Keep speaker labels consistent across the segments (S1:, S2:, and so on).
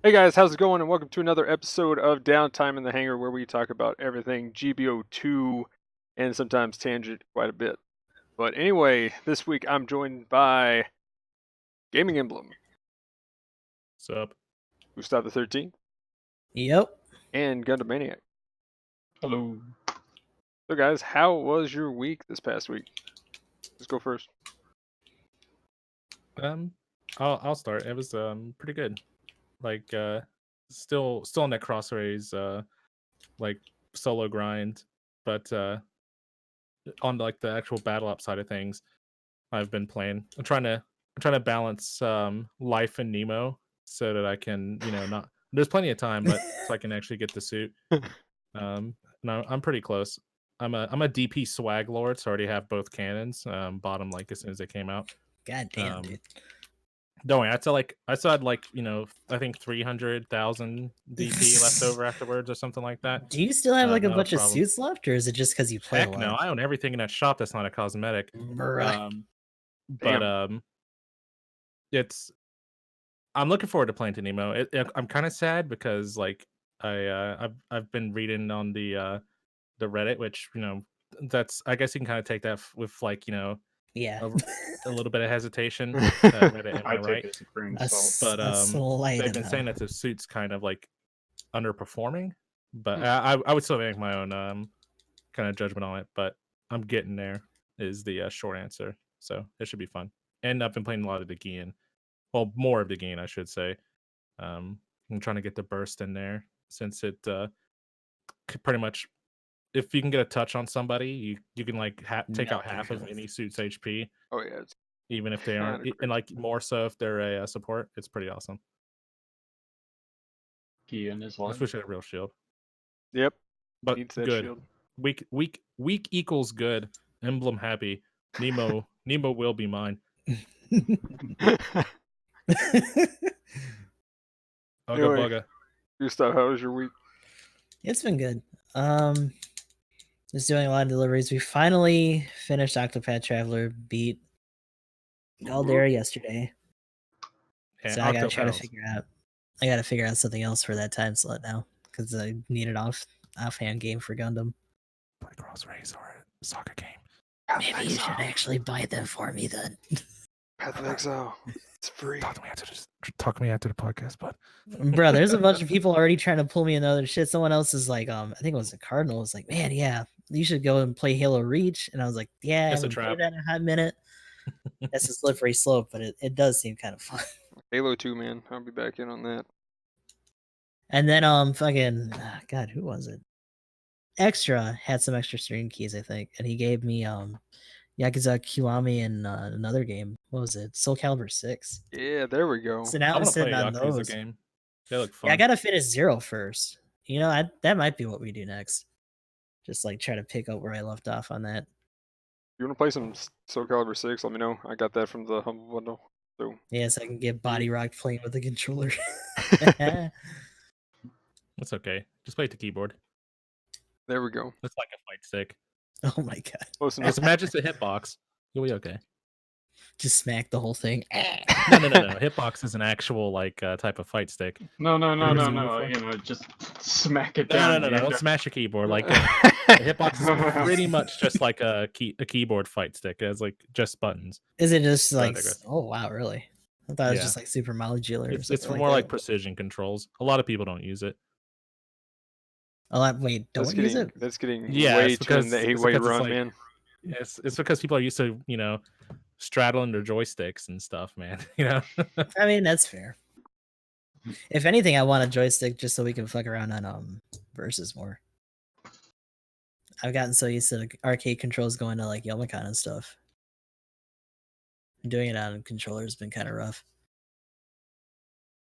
S1: Hey guys, how's it going? And welcome to another episode of Downtime in the Hangar, where we talk about everything GBO2 and sometimes tangent quite a bit. But anyway, this week I'm joined by GamingEmblem,
S2: What's up?
S1: Gustav the 13th,
S3: Yep.
S1: and GndmManiac.
S2: Hello.
S1: So guys, how was your week this past week? Let's go first.
S2: I'll start. It was pretty good. Like still in that crossrays like solo grind, but on like the actual battle up side of things, I've been playing. I'm trying to balance life and Nemo so that I can, not there's plenty of time, but so I can actually get the suit. No, I'm pretty close. I'm a DP swag lord, so I already have both cannons. Bought them like as soon as they came out.
S3: God damn, dude.
S2: Don't worry, I still had like, I think 300,000 DP left over afterwards or something like that.
S3: Do you still have like a
S2: Not a
S3: bunch of
S2: problem.
S3: suits left, or is it just because you play a
S2: Heck
S3: lot?
S2: no, I own everything in that shop that's not a cosmetic.
S3: Bruh.
S2: But it's I'm looking forward to playing to Nemo. I'm kind of sad because like I've been reading on the Reddit, which that's I guess you can kind of take that with like
S3: Yeah.
S2: a little bit of hesitation. Reddit, am I right?
S4: Take it as a grain
S3: A
S4: of salt.
S2: But
S3: slight
S2: they've been
S3: amount.
S2: saying that the suit's kind of like underperforming, but I would still make my own kind of judgment on it. But I'm getting there is the short answer, so it should be fun. And I've been playing a lot of the Gian, well, more of the Gian, I should say. I'm trying to get the burst in there since it pretty much, if you can get a touch on somebody, you can like take out half of any suit's HP.
S1: Oh yeah, it's
S2: Even if they aren't,
S1: kinda
S2: and like more so if they're a support, it's pretty awesome.
S4: Gian is one.
S2: Especially a real shield.
S1: Yep.
S2: But
S1: Needs that
S2: good.
S1: shield.
S2: Weak equals good. Emblem happy. Nemo will be mine.
S1: Anyway.
S2: Bugga.
S1: Gustav, how was your week?
S3: It's been good. Just doing a lot of deliveries. We finally finished Octopath Traveler, beat Galdera yesterday.
S2: And
S3: So I gotta try to
S2: Octopals.
S3: figure out something else for that time slot now, because I need an offhand game for Gundam.
S2: Play Cross Race or a soccer game.
S3: Maybe you should actually buy them for me then.
S1: Path of Exile. It's free.
S2: Talk to me after the podcast, bud.
S3: Bro, there's a bunch of people already trying to pull me into other shit. Someone else is like, I think it was a Cardinal, was like, man, yeah, you should go and play Halo Reach. And I was like, yeah,
S2: It's
S3: I
S2: a
S3: haven't played
S2: trap.
S3: that in a hot minute. That's a slippery slope, but it does seem kind of fun.
S1: Halo 2, man. I'll be back in on that.
S3: And then fucking God, who was it? Extra had some extra stream keys, I think, and he gave me Yakuza Kiwami and another game. What was it? Soul Calibur 6.
S1: Yeah, there we go.
S3: So now
S2: I
S3: I'm
S2: want to play
S3: sitting
S2: a
S3: on
S2: Yakuza
S3: those.
S2: game. They look fun.
S3: Yeah, I gotta finish 0 first. You know, that might be what we do next. Just like try to pick up where I left off on that.
S1: You want to play some Soul Calibur 6? Let me know. I got that from the Humble Bundle. So
S3: Yes, I can get body rocked playing with the controller.
S2: It's okay. Just play it to keyboard.
S1: there we go.
S2: It's like a fight stick.
S3: Oh my god.
S1: Close enough.
S2: Just imagine it's a hitbox. You'll be okay.
S3: Just smack the whole thing.
S2: No. Hitbox is an actual like type of fight stick.
S4: No.
S2: before?
S4: You know, just smack it
S2: No.
S4: down.
S2: Don't smash a keyboard. Like a hitbox is pretty much just like a keyboard fight stick. It's like just buttons.
S3: Is it just like?
S2: digress.
S3: Oh wow, really? I thought it was
S2: Yeah.
S3: just like super modular. Or
S2: It's
S3: something
S2: more
S3: like
S2: like
S3: that.
S2: precision controls. A lot of people don't use it.
S3: Wait, don't use it?
S1: That's getting
S2: Yeah,
S1: way
S2: it's
S1: too in
S2: because-
S1: the
S2: it's
S1: A-way
S2: because it's
S1: run,
S2: like-
S1: man.
S2: It's because people are used to straddling their joysticks and stuff, man.
S3: I mean, that's fair. If anything, I want a joystick just so we can fuck around on versus more. I've gotten so used to the arcade controls going to like Yomicon and stuff. Doing it on controller has been kind of rough.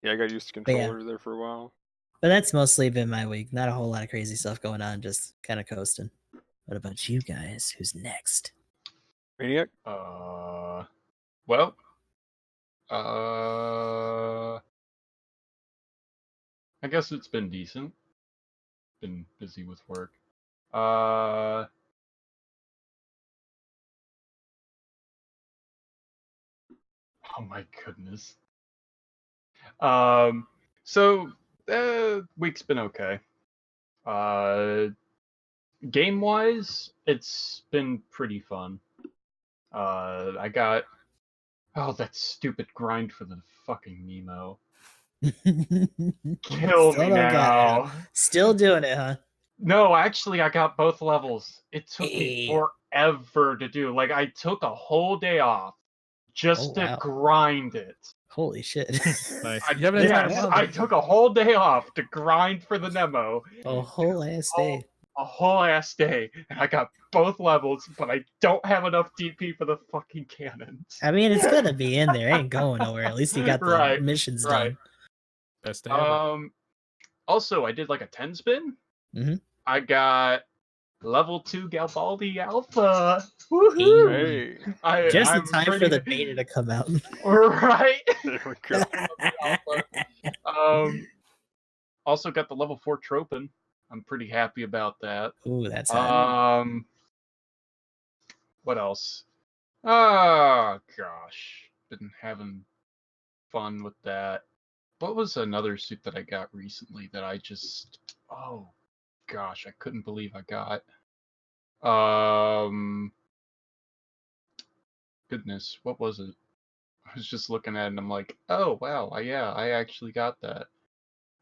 S1: Yeah, I got used to controllers there for a while.
S3: But that's mostly been my week. Not a whole lot of crazy stuff going on, just kind of coasting. What about you guys? Who's next?
S1: Maniac?
S4: Well, I guess it's been decent. Been busy with work. Oh my goodness. So, week's been okay. Game-wise, it's been pretty fun. I got... Oh, that stupid grind for the fucking Nemo. Kill
S3: Still
S4: me
S3: don't got it, huh?
S4: now.
S3: Still doing it, huh?
S4: No, actually, I got both levels. It took me
S3: Hey.
S4: forever to do. Like, I took a whole day off just
S3: Oh,
S4: to
S3: wow.
S4: grind it.
S3: Holy shit.
S2: Nice.
S4: I,
S2: You have an entire
S4: yes,
S2: month.
S4: I took a whole day off to grind for the Nemo.
S3: A whole ass day.
S4: A whole ass day, and I got both levels, but I don't have enough DP for the fucking cannons.
S3: I mean, it's gonna be in there. It ain't going nowhere. At least you got the
S4: Right,
S3: missions
S4: right.
S3: done.
S2: Best day ever.
S4: Also, I did like a 10 spin.
S3: Mhm.
S4: I got level 2 Garibaldi Alpha. Woohoo!
S1: Hey,
S3: Just in
S4: I'm
S3: time
S4: pretty...
S3: for the beta to come out.
S4: Right.
S1: there we go.
S4: Also got the level 4 Tropin. I'm pretty happy about that.
S3: Ooh, that's hot.
S4: What else? Oh gosh, been having fun with that. What was another suit that I got recently that I just... Oh gosh, I couldn't believe I got. Goodness, what was it? I was just looking at it and I'm like, oh wow, yeah, I actually got that.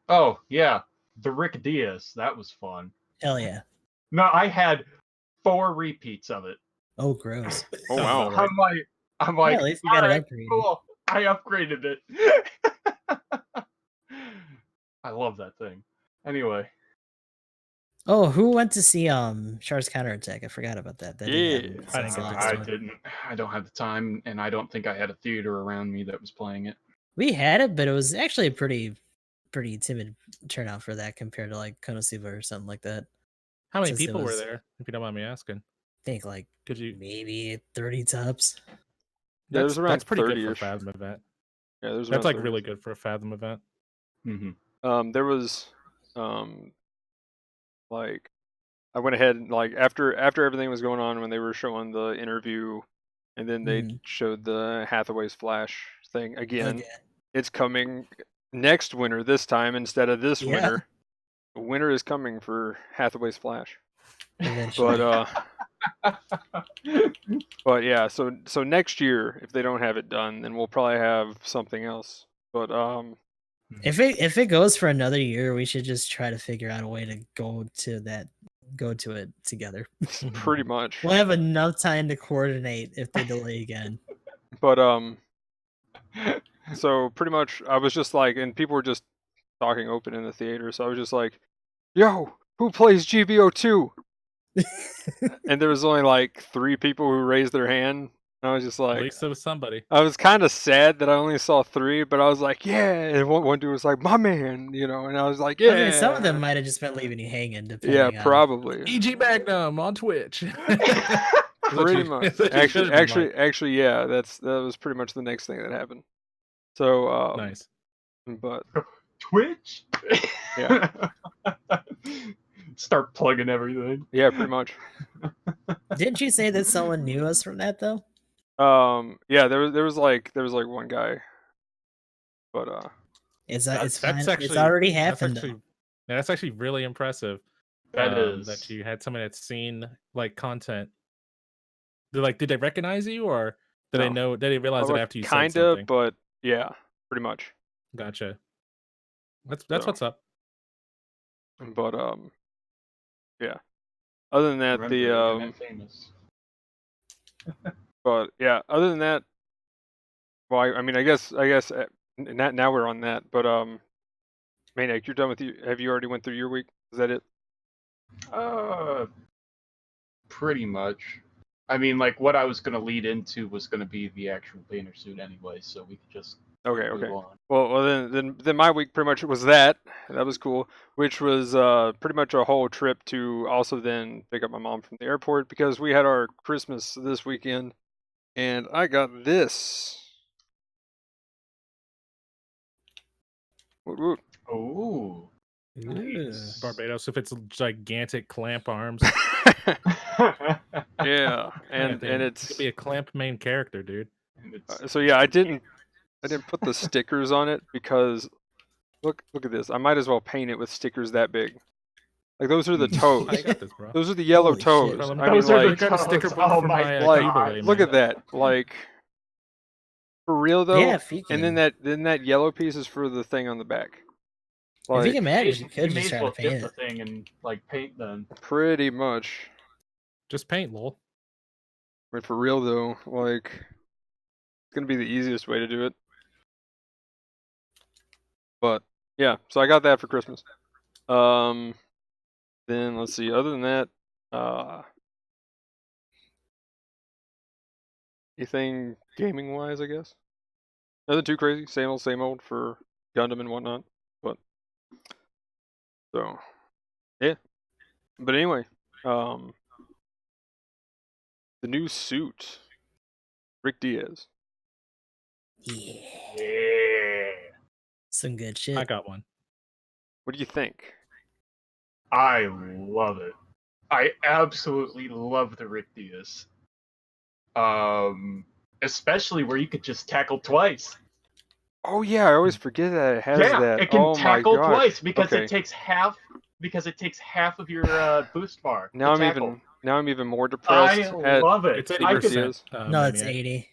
S4: Oh yeah, the Rick Diaz. That was fun.
S3: Hell yeah.
S4: No, I had 4 repeats of it.
S3: Oh, gross.
S1: Oh
S2: Sounds
S1: wow.
S2: about right.
S4: I'm
S3: Yeah,
S4: like,
S3: at least you got it
S4: alright,
S3: upgraded.
S4: cool. I upgraded it. I love that thing. Anyway.
S3: Oh, who went to see Char's counterattack? I forgot about that. That didn't
S1: Yeah.
S3: happen.
S2: I didn't
S3: since
S2: get
S3: the
S2: to
S3: last
S2: go.
S4: I
S3: one.
S4: didn't. I don't have the time, and I don't think I had a theater around me that was playing it.
S3: We had it, but it was actually a pretty timid turnout for that compared to like Konosuba or something like that.
S2: How many
S3: Since it
S2: people were
S3: was-
S2: there, if you don't mind me asking?
S3: I think like
S2: Could you?
S3: maybe 30 tops.
S1: Yeah, there's around
S2: That's pretty good for a
S1: 30-ish.
S2: Fathom event.
S1: Yeah, there's
S2: That's
S1: around
S2: like
S1: 30.
S2: really good for a Fathom event.
S4: Mm-hmm.
S1: There was like I went ahead and like after everything was going on when they were showing the interview and then they showed the Hathaway's Flash thing again. It's coming next winter this time instead of this
S3: Yeah.
S1: winter. Winter is coming for Hathaway's Flash.
S3: Eventually.
S1: But yeah, so next year if they don't have it done, then we'll probably have something else. But
S3: If it goes for another year, we should just try to figure out a way to go to it together.
S1: pretty much.
S3: We'll have enough time to coordinate if they delay again.
S1: But so pretty much I was just like, and people were just talking open in the theater, so I was just like, yo, who plays GBO2? And there was only like 3 people who raised their hand. And I was just
S2: At
S1: like,
S2: least it was somebody.
S1: I was kind of sad that I only saw 3, but I was like, yeah. And one dude was like, my man, you know, and I was like, yeah.
S3: I mean, some of them might have just been leaving you hanging. Depending
S1: Yeah,
S3: on...
S1: probably.
S2: EG Magnum on Twitch.
S1: Pretty much. Actually, yeah. That was pretty much the next thing that happened. So
S2: Nice.
S1: But
S4: Twitch?
S1: Yeah.
S4: Start plugging everything.
S1: Yeah, pretty much.
S3: Didn't you say that someone knew us from that though?
S1: Yeah, there was like one guy, but
S3: It's
S2: That's
S3: fine.
S2: actually,
S3: It's already happened.
S2: That's actually really impressive. That you had someone that's seen like content. Did they recognize you, or did they know? Did they realize it after you said something?
S1: But yeah, pretty much.
S2: Gotcha. That's
S1: So,
S2: what's up.
S1: But yeah. Other than that,
S4: Remember, famous.
S1: But yeah, other than that, well, I mean, I guess now we're on that. But Maniac, you're done with you. Have you already went through your week? Is that it?
S4: Pretty much. I mean, like what I was gonna lead into was gonna be the actual painter suit anyway, so we could just
S1: Okay.
S4: move on.
S1: Well, then my week pretty much was that. That was cool. Which was pretty much a whole trip to also then pick up my mom from the airport because we had our Christmas this weekend, and I got this. Woot woot.
S4: Oh.
S3: Nice.
S2: Barbados, if it's gigantic clamp arms.
S1: Yeah, and
S2: it
S1: it's
S2: could be a clamp main character, dude.
S1: so yeah, I didn't put the stickers on it because Look at this. I might as well paint it with stickers that big. Like those are the toes.
S2: I got this, bro.
S1: Those are the yellow
S3: Holy shit.
S1: toes.
S2: Bro, let me-
S1: I mean,
S4: Those are the
S2: I got a sticker
S4: toes.
S2: book
S4: Oh
S2: for
S4: my
S2: my
S1: like,
S2: Jubilee,
S1: look
S2: man.
S1: at that. Like, for real though.
S3: Yeah, if you
S1: And
S3: can.
S1: then that yellow piece is for the thing on the back.
S3: If you
S1: Like,
S3: can manage, you
S4: You
S3: could
S4: may
S3: just
S4: as
S3: try
S4: well
S3: to paint
S4: dip the
S3: it.
S4: thing and like paint then.
S1: pretty much.
S2: Just paint, lol.
S1: But for real though, like, it's gonna be the easiest way to do it. But yeah, so I got that for Christmas. Then let's see. Other than that, anything gaming wise, I guess. Nothing too crazy. Same old for Gundam and whatnot. But so yeah. But anyway, the new suit, Rick Diaz.
S3: Yeah.
S4: Yeah.
S3: Some good
S2: I
S3: shit.
S2: got one.
S1: What do you think?
S4: I love it. I absolutely love the Rick Diaz. Especially where you could just tackle twice.
S1: Oh yeah, I always forget that it has
S4: Yeah,
S1: that.
S4: it can
S1: Oh my
S4: tackle
S1: gosh.
S4: twice because
S1: Okay.
S4: it takes half of your boost bar.
S1: Now
S4: to tackle.
S1: I'm even more depressed
S4: I
S1: at
S4: love it.
S2: It's
S1: I could-
S2: 80%.
S3: No, it's
S2: Maniac.
S3: 80.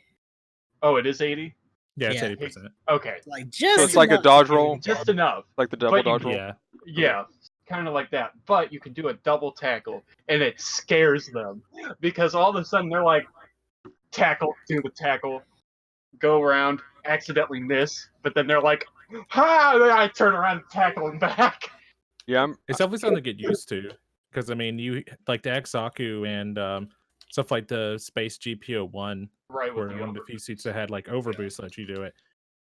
S4: Oh, it is 80?
S2: Yeah, it's
S3: Yeah.
S2: 80%.
S4: Okay,
S3: Like just
S1: So it's like a
S3: enough
S1: dodge
S3: to get it
S1: roll?
S4: just
S3: again.
S4: enough.
S1: like the double
S4: But you
S1: dodge roll.
S2: Yeah.
S4: Yeah, kind of like that. But you can do a double tackle, and it scares them because all of a sudden they're like, tackle, do the tackle, go around, accidentally miss, but then they're like, ha! And then I turn around and tackle them back.
S1: Yeah,
S2: It's definitely something to get used to. Because, I mean, you like the Exaku and stuff like the Space GPO1
S4: Right
S2: were
S4: with the
S2: one of the
S4: over.
S2: few suits that had like overboost that you do it.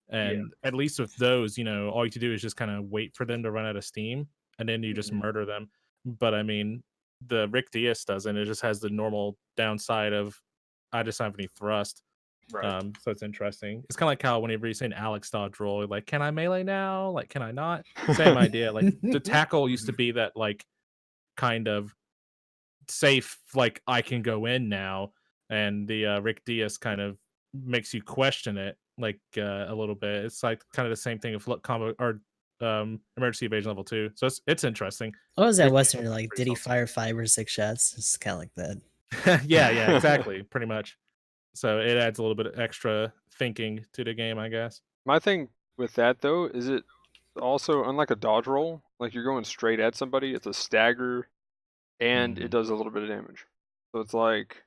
S4: Yeah.
S2: And at least with those, you know, all you have to do is just kind of wait for them to run out of steam and then you just
S4: Mhm.
S2: murder them. But I mean, the Rick Diaz doesn't. It just has the normal downside of I just don't have any thrust.
S4: Right.
S2: So it's interesting. It's kind of like how whenever you say an Alex dodge roll, like, can I melee now? Like, can I not? Same idea. Like the tackle used to be that like kind of safe, like I can go in now, and the Rick Diaz kind of makes you question it, like a little bit. It's like kind of the same thing with combo or emergency evasion level 2. So it's interesting.
S3: What was that
S2: Rick
S3: Western
S2: Diaz is
S3: like?
S2: pretty
S3: Did he
S2: solid.
S3: fire 5 or 6 shots? It's kind of like that.
S2: yeah, exactly, pretty much. So it adds a little bit of extra thinking to the game, I guess.
S1: My thing with that though is it also, unlike a dodge roll, like you're going straight at somebody, it's a stagger and it does a little bit of damage. So it's like,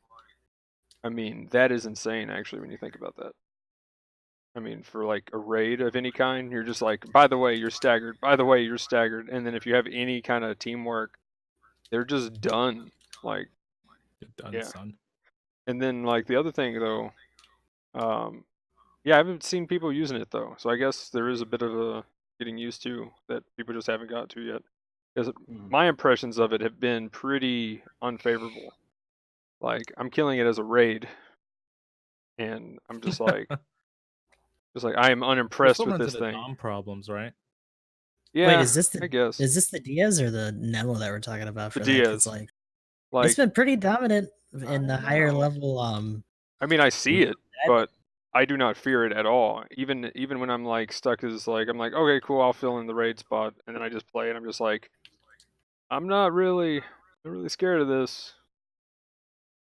S1: I mean, that is insane actually when you think about that. I mean, for like a raid of any kind, you're just like, by the way, you're staggered. By the way, you're staggered. And then if you have any kind of teamwork, they're just done. Like,
S2: Get done,
S1: yeah.
S2: son.
S1: And then like the other thing though, yeah, I haven't seen people using it though. So I guess there is a bit of a getting used to that people just haven't got to yet. Because my impressions of it have been pretty unfavorable. Like I'm killing it as a raid, and I'm just like, I am
S2: It
S1: unimpressed
S2: still
S1: with
S2: runs
S1: this
S2: into
S1: thing.
S2: DOM problems, right?
S1: Yeah,
S3: Wait, is this
S1: I guess
S3: the Diaz or the Nemo that we're talking about
S1: the
S3: for that? 'Cause,
S1: Diaz.
S3: it's
S1: Like,
S3: been pretty dominant in
S4: I
S3: the
S4: don't
S3: higher
S4: know.
S3: level.
S1: I mean, I see it,
S3: I-
S1: but I do not fear it at all. Even when I'm like stuck as like I'm like, okay, cool, I'll fill in the raid spot, and then I just play, and I'm just like, I'm not really scared of this.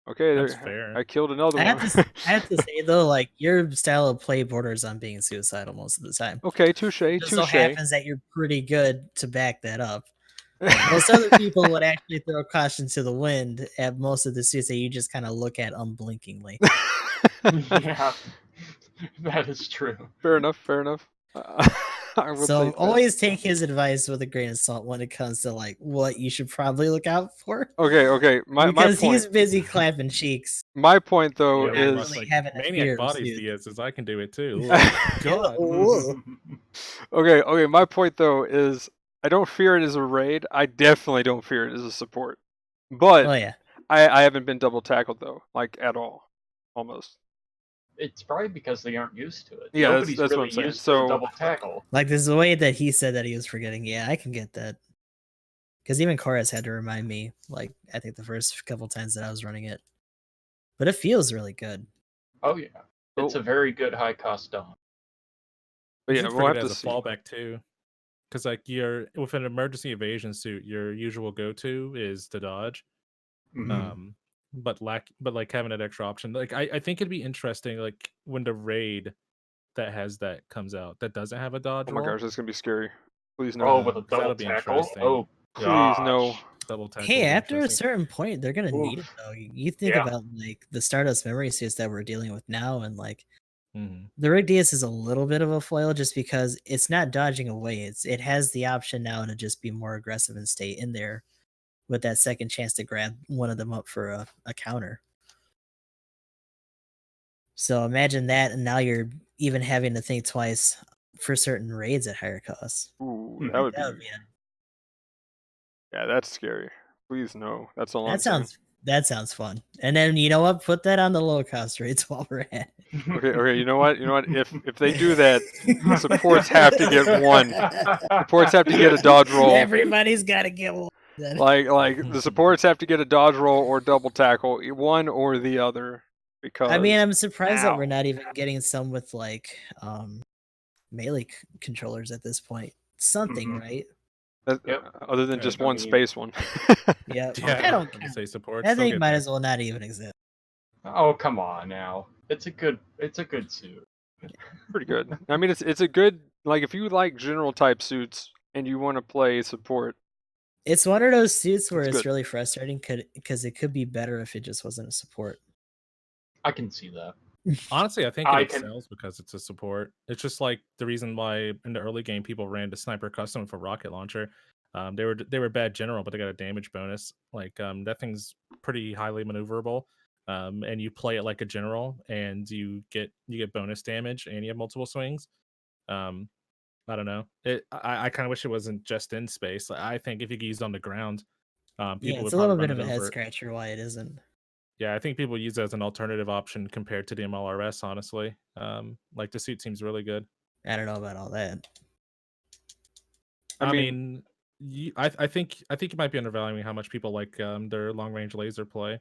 S1: Okay,
S2: That's fair.
S1: I killed another
S3: I
S1: one.
S3: have to say though, like your style of play borders on being suicidal most of the time.
S1: Okay, touche,
S3: It just so
S1: touche.
S3: happens that you're pretty good to back that up. Most other people would actually throw caution to the wind at most of the suits that you just kind of look at unblinkingly.
S4: Yeah, that is true.
S1: Fair enough. Fair enough. I will
S3: So
S1: take that.
S3: always take his advice with a grain of salt when it comes to like what you should probably look out for.
S1: Okay. My
S3: Because
S1: point.
S3: he's busy clapping cheeks.
S1: My point though
S4: Yeah,
S3: not
S1: is
S3: really having a fear
S2: Maniac
S3: of
S2: bodies
S3: suits.
S2: Diaz says I can do it too. Oh, God.
S3: Whoa.
S1: okay. My point though is I don't fear it as a raid. I definitely don't fear it as a support. But
S3: Oh yeah.
S1: I haven't been double tackled though, like at all, almost.
S4: It's probably because they aren't used to it.
S1: Yeah,
S4: Nobody's
S1: that's what
S4: really
S1: I'm saying.
S4: used to
S1: So-
S4: a double tackle.
S3: Like there's the way that he said that he was forgetting. Yeah, I can get that. Because even Chorus had to remind me, like, I think the first couple times that I was running it. But it feels really good.
S4: Oh yeah, it's
S1: Oh.
S4: a very good high cost dom.
S1: But
S2: You
S1: yeah,
S2: should
S1: we'll
S2: forget
S1: have
S2: it
S1: to
S2: as a
S1: see.
S2: fallback too. because like you're with an emergency evasion suit, your usual go-to is to dodge.
S4: Mhm.
S2: But like having that extra option, like I think it'd be interesting, like when the raid that has that comes out that doesn't have a dodge
S1: Oh my
S2: roll,
S1: gosh, that's gonna be scary. Please no.
S4: Oh, with a
S2: 'cause that'll
S4: double
S2: be
S4: tackle.
S2: interesting.
S4: Oh
S1: Please no.
S4: gosh.
S2: Double tackle
S3: Hey,
S2: would be
S3: after a
S2: interesting.
S3: certain point, they're gonna need it
S4: Oof.
S3: though. You think
S4: Yeah.
S3: about like the Stardust memory suits that we're dealing with now, and like
S2: Mhm.
S3: the Rig DS is a little bit of a foil just because it's not dodging away. It has the option now to just be more aggressive and stay in there with that second chance to grab one of them up for a counter. So imagine that, and now you're even having to think twice for certain raids at higher costs.
S1: Ooh,
S4: Mhm.
S1: that would
S3: That would
S1: be.
S3: be
S1: Yeah, that's scary. Please no. That's all I'm
S3: that
S1: saying.
S3: sounds fun. And then you know what? Put that on the low cost rates while we're at
S1: Okay. You know what? If they do that, the supports have to get one. Supports have to get a dodge roll.
S3: Everybody's got to get one. Then.
S1: Like the supports have to get a dodge roll or double tackle, one or the other. Because
S3: I mean, I'm surprised that
S1: ow.
S3: we're not even getting some with like melee controllers at this point. Something,
S4: Mhm.
S3: right?
S4: Yep.
S1: Other than
S2: Yeah,
S1: just
S4: I
S1: one
S4: mean-
S1: space one.
S3: Yeah.
S2: Yeah,
S3: I don't
S2: to
S3: care.
S2: say supports.
S3: That
S2: they'll
S3: thing
S2: get
S3: might
S2: there.
S3: as well not even exist.
S4: Oh, come on now. It's a good suit.
S1: Pretty good. I mean, it's a good, like, if you like general type suits and you want to play support,
S3: It's one of those suits where
S1: It's
S3: it's
S1: good.
S3: really frustrating because it could be better if it just wasn't a support.
S4: I can see that.
S2: Honestly, I think it
S4: I can-
S2: excels because it's a support. It's just like the reason why in the early game people ran to sniper custom for rocket launcher. They were bad general, but they got a damage bonus. Like that thing's pretty highly maneuverable. And you play it like a general, and you get bonus damage, and you have multiple swings. I don't know. I kind of wish it wasn't just in space. I think if you could use it on the ground,
S3: Yeah,
S2: people
S3: it's
S2: would
S3: a little
S2: probably
S3: bit
S2: run
S3: of
S2: it
S3: a head
S2: over.
S3: scratcher why it isn't.
S2: Yeah, I think people use it as an alternative option compared to the MLRS, honestly. Like the suit seems really good.
S3: I don't know about all that.
S2: I
S1: mean,
S2: mean, I think you might be undervaluing how much people like their long range laser play.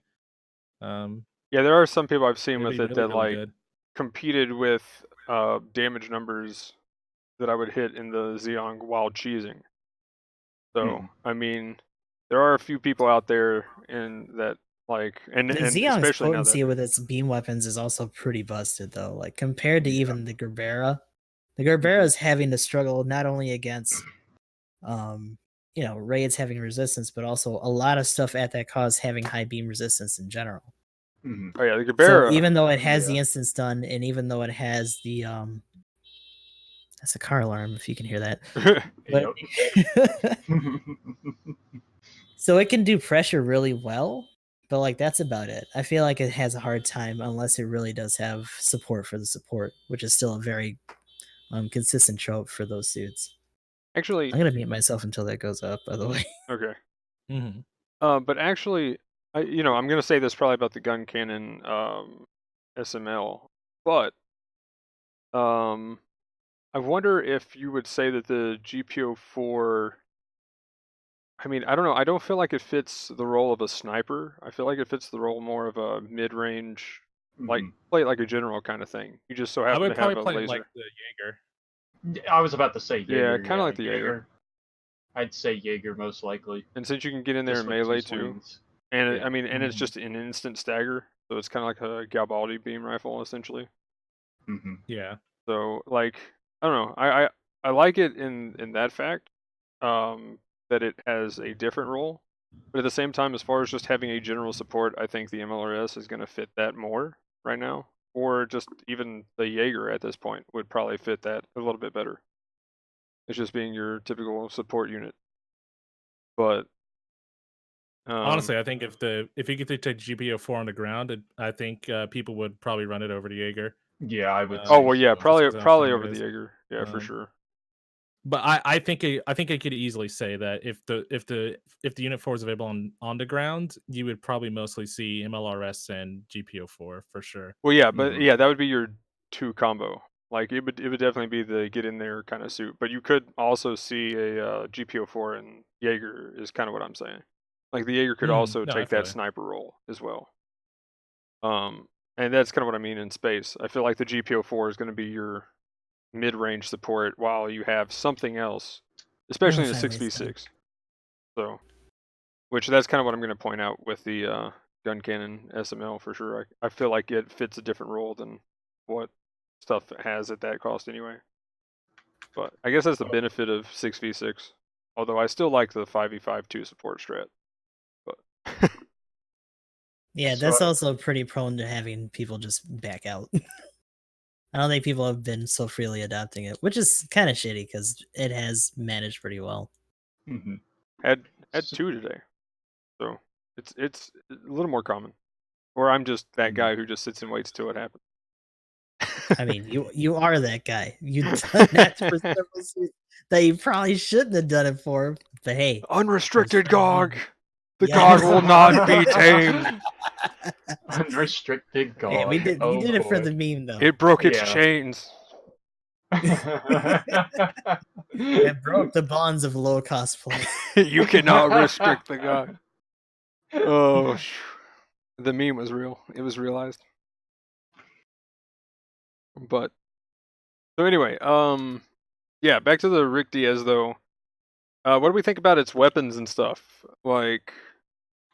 S1: yeah, there are some people I've seen
S2: It'd
S1: with
S2: be
S1: it
S2: really,
S1: that
S2: really
S1: like
S2: good.
S1: competed with damage numbers that I would hit in the Zeong while cheesing. So I mean, there are a few people out there in that like, and
S3: The
S1: and
S3: Xeon's
S1: especially now that
S3: potency with its beam weapons is also pretty busted though. Like compared to even the Gerbera. The Gerbera is having to struggle not only against raids having resistance, but also a lot of stuff at that cause having high beam resistance in general.
S4: Mhm.
S1: oh yeah, the
S3: So
S1: Gerbera.
S3: even though it has the
S4: Yeah.
S3: instance done, and even though it has the that's a car alarm if you can hear that. But
S4: Yep.
S3: so it can do pressure really well, but like that's about it. I feel like it has a hard time unless it really does have support for the support, which is still a very consistent trope for those suits.
S1: Actually,
S3: I'm gonna mute myself until that goes up, by the way.
S1: okay.
S2: Mm-hmm.
S1: But actually, I'm gonna say this probably about the gun cannon SML, but I wonder if you would say that the GPO4. I mean, I don't know. I don't feel like it fits the role of a sniper. I feel like it fits the role more of a mid-range, like
S4: Mhm.
S1: play it like a general kind of thing. You just so
S2: I
S1: happen
S2: would
S1: to have
S2: probably
S1: a
S2: play it
S1: laser.
S2: like the Jaeger.
S4: I was about to say
S1: Yeah,
S4: Jaeger.
S1: kinda like the Jaeger.
S4: I'd say Jaeger most likely.
S1: And since you can get in there
S4: Just
S1: in
S4: with two
S1: melee too,
S4: swings.
S1: and
S4: Yeah.
S1: I mean, and it's
S2: Mhm.
S1: just an instant stagger, so it's kind of like a Garibaldi beam rifle essentially.
S4: Mhm.
S2: Yeah.
S1: So like, I don't know. I like it in that fact, that it has a different role, but at the same time, as far as just having a general support, I think the MLRS is going to fit that more right now, or just even the Jaeger at this point would probably fit that a little bit better. It's just being your typical support unit, but
S2: Honestly, I think if you get to take GBO4 on the ground, I think people would probably run it over to Jaeger.
S4: Yeah, I would
S1: oh
S4: say
S1: well, yeah,
S4: so.
S2: Just 'cause of how
S1: probably
S2: strong it
S1: over the
S2: is.
S1: Jaeger, yeah, for
S2: Um,
S1: sure.
S2: But I think I could easily say that if the unit 4 is available on the ground, you would probably mostly see MLRS and GPO4 for sure.
S1: Well, yeah, but
S4: Mhm.
S1: yeah, that would be your two combo. Like it would definitely be the get in there kind of suit. But you could also see a GPO4 and Jaeger is kind of what I'm saying. Like the Jaeger could also
S2: No, I
S1: take
S2: feel
S1: that
S2: you.
S1: sniper role as well. And that's kind of what I mean in space. I feel like the GPO4 is going to be your mid-range support while you have something else especially in a
S3: Finally it's done.
S1: 6v6. So, which that's kind of what I'm going to point out with the gun cannon SML for sure. I feel like it fits a different role than what stuff has at that cost anyway. But I guess that's the benefit of 6v6. Although I still like the 5v5 2 support strat. But
S3: Yeah,
S4: So
S3: that's also pretty prone to having people just back out. I don't think people have been so freely adopting it, which is kind of shitty because it has managed pretty well.
S4: mhm.
S1: had
S4: So-
S1: 2 today. So it's a little more common. Or I'm just that
S4: Mhm.
S1: guy who just sits and waits till it happens.
S3: I mean, you are that guy. You've done that for several seasons that you probably shouldn't have done it for. But hey,
S1: Unrestricted
S3: it's fun.
S1: GOG. The
S3: Yeah.
S1: GOG will not be tamed.
S4: Unrestricted God.
S3: Hey, we did. You
S4: Oh,
S3: did it for
S4: boy.
S3: the meme though.
S1: It broke its
S4: Yeah.
S1: chains.
S3: It broke the bonds of low cost play.
S1: You cannot restrict the GOG. Oh, the meme was real. It was realized. But so anyway, yeah, back to the Rick Diaz though. What do we think about its weapons and stuff? Like,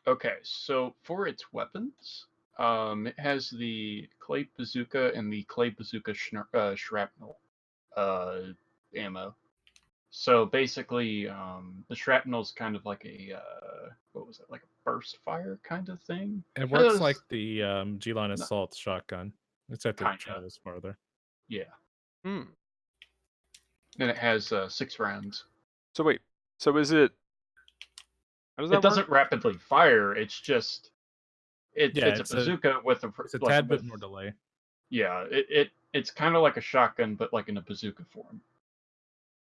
S4: Okay, so for its weapons, it has the clay bazooka and the clay bazooka shrapnel ammo. So basically, the shrapnel's kind of like a what was it, like a burst fire kind of thing?
S2: It works
S4: Because-
S2: like the G-Line
S4: No.
S2: assault shotgun, except it
S4: Kinda.
S2: travels farther.
S4: Yeah.
S1: hmm.
S4: Then it has 6 rounds.
S1: So wait, so is it? How does that
S4: It doesn't rapidly fire. It's just
S2: Yeah,
S4: it's a
S2: it's a-
S4: bazooka with a
S2: It's a
S4: like,
S2: tad bit
S4: with-
S2: more delay.
S4: Yeah, it's kind of like a shotgun, but like in a bazooka form.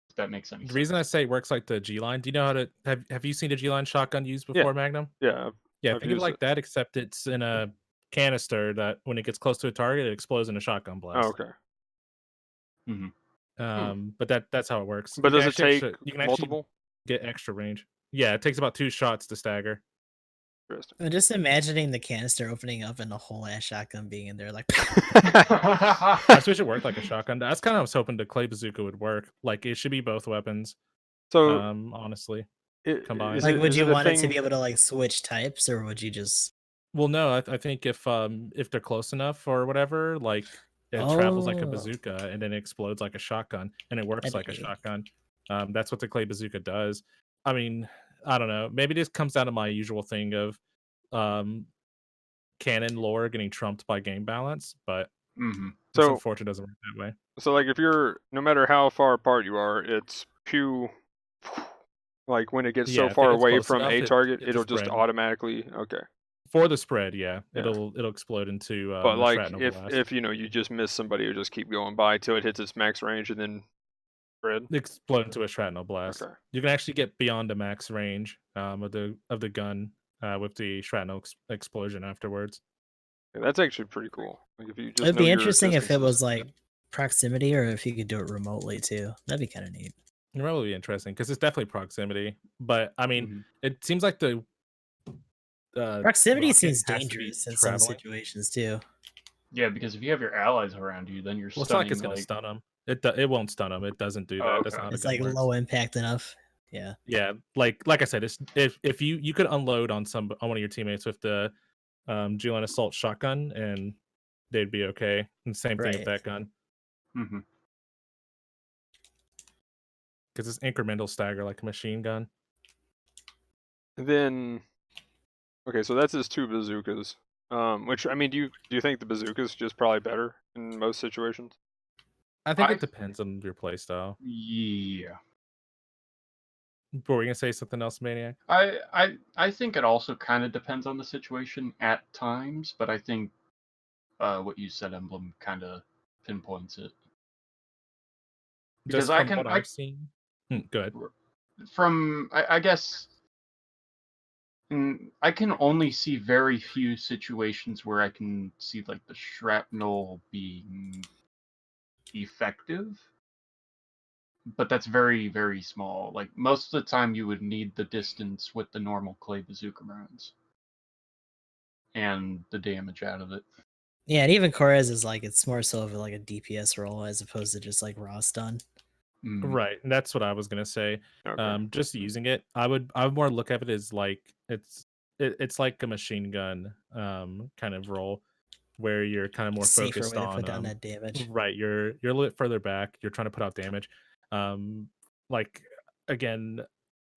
S4: If that makes any
S2: The
S4: sense.
S2: reason I say it works like the G-Line, do you know how to have you seen a G-Line shotgun used before, Magnum?
S1: Yeah,
S2: Yeah,
S1: I've
S2: think of it
S1: used
S2: like
S1: it.
S2: that, except it's in a canister that when it gets close to a target, it explodes in a shotgun blast.
S1: Oh, okay.
S2: But that's how it works.
S1: But
S2: You
S1: does
S2: can
S1: it
S2: actually
S1: take
S2: you can actually
S1: multiple?
S2: get extra range. Yeah, it takes about 2 shots to stagger.
S1: Interesting.
S3: I'm just imagining the canister opening up and a whole ass shotgun being in there, like.
S2: I just wish it worked like a shotgun. That's kind of what I was hoping the clay bazooka would work. Like it should be both weapons.
S1: So,
S2: Honestly.
S1: is
S2: combined.
S3: Like,
S1: it,
S3: would
S1: is
S3: you
S1: it a
S3: want it to
S1: thing?
S3: be able to like switch types, or would you just?
S2: Well, no, I think if they're close enough or whatever, like it travels like a
S3: Oh.
S2: bazooka and then it explodes like a shotgun and it works
S3: That'd
S2: like
S3: be
S2: a
S3: neat.
S2: shotgun. That's what the clay bazooka does. I mean, I don't know. Maybe this comes down to my usual thing of canon lore getting trumped by game balance, but it's
S1: So,
S2: unfortunate it doesn't work that way.
S1: so like if you're no matter how far apart you are, it's pew. Like when it gets
S2: Yeah,
S1: so
S2: if it
S1: far
S2: gets
S1: away
S2: close
S1: from
S2: enough,
S1: a
S2: it
S1: target,
S2: gets a
S1: it'll just
S2: spread.
S1: automatically okay.
S2: For the spread, yeah,
S1: Yeah.
S2: it'll explode into
S1: But
S2: a
S1: like
S2: shrapnel blast.
S1: if you just miss somebody, it'll just keep going by till it hits its max range and then spread.
S2: Explode into a shrapnel blast.
S1: Okay.
S2: You can actually get beyond the max range of the gun with the shrapnel explosion afterwards.
S1: Yeah, that's actually pretty cool. Like if you just
S3: It'd
S1: know
S3: be
S1: your
S3: interesting if it was
S1: distances.
S3: like proximity, or if you could do it remotely too. That'd be kind of neat.
S2: It will be interesting because it's definitely proximity. But I mean,
S4: Mhm.
S2: it seems like the
S3: Proximity
S2: rocket
S3: seems
S2: has to be
S3: dangerous in some
S2: traveling.
S3: situations too.
S4: Yeah, because if you have your allies around you, then you're
S2: Well, it's not like
S4: stunning.
S2: it's going to stun them. It won't stun them. It doesn't do that.
S4: Oh,
S2: That's
S4: okay.
S2: not how
S3: It's
S2: the gun
S3: like
S2: works.
S3: low impact enough. Yeah.
S2: Yeah, like I said, it's if you could unload on one of your teammates with the G-Line assault shotgun and they'd be okay. And same thing with
S3: Right.
S2: that gun
S4: hmm
S2: because it's incremental stagger like a machine gun.
S1: And then okay, so that's his 2 bazookas. Which I mean, do you think the bazooka's just probably better in most situations?
S2: I think
S4: I-
S2: it depends on your playstyle.
S4: Yeah.
S2: Were we gonna say something else, Maniac?
S4: I think it also kind of depends on the situation at times, but I think what you said, Emblem, kind of pinpoints it. Because
S2: Just
S4: I
S2: from
S4: can,
S2: what I've seen. Good.
S4: I guess, I can only see very few situations where I can see like the shrapnel being effective. But that's very, very small. Like most of the time, you would need the distance with the normal clay bazooka rounds and the damage out of it.
S3: Yeah, and even Corez is like, it's more so of like a DPS role as opposed to just like raw stun.
S2: Right, and that's what I was gonna say.
S1: Okay.
S2: Just using it, I would more look at it as like it's like a machine gun kind of role where you're kind of more
S3: Safer
S2: focused
S3: way to put
S2: on
S3: down that damage.
S2: right, you're a little bit further back, you're trying to put out damage. Um like again,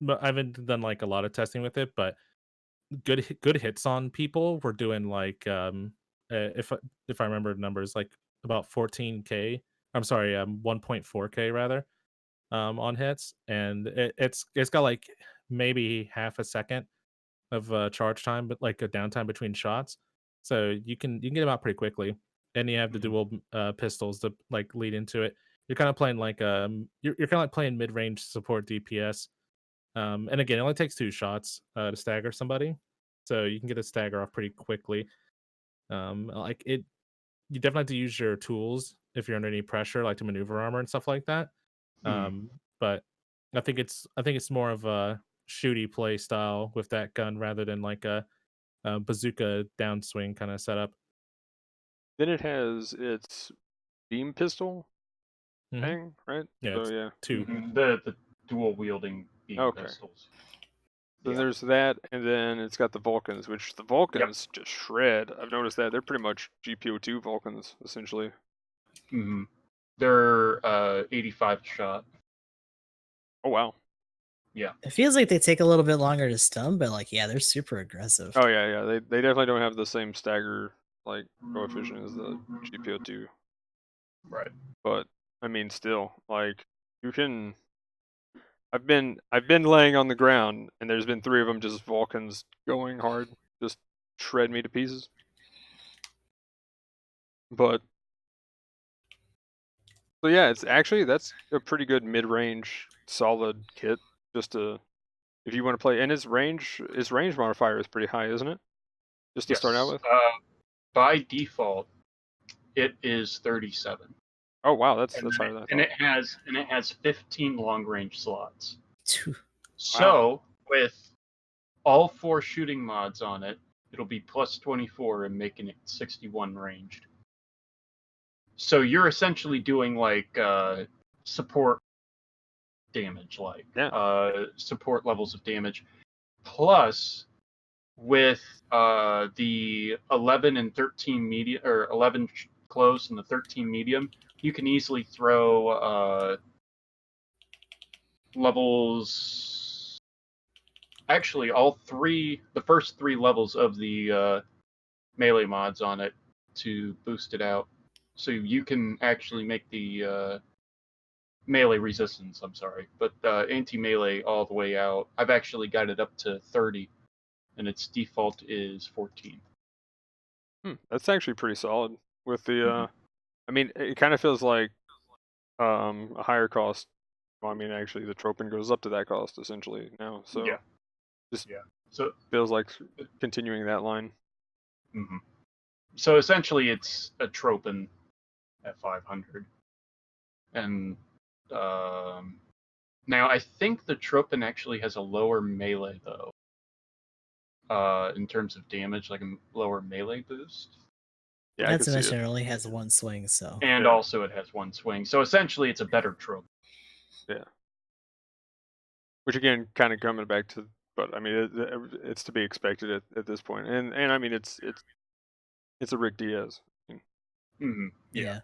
S2: but I haven't done like a lot of testing with it, but good hits on people. We're doing like if I remember the numbers, like about 14k. I'm sorry, 1.4k rather, on hits, and it's got like maybe half a second of charge time, but like a downtime between shots. So you can get them out pretty quickly, and you have the dual pistols to like lead into it. You're kind of playing like you're kind of like playing mid range support DPS. And again, it only takes 2 shots to stagger somebody, so you can get a stagger off pretty quickly. Like it, you definitely have to use your tools if you're under any pressure, like to maneuver armor and stuff like that. But I think it's more of a shooty play style with that gun rather than like a bazooka downswing kind of setup.
S1: Then it has its beam pistol
S2: Hmm.
S1: thing, right?
S2: Yeah,
S1: So
S2: it's
S1: yeah.
S2: 2.
S4: The dual wielding beam
S1: Okay.
S4: pistols.
S1: Then
S4: Yeah.
S1: there's that, and then it's got the Vulcans, which the Vulcans just shred. I've noticed that they're pretty much GPO2 Vulcans essentially.
S4: hmm They're 85 shot.
S1: Oh wow.
S4: Yeah.
S3: It feels like they take a little bit longer to stun, but like, yeah, they're super aggressive.
S1: Oh yeah, yeah. They definitely don't have the same stagger like coefficient as the GPO2,
S4: Right.
S1: but I mean still like you can. I've been laying on the ground, and there's been 3 of them just Vulcans going hard, just shred me to pieces. But so yeah, that's a pretty good mid-range solid kit just to if you want to play. And its range modifier is pretty high, isn't it? Just to start out
S4: Yes.
S1: with.
S4: By default, it is 37.
S1: Oh wow, that's
S4: And
S1: higher than I
S4: and
S1: thought.
S4: it has 15 long range slots.
S3: Two.
S4: So with all 4 shooting mods on it, it'll be plus 24 and making it 61 ranged. So you're essentially doing like support damage, like
S1: Yeah.
S4: support levels of damage. Plus, with the 11 and 13 medium, or 11 close and the 13 medium, you can easily throw levels. Actually, the first 3 levels of the melee mods on it to boost it out. So you can actually make the melee resistance, I'm sorry, but anti-melee all the way out. I've actually got it up to 30, and its default is 14.
S1: That's actually pretty solid. With the
S4: Mhm.
S1: I mean, it kind of feels like a higher cost. Well, I mean, actually, the Tropin goes up to that cost essentially now, so
S4: Yeah.
S1: just
S4: Yeah. So,
S1: feels like continuing that line.
S4: mhm. So essentially, it's a Tropin at 500, and now I think the Tropin actually has a lower melee though, in terms of damage, like a lower melee boost,
S1: Yeah, I
S3: Not
S1: could
S3: to
S1: see
S3: mention
S1: it.
S3: it only has 1 swing, so
S4: and
S1: Yeah.
S4: also it has 1 swing. So essentially, it's a better Tropin.
S1: Yeah. Which again, kind of coming back to, but I mean, it's to be expected at this point. And I mean, it's a Rick Diaz.
S4: Yeah.
S3: yeah.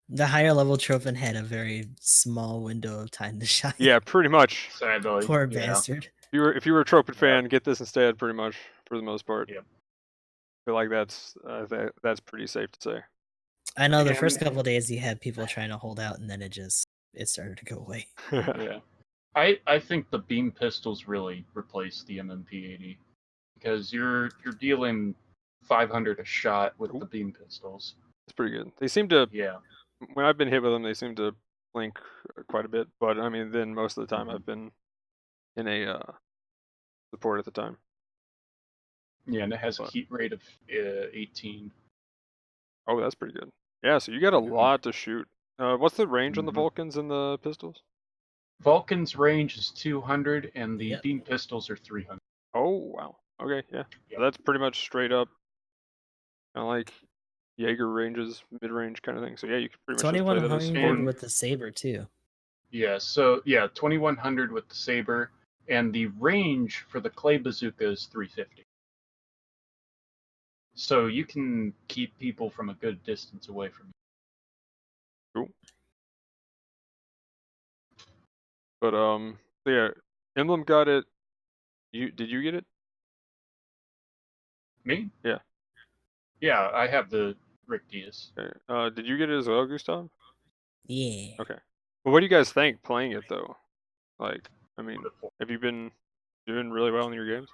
S3: The higher level Trophin had a very small window of time to shine.
S1: Yeah, pretty much.
S4: Sadly.
S3: Poor
S4: Yeah.
S3: bastard.
S1: If you were a Tropin
S4: Yeah.
S1: fan, get this instead. Pretty much for the most part.
S4: Yep.
S1: I feel like that's pretty safe to say.
S3: I know the
S4: And-
S3: first couple days you had people trying to hold out, and then it started to go away.
S4: Yeah. I think the beam pistols really replace the MMP80 because you're dealing 500 a shot with the
S1: Ooh.
S4: beam pistols.
S1: It's pretty good. They seem to,
S4: Yeah.
S1: when I've been hit with them, they seem to blink quite a bit. But I mean, then most of the time I've been in a support at the time.
S4: Yeah, and it has a
S1: But-
S4: heat rate of 18.
S1: Oh, that's pretty good. Yeah, so you got a
S4: Mhm.
S1: lot to shoot. What's the range on the
S4: Mhm.
S1: Vulcans and the pistols?
S4: Vulcan's range is 200, and the
S3: Yep.
S4: beam pistols are 300.
S1: Oh wow. Okay, yeah.
S4: Yep.
S1: So that's pretty much straight up, kind of like Jaeger ranges, mid range kind of thing. So yeah, you could pretty much just play that as
S3: 2100
S1: support.
S3: with the saber too.
S4: Yeah, so yeah, 2100 with the saber, and the range for the clay bazooka is 350. So you can keep people from a good distance away from you.
S1: Cool. But so yeah, Emblem got it. Did you get it?
S4: Me?
S1: Yeah.
S4: Yeah, I have the Rick Diaz.
S1: Okay. Did you get it as well, Gustav?
S3: Yeah.
S1: Okay. Well, what do you guys think playing it though? Like, I mean,
S4: Beautiful.
S1: have you been doing really well in your games?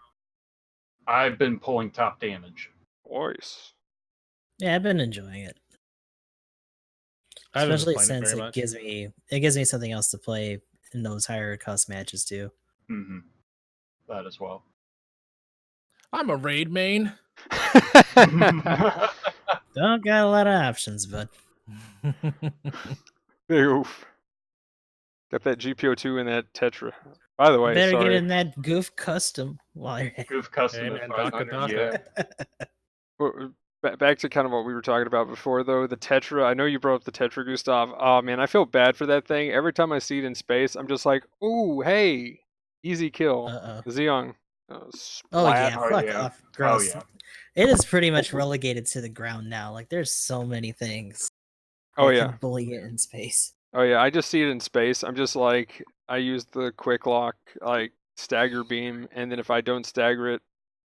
S4: I've been pulling top damage.
S1: Voice.
S3: Yeah, I've been enjoying it.
S2: I haven't been
S3: Especially
S2: playing it
S3: since
S2: very
S3: it
S2: much.
S3: gives me something else to play in those higher cost matches too.
S4: Mm-hmm. That as well.
S2: I'm a raid main.
S3: Don't got a lot of options, but
S1: Big oof. Got that GPO2 and that Tetra. By the way,
S3: better get
S1: sorry.
S3: in that goof custom while you're at
S4: Goof custom
S2: Hey,
S4: at
S2: man,
S4: 500.
S2: Daka.
S4: Yeah.
S1: Back to kind of what we were talking about before, though. The Tetra. I know you brought up the Tetra, Gustav. Oh man, I feel bad for that thing. Every time I see it in space, I'm just like, ooh, hey, easy kill, Zeong.
S3: Oh
S1: Splat.
S3: yeah,
S4: Oh
S3: fuck
S4: yeah.
S3: off.
S4: Oh
S3: Gross.
S4: yeah.
S3: It is pretty much relegated to the ground now. Like there's so many things
S1: Oh
S3: that
S1: yeah.
S3: can bully it in space.
S1: Oh yeah. I just see it in space. I'm just like, I use the quick lock, like stagger beam, and then if I don't stagger it,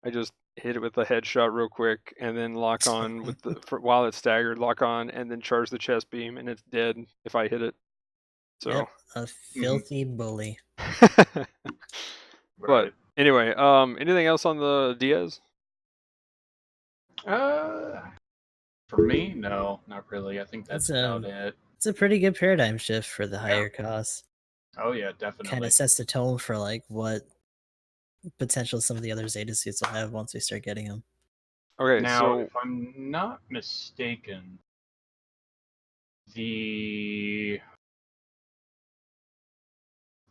S1: I just hit it with a headshot real quick, and then lock on with while it's staggered, lock on, and then charge the chest beam, and it's dead if I hit it. So.
S3: Yep, a filthy bully.
S1: But
S4: Right.
S1: anyway, anything else on the Diaz?
S4: For me, no, not really. I think that's
S3: That's
S4: about it.
S3: It's a pretty good paradigm shift for the higher costs.
S4: Oh yeah,
S3: Kind
S4: definitely.
S3: of sets the tone for like what potential some of the other Zeta suits will have once we start getting them.
S1: Okay,
S4: Now,
S1: so
S4: if I'm not mistaken, the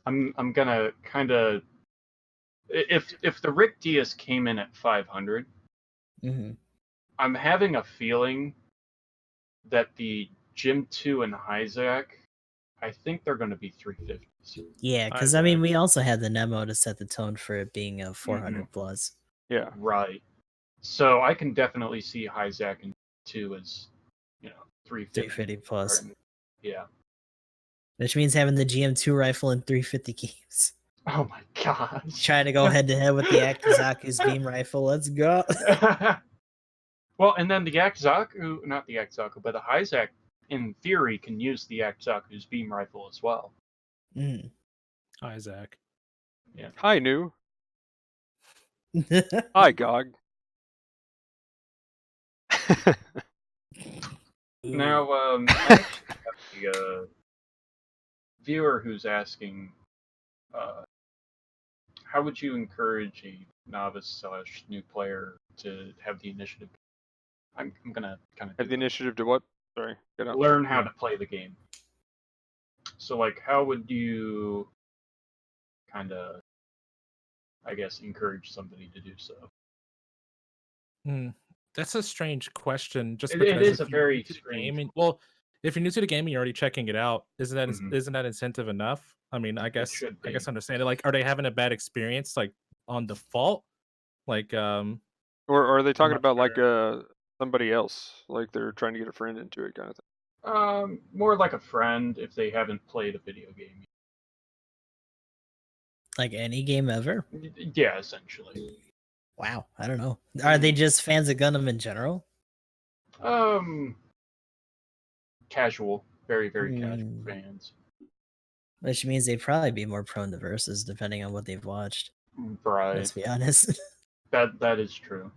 S4: I'm gonna kind of if the Rick Diaz came in at 500,
S3: Mm-hmm.
S4: I'm having a feeling that the Gym 2 and Hyzak, I think they're going to be 350s.
S3: Yeah, because I mean, we also had the Nemo to set the tone for it being a 400 plus.
S1: yeah,
S4: Right. So I can definitely see Hyzak and 2 as 350.
S3: 350 plus.
S4: Yeah.
S3: Which means having the GM2 rifle in 350 games.
S4: Oh my gosh.
S3: Trying to go head to head with the Akizaku's beam rifle. Let's go.
S4: Well, and then the Yakizaku, not the Yakizaku, but the Hyzak, in theory, can use the Yakizaku's beam rifle as well.
S3: Mm.
S2: Hi, Zach.
S4: Yeah.
S1: Hi, New. Hi, Gog.
S4: Now, I actually have a viewer who's asking, how would you encourage a novice / new player to have the initiative? I'm gonna kind of
S1: Have the initiative to what? Sorry, get up.
S4: learn how to play the game. So, like, how would you kind of, I guess, encourage somebody to do so?
S2: That's a strange question. Just
S4: It
S2: because
S4: is a
S2: if you're new
S4: very
S2: to the
S4: strange.
S2: gaming, well, if you're new to the game and you're already checking it out, isn't that
S4: Mhm.
S2: isn't that incentive enough? I mean, I guess
S4: should
S2: I
S4: be.
S2: guess understand it. Like, are they having a bad experience like on default? Like,
S1: Or are they
S2: I'm
S1: talking
S2: not
S1: about like
S2: sure.
S1: somebody else, like they're trying to get a friend into it, kind of thing?
S4: More like a friend if they haven't played a video game.
S3: Like any game ever?
S4: Yeah, essentially.
S3: Wow, I don't know. Are they just fans of Gundam in general?
S4: Casual, very, very casual
S3: Hmm.
S4: fans.
S3: Which means they'd probably be more prone to verses depending on what they've watched.
S4: Right.
S3: Let's be honest.
S4: That is true.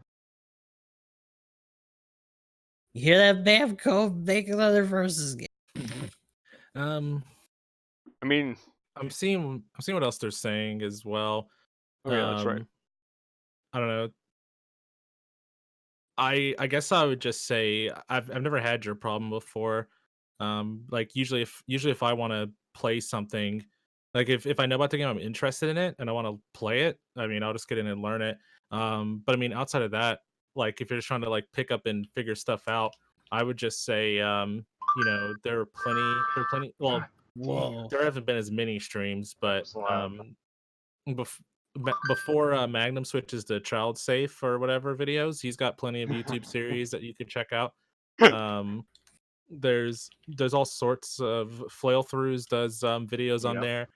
S3: You hear that, Bamco? Make another versus game.
S1: I mean,
S2: I'm seeing what else they're saying as well.
S1: oh yeah, that's right.
S2: I don't know. I guess I would just say I've never had your problem before. Like usually if I want to play something, like if I know about the game, I'm interested in it and I want to play it, I mean, I'll just get in and learn it. But I mean, outside of that, like if you're just trying to like pick up and figure stuff out, I would just say there are plenty well,
S3: Whoa.
S2: there haven't been as many streams, but
S4: was loud.
S2: before Magnum switches to child safe or whatever videos, he's got plenty of YouTube series that you could check out. There's all sorts of flail throughs does videos on
S4: Yep.
S2: there.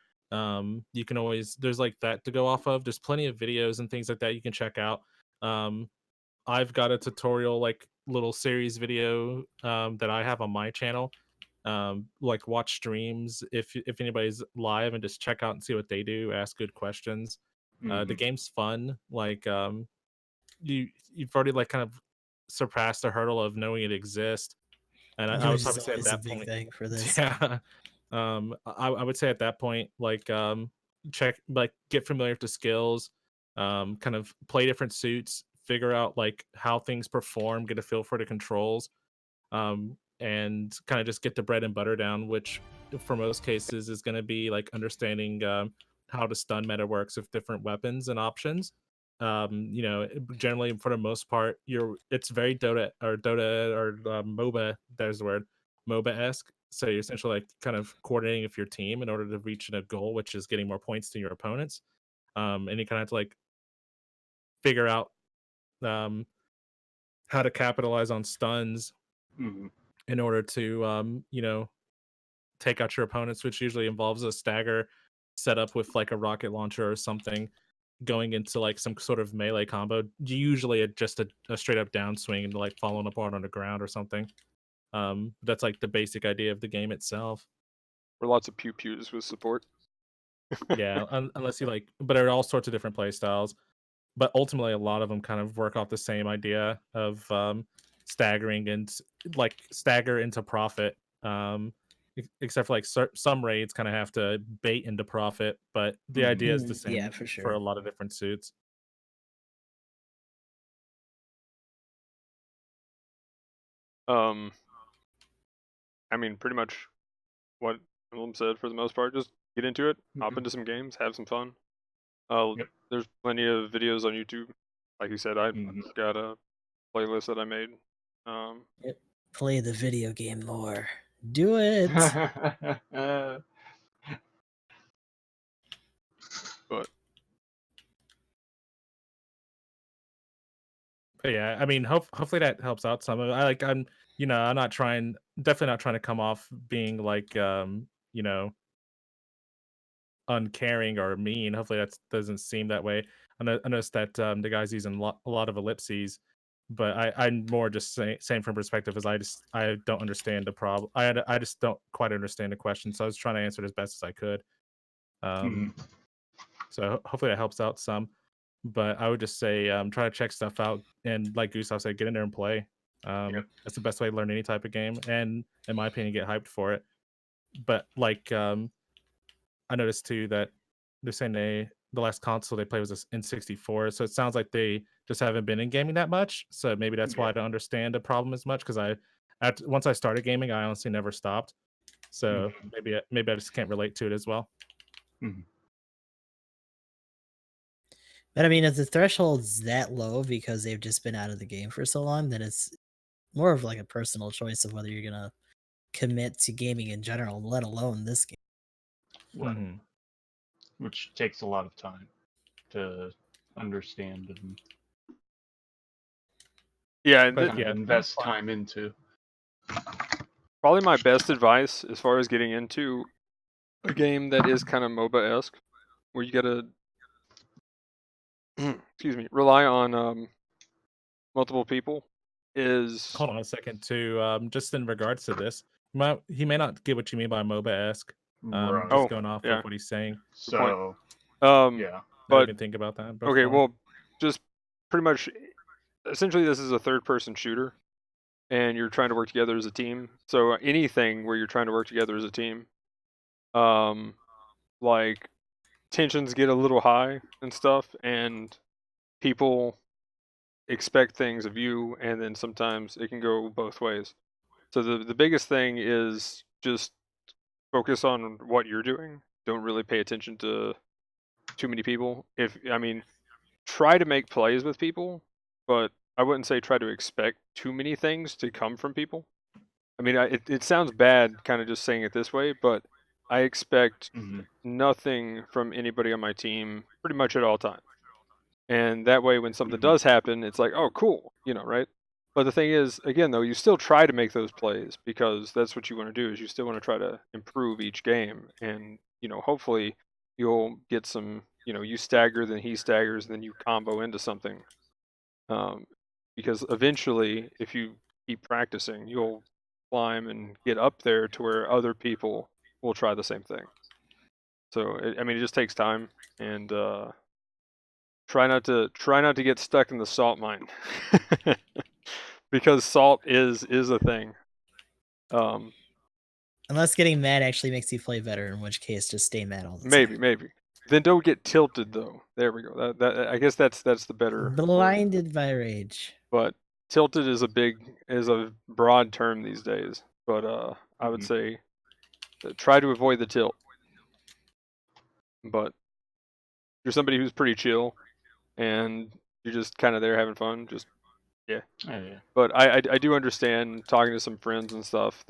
S2: You can always there's like that to go off of. There's plenty of videos and things like that you can check out. I've got a tutorial like little series video that I have on my channel. Like watch streams if anybody's live and just check out and see what they do, ask good questions. The game's fun. Like you've already like kind of surpassed the hurdle of knowing it exists. And I would
S3: Which is
S2: probably say at
S3: always a
S2: that
S3: big
S2: point,
S3: thing for this.
S2: yeah. I would say at that point, like check like get familiar with the skills, kind of play different suits, figure out like how things perform, get a feel for the controls, and kind of just get the bread and butter down, which for most cases is going to be like understanding how the stun meta works with different weapons and options. Generally for the most part, it's very Dota or MOBA. There's the word MOBA esque. So you're essentially like kind of coordinating with your team in order to reach a goal, which is getting more points than your opponents. And you kind of have to like figure out how to capitalize on stuns in order to take out your opponents, which usually involves a stagger setup with like a rocket launcher or something going into like some sort of melee combo. Usually just a straight up downswing and like falling apart on the ground or something. That's like the basic idea of the game itself.
S1: Or lots of pew pews with support.
S2: Yeah, unless you like, but there are all sorts of different play styles. But ultimately, a lot of them kind of work off the same idea of staggering and like stagger into profit. Except for like some raids kind of have to bait into profit, but the idea is the same
S3: Yeah, for
S2: for
S3: sure.
S2: a lot of different suits.
S1: I mean, pretty much what Emblem said for the most part. Just get into it, hop
S4: Mhm.
S1: into some games, have some fun.
S4: Yep.
S1: There's plenty of videos on YouTube. Like you said, I got a playlist that I made.
S3: Play the video game more. Do it.
S1: But
S2: yeah, I mean, hopefully that helps out some of it. I'm I'm not trying, definitely not trying to come off being like uncaring or mean. Hopefully that doesn't seem that way. I noticed that the guy's using a lot of ellipses, but I'm more just saying from perspective as I don't understand the problem. I just don't quite understand the question, so I was trying to answer it as best as I could. So hopefully that helps out some. But I would just say try to check stuff out, and like Gustav said, get in there and play. That's the best way to learn any type of game, and in my opinion, get hyped for it. But like I noticed too that they're saying the last console they played was a N64, so it sounds like they just haven't been in gaming that much. So maybe that's why I don't understand the problem as much, because once I started gaming, I honestly never stopped. So maybe I just can't relate to it as well.
S3: But I mean, if the threshold's that low because they've just been out of the game for so long, then it's more of like a personal choice of whether you're gonna commit to gaming in general, let alone this game.
S4: Right. Which takes a lot of time to understand and invest time into.
S1: Probably my best advice as far as getting into a game that is kind of MOBA-esque, where you gotta excuse me, rely on multiple people is
S2: Hold on a second too. Just in regards to this, he may not get what you mean by MOBA-esque. Just going off of what he's saying.
S4: So
S2: I
S1: but
S2: didn't think about that.
S1: Okay, well, just pretty much, essentially, this is a third-person shooter, and you're trying to work together as a team. So anything where you're trying to work together as a team, like tensions get a little high and stuff, and people expect things of you, and then sometimes it can go both ways. So the biggest thing is just focus on what you're doing. Don't really pay attention to too many people. Try to make plays with people, but I wouldn't say try to expect too many things to come from people. I mean, it sounds bad kind of just saying it this way, but I expect
S4: Mhm.
S1: nothing from anybody on my team pretty much at all times. And that way, when something
S4: Mhm.
S1: does happen, it's like, oh, cool, right? But the thing is, again, though, you still try to make those plays because that's what you want to do. Is you still want to try to improve each game, and hopefully, you'll get some. You stagger, then he staggers, then you combo into something. Because eventually, if you keep practicing, you'll climb and get up there to where other people will try the same thing. So, it just takes time, and try not to get stuck in the salt mine, because salt is a thing.
S3: Unless getting mad actually makes you play better, in which case just stay mad all the
S1: maybe
S3: time.
S1: then don't get tilted though. There we go. That I guess that's the better word.
S3: Blinded by rage.
S1: But tilted is a broad term these days. But I would
S4: Mhm.
S1: say try to avoid the tilt. But if you're somebody who's pretty chill and you're just kind of there having fun, just yeah.
S4: Oh, yeah.
S1: But I do understand, talking to some friends and stuff,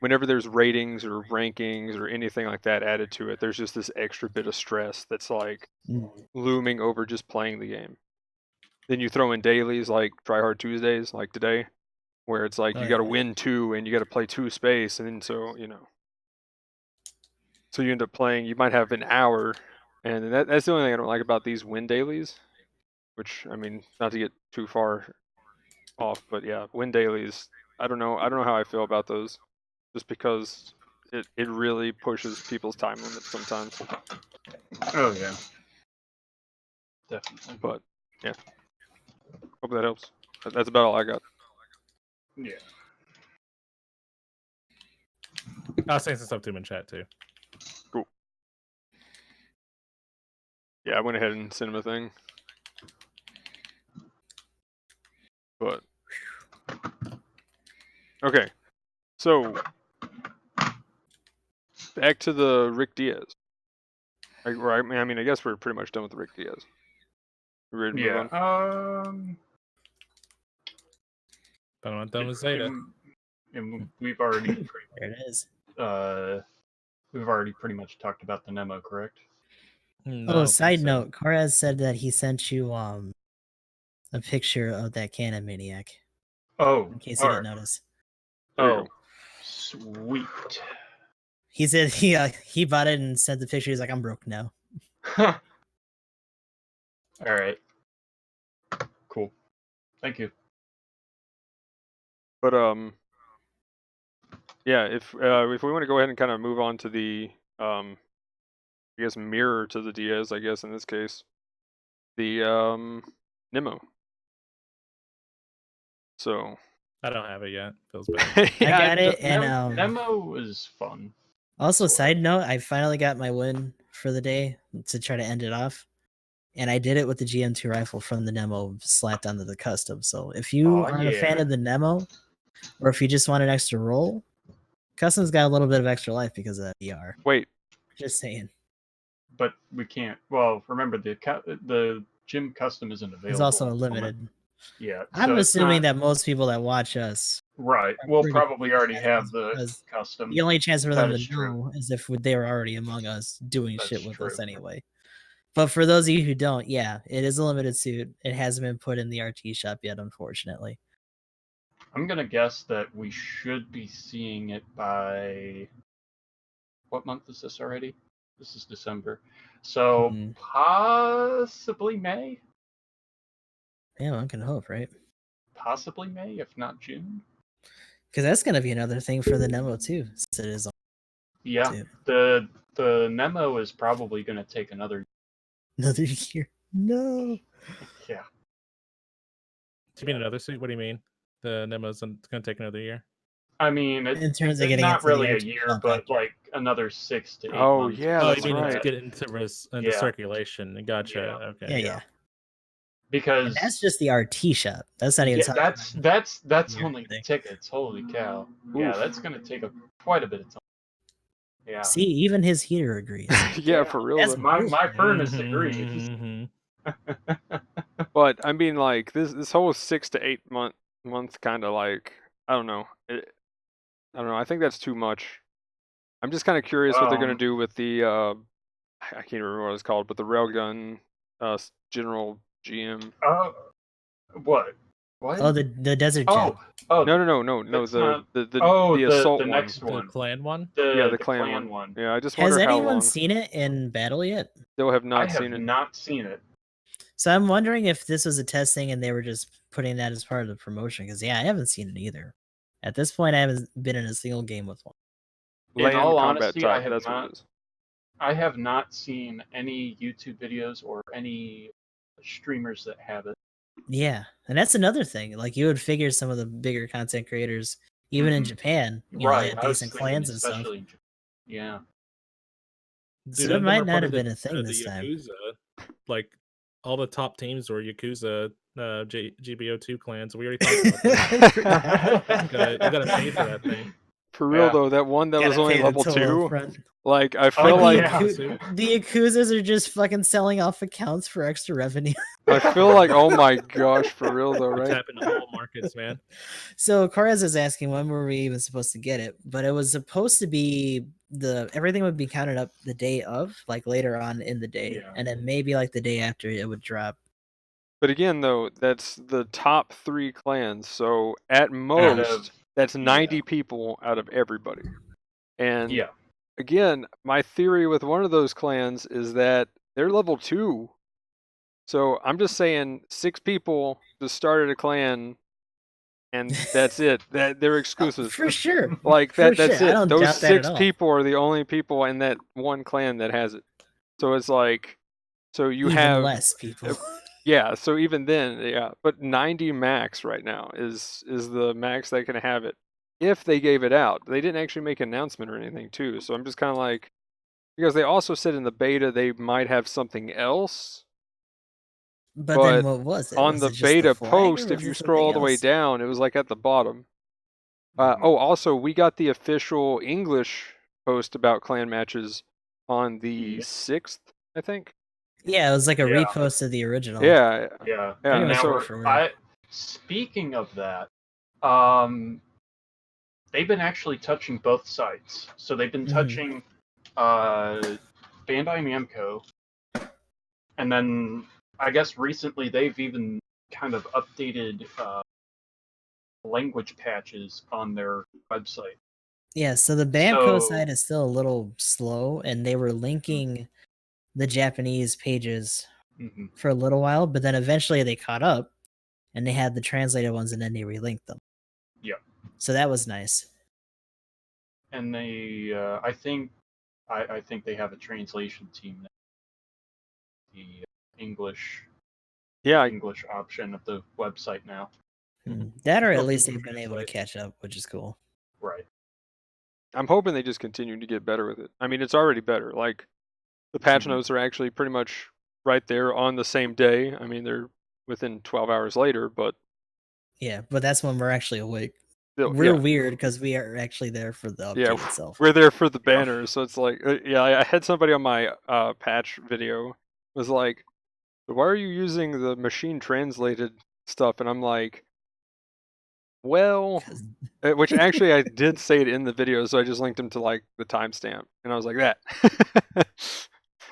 S1: whenever there's ratings or rankings or anything like that added to it, there's just this extra bit of stress that's like looming over just playing the game. Then you throw in dailies like Try Hard Tuesdays, like today, where it's like
S3: Oh,
S1: you got to
S3: yeah.
S1: win 2 and you got to play 2 space, and then so you end up playing. You might have an hour, and that's the only thing I don't like about these win dailies. Which, I mean, not to get too far off, but yeah, win dailies. I don't know how I feel about those, just because it really pushes people's time limits sometimes.
S4: Oh yeah. Definitely.
S1: But yeah, hope that helps. That's about all I got.
S4: Yeah.
S2: I'll say some stuff to him in chat too.
S1: Cool. Yeah, I went ahead and sent him a thing. But okay, so back to the Rick Diaz. I mean, I guess we're pretty much done with the Rick Diaz. We ready to move
S4: Yeah.
S1: on?
S2: But I'm not done with Zeta.
S4: And we've already
S3: There it is.
S4: we've already pretty much talked about the Nemo, correct?
S2: No, I
S3: Oh,
S2: don't
S3: side
S2: think so.
S3: note, Corez said that he sent you a picture of that GndmManiac.
S4: Oh,
S3: In case you
S4: all
S3: didn't
S4: right.
S3: notice.
S1: There you
S4: Oh,
S1: go.
S4: sweet.
S3: He said he bought it and sent the picture. He's like, I'm broke now.
S4: All right. Cool. Thank you.
S1: But yeah, if we want to go ahead and kind of move on to the I guess mirror to the Diaz, I guess in this case, the Nemo. So
S2: I don't have it yet. Feels bad.
S3: I got it, and
S4: Nemo was fun.
S3: also,
S4: Sure.
S3: side note, I finally got my win for the day to try to end it off. And I did it with the GM2 rifle from the Nemo slapped onto the custom. So if you aren't a fan
S4: yeah.
S3: of the Nemo, or if you just want an extra roll, custom's got a little bit of extra life because of that VR.
S1: wait,
S3: Just saying.
S4: But we can't. Well, remember the gym custom isn't available.
S3: It's also
S4: at the moment.
S3: limited.
S4: Yeah.
S3: I'm
S4: so it's
S3: assuming
S4: not-
S3: that most people that watch us
S4: Right.
S3: are
S4: We'll
S3: pretty
S4: probably already
S3: fans
S4: have the
S3: because
S4: custom.
S3: the only chance for them
S4: That
S3: to
S4: is true.
S3: know is if they were already among us doing
S4: That's
S3: shit with us
S4: true.
S3: anyway. But for those of you who don't, yeah, it is a limited suit. It hasn't been put in the RT shop yet, unfortunately.
S4: I'm gonna guess that we should be seeing it by what month is this already? This is December. So
S3: Mhm.
S4: possibly May?
S3: Yeah, one can hope, right?
S4: Possibly May, if not June.
S3: Because that's going to be another thing for the Nemo too, since it is on
S4: Yeah.
S3: too.
S4: The Nemo is probably gonna take another
S3: year. No.
S4: yeah.
S2: Do you mean another suit? What do you mean? The Nemo's going to take another year?
S4: I mean,
S3: In terms of getting
S4: not
S3: into the
S4: really a
S3: RT
S4: year,
S3: shop
S4: but
S3: after.
S4: like another 6 to 8
S1: Oh,
S4: months.
S1: yeah,
S2: Oh,
S1: that's
S2: you mean
S1: right.
S2: to get into
S4: Yeah.
S2: circulation? Gotcha.
S4: Yeah.
S2: Okay.
S3: Yeah.
S4: Because
S3: And that's just the RT shop. That's not even talking
S4: that's
S3: about
S4: only
S3: everything.
S4: tickets. Holy cow! Yeah,
S1: Oof.
S4: that's gonna take quite a bit of time. Yeah.
S3: See, even his heater agrees.
S1: Yeah, for real.
S3: That's
S1: though.
S4: My furnace agrees.
S2: Mhm.
S1: But I mean, like this whole 6 to 8 month kind of like, I don't know. I don't know. I think that's too much. I'm just kind of curious what they're going to do with the I can't remember what it's called, but the railgun general GM.
S4: What? What?
S3: Oh, the desert jet.
S4: Oh,
S1: No.
S4: that's
S1: The
S4: not-
S1: the assault
S4: the
S1: one.
S4: next
S2: The
S4: one.
S2: clan one.
S1: Yeah,
S4: The
S1: clan
S4: one.
S1: Yeah, I just
S3: Has
S1: wonder how
S3: anyone
S1: long.
S3: seen it in battle yet?
S1: Still have
S4: I
S1: not
S4: have
S1: seen it.
S4: not seen it.
S3: So I'm wondering if this was a test thing and they were just putting that as part of the promotion. Because I haven't seen it either. At this point, I haven't been in a single game with one.
S4: In
S1: Land
S4: all
S1: combat
S4: honesty,
S1: type.
S4: I have
S1: That's what
S4: not.
S1: it is.
S4: I have not seen any YouTube videos or any streamers that have it.
S3: Yeah, and that's another thing. Like you would figure some of the bigger content creators, even in
S4: Mhm.
S3: Japan, you know, they had
S4: I was
S3: decent
S4: thinking
S3: clans and stuff.
S4: especially. Yeah.
S3: So
S2: Dude,
S3: it
S2: none of them
S3: might
S2: are
S3: not
S2: part
S3: have
S2: of
S3: been a thing
S2: the
S3: this time.
S2: Yakuza. Like all the top teams were Yakuza GBO2 clans. We already talked about that. You gotta pay for that thing.
S1: For real
S4: Yeah.
S1: though, that one that was
S3: Gotta
S1: only
S3: pay the
S1: level
S3: total
S1: 2.
S3: upfront.
S1: Like I
S4: Oh,
S1: feel
S3: The,
S1: like
S4: yeah.
S3: the Yakuzas are just fucking selling off accounts for extra revenue.
S1: I feel like oh my gosh, for real though,
S2: We're
S1: right?
S2: tapping into all markets, man.
S3: So Corez is asking when were we even supposed to get it, but it was supposed to be everything would be counted up the day of, like later on in the day,
S4: Yeah.
S3: and then maybe like the day after it would drop.
S1: But again though, that's the top 3 clans. So at
S4: Out
S1: most
S4: of-
S1: that's
S4: yeah.
S1: 90 people out of everybody. And
S4: Yeah.
S1: again, my theory with one of those clans is that they're level 2. So I'm just saying 6 people just started a clan and that's it. That they're exclusive.
S3: For sure.
S1: Like
S3: For
S1: that's
S3: sure. I
S1: it.
S3: don't
S1: Those
S3: doubt that at
S1: 6
S3: all.
S1: people are the only people in that one clan that has it. So it's like so you
S3: Even
S1: have
S3: less people.
S1: yeah, so even then, yeah, but 90 max right now is the max that can have it. If they gave it out. They didn't actually make an announcement or anything too. So I'm just kind of like because they also said in the beta they might have something else.
S3: But then what was it?
S1: On
S3: Was
S1: the
S3: it just
S1: beta
S3: flag, or
S1: post, if
S3: was
S1: you
S3: it
S1: scroll all the
S3: something
S1: way
S3: else?
S1: down, it was like at the bottom. Oh, also, we got the official English post about clan matches on the
S4: Yeah.
S1: 6th, I think.
S3: Yeah, it was like a
S4: Yeah.
S3: repost of the original.
S1: Yeah,
S4: Yeah.
S1: Yeah,
S4: And
S3: much
S4: now
S3: word for word.
S4: speaking of that, they've been actually touching both sites. So they've been
S3: Mhm.
S4: touching Bandai Namco, and then I guess recently they've even kind of updated language patches on their website.
S3: Yeah, so the Bamco
S4: So-
S3: side is still a little slow, and they were linking the Japanese pages
S4: Mhm.
S3: for a little while, but then eventually they caught up, and they had the translated ones, and then they relinked them.
S4: Yeah.
S3: So that was nice.
S4: And they, I think they have a translation team. The English
S1: yeah.
S4: English option of the website now.
S3: That, or at
S2: Still
S3: least
S2: people
S3: they've been able to
S2: translate.
S3: catch up, which is cool.
S4: Right.
S1: I'm hoping they just continue to get better with it. I mean, it's already better. Like the patch
S4: Mhm.
S1: notes are actually pretty much right there on the same day. I mean, they're within 12 hours later, but
S3: Yeah, but that's when we're actually awake.
S1: still,
S3: We're
S1: yeah.
S3: weird because we are actually there for the update
S1: Yeah,
S3: itself.
S1: we're there for the banners, so it's like, yeah, I had somebody on my patch video was like, why are you using the machine translated stuff? And I'm like, well,
S3: 'Cause-
S1: which actually I did say it in the video, so I just linked them to like the timestamp, and I was like that.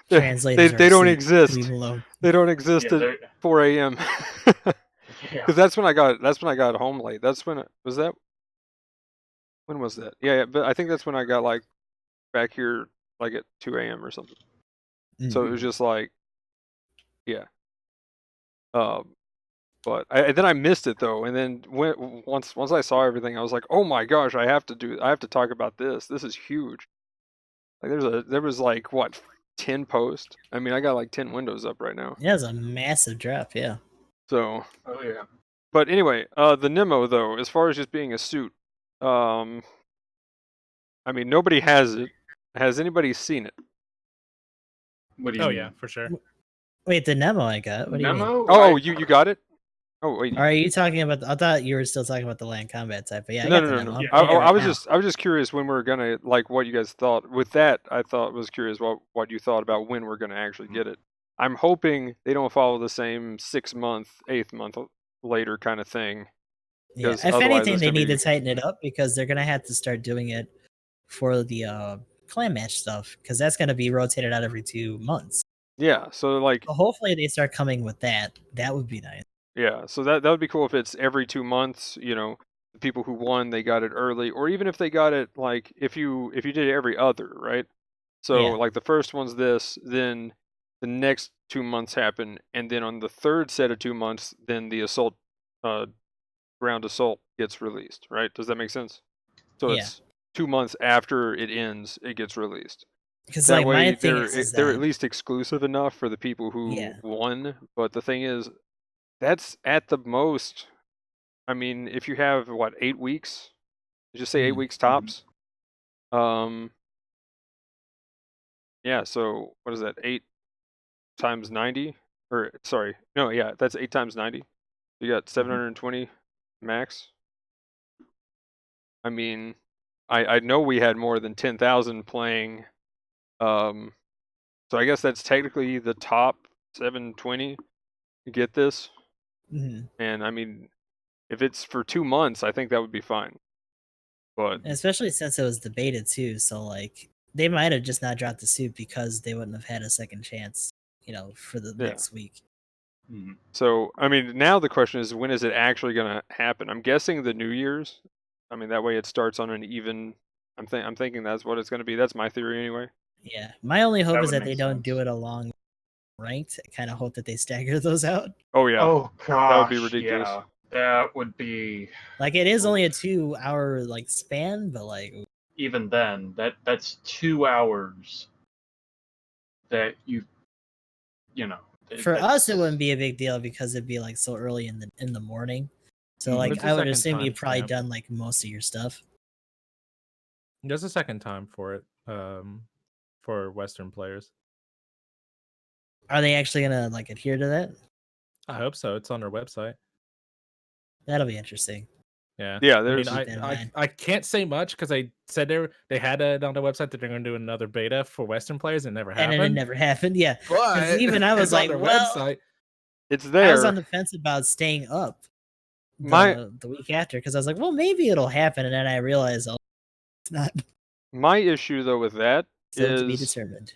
S3: Translators
S1: they
S3: are
S1: don't
S3: asleep.
S1: exist.
S3: Leave 'em alone.
S1: They don't exist
S4: Yeah,
S1: at
S4: they're-
S1: 4 a.m.
S4: yeah.
S1: Because that's when I got home late. That's when was that? When was that? Yeah, but I think that's when I got like back here like at 2 a.m. or something. So it was just like, yeah. But then I missed it though, and then once I saw everything, I was like, oh my gosh, I have to talk about this. This is huge. Like there was like what 10 posts. I mean, I got like 10 windows up right now.
S3: Yeah, it's a massive drop. Yeah.
S1: So,
S4: Oh yeah.
S1: but anyway, the Nemo though, as far as just being a suit, I mean, nobody has it. Has anybody seen it?
S4: What do you
S2: Oh
S4: mean?
S2: yeah, for sure.
S3: Wait, the Nemo I got. What do you mean?
S4: Memo?
S1: Oh, you got it? Oh wait.
S3: Are you talking about? I thought you were still talking about the land combat type, but yeah, I
S1: No,
S3: got
S1: no,
S3: the
S1: no,
S3: Nemo.
S1: no.
S3: I'm
S4: Yeah.
S3: playing it
S1: I
S3: right
S1: was
S3: now.
S1: just curious when we're gonna like what you guys thought. With that, I was curious what you thought about when we're gonna actually get it. I'm hoping they don't follow the same 6-month, 8th month later kind of thing.
S3: Yeah,
S1: because
S3: if
S1: otherwise
S3: anything,
S1: it's
S3: they
S1: gonna
S3: need
S1: be-
S3: to tighten it up because they're gonna have to start doing it for the clan match stuff because that's going to be rotated out every 2 months.
S1: Yeah, so like
S3: So hopefully they start coming with that. That would be nice.
S1: yeah, so that would be cool if it's every 2 months, you know, the people who won, they got it early, or even if they got it like if you did it every other, right? So
S3: Yeah.
S1: like the first one's this, then the next 2 months happen, and then on the third set of 2 months, then the assault ground assault gets released, right? Does that make sense? So
S3: Yeah.
S1: it's 2 months after it ends, it gets released.
S3: Because
S1: That
S3: like my
S1: way
S3: thing is
S1: they're at
S3: that
S1: least exclusive enough for the people
S3: yeah.
S1: who won, but the thing is that's at the most. I mean, if you have what 8 weeks, just say 8
S3: Mhm.
S1: weeks tops. Yeah. So what is that? 8 times 90, or sorry, no, yeah, that's 8 times 90. You got 720 max. I mean, I know we had more than 10,000 playing. So I guess that's technically the top 720 to get this.
S3: Mhm.
S1: And I mean, if it's for 2 months, I think that would be fine. But
S3: And especially since it was debated too, so like they might have just not dropped the suit because they wouldn't have had a second chance, for the
S1: yeah.
S3: next week.
S1: So, I mean, now the question is, when is it actually going to happen? I'm guessing the New Year's. I mean, that way it starts on an even. I'm thinking that's what it's going to be. That's my theory anyway.
S3: Yeah. My only hope
S4: That
S3: is
S4: would
S3: that they
S4: make
S3: don't do
S4: sense.
S3: it along ranked. I kind of hope that they stagger those out.
S1: Oh yeah,
S4: Oh
S1: that would be
S4: gosh,
S1: ridiculous.
S4: yeah, that would be.
S3: Like it is only a
S4: Oof.
S3: 2-hour like span, but like
S4: Even then, that's 2 hours that you know.
S3: for us it
S4: That's
S3: wouldn't be a big deal because it'd be like so early in the morning. So like
S2: There's a
S3: I would
S2: second
S3: assume you've probably
S2: timestamp.
S3: done like most of your stuff.
S2: There's a second time for it, for Western players.
S3: Are they actually gonna like adhere to that?
S2: I hope so. It's on their website.
S3: That'll be interesting.
S2: Yeah.
S1: Yeah,
S2: I mean,
S1: there's.
S3: Keep that in
S2: I
S3: mind.
S2: I can't say much because they said they had it on their website that they're going to do another beta for Western players. It never
S3: And then it
S2: happened.
S3: never happened. Yeah. Because
S2: But
S3: even I was
S2: it's on
S3: like,
S2: their
S3: well,
S2: website.
S1: It's
S3: I was
S1: there.
S3: on the fence about staying up
S1: My
S3: the week after because I was like, well, maybe it'll happen, and then I realized, oh, it's not.
S1: my issue though with that
S3: Still to be
S1: is
S3: determined.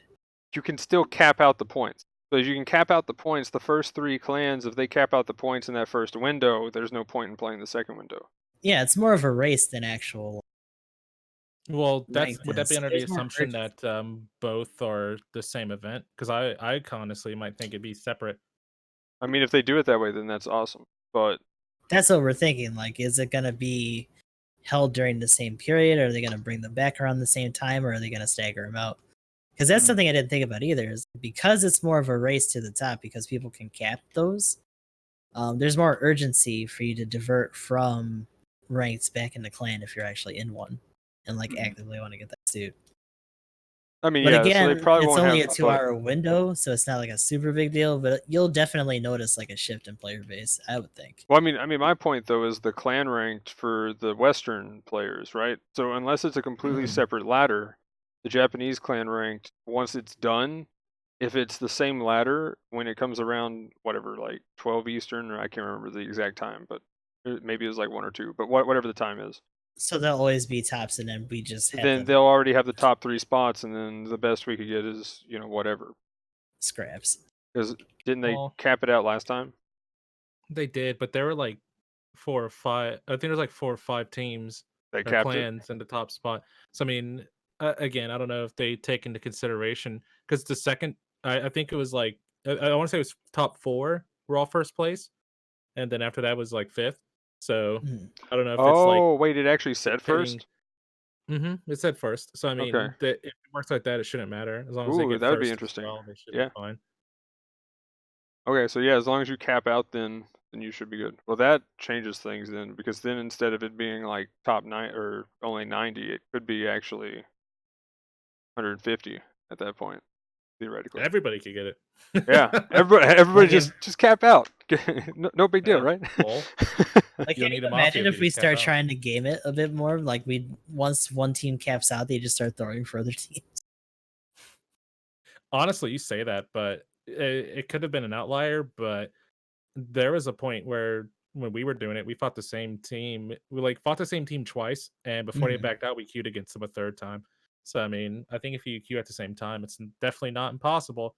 S1: you can still cap out the points. So you can cap out the points. The first 3 clans, if they cap out the points in that first window, there's no point in playing the second window.
S3: Yeah, it's more of a race than actual
S2: Well, would that be
S3: ranked.
S2: under the
S3: There's more
S2: assumption
S3: urgency.
S2: that both are the same event? Because I honestly might think it'd be separate.
S1: I mean, if they do it that way, then that's awesome. But
S3: That's what we're thinking. Like, is it gonna be held during the same period? Or are they gonna bring them back around the same time, or are they gonna stagger them out? Because that's something I didn't think about either. Is because it's more of a race to the top because people can cap those. There's more urgency for you to divert from ranks back into clan if you're actually in one and like actively want to get that suit.
S1: I mean,
S3: But
S1: yeah. So they
S3: again,
S1: probably
S3: it's
S1: won't
S3: only
S1: have.
S3: a 2-hour window, so it's not like a super big deal. But you'll definitely notice like a shift in player base, I would think.
S1: Well, I mean, my point though is the clan ranked for the Western players, right? So unless it's a completely separate ladder, the Japanese clan ranked, once it's done, if it's the same ladder when it comes around, whatever, like 12 Eastern, or I can't remember the exact time, but maybe it was like 1 or 2, but whatever the time is,
S3: So they'll always be tops, and then we just have
S1: then
S3: the
S1: they'll already have the top 3 spots, and then the best we could get is, whatever.
S3: scraps.
S1: Because didn't they
S2: Well,
S1: cap it out last time?
S2: they did, but there were like 4 or 5. I think there's like 4 or 5 teams
S1: They
S2: or
S1: capped it.
S2: clans in the top spot. So I mean, again, I don't know if they take into consideration because the second, I think it was like I want to say it was top 4 were all first place, and then after that was like 5th. So
S3: Mhm.
S2: I don't know if it's like
S1: Oh, wait, it actually said
S2: taking.
S1: first?
S2: It said first. So I
S1: Okay.
S2: mean, if it works like that, it shouldn't matter as long as they
S1: Ooh,
S2: get
S1: that would be
S2: first as
S1: interesting.
S2: well. They should
S1: Yeah.
S2: be fine.
S1: Okay, so yeah, as long as you cap out, then you should be good. Well, that changes things then, because then instead of it being like top 9 or only 90, it could be actually 150 at that point, theoretically.
S2: Everybody could get it.
S1: Yeah, everybody
S3: Like
S1: just cap out. No big deal,
S2: Yeah,
S1: right?
S2: well,
S3: Like,
S2: You'll
S3: can
S2: need
S3: you
S2: a mafia
S3: imagine
S2: if
S3: if
S2: you
S3: we
S2: just cap
S3: start
S2: out.
S3: trying to game it a bit more? Like, once one team caps out, they just start throwing for other teams.
S2: Honestly, you say that, but it could have been an outlier. But there was a point where when we were doing it, we fought the same team. We like fought the same team twice, and before they
S3: Mhm.
S2: backed out, we queued against them a third time. So I mean, I think if you queue at the same time, it's definitely not impossible.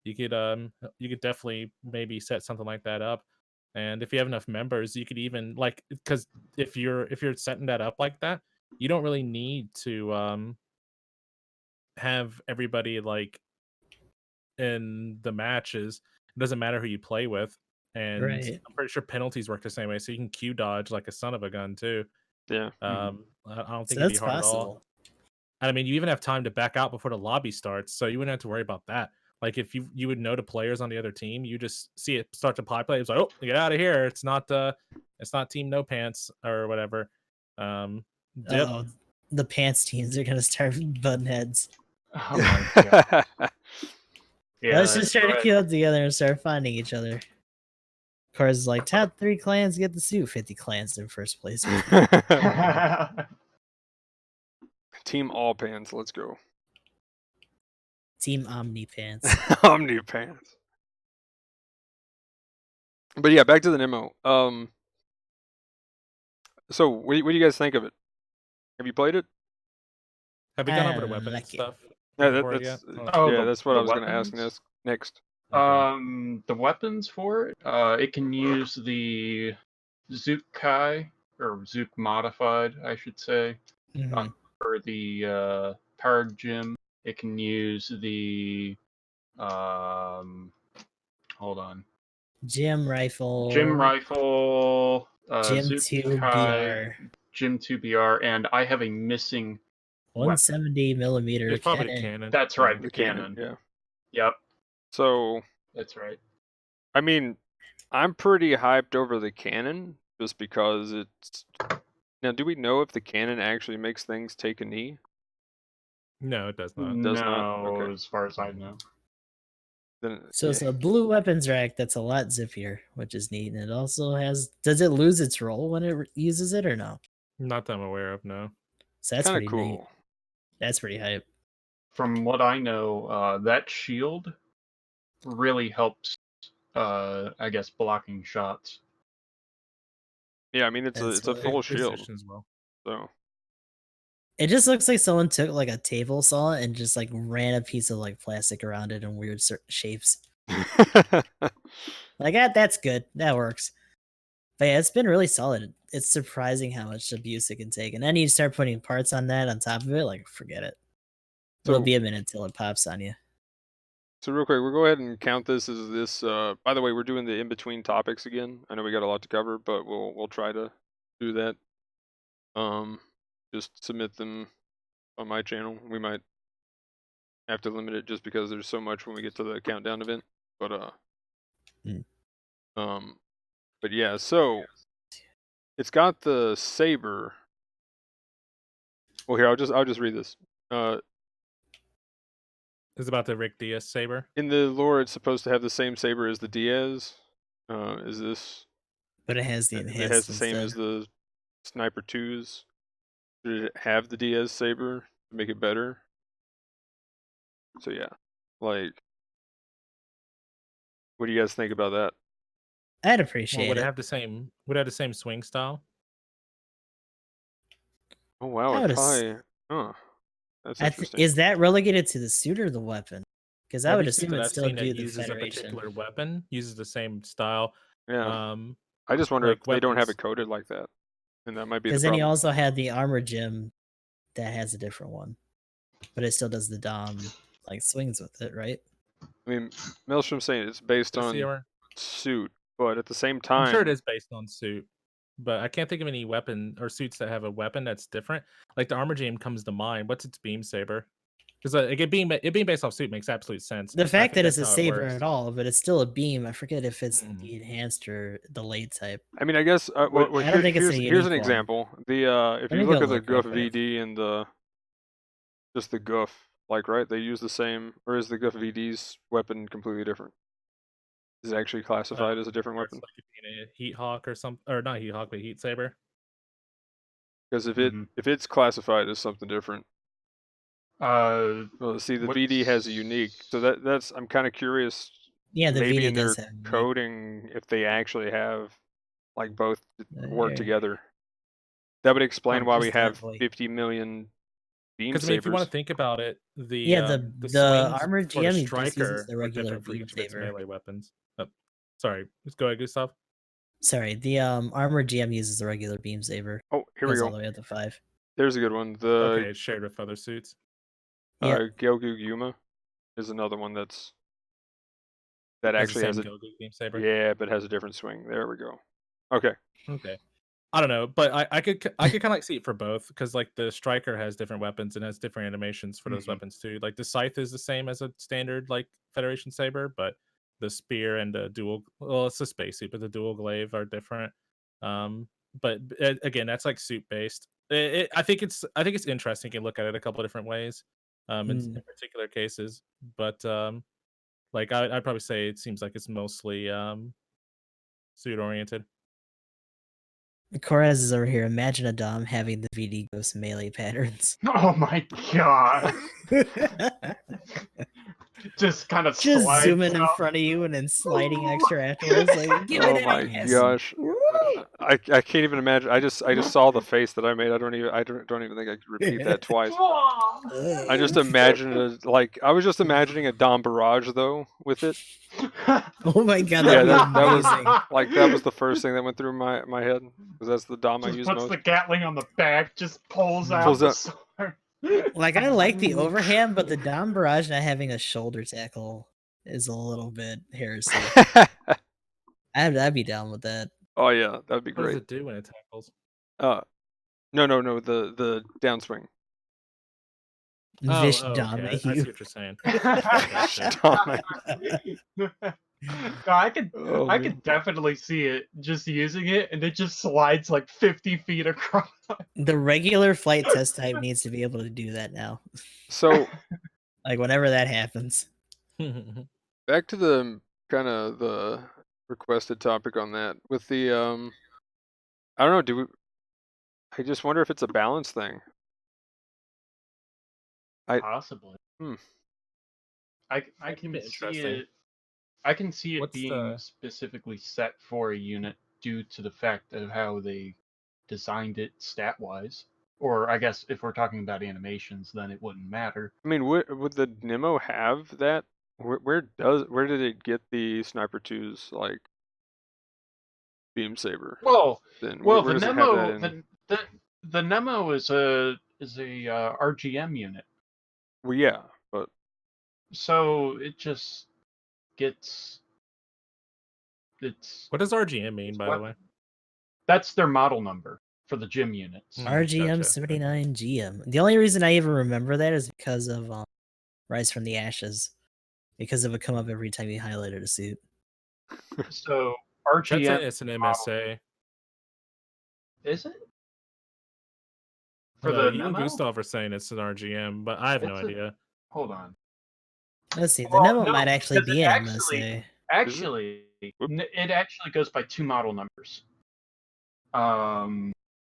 S2: You could definitely maybe set something like that up. And if you have enough members, you could even like because if you're setting that up like that, you don't really need to have everybody like in the matches. It doesn't matter who you play with. And
S3: Right.
S2: I'm pretty sure penalties work the same way, so you can queue dodge like a son of a gun too.
S1: Yeah.
S2: I don't
S3: So
S2: think it'd be
S3: that's
S2: hard at all.
S3: possible.
S2: And I mean, you even have time to back out before the lobby starts, so you wouldn't have to worry about that. Like if you would know the players on the other team, you just see it start to populate. It's like, oh, get out of here! It's not Team No Pants or whatever. Dip.
S3: Oh, the pants teams are gonna start butting heads.
S4: Oh my god. Yeah,
S3: Let's just try to
S4: go
S3: queue up together and start finding each other. Of course, like top 3 clans get the suit. 50 clans in first place.
S4: ahead.
S1: Team All Pants, let's go.
S3: Team Omni Pants.
S1: Omni Pants. But yeah, back to the Nemo. So what do you guys think of it? Have you played it?
S2: Have we gone over the
S3: I
S2: weapon and
S3: like it.
S2: stuff?
S1: Yeah,
S2: before it
S1: that's
S2: yet?
S4: Oh,
S1: yeah, that's what
S4: the
S1: I was going to ask
S4: weapons?
S1: next.
S2: Okay.
S4: The weapons for it, it can use the Zook Kai, or Zook modified, I should say.
S3: Mhm.
S4: For the powered gym, it can use the hold on,
S3: Gym rifle.
S4: gym rifle,
S3: Gym
S4: Zook
S3: 2
S4: Kai,
S3: BR.
S4: Gym 2 BR, and I have a missing weapon.
S3: 170 millimeter
S2: It's probably the
S3: cannon.
S2: cannon.
S4: That's right,
S2: yeah.
S4: the cannon.
S1: Yeah.
S4: Yep,
S1: So
S4: that's right.
S1: I mean, I'm pretty hyped over the cannon just because it's. Now, do we know if the cannon actually makes things take a knee?
S2: No, it does not.
S1: Does not?
S4: No,
S1: Okay.
S4: as far as I know.
S1: Then
S3: So
S1: yeah.
S3: it's a blue weapons rack that's a lot zippier, which is neat. And it also has. Does it lose its roll when it uses it or no?
S2: Not that I'm aware of. No.
S3: So that's
S1: Kind of
S3: pretty
S1: cool.
S3: neat. That's pretty hype.
S4: From what I know, that shield really helps. I guess blocking shots.
S1: Yeah, I mean it's
S3: That's
S1: a
S3: what-
S1: full
S2: Good
S1: shield.
S2: position as well.
S1: So
S3: It just looks like someone took like a table saw and just like ran a piece of like plastic around it in weird shapes. Like that's good. That works. But yeah, it's been really solid. It's surprising how much abuse it can take. And then you start putting parts on that on top of it, like forget it. It'll
S1: So-
S3: be a minute until it pops on you.
S1: So real quick, we'll go ahead and count this as this. By the way, we're doing the in between topics again. I know we got a lot to cover, but we'll try to do that. Just submit them on my channel. We might have to limit it just because there's so much when we get to the countdown event. But but yeah. So it's got the saber. Well, here I'll just read this.
S2: It's about the Rick Diaz saber.
S1: In the lore, it's supposed to have the same saber as the Diaz. Is this?
S3: But it has the
S1: It
S3: enhanced
S1: has the same as
S3: instead.
S1: the Sniper 2s. Did it have the Diaz saber to make it better? So yeah, like, what do you guys think about that?
S3: I'd
S2: Well,
S3: appreciate
S2: would it
S3: it.
S2: have the same? Would it have the same swing style?
S1: Oh wow,
S3: I
S1: it
S3: would
S1: probably. Huh, that's interesting.
S3: is that relegated to the suit or the weapon? Because I would
S2: Every suit
S3: assume
S2: that
S3: it'd
S2: I've
S3: still
S2: seen
S3: do
S2: that
S3: the
S2: uses a
S3: Federation.
S2: particular weapon uses the same style.
S1: Yeah, I just wonder
S2: like
S1: if they don't have
S2: weapons-
S1: it coded like that, and that might be the
S3: Because then you
S1: problem.
S3: also had the armor gym that has a different one, but it still does the dom like swings with it, right?
S1: I mean, Maelstrom's saying it's based
S2: Does the
S1: on
S2: armor-
S1: suit, but at the same
S2: I'm sure it
S1: time,
S2: is based on suit, but I can't think of any weapon or suits that have a weapon that's different. Like the armor jam comes to mind. What's its beam saber? Because it being based off suit makes absolute sense.
S3: The
S2: I
S3: fact
S2: think
S3: that it's
S2: that's
S3: a
S2: how it
S3: saber
S2: works.
S3: at all, but it's still a beam. I forget if it's
S2: Mhm.
S3: the enhanced or the late type.
S1: I mean, I guess.
S4: Well,
S1: Well,
S3: I don't think it's a
S1: here's an
S3: unique one.
S1: example. The if
S3: Let
S1: you
S3: me
S1: look
S3: go
S1: at the
S3: look real
S1: Goof
S3: quick.
S1: VD and the just the Goof, like right, they use the same, or is the Goof VD's weapon completely different? Is it actually classified as a different
S2: Or it's
S1: weapon?
S2: like being a heat hawk or something, or not heat hawk, but heat saber.
S1: Because
S4: Mhm.
S1: if it's classified as something different, well, see, the VD has a unique. So that's I'm kind of curious.
S3: Yeah, the
S1: Maybe
S3: VD
S1: in their
S3: does have unique.
S1: coding, if they actually have like both work
S3: Here.
S1: together, that would explain why we
S3: just that
S1: have
S3: way.
S1: 50 million beam
S2: Because I mean, if you want to
S1: sabers.
S2: think about it, the
S3: Yeah,
S2: the
S3: the
S2: swings
S3: armored
S2: for the
S3: GM just uses
S2: striker
S3: the
S2: are
S3: regular
S2: different for
S3: beam
S2: each of its
S3: saber.
S2: melee weapons. Oh, sorry, let's go ahead, Gustav.
S3: Sorry, the armored GM uses the regular beam saber.
S1: Oh, here we
S3: Goes all
S1: go.
S3: the way up to 5.
S1: There's a good one. The
S2: Okay, it's shared with other suits.
S3: Yeah.
S1: Gelgu Yuma is another one that
S2: Has
S1: actually
S2: the
S1: has
S2: same
S1: a
S2: Gilgoo beam saber.
S1: yeah, but has a different swing. There we go. Okay.
S2: Okay. I don't know, but I could kind of like see it for both because like the striker has different weapons and has different animations for those weapons too. Like the scythe is the same as a standard like Federation saber, but the spear and the dual it's a space suit, but the dual glaive are different. But again, that's like suit based. I think it's interesting. You can look at it a couple of different ways, in particular cases. But like I'd probably say it seems like it's mostly suit oriented.
S3: Corez is over here. Imagine a Dom having the VD Ghost melee patterns.
S4: Oh my god! Just kind of
S3: Just
S4: slides
S3: zooming in
S4: out.
S3: front of you and then sliding extra afterwards. Like, give
S1: Oh
S3: it
S1: my
S3: an ass.
S1: gosh.
S3: Woo!
S1: I can't even imagine. I just saw the face that I made. I don't even think I could repeat that twice. I just imagined I was just imagining a Dom barrage though with it.
S3: Oh my god,
S1: Yeah,
S3: that'd be
S1: that was
S3: amazing.
S1: that was the first thing that went through my head because that's the Dom I
S4: Just
S1: use
S4: puts
S1: most.
S4: the Gatling on the back, just pulls out
S1: Pulls
S4: the
S1: out-
S4: sword.
S3: Like, I like the overhand, but the Dom barrage not having a shoulder tackle is a little bit heresy. I'd be down with that.
S1: Oh yeah, that'd be
S2: What does
S1: great.
S2: it do when it tackles?
S1: No, the downswing.
S3: Vish
S2: Oh,
S3: Dom
S2: okay.
S3: at
S2: I see
S3: you.
S2: what you're saying.
S1: Dom.
S4: No, I
S1: Oh,
S4: could definitely see it just using it, and it just slides like 50 feet across.
S3: The regular flight test type needs to be able to do that now.
S1: So
S3: Like, whenever that happens.
S1: back to the kind of the requested topic on that with the I don't know. I just wonder if it's a balance thing.
S4: Possibly.
S1: Hmm.
S4: I
S2: That'd
S4: can
S2: be
S4: see
S2: interesting.
S4: it. I can see it
S2: What's
S4: being
S2: the-
S4: specifically set for a unit due to the fact of how they designed it stat wise. Or I guess if we're talking about animations, then it wouldn't matter.
S1: I mean, would the Nemo have that? Where did it get the Sniper 2's like beam saber?
S4: Well,
S1: Then
S4: well,
S1: where
S4: the
S1: does it have that
S4: Nemo,
S1: in?
S4: the Nemo is a RGM unit,
S1: Well, yeah, but
S4: so it just gets it's
S2: What does RGM mean,
S4: it's
S2: by the way?
S4: that's their model number for the gym units.
S3: RGM
S2: Gotcha.
S3: 79 GM. The only reason I even remember that is because of Rise from the Ashes. Because it would come up every time you highlighted a suit.
S4: So
S2: That's
S4: RGM
S2: it's an
S4: model.
S2: MSA.
S4: Is it?
S2: For
S4: For the
S2: you and
S4: Nemo?
S2: Gustav are saying it's an RGM, but I have no
S4: It's a-
S2: idea.
S4: Hold on.
S3: Let's see. The
S4: Well,
S3: Nemo
S4: no,
S3: might actually
S4: because
S3: be
S4: it
S3: an
S4: actually-
S3: MSA.
S4: Actually,
S1: Whoop.
S4: it actually goes by 2 model numbers.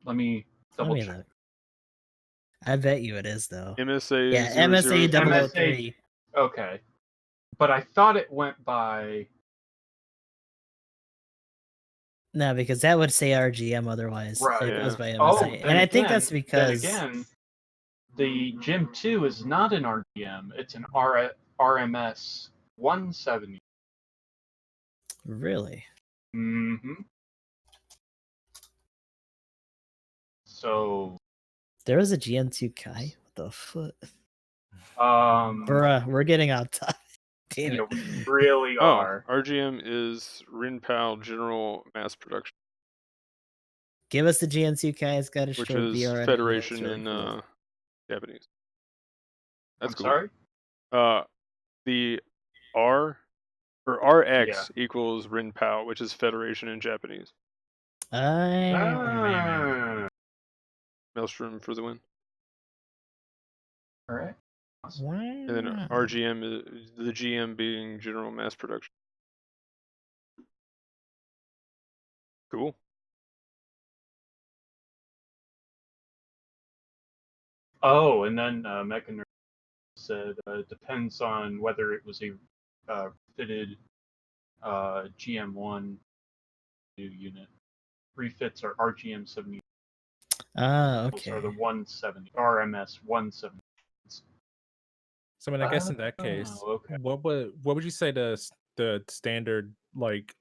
S4: Let me double check.
S3: Look. I bet you it is, though.
S1: MSA
S3: Yeah,
S1: 003.
S3: MSA
S4: MSA
S3: 003.
S4: Okay, but I thought it went by.
S3: No, because that would say RGM otherwise.
S4: Right.
S3: It goes
S1: Yeah.
S3: by MSA.
S4: Oh,
S3: and I think that's because
S4: then again, the Gym 2 is not an RGM. It's an RMS 170.
S3: really.
S4: Mm-hmm. So,
S3: There was a GM2 Kai? What the fuck?
S4: Bruh,
S3: we're getting out topic. Damn
S4: you
S3: it.
S4: really
S1: Oh,
S4: are.
S1: RGM is Rinpal General Mass Production,
S3: Give us the GM2 Kai. It's got to
S1: which
S3: show
S1: is
S3: VR.
S1: Federation in Japanese. That's
S4: I'm
S1: cool.
S4: sorry?
S1: The R or RX equals Rinpal, which is Federation in Japanese. Maelstrom for the win.
S4: Alright.
S1: And then RGM is the GM being General Mass Production. Cool.
S4: Oh, and then Mechaner said it depends on whether it was a fitted GM1 new unit. Refits are RGM 70.
S3: Ah,
S4: Those are
S3: okay.
S4: the 170 RMS 170.
S2: So I mean, I guess in that case,
S4: okay.
S2: what would you say the standard like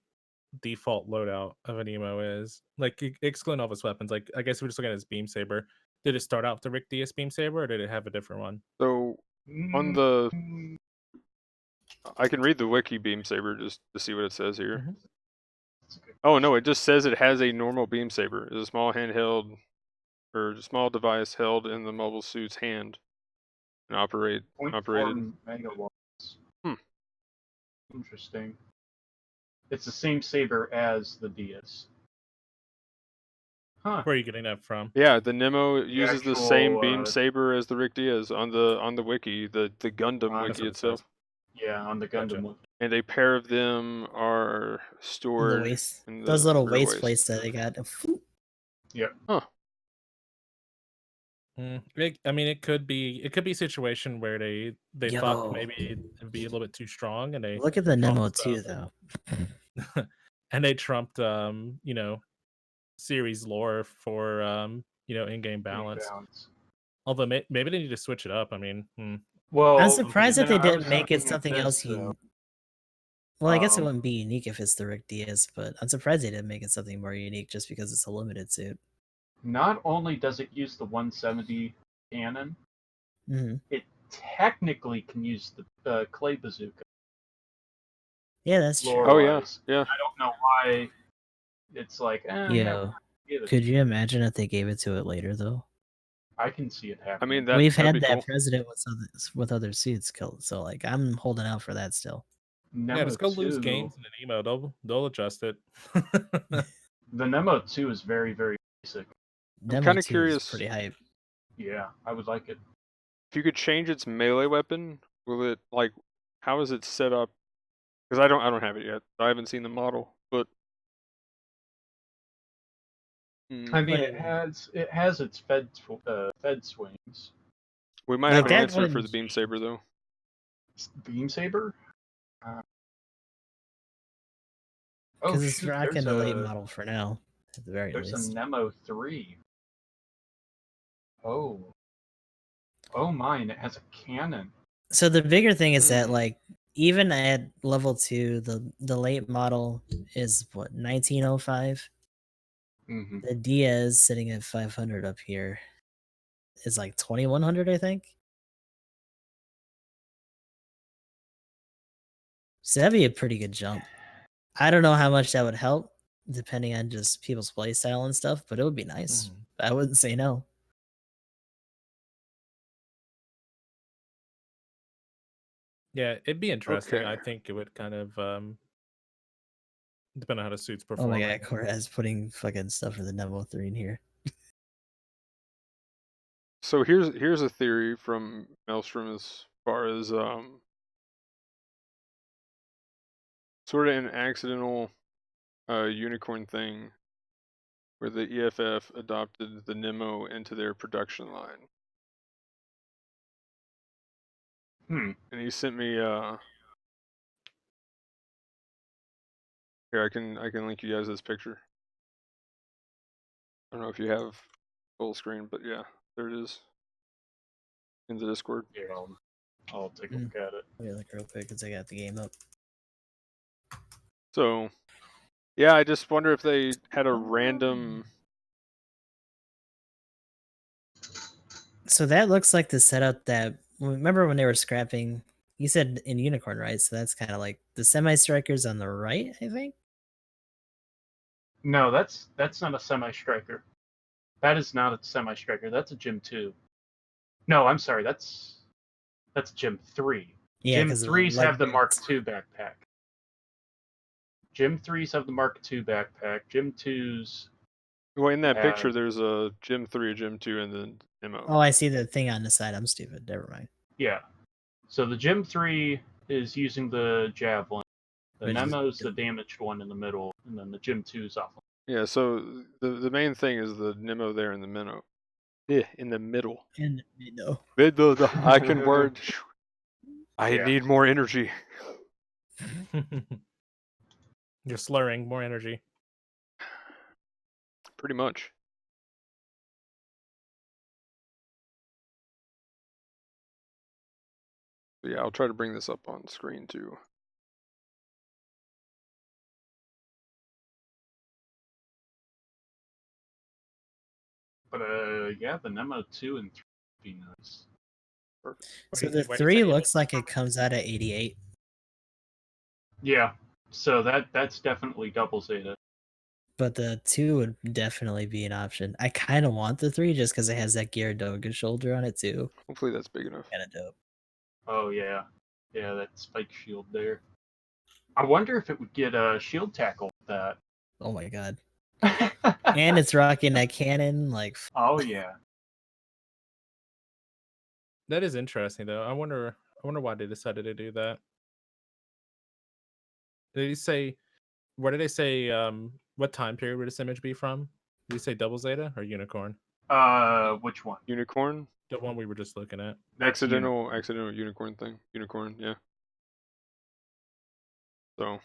S2: default loadout of an emo is? Like excluding all of its weapons. Like I guess we're just looking at his beam saber. Did it start out with the Rick Diaz beam saber, or did it have a different one?
S1: So on the, I can read the wiki beam saber just to see what it says here.
S2: Mhm.
S1: Oh no, it just says it has a normal beam saber. It's a small handheld or small device held in the mobile suit's hand and operated.
S4: 0.4 megawatts.
S1: Hmm.
S4: Interesting. It's the same saber as the Diaz. Huh.
S2: Where are you getting that from?
S1: Yeah, the Nemo uses the same
S4: actual,
S1: beam saber as the Rick Diaz on the wiki, the Gundam
S4: That's
S2: That's
S1: wiki
S2: what it says.
S1: itself.
S4: Yeah, on the
S2: Gotcha.
S4: Gundam one.
S1: And a pair of them are
S3: In the
S1: stored
S3: waist,
S1: in
S3: those
S1: the
S3: little
S1: rear
S3: waist plates that they got.
S4: Yep.
S1: Huh.
S2: I mean, it could be a situation where they thought
S3: Yo,
S2: maybe it'd be a little bit too strong, and they
S3: look at the Nemo
S2: trumped,
S3: 2 though.
S2: and they trumped you know, series lore for you know, in-game balance. Although maybe they need to switch it up. I mean,
S4: Well,
S3: I'm surprised that they
S4: I was
S3: didn't make it
S4: thinking of
S3: something
S4: this,
S3: else.
S4: though.
S3: Well, I guess it
S4: Um,
S3: wouldn't be unique if it's the Rick Diaz, but I'm surprised they didn't make it something more unique just because it's a limited suit.
S4: Not only does it use the 170 cannon,
S3: Hmm.
S4: it technically can use the clay bazooka.
S3: Yeah, that's true.
S1: Oh yeah,
S4: Lore-wise.
S1: yeah.
S4: I don't know why it's like, yeah,
S3: Yo,
S4: give it.
S3: could you imagine if they gave it to it later though?
S4: I can see it
S1: I
S4: happening.
S1: mean
S3: We've
S1: that'd
S3: had
S1: be
S3: that
S1: cool.
S3: president with other suits killed, so like I'm holding out for that still.
S2: yeah, just go lose
S4: 2,
S2: games in an emo. They'll adjust it.
S4: the Nemo 2 is very, very basic.
S1: I'm
S3: Demo
S1: kind of
S3: 2 is
S1: curious
S3: pretty hype.
S4: Yeah, I would like it.
S1: if you could change its melee weapon. Will it like? How is it set up? Because I don't have it yet. I haven't seen the model, but
S4: I mean, it
S3: But
S4: has its fed swings.
S1: we might
S3: like
S1: have an
S3: that
S1: answer for
S3: one,
S1: the beam saber though.
S4: Beam saber. Oh
S3: because it's
S4: shoot,
S3: rocking the late model for now, at the very
S4: there's a
S3: least.
S4: Nemo 3. Oh, oh mine, it has a cannon.
S3: So the bigger thing is that
S1: Hmm.
S3: like even at level 2, the late model is what 1905.
S4: Mm-hmm.
S3: The Diaz sitting at 500 up here is like 2100, I think. So that'd be a pretty good jump. I don't know how much that would help, depending on just people's playstyle and stuff, but it would be nice. I wouldn't say no.
S2: Yeah, it'd be interesting.
S1: Okay.
S2: I think it would kind of depend on how the suits
S3: Oh
S2: perform.
S3: my god, Cortez putting fucking stuff for the Nemo 3 in here.
S1: So here's a theory from Maelstrom as far as sort of an accidental unicorn thing where the EFF adopted the Nemo into their production line. And he sent me here I can link you guys this picture. I don't know if you have full screen, but yeah, there it is in the Discord.
S4: Yeah, I'll take a look at it.
S3: Let me look real quick because I got the game up.
S1: So yeah, I just wonder if they had a random.
S3: So that looks like the setup that, remember when they were scrapping, you said in Unicorn, right? So that's kind of like the semi-strikers on the right, I think?
S4: No, that's not a semi-striker. That is not a semi-striker. That's a Gym 2. No, I'm sorry. That's Gym 3.
S3: Yeah,
S4: Gym
S3: because
S4: 3s have the Mark II backpack. Gym 3s have the Mark II backpack. Gym 2s.
S1: Well, in that picture,
S4: have-
S1: there's a Gym 3, a Gym 2, and then MO.
S3: Oh, I see the thing on the side. I'm stupid. Never mind.
S4: Yeah. So the Gym 3 is using the Javelin. The
S3: Which is
S4: Nemo's the damaged one in the middle, and then the Gym 2's off.
S1: Yeah, so the main thing is the Nemo there in the minnow. Yeah, in the middle.
S3: And you know.
S1: I can word. I
S4: Yeah.
S1: need more energy.
S2: You're slurring more energy.
S1: Pretty much. So yeah, I'll try to bring this up on screen too.
S4: But yeah, the Nemo 2 and 3 would be nice.
S1: Perfect.
S3: So
S2: Wait,
S3: the
S2: wait,
S3: 3
S2: say it
S3: looks like it comes out at 88,
S4: Yeah, so that's definitely double Zeta.
S3: but the 2 would definitely be an option. I kind of want the 3 just because it has that Gyaradoga shoulder on it too.
S1: Hopefully that's big enough.
S3: Kind of dope.
S4: Oh yeah, yeah, that spike shield there. I wonder if it would get a shield tackle with that.
S3: Oh my god. And it's rocking that cannon. Like,
S4: Oh yeah.
S2: That is interesting though. I wonder why they decided to do that. Did he say what did they say what time period would this image be from? Did he say double Zeta or unicorn?
S4: Which one?
S1: Unicorn?
S2: The one we were just looking at.
S4: That's
S1: Accidental unicorn thing. Unicorn, yeah. So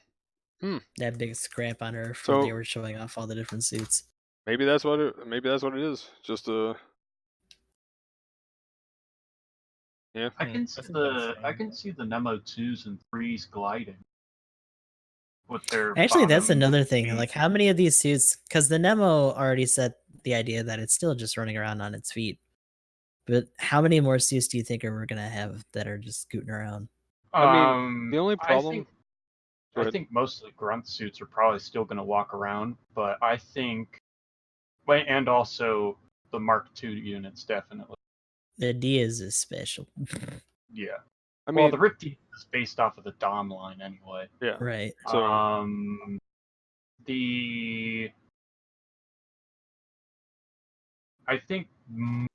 S3: that big scrap on her when
S1: So-
S3: they were showing off all the different suits.
S1: maybe that's what it is. Just yeah.
S4: I can
S2: I
S4: see
S2: think that's
S4: the I
S2: fine.
S4: can see the Nemo 2s and 3s gliding with their
S3: Actually, that's
S4: bottom
S3: another thing.
S4: feet.
S3: Like, how many of these suits? Because the Nemo already set the idea that it's still just running around on its feet. But how many more suits do you think we're gonna have that are just scooting around?
S1: I mean, the only problem. Go
S4: I
S1: ahead.
S4: think most of the grunt suits are probably still going to walk around, but I think, and also the Mark II units definitely.
S3: The Diaz is special,
S4: Yeah.
S1: I
S4: Well,
S1: mean,
S4: the Rift is based off of the Dom line anyway.
S1: yeah.
S3: right?
S1: So
S4: I think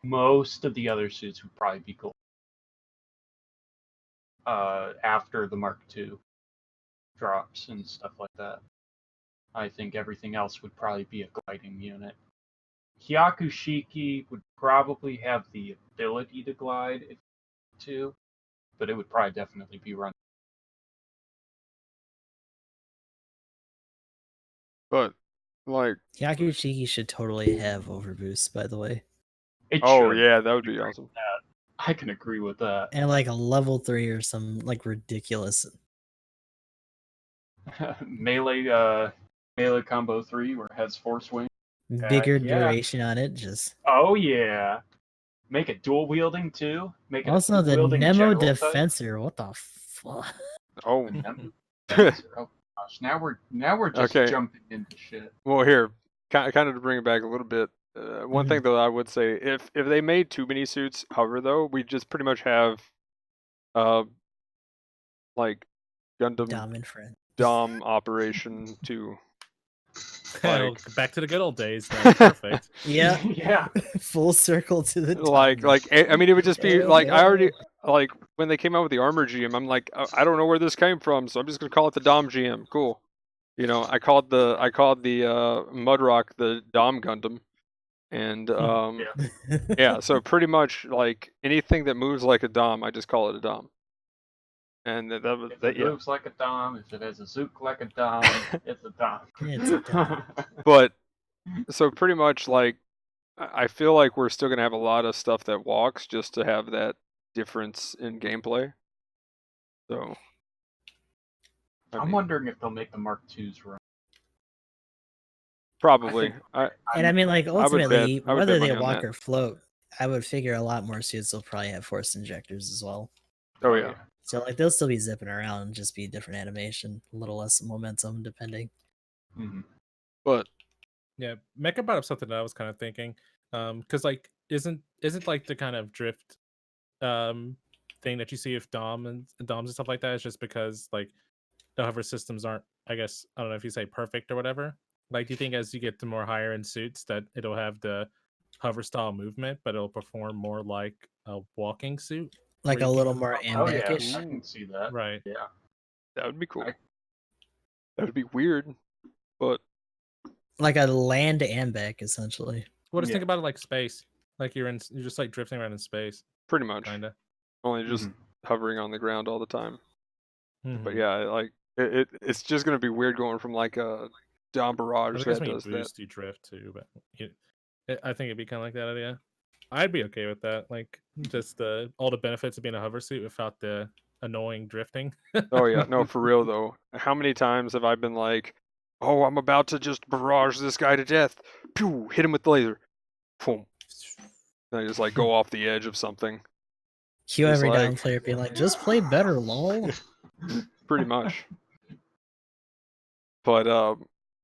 S4: most of the other suits would probably be gold. After the Mark II drops and stuff like that. I think everything else would probably be a gliding unit. Hyakushiki would probably have the ability to glide if too, but it would probably definitely be run.
S1: but like,
S3: Yakushiki should totally have overboost, by the way,
S4: It
S1: oh
S4: should.
S1: yeah, that would be awesome.
S4: I can agree with that.
S3: and like a level 3 or some like ridiculous.
S4: Melee combo 3 where it has force wing.
S3: Bigger
S4: yeah.
S3: duration on it. Just
S4: Oh yeah. Make it dual wielding too. Make it
S3: also
S4: a
S3: the
S4: wielding
S3: Nemo
S4: general type.
S3: Defensor. What the fuck?
S1: Oh,
S4: Nemo Defensor. Oh gosh, now we're just
S1: Okay.
S4: jumping into shit.
S1: well, here, kind of to bring it back a little bit. One thing though, I would say, if they made too many suits, however, though, we just pretty much have, like Gundam
S3: Dom and friend.
S1: Dom Operation 2.
S2: Well,
S1: Like-
S2: back to the good old days. Then. Perfect.
S3: Yeah,
S4: Yeah.
S3: full circle to the Dom.
S1: I mean, it would just be like, I
S3: Yeah.
S1: already, like, when they came out with the Armor GM, I'm like, I don't know where this came from, so I'm just gonna call it the Dom GM. Cool. You know, I called the Mudrock the Dom Gundam, and yeah, so pretty much like anything that moves like a Dom, I just call it a Dom. And that was
S4: If it
S1: yeah.
S4: moves like a Dom, if it has a Zook like a Dom, it's a Dom.
S3: It's a Dom.
S1: But so pretty much like I feel like we're still gonna have a lot of stuff that walks just to have that difference in gameplay. So I
S4: I'm
S1: mean,
S4: wondering if they'll make the Mark IIs run.
S1: probably.
S3: And I mean, like,
S1: I would
S3: ultimately,
S1: bet
S3: whether
S1: money
S3: they
S1: on
S3: walk
S1: that.
S3: or float, I would figure a lot more suits will probably have force injectors as well.
S1: Oh yeah.
S3: So, like, they'll still be zipping around and just be different animation, a little less momentum, depending.
S4: Mm-hmm.
S1: But
S2: Yeah, Mecha brought up something that I was kind of thinking, because like isn't like the kind of drift, thing that you see with doms and stuff like that is just because like the hover systems aren't, I guess I don't know if you say perfect or whatever. Like, do you think as you get to more higher end suits that it'll have the hover style movement, but it'll perform more like a walking suit?
S3: Like
S2: Where
S3: a
S2: you
S3: little
S2: can-
S3: more
S4: Oh yeah,
S3: ambac-ish.
S4: I can see that.
S2: Right.
S4: Yeah.
S1: that would be cool.
S4: I-
S1: That would be weird, but
S3: Like a land ambac, essentially.
S2: Well, just
S4: Yeah.
S2: think about it like space. Like you're just like drifting around in space,
S1: pretty much.
S2: kinda.
S1: Only just
S4: Mhm.
S1: hovering on the ground all the time. But
S2: Mhm.
S1: yeah, like it's just gonna be weird going from like a Dom
S2: I
S1: Barrage
S2: guess
S1: that
S2: when you
S1: does that.
S2: boost, you drift too, but I think it'd be kind of like that idea. I'd be okay with that. Like just all the benefits of being a hover suit without the annoying drifting.
S1: Oh yeah, no, for real though. How many times have I been like, "Oh, I'm about to just barrage this guy to death. Pew! Hit him with the laser. Boom." And I just like go off the edge of something.
S3: Cue
S1: Just
S3: every down
S1: like-
S3: player being like, just play better, lol.
S1: Pretty much. But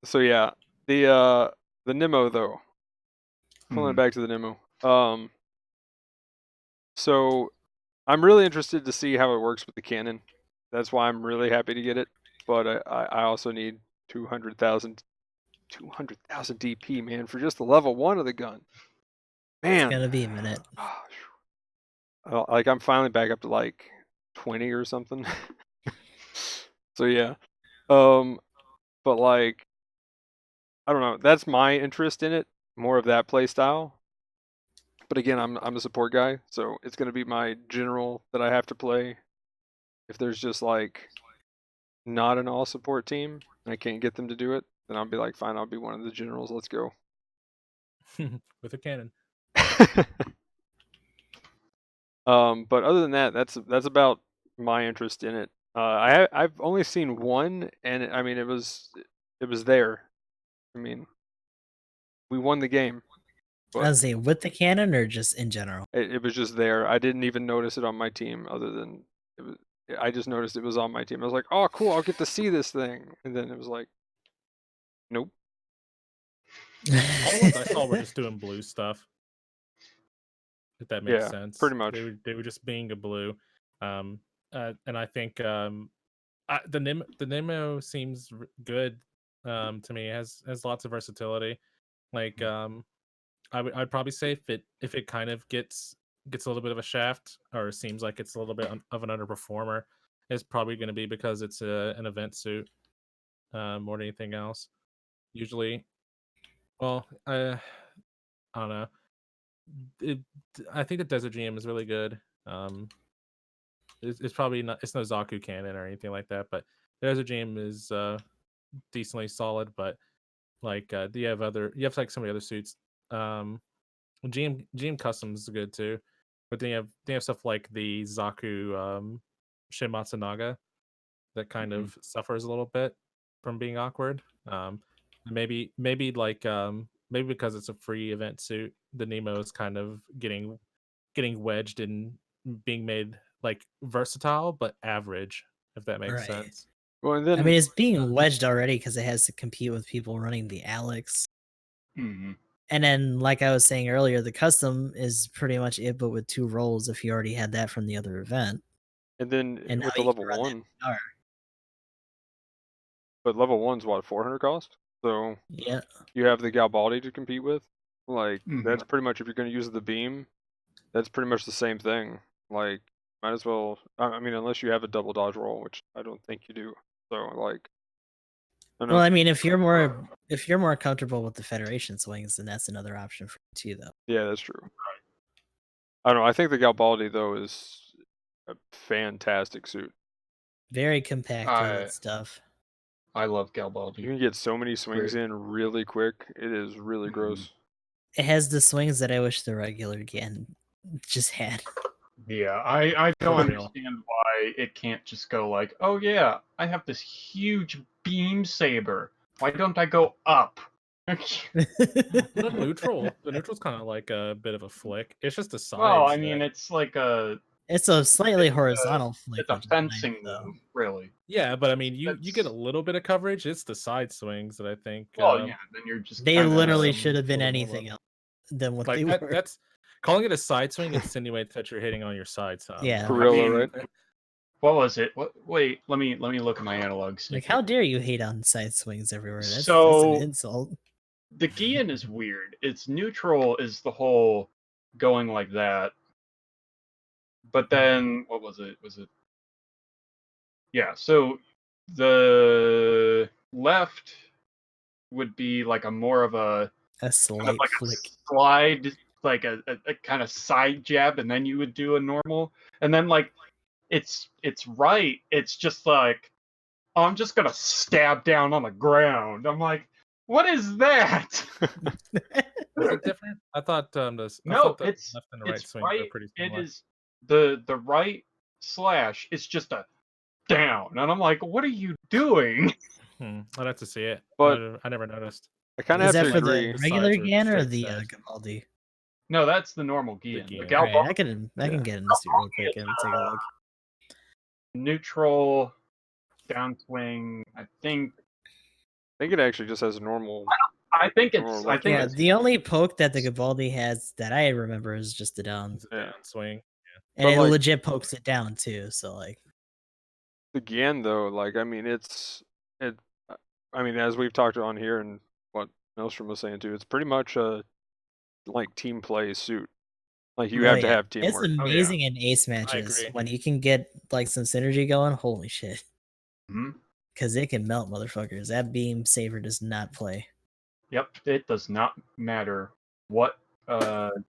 S1: so yeah, the Nemo though. Pulling it back to the Nemo. So I'm really interested to see how it works with the cannon. That's why I'm really happy to get it. But I also need 200,000 DP, man, for just the level 1 of the gun.
S3: It's
S1: Man.
S3: gonna be a minute.
S1: Like I'm finally back up to like 20 or something. So yeah. But like I don't know, that's my interest in it, more of that play style. But again, I'm a support guy, so it's going to be my general that I have to play. If there's just like not an all support team and I can't get them to do it, then I'll be like, fine, I'll be one of the generals. Let's go.
S2: With a cannon.
S1: But other than that, that's about my interest in it. I've only seen one, and I mean it was there. I mean, we won the game.
S3: I was saying, with the cannon or just in general?
S1: It was just there. I didn't even notice it on my team, other than it was. I just noticed it was on my team. I was like, "Oh, cool! I'll get to see this thing." And then it was like, "Nope."
S2: All the ones I saw were just doing blue stuff. If that makes
S1: Yeah,
S2: sense.
S1: pretty much.
S2: They were just being a blue. And I think the Nemo seems good to me. It has lots of versatility. Like I'd probably say if it kind of gets a little bit of a shaft, or seems like it's a little bit of an underperformer, it's probably going to be because it's an event suit more than anything else. Usually, well, I don't know. I think the Desert GM is really good. It's probably not. It's no Zaku cannon or anything like that, but the Desert GM is decently solid. But like, you have like some of the other suits. GM Customs is good too, but then you have stuff like the Zaku Shin Matsunaga that kind of suffers a little bit from being awkward. Maybe maybe because it's a free event suit, the Nemo is kind of getting wedged in being made like versatile but average, if that makes
S3: Right.
S2: sense.
S1: Well, and then
S3: I mean, it's being wedged already because it has to compete with people running the Alex.
S4: Mhm.
S3: And then, like I was saying earlier, the custom is pretty much it, but with 2 rolls if you already had that from the other event.
S1: and then
S3: And now
S1: with the
S3: you
S1: level
S3: can run that
S1: 1,
S3: PR.
S1: but level 1's what, 400 cost? So
S3: Yeah.
S1: you have the Galbaldi to compete with. Like that's
S4: Mhm.
S1: pretty much, if you're going to use the beam, that's pretty much the same thing. Like might as well. I mean, unless you have a double dodge roll, which I don't think you do. So like, I don't know.
S3: Well, I mean, if you're more comfortable with the Federation swings, then that's another option for you too, though.
S1: Yeah, that's true. I don't know. I think the Galbaldi though is a fantastic suit.
S3: Very compacted stuff.
S4: I love
S1: You
S4: Galbaldi.
S1: can get so many swings
S4: Great.
S1: in really quick. It is really
S4: Mhm.
S1: gross.
S3: It has the swings that I wish the regular Gan just had.
S4: Yeah, I don't
S2: For real.
S4: understand why it can't just go like, oh yeah, I have this huge beam saber. Why don't I go up?
S2: The neutral's kind of like a bit of a flick. It's just a side.
S4: Well, I mean, it's like
S3: It's a slightly horizontal flick.
S4: it's a
S3: which is nice,
S4: fencing
S3: though.
S4: move, really.
S2: yeah, but I mean, you get a
S4: That's-
S2: little bit of coverage. It's the side swings that I think.
S4: Well, yeah, then you're just
S3: They
S4: kinda,
S3: literally
S2: some-
S3: should have been
S2: a little more
S3: anything
S2: level.
S3: else than what
S2: Like
S3: they were.
S2: that's calling it a side swing insinuates that you're hitting on your side some.
S3: Yeah.
S1: For
S4: I
S1: real,
S4: mean,
S1: right?
S4: what was it? Wait, let me look at my analog stick.
S3: Like, how dare you hate on side swings everywhere? That's
S4: So-
S3: an insult.
S4: The Gian is weird. Its neutral is the whole going like that. But then what was it? Yeah, so the left would be like a more of a
S3: A
S4: kind
S3: slight
S4: of like
S3: flick.
S4: a slide, like a kind of side jab, and then you would do a normal. And then like it's right. It's just like, oh, I'm just gonna stab down on the ground. I'm like, what is that?
S2: Is it different? I thought
S4: No,
S2: the
S4: it's
S2: left and the right
S4: it's
S2: swings are
S4: right.
S2: pretty
S4: It
S2: similar.
S4: is the right slash, it's just a down. And I'm like, what are you doing?
S2: I'd have to see it.
S1: But
S2: I never noticed.
S1: I kind of
S3: Is
S1: have
S3: that
S1: to
S3: for
S1: agree.
S3: the
S2: The
S3: regular
S2: sides are
S3: Gan or
S2: fixed
S3: the
S2: size.
S3: Gabaldi?
S4: No, that's the normal Gian. The
S2: Gian.
S3: Alright,
S4: Galbo
S3: I can get in this real quick and take a look.
S4: neutral, downswing. I think
S1: it actually just has normal.
S4: it's. I think
S3: Yeah,
S4: it's.
S3: the only poke that the Gabaldi has that I remember is just the down,
S2: It's a
S1: Yeah.
S2: downswing.
S3: and
S1: But,
S3: it
S1: like-
S3: legit pokes it down too. So like,
S1: Again, though, like I mean, I mean, as we've talked on here, and what Maelstrom was saying too, it's pretty much a like team play suit. Like you
S3: oh,
S1: have to
S3: yeah.
S1: have teamwork.
S3: It's amazing in ace matches
S2: agree.
S3: when you can get like some synergy going. Holy shit!
S4: Mhm.
S3: Because it can melt motherfuckers. That beam saver does not play.
S4: Yep, it does not matter what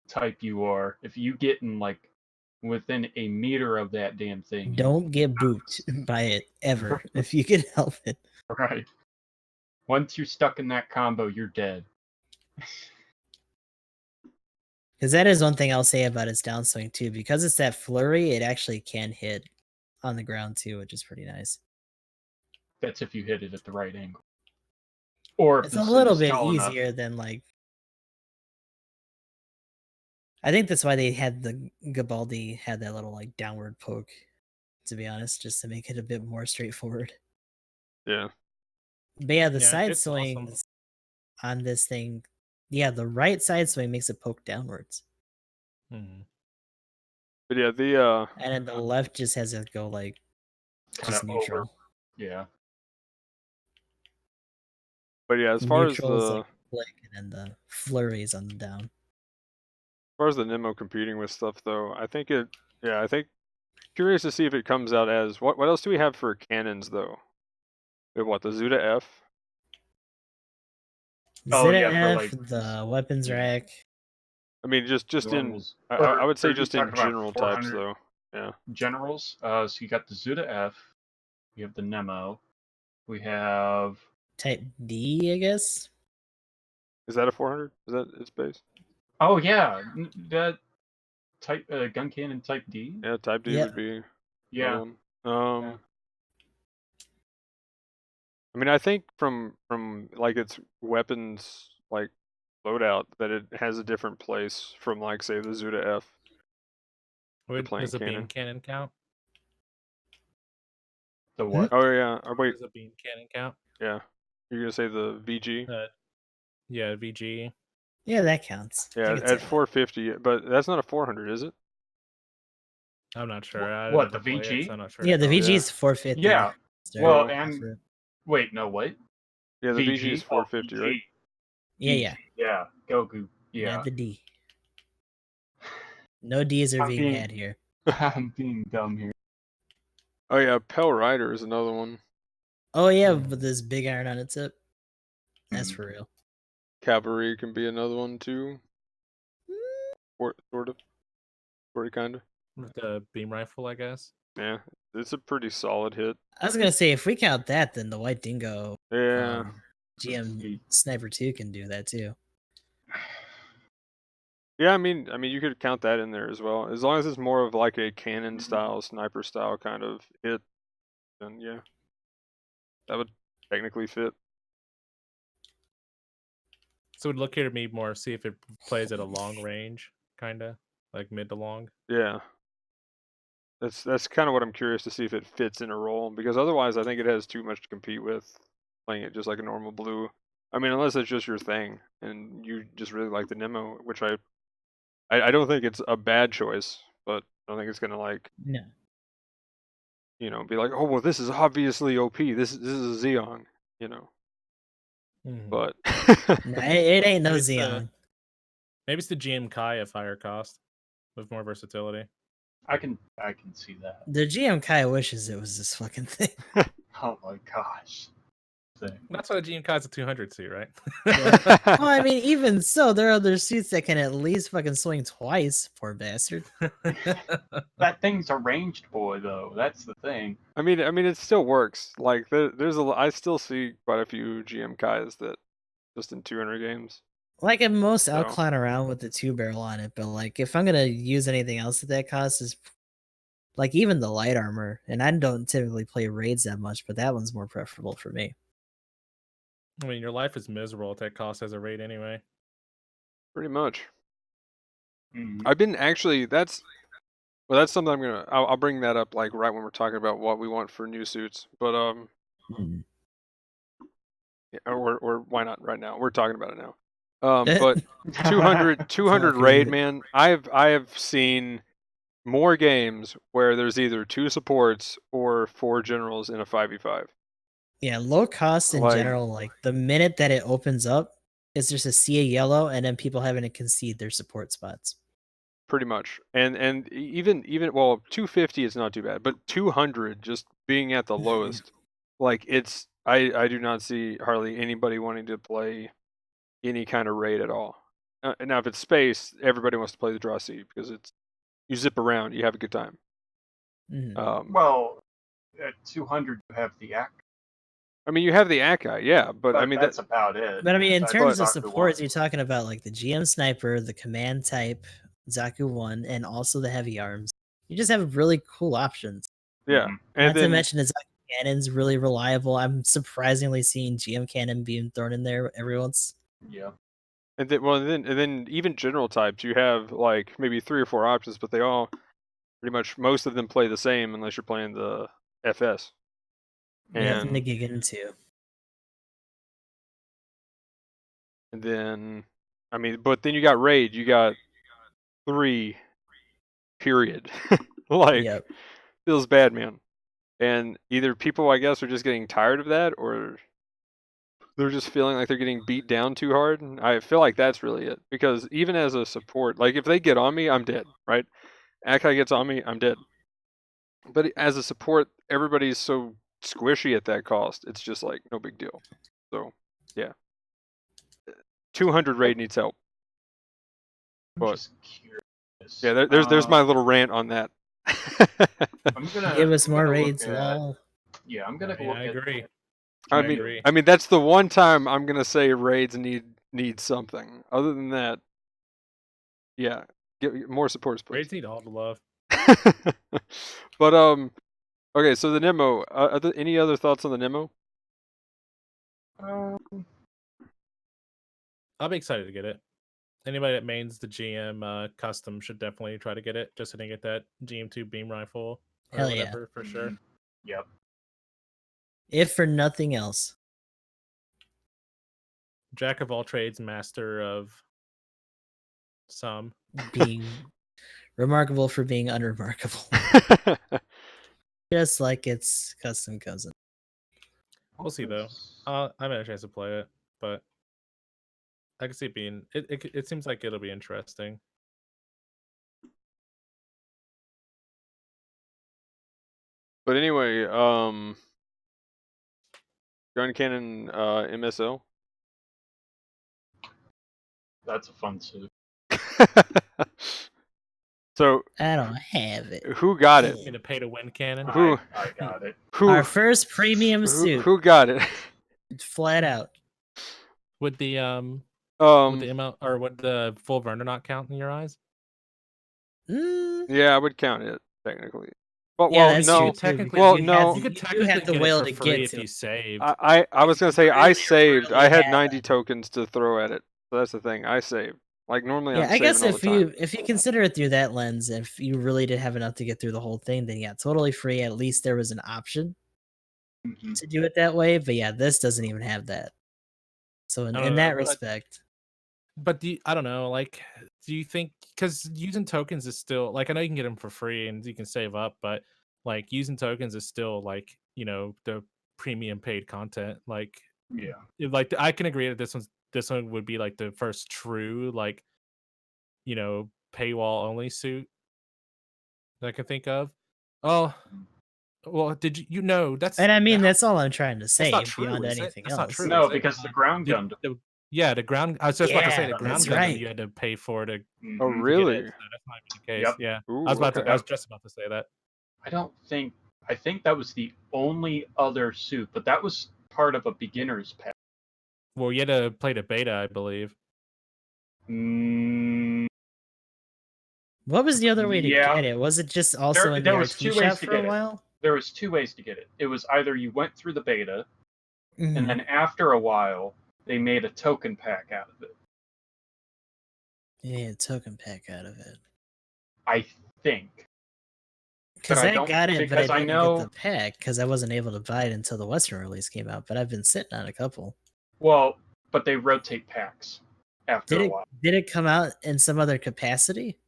S4: type you are. If you get in like within a meter of that damn thing,
S3: Don't get booped by it ever if you can help it.
S4: right. Once you're stuck in that combo, you're dead.
S3: Because that is one thing I'll say about its downswing too. Because it's that flurry, it actually can hit on the ground too, which is pretty nice.
S4: That's if you hit it at the right angle. Or if
S3: It's
S4: the
S3: a little
S4: city's
S3: bit
S4: tall enough.
S3: easier than like. I think that's why they had the Gabaldi had that little like downward poke. To be honest, just to make it a bit more straightforward.
S1: Yeah.
S3: But yeah, the
S2: Yeah,
S3: side
S2: it's awesome.
S3: swings on this thing, yeah, the right side swing makes it poke downwards,
S2: Mhm.
S1: But yeah, the
S3: and then the left just has it go like just
S4: Kinda
S3: neutral.
S4: over. Yeah.
S1: but yeah, as far as
S3: Neutral is
S1: the
S3: like flick, and then the flurries on the down.
S1: as far as the Nemo competing with stuff though, I think curious to see if it comes out as what else do we have for cannons though? We have what, the Zuda F?
S4: Oh,
S3: Zeta
S4: yeah, for,
S3: F,
S4: like,
S3: the weapons
S4: yeah.
S3: rack.
S1: I mean just in
S4: Normals.
S1: I would say
S4: Or are you
S1: just in
S4: talking about
S1: general types
S4: 400
S1: though. Yeah.
S4: generals. So you got the Zuda F, you have the Nemo, we have
S3: Type D, I guess.
S1: Is that a 400? Is that its base?
S4: that type gun cannon type D.
S1: Yeah, type D
S3: Yep.
S1: would be
S4: Yeah.
S1: one.
S4: Yeah.
S1: I mean, I think from like its weapons like loadout that it has a different place from like say the Zuda F. playing
S2: Does a beam
S1: cannon.
S2: cannon count?
S4: The what?
S1: Oh yeah. Oh wait.
S2: Does a beam cannon count?
S1: Yeah. You're gonna say the VG?
S2: Yeah, VG.
S3: Yeah, that counts. I
S1: Yeah,
S3: could say
S1: at
S3: that.
S1: 450, but that's not a 400, is it?
S2: I'm not sure. I
S4: What,
S2: never
S4: the
S2: play it,
S4: VG?
S2: so I'm not sure.
S3: Yeah, the
S2: to count.
S3: VG is 450.
S4: Yeah.
S3: Start
S4: Well,
S3: off
S4: and
S3: with.
S4: wait, no, what?
S1: Yeah, the VG is 450,
S4: VG.
S1: right?
S3: Yeah,
S4: Yeah. Goku. Yeah.
S3: Not the D. No D's are
S4: I'm
S3: being
S4: being-
S3: had here.
S4: I'm being dumb here.
S1: Oh yeah, Pell Rider is another one.
S3: Oh yeah, with this big iron on its tip. That's
S4: Mhm.
S3: for real.
S1: Cavalry can be another one too. Sort of, kind of.
S2: With the beam rifle, I guess.
S1: Yeah, it's a pretty solid hit.
S3: I was gonna say if we count that, then the White Dingo
S1: Yeah.
S3: GM Sniper 2 can do that too.
S1: Yeah, I mean, you could count that in there as well, as long as it's more of like a cannon style, sniper style kind of hit. Then yeah, that would technically fit.
S2: So we'd look here to me more, see if it plays at a long range, kind of like mid to long.
S1: Yeah, that's kind of what I'm curious to see if it fits in a role, because otherwise I think it has too much to compete with playing it just like a normal blue. I mean, unless it's just your thing and you just really like the Nemo, which I don't think it's a bad choice, but I don't think it's gonna like,
S3: No.
S1: be like, oh well, this is obviously OP. This is a Xeon,
S2: Mhm.
S1: but
S3: No, it ain't no
S2: Maybe it's the-
S3: Xeon.
S2: Maybe it's the GM Kai of higher cost with more versatility.
S4: I can see that.
S3: The GM Kai wishes it was this fucking thing.
S4: Oh my gosh. Thing.
S2: That's why the GM Kai's a 200 suit, right?
S3: Well, I mean, even so, there are other suits that can at least fucking swing twice, poor bastard.
S4: That thing's a ranged boy though. That's the thing.
S1: I mean, it still works. Like I still see quite a few GM Kais that just in 200 games.
S3: Like at most, I'll
S1: So-
S3: clown around with the 2-barrel on it, but like if I'm gonna use anything else at that cost, is Like even the light armor, and I don't typically play raids that much, but that one's more preferable for me.
S2: I mean, your life is miserable at that cost as a raid anyway.
S1: Pretty much.
S4: Mhm.
S1: I've been actually. That's something I'm gonna. I'll bring that up like right when we're talking about what we want for new suits. But yeah, or why not right now? We're talking about it now. But 200 raid, man. I have seen more games where there's either 2 supports or 4 generals in a 5v5.
S3: Yeah, low cost in
S1: Like-
S3: general, like the minute that it opens up, it's just a sea of yellow, and then people having to concede their support spots.
S1: Pretty much. And even well, 250 is not too bad, but 200 just being at the lowest, like it's I do not see hardly anybody wanting to play any kind of raid at all. Now if it's space, everybody wants to play the draw seat because it's you zip around, you have a good time.
S3: Mhm.
S4: Well, at 200 you have the act.
S1: I mean, you have the Akai, yeah, but I mean
S4: that's about it.
S3: But I mean, in
S4: That's
S3: terms of
S4: Zaku
S3: supports,
S4: 1.
S3: you're talking about like the GM Sniper, the Command Type, Zaku 1, and also the Heavy Arms. You just have really cool options.
S1: yeah,
S4: Mhm.
S1: and
S3: Not to
S1: then
S3: mention the Zaku Cannon's really reliable. I'm surprisingly seeing GM Cannon being thrown in there every once.
S4: Yeah.
S1: and then even general types, you have like maybe 3 or 4 options, but they all pretty much most of them play the same unless you're playing the FS.
S3: Yeah, and the
S1: And
S3: Gigan too.
S1: And then, I mean, but then you got raid. You got 3. Period. Like,
S3: Yep.
S1: feels bad, man. And either people, I guess, are just getting tired of that, or they're just feeling like they're getting beat down too hard. And I feel like that's really it. Because even as a support, like if they get on me, I'm dead, right? Akai gets on me, I'm dead. But as a support, everybody's so squishy at that cost. It's just like no big deal. So, yeah. 200 raid needs help.
S4: I'm
S1: But
S4: just curious.
S1: yeah, there's my little rant on that.
S4: I'm gonna
S3: Give us
S4: I'm
S3: more
S4: gonna look
S3: raids,
S4: at-
S3: lol.
S4: Yeah, I'm gonna
S2: Yeah,
S4: look
S2: I
S4: at.
S2: agree.
S1: I
S2: agree.
S1: mean that's the one time I'm gonna say raids need something. Other than that, yeah, get more supports, please.
S2: Raids need all the love.
S1: But okay. So the Nemo. Any other thoughts on the Nemo?
S2: I'll be excited to get it. Anybody that mains the GM custom should definitely try to get it, just so they can get that GM2 beam rifle or
S3: Hell yeah.
S2: whatever for sure.
S4: Yep.
S3: If for nothing else.
S2: Jack of all trades, master of some.
S3: Being remarkable for being unremarkable. Just like its custom cousin.
S2: We'll see though. I haven't had a chance to play it, but I can see it being. It seems like it'll be interesting.
S1: But anyway, gun cannon MSL.
S4: That's a fun suit.
S1: So
S3: I don't have it.
S1: who got it?
S2: In a pay to win cannon.
S1: Who-
S4: I got it.
S3: Our first premium suit,
S1: who got it?
S3: flat out.
S2: Would the would the ML or would the full Verna not count in your eyes?
S1: Yeah, I would count it technically. But
S3: Yeah,
S1: well,
S3: that's
S1: no.
S3: true, too,
S2: Technically,
S1: Well,
S3: because
S1: no.
S2: you could
S3: do
S2: technically
S3: have the
S2: get
S3: whale
S2: it
S3: to
S2: for free
S3: get
S2: if
S3: to
S2: you
S3: it.
S2: saved.
S1: I was gonna say I
S3: really,
S1: saved.
S3: really
S1: I had
S3: had
S1: 90 tokens to throw at it. So that's the thing. I saved. Like normally
S3: Yeah,
S1: I'm
S3: I guess
S1: saving all
S3: if
S1: the time.
S3: you consider it through that lens, if you really did have enough to get through the whole thing, then yeah, totally free. At least there was an option
S4: Mhm.
S3: to do it that way. But yeah, this doesn't even have that. So
S2: I don't
S3: in
S2: know,
S3: that
S2: but-
S3: respect,
S2: But I don't know, like, do you think because using tokens is still like I know you can get them for free and you can save up, but like using tokens is still like the premium paid content. Like,
S4: Yeah.
S2: like I can agree that this one would be like the first true like paywall only suit that I can think of. Oh, well, did you know that's
S3: and I mean that's all I'm trying to say
S2: not true,
S3: beyond
S2: is it?
S3: anything
S2: That's
S3: else.
S2: not true.
S4: No,
S2: is it?
S4: because the ground gun.
S2: Yeah, the ground. I was just about to say
S3: Yeah,
S2: the ground
S3: that's
S2: gun
S3: right.
S2: you had to pay for to
S1: Oh
S4: Mhm.
S1: really?
S2: get it. So that's not even the case.
S4: Yep.
S2: Yeah,
S1: Ooh,
S2: I was about
S1: okay.
S2: to. I was just about to say that.
S4: I think that was the only other suit, but that was part of a beginner's pack.
S2: Well, you had to play the beta, I believe.
S4: Mm,
S3: What was the other way to
S4: Yeah.
S3: get it? Was it just also in the
S4: There was
S3: RT
S4: two
S3: shop
S4: ways to
S3: for a
S4: get it.
S3: while?
S4: There was 2 ways to get it. It was either you went through the beta, and
S3: Mhm.
S4: then after a while, they made a token pack out of it.
S3: Yeah, a token pack out of it.
S4: I think.
S3: Because
S4: I
S3: I
S4: don't-
S3: got it, but I
S4: because I
S3: didn't
S4: know-
S3: get the pack because I wasn't able to buy it until the Western release came out. But I've been sitting on a couple.
S4: Well, but they rotate packs after
S3: Did
S4: a
S3: it?
S4: while.
S3: Did it come out in some other capacity?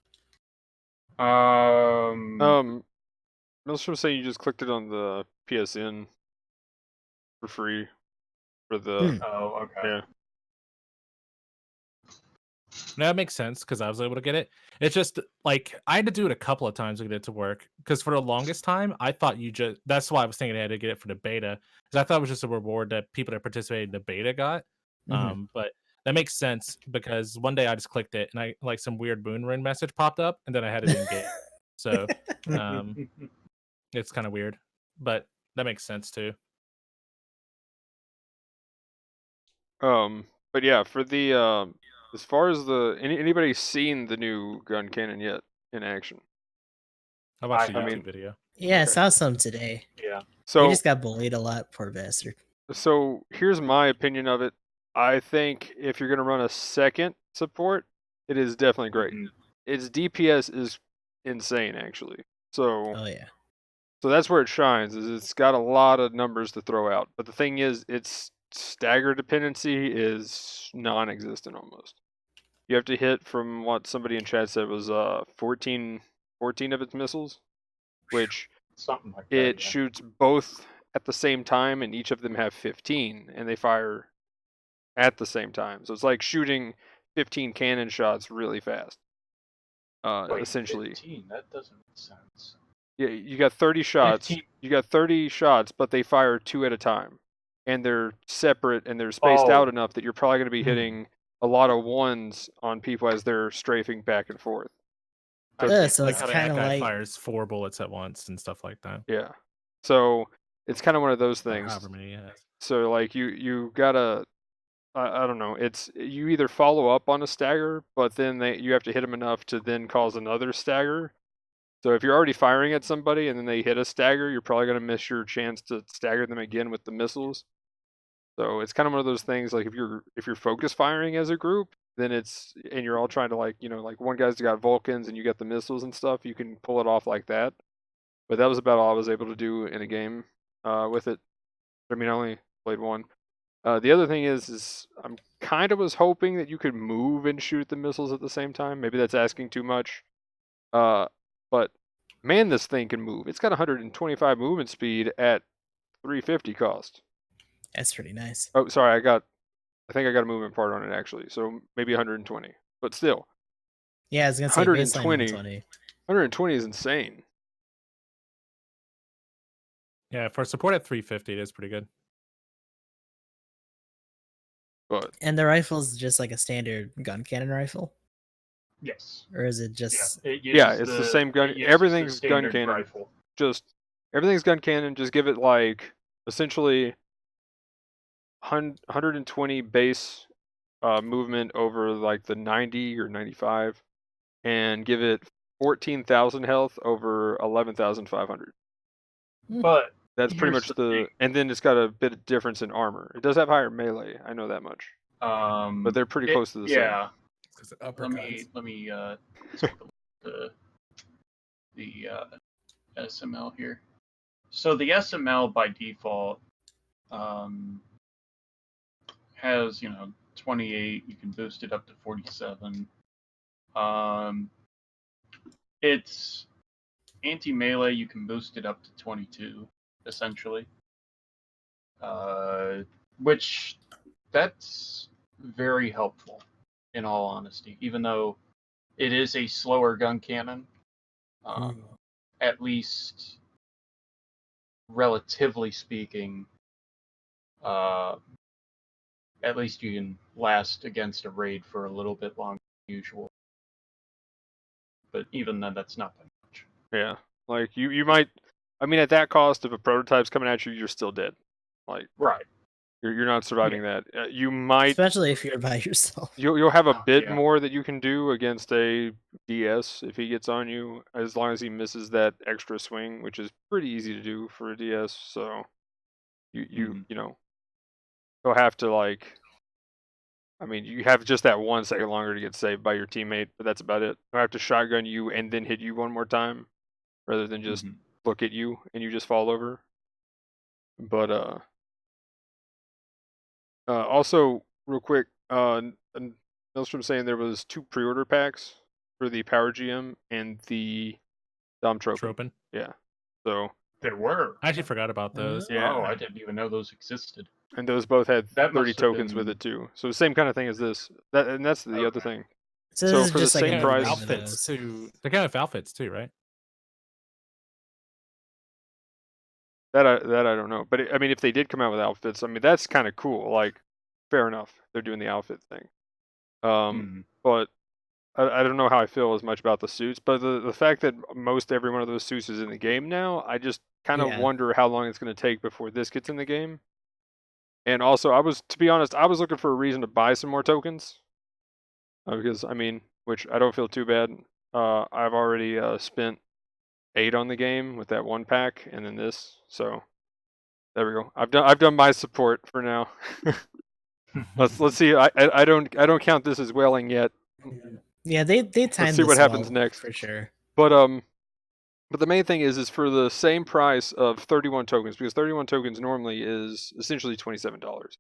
S1: Maelstrom saying you just clicked it on the PSN for free for the
S3: Hmm.
S4: Oh, okay.
S1: yeah.
S2: No, that makes sense because I was able to get it. It's just like I had to do it a couple of times to get it to work. Because for the longest time, I thought you just that's why I was thinking I had to get it for the beta. Because I thought it was just a reward that people that participated in the beta got.
S3: Mhm.
S2: But that makes sense because one day I just clicked it and I like some weird moon ring message popped up and then I had it in game. So it's kind of weird. But that makes sense too.
S1: But yeah, for the as far as the anybody seen the new gun cannon yet in action?
S2: I watched a
S4: I
S2: YouTube
S1: mean-
S2: video.
S3: Yeah, I
S1: Okay.
S3: saw some today.
S4: Yeah.
S3: He
S1: So
S3: just got bullied a lot, poor bastard.
S1: so here's my opinion of it. I think if you're gonna run a second support, it is definitely great.
S4: Mhm.
S1: Its DPS is insane actually. So
S3: Oh yeah.
S1: So that's where it shines. Is it's got a lot of numbers to throw out. But the thing is, its stagger dependency is non-existent almost. You have to hit from what somebody in chat said was 14 of its missiles, which
S4: Something like that.
S1: it
S4: Yeah.
S1: shoots both at the same time, and each of them have 15, and they fire at the same time. So it's like shooting 15 cannon shots really fast.
S4: Wait,
S1: Essentially.
S4: 15? That doesn't make sense.
S1: Yeah, you got 30 shots.
S4: 15.
S1: You got 30 shots, but they fire 2 at a time. And they're separate and they're spaced out enough that you're probably going to be hitting a lot of ones on people as they're strafing back and forth.
S4: I
S3: Yeah,
S4: see.
S3: so
S2: Like
S3: it's
S2: how that
S3: kind of
S2: guy
S3: like
S2: fires 4 bullets at once and stuff like that.
S1: Yeah. So it's kind of one of those
S2: Or
S1: things.
S2: however many he has.
S1: So like you gotta I don't know. It's you either follow up on a stagger, but then you have to hit them enough to then cause another stagger. So if you're already firing at somebody and then they hit a stagger, you're probably going to miss your chance to stagger them again with the missiles. So it's kind of one of those things like if you're focus firing as a group, then it's and you're all trying to like one guy's got Vulcans and you got the missiles and stuff, you can pull it off like that. But that was about all I was able to do in a game with it. I mean, I only played one. The other thing is I'm kind of was hoping that you could move and shoot the missiles at the same time. Maybe that's asking too much. But man, this thing can move. It's got 125 movement speed at 350 cost.
S3: that's pretty nice.
S1: Oh, sorry, I think I got a movement part on it actually. So maybe 120, but still,
S3: Yeah, I was gonna say baseline
S1: 120.
S3: 120.
S1: 120 is insane.
S2: Yeah, for support at 350, it is pretty good.
S1: But
S3: And the rifle's just like a standard gun cannon rifle,
S4: Yes.
S3: or is it just?
S1: yeah, it's the same gun.
S4: it uses the
S1: Everything's gun
S4: standard
S1: cannon.
S4: Rifle.
S1: Just everything's gun cannon. Just give it like essentially 120 base movement over like the 90 or 95, and give it 14,000 health over 11,500.
S4: But
S1: That's pretty
S4: here's
S1: much
S4: the thing.
S1: and then it's got a bit of difference in armor. It does have higher melee, I know that much. But they're pretty close to the same.
S4: Yeah.
S2: Because
S4: Let me take a look at the SML here. So the SML by default has 28. You can boost it up to 47. It's anti-melee. You can boost it up to 22, essentially. Which that's very helpful, in all honesty. Even though it is a slower gun cannon, at least relatively speaking, at least you can last against a raid for a little bit longer than usual. But even then, that's not that much.
S1: Yeah, like you might. I mean, at that cost, if a prototype's coming at you, you're still dead. Like
S4: Right.
S1: You're not surviving that. You might
S3: especially if you're by yourself.
S1: you'll have a bit
S4: Yeah.
S1: more that you can do against a DS if he gets on you, as long as he misses that extra swing, which is pretty easy to do for a DS. So you know, he'll have to like. I mean, you have just that 1 second longer to get saved by your teammate, but that's about it. He'll have to shotgun you and then hit you one more time, rather than just look at you and you just fall over. But also real quick, Maelstrom saying there was 2 pre-order packs for the Power GM and the Dom Tropin.
S2: Tropin.
S1: Yeah. So
S4: There were.
S2: I actually forgot about those.
S1: Yeah.
S4: Oh, I didn't even know those existed.
S1: and those both had
S4: That
S1: 30
S4: must have
S1: tokens with
S4: been-
S1: it too. So the same kind of thing as this. And that's the other
S4: Okay.
S1: thing.
S3: So,
S1: So
S3: this is
S1: for the
S3: just like
S1: same
S3: another
S1: price-
S3: one of
S2: outfits
S3: those.
S2: too. They're kind of outfits too, right?
S1: That I don't know. But I mean, if they did come out with outfits, I mean, that's kind of cool. Like, fair enough. They're doing the outfit thing. But I don't know how I feel as much about the suits. But the fact that most every one of those suits is in the game now, I just kind of
S3: Yeah.
S1: wonder how long it's going to take before this gets in the game. And also, to be honest, I was looking for a reason to buy some more tokens. Because, I mean, which I don't feel too bad. I've already spent 8 on the game with that 1 pack and then this. So there we go. I've done my support for now. let's see. I don't count this as whaling yet.
S3: Yeah, they timed
S1: see what
S3: this
S1: happens
S3: well,
S1: next.
S3: for sure.
S1: But the main thing is for the same price of 31 tokens, because 31 tokens normally is essentially $27.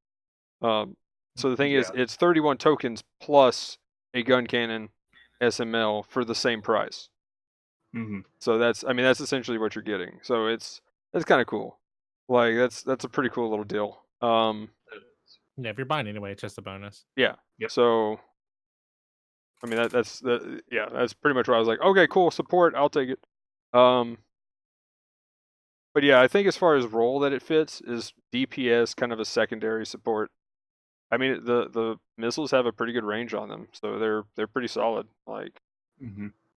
S1: So the thing is, it's 31 tokens plus a gun cannon SML for the same price. So that's essentially what you're getting. So that's kind of cool. Like that's a pretty cool little deal.
S2: Yeah, if you're buying anyway, it's just a bonus.
S1: Yeah.
S4: Yep.
S1: So I mean that's pretty much where I was like, okay, cool, support, I'll take it. But yeah, I think as far as role that it fits is DPS, kind of a secondary support. I mean, the missiles have a pretty good range on them, so they're pretty solid. Like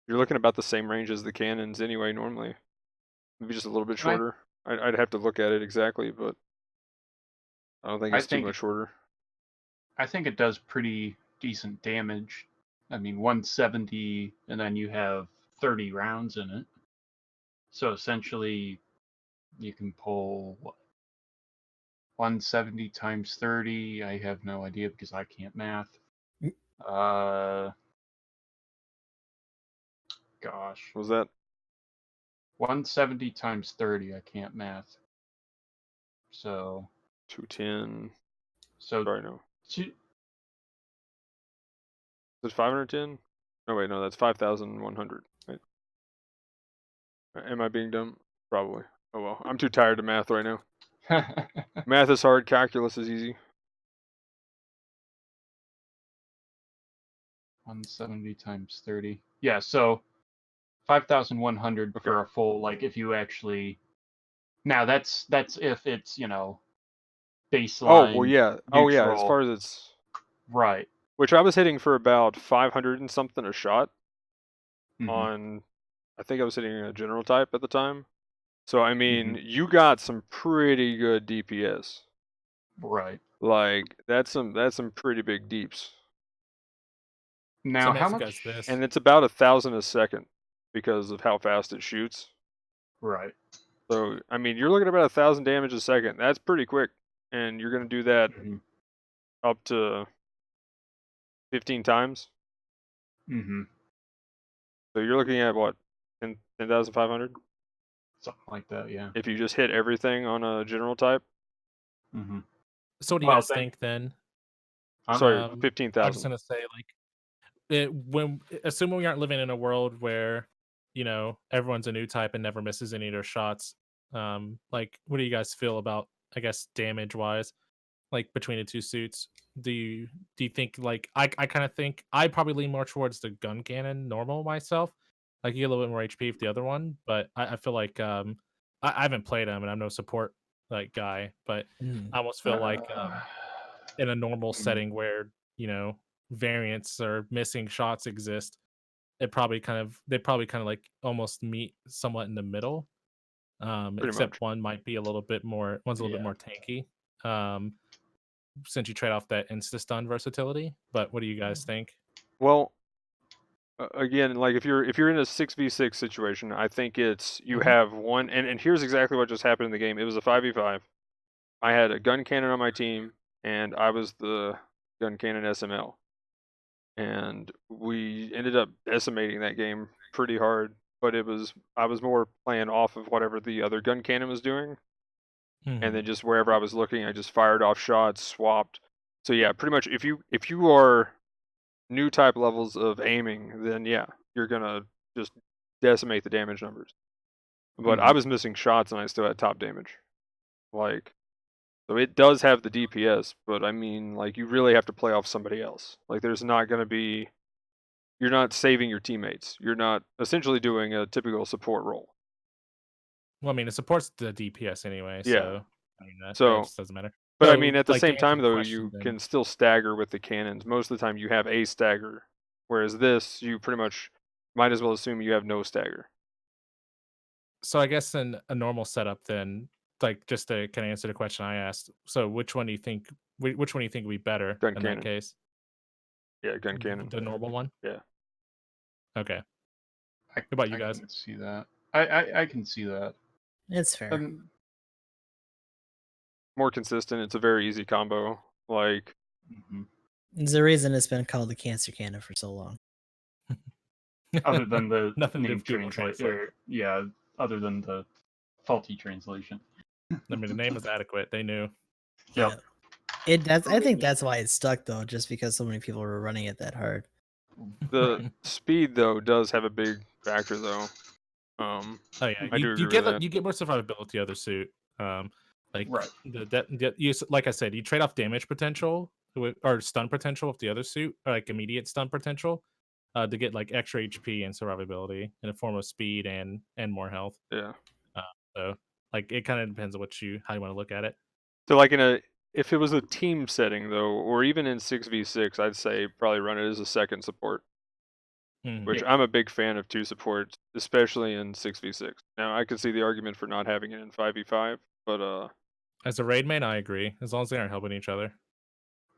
S1: you're looking about the same range as the cannons anyway, normally. Maybe just a little bit shorter. I'd have to look at it exactly, but I don't think it's too much shorter.
S4: I think it does pretty decent damage. I mean, 170, and then you have 30 rounds in it. So essentially, you can pull what, 170 times 30. I have no idea because I can't math. Gosh.
S1: What was that?
S4: 170 times 30. I can't math. So
S1: 210.
S4: So
S1: Sorry, no.
S4: two,
S1: Is it 510? Oh wait, no, that's 5,100. Right? Am I being dumb? Probably. Oh well, I'm too tired to math right now. Math is hard. Calculus is easy.
S4: 170 times 30. Yeah, so 5,100 for a full, like, if you actually. Now that's if it's, baseline.
S1: Oh well, yeah. Oh yeah. As far as it's
S4: right.
S1: Which I was hitting for about 500 and something a shot on. I think I was hitting a general type at the time. So I mean, you got some pretty good DPS.
S4: Right.
S1: Like that's some pretty big deeps.
S4: Now how much?
S2: This?
S1: And it's about 1,000 a second because of how fast it shoots.
S4: Right.
S1: So I mean, you're looking at about 1,000 damage a second. That's pretty quick, and you're gonna do that up to 15 times. So you're looking at what, 10,500?
S4: Something like that, yeah.
S1: If you just hit everything on a general type.
S2: So what do you guys think then?
S1: Sorry, 15,000.
S2: I was just gonna say, like, assuming we aren't living in a world where everyone's a new type and never misses any of their shots. Like, what do you guys feel about, I guess, damage wise, like between the two suits? Do you think, like, I kind of think I probably lean more towards the gun cannon normal myself. Like, you get a little bit more HP with the other one, but I feel like I haven't played them and I'm no support like guy, but I almost feel like in a normal setting where variants or missing shots exist, they probably kind of like almost meet somewhat in the middle. Except one might be a little bit more, one's a little bit more tanky. since you trade off that insta stun versatility. But what do you guys think?
S1: Well, again, like if you're in a 6v6 situation, I think it's you
S2: Mhm.
S1: have one, and here's exactly what just happened in the game. It was a 5v5. I had a gun cannon on my team, and I was the gun cannon SML, and we ended up decimating that game pretty hard. But I was more playing off of whatever the other gun cannon was doing, and then
S2: Mhm.
S1: just wherever I was looking, I just fired off shots, swapped. So yeah, pretty much if you are new type levels of aiming, then yeah, you're gonna just decimate the damage numbers. But I
S4: Mhm.
S1: was missing shots and I still had top damage. Like, so it does have the DPS, but I mean, like, you really have to play off somebody else. Like, there's not gonna be, you're not saving your teammates. You're not essentially doing a typical support role.
S2: Well, I mean, it supports the DPS anyway,
S1: Yeah.
S2: so I mean that
S1: So,
S2: just doesn't matter.
S1: but I mean,
S2: So,
S1: at the
S2: like
S1: same
S2: to answer
S1: time
S2: the
S1: though,
S2: question,
S1: you
S2: then
S1: can still stagger with the cannons. Most of the time, you have a stagger, whereas this, you pretty much might as well assume you have no stagger.
S2: so I guess in a normal setup, then like just to kind of answer the question I asked. So which one do you think? Which one do you think would be better
S1: Gun
S2: in that
S1: cannon.
S2: case?
S1: Yeah, gun cannon.
S2: The normal one.
S1: Yeah.
S2: Okay.
S4: I,
S2: What about you
S4: I
S2: guys?
S4: can see that. I can see that.
S3: It's fair.
S4: And
S1: More consistent. It's a very easy combo. Like,
S4: mhm.
S3: There's a reason it's been called the cancer cannon for so long.
S4: Other than the
S2: Nothing
S4: name
S2: to Google Translate.
S4: yeah, other than the faulty translation.
S2: I mean, the name was adequate. They knew.
S4: Yep.
S3: I think that's why it stuck though, just because so many people were running it that hard.
S1: the speed though does have a big factor though.
S2: Oh yeah,
S1: I do agree with that.
S2: you get more survivability other suit. Like
S4: Right.
S2: like I said, you trade off damage potential or stun potential with the other suit, or like immediate stun potential, to get like extra HP and survivability in the form of speed and more health.
S1: Yeah.
S2: So like it kind of depends on how you want to look at it.
S1: So like if it was a team setting though, or even in 6v6, I'd say probably run it as a second support,
S2: Mhm.
S1: which
S4: Yeah.
S1: I'm a big fan of 2 supports, especially in 6v6. Now I can see the argument for not having it in 5v5, but
S2: As a raid main, I agree. As long as they aren't helping each other,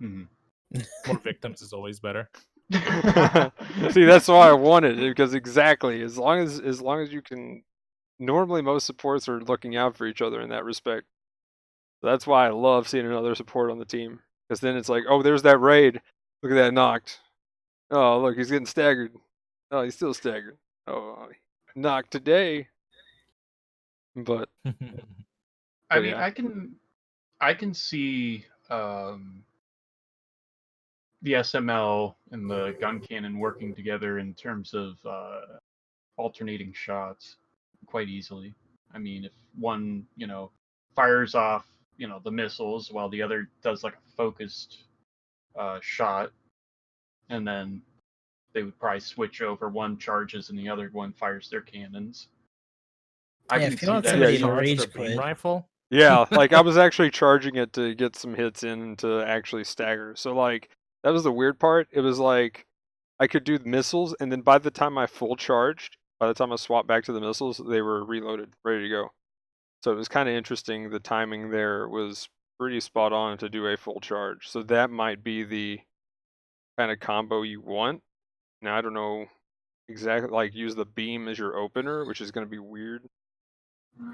S4: Mhm.
S2: more victims is always better.
S1: see, that's why I wanted it, because exactly as long as you can. Normally, most supports are looking out for each other in that respect. That's why I love seeing another support on the team, because then it's like, oh, there's that raid. Look at that knocked. Oh, look, he's getting staggered. Oh, he's still staggered. Oh, knocked today. But
S4: I mean,
S1: yeah,
S4: I can see the SML and the gun cannon working together in terms of alternating shots quite easily. I mean, if one, fires off, the missiles while the other does like a focused shot, and then they would probably switch over. One charges and the other one fires their cannons. I
S3: Yeah,
S4: can
S3: if you
S4: see
S3: want
S4: that.
S3: somebody
S1: you
S3: to
S1: know,
S2: Charge their
S3: rage
S2: beam
S3: quit,
S2: rifle.
S1: yeah. Like I was actually charging it to get some hits in to actually stagger. So like that was the weird part. It was like I could do the missiles, and then by the time I full charged, by the time I swapped back to the missiles, they were reloaded, ready to go. So it was kind of interesting. The timing there was pretty spot on to do a full charge. So that might be the kind of combo you want. Now I don't know exactly, like use the beam as your opener, which is going to be weird.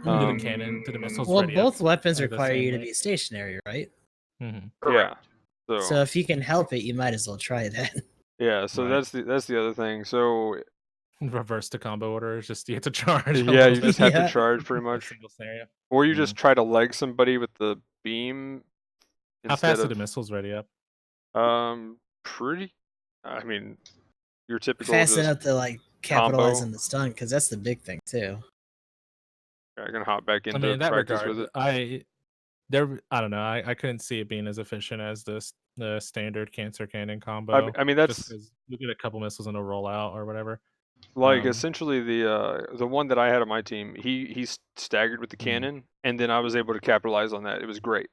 S2: To the cannon, to the missiles
S3: well,
S2: ready up.
S3: both weapons
S2: The
S3: require
S2: same
S3: you to
S2: way.
S3: be stationary, right?
S2: Mm-hmm.
S1: Yeah.
S4: Correct.
S1: So
S3: So if you can help it, you might as well try that.
S1: yeah. So
S2: Right.
S1: that's the other thing. So
S2: Reverse the combo order is just you have to charge a
S1: yeah,
S2: little
S1: you
S2: bit
S1: just have to
S3: Yeah.
S1: charge pretty
S2: in a
S1: much,
S2: single scenario.
S1: or you just try to leg somebody with the beam
S2: How
S1: instead
S2: fast are
S1: of
S2: the missiles ready up?
S1: pretty. I mean, your typical
S3: Fast
S1: just
S3: enough to like capitalize
S1: combo.
S3: on the stun, because that's the big thing too.
S1: I can hop back
S2: I mean,
S1: into
S2: in that
S1: practice with
S2: regard,
S1: it.
S2: I don't know. I couldn't see it being as efficient as the standard cancer cannon combo.
S1: I mean
S2: Just
S1: that's
S2: because you get a couple missiles in a rollout or whatever.
S1: like essentially the one that I had on my team. He staggered with the
S2: Mhm.
S1: cannon, and then I was able to capitalize on that. It was great.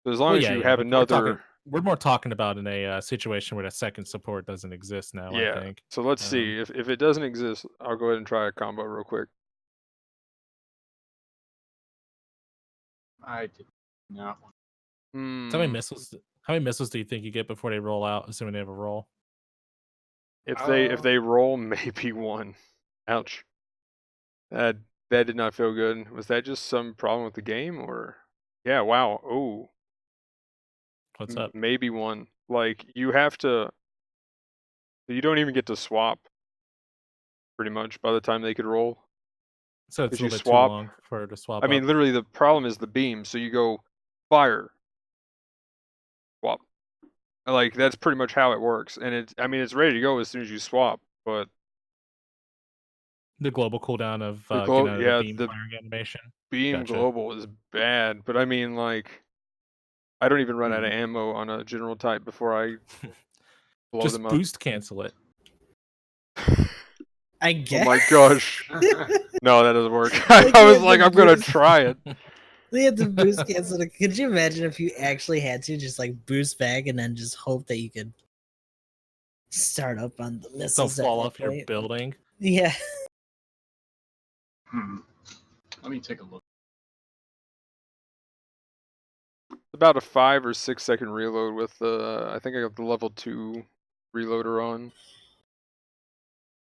S1: So as long
S2: Well,
S1: as
S2: yeah,
S1: you
S2: yeah,
S1: have
S2: but
S1: another,
S2: we're more talking about in a situation where the second support doesn't exist now. I
S1: yeah.
S2: think.
S1: So let's see if it doesn't exist. I'll go ahead and try a combo real quick.
S4: I did not want.
S2: How many missiles? How many missiles do you think you get before they roll out, assuming they have a roll?
S1: If they roll, maybe one. Ouch. That did not feel good. Was that just some problem with the game, or? Yeah. Wow. Oh.
S2: What's up?
S1: Maybe one. Like you have to. You don't even get to swap. Pretty much by the time they could roll.
S2: So it's
S1: Because
S2: a
S1: you
S2: little bit
S1: swap.
S2: too long for it to swap
S1: I mean,
S2: up.
S1: literally, the problem is the beam. So you go fire, swap. Like that's pretty much how it works, and it's ready to go as soon as you swap. But
S2: The global cooldown of
S1: the
S2: getting out of the
S1: yeah,
S2: beam
S1: the
S2: firing animation.
S1: beam
S2: Gotcha.
S1: global is bad. But I mean, like, I don't even run out of
S4: Mhm.
S1: ammo on a general type before I blow
S2: Just
S1: them up.
S2: boost cancel it.
S3: I
S1: Oh
S3: guess.
S1: my gosh! No, that doesn't work.
S3: Like,
S1: I
S3: you
S1: was
S3: have
S1: like,
S3: to
S1: I'm gonna
S3: boost-
S1: try it.
S3: They had to boost cancel. Could you imagine if you actually had to just like boost back and then just hope that you could start up on the
S2: Don't
S3: missiles?
S2: fall
S3: at
S2: off
S3: that
S2: your
S3: point?
S2: building.
S3: Yeah.
S4: Let me take a look.
S1: About a 5 or 6 second reload with the. I think I got the level 2 reloader on.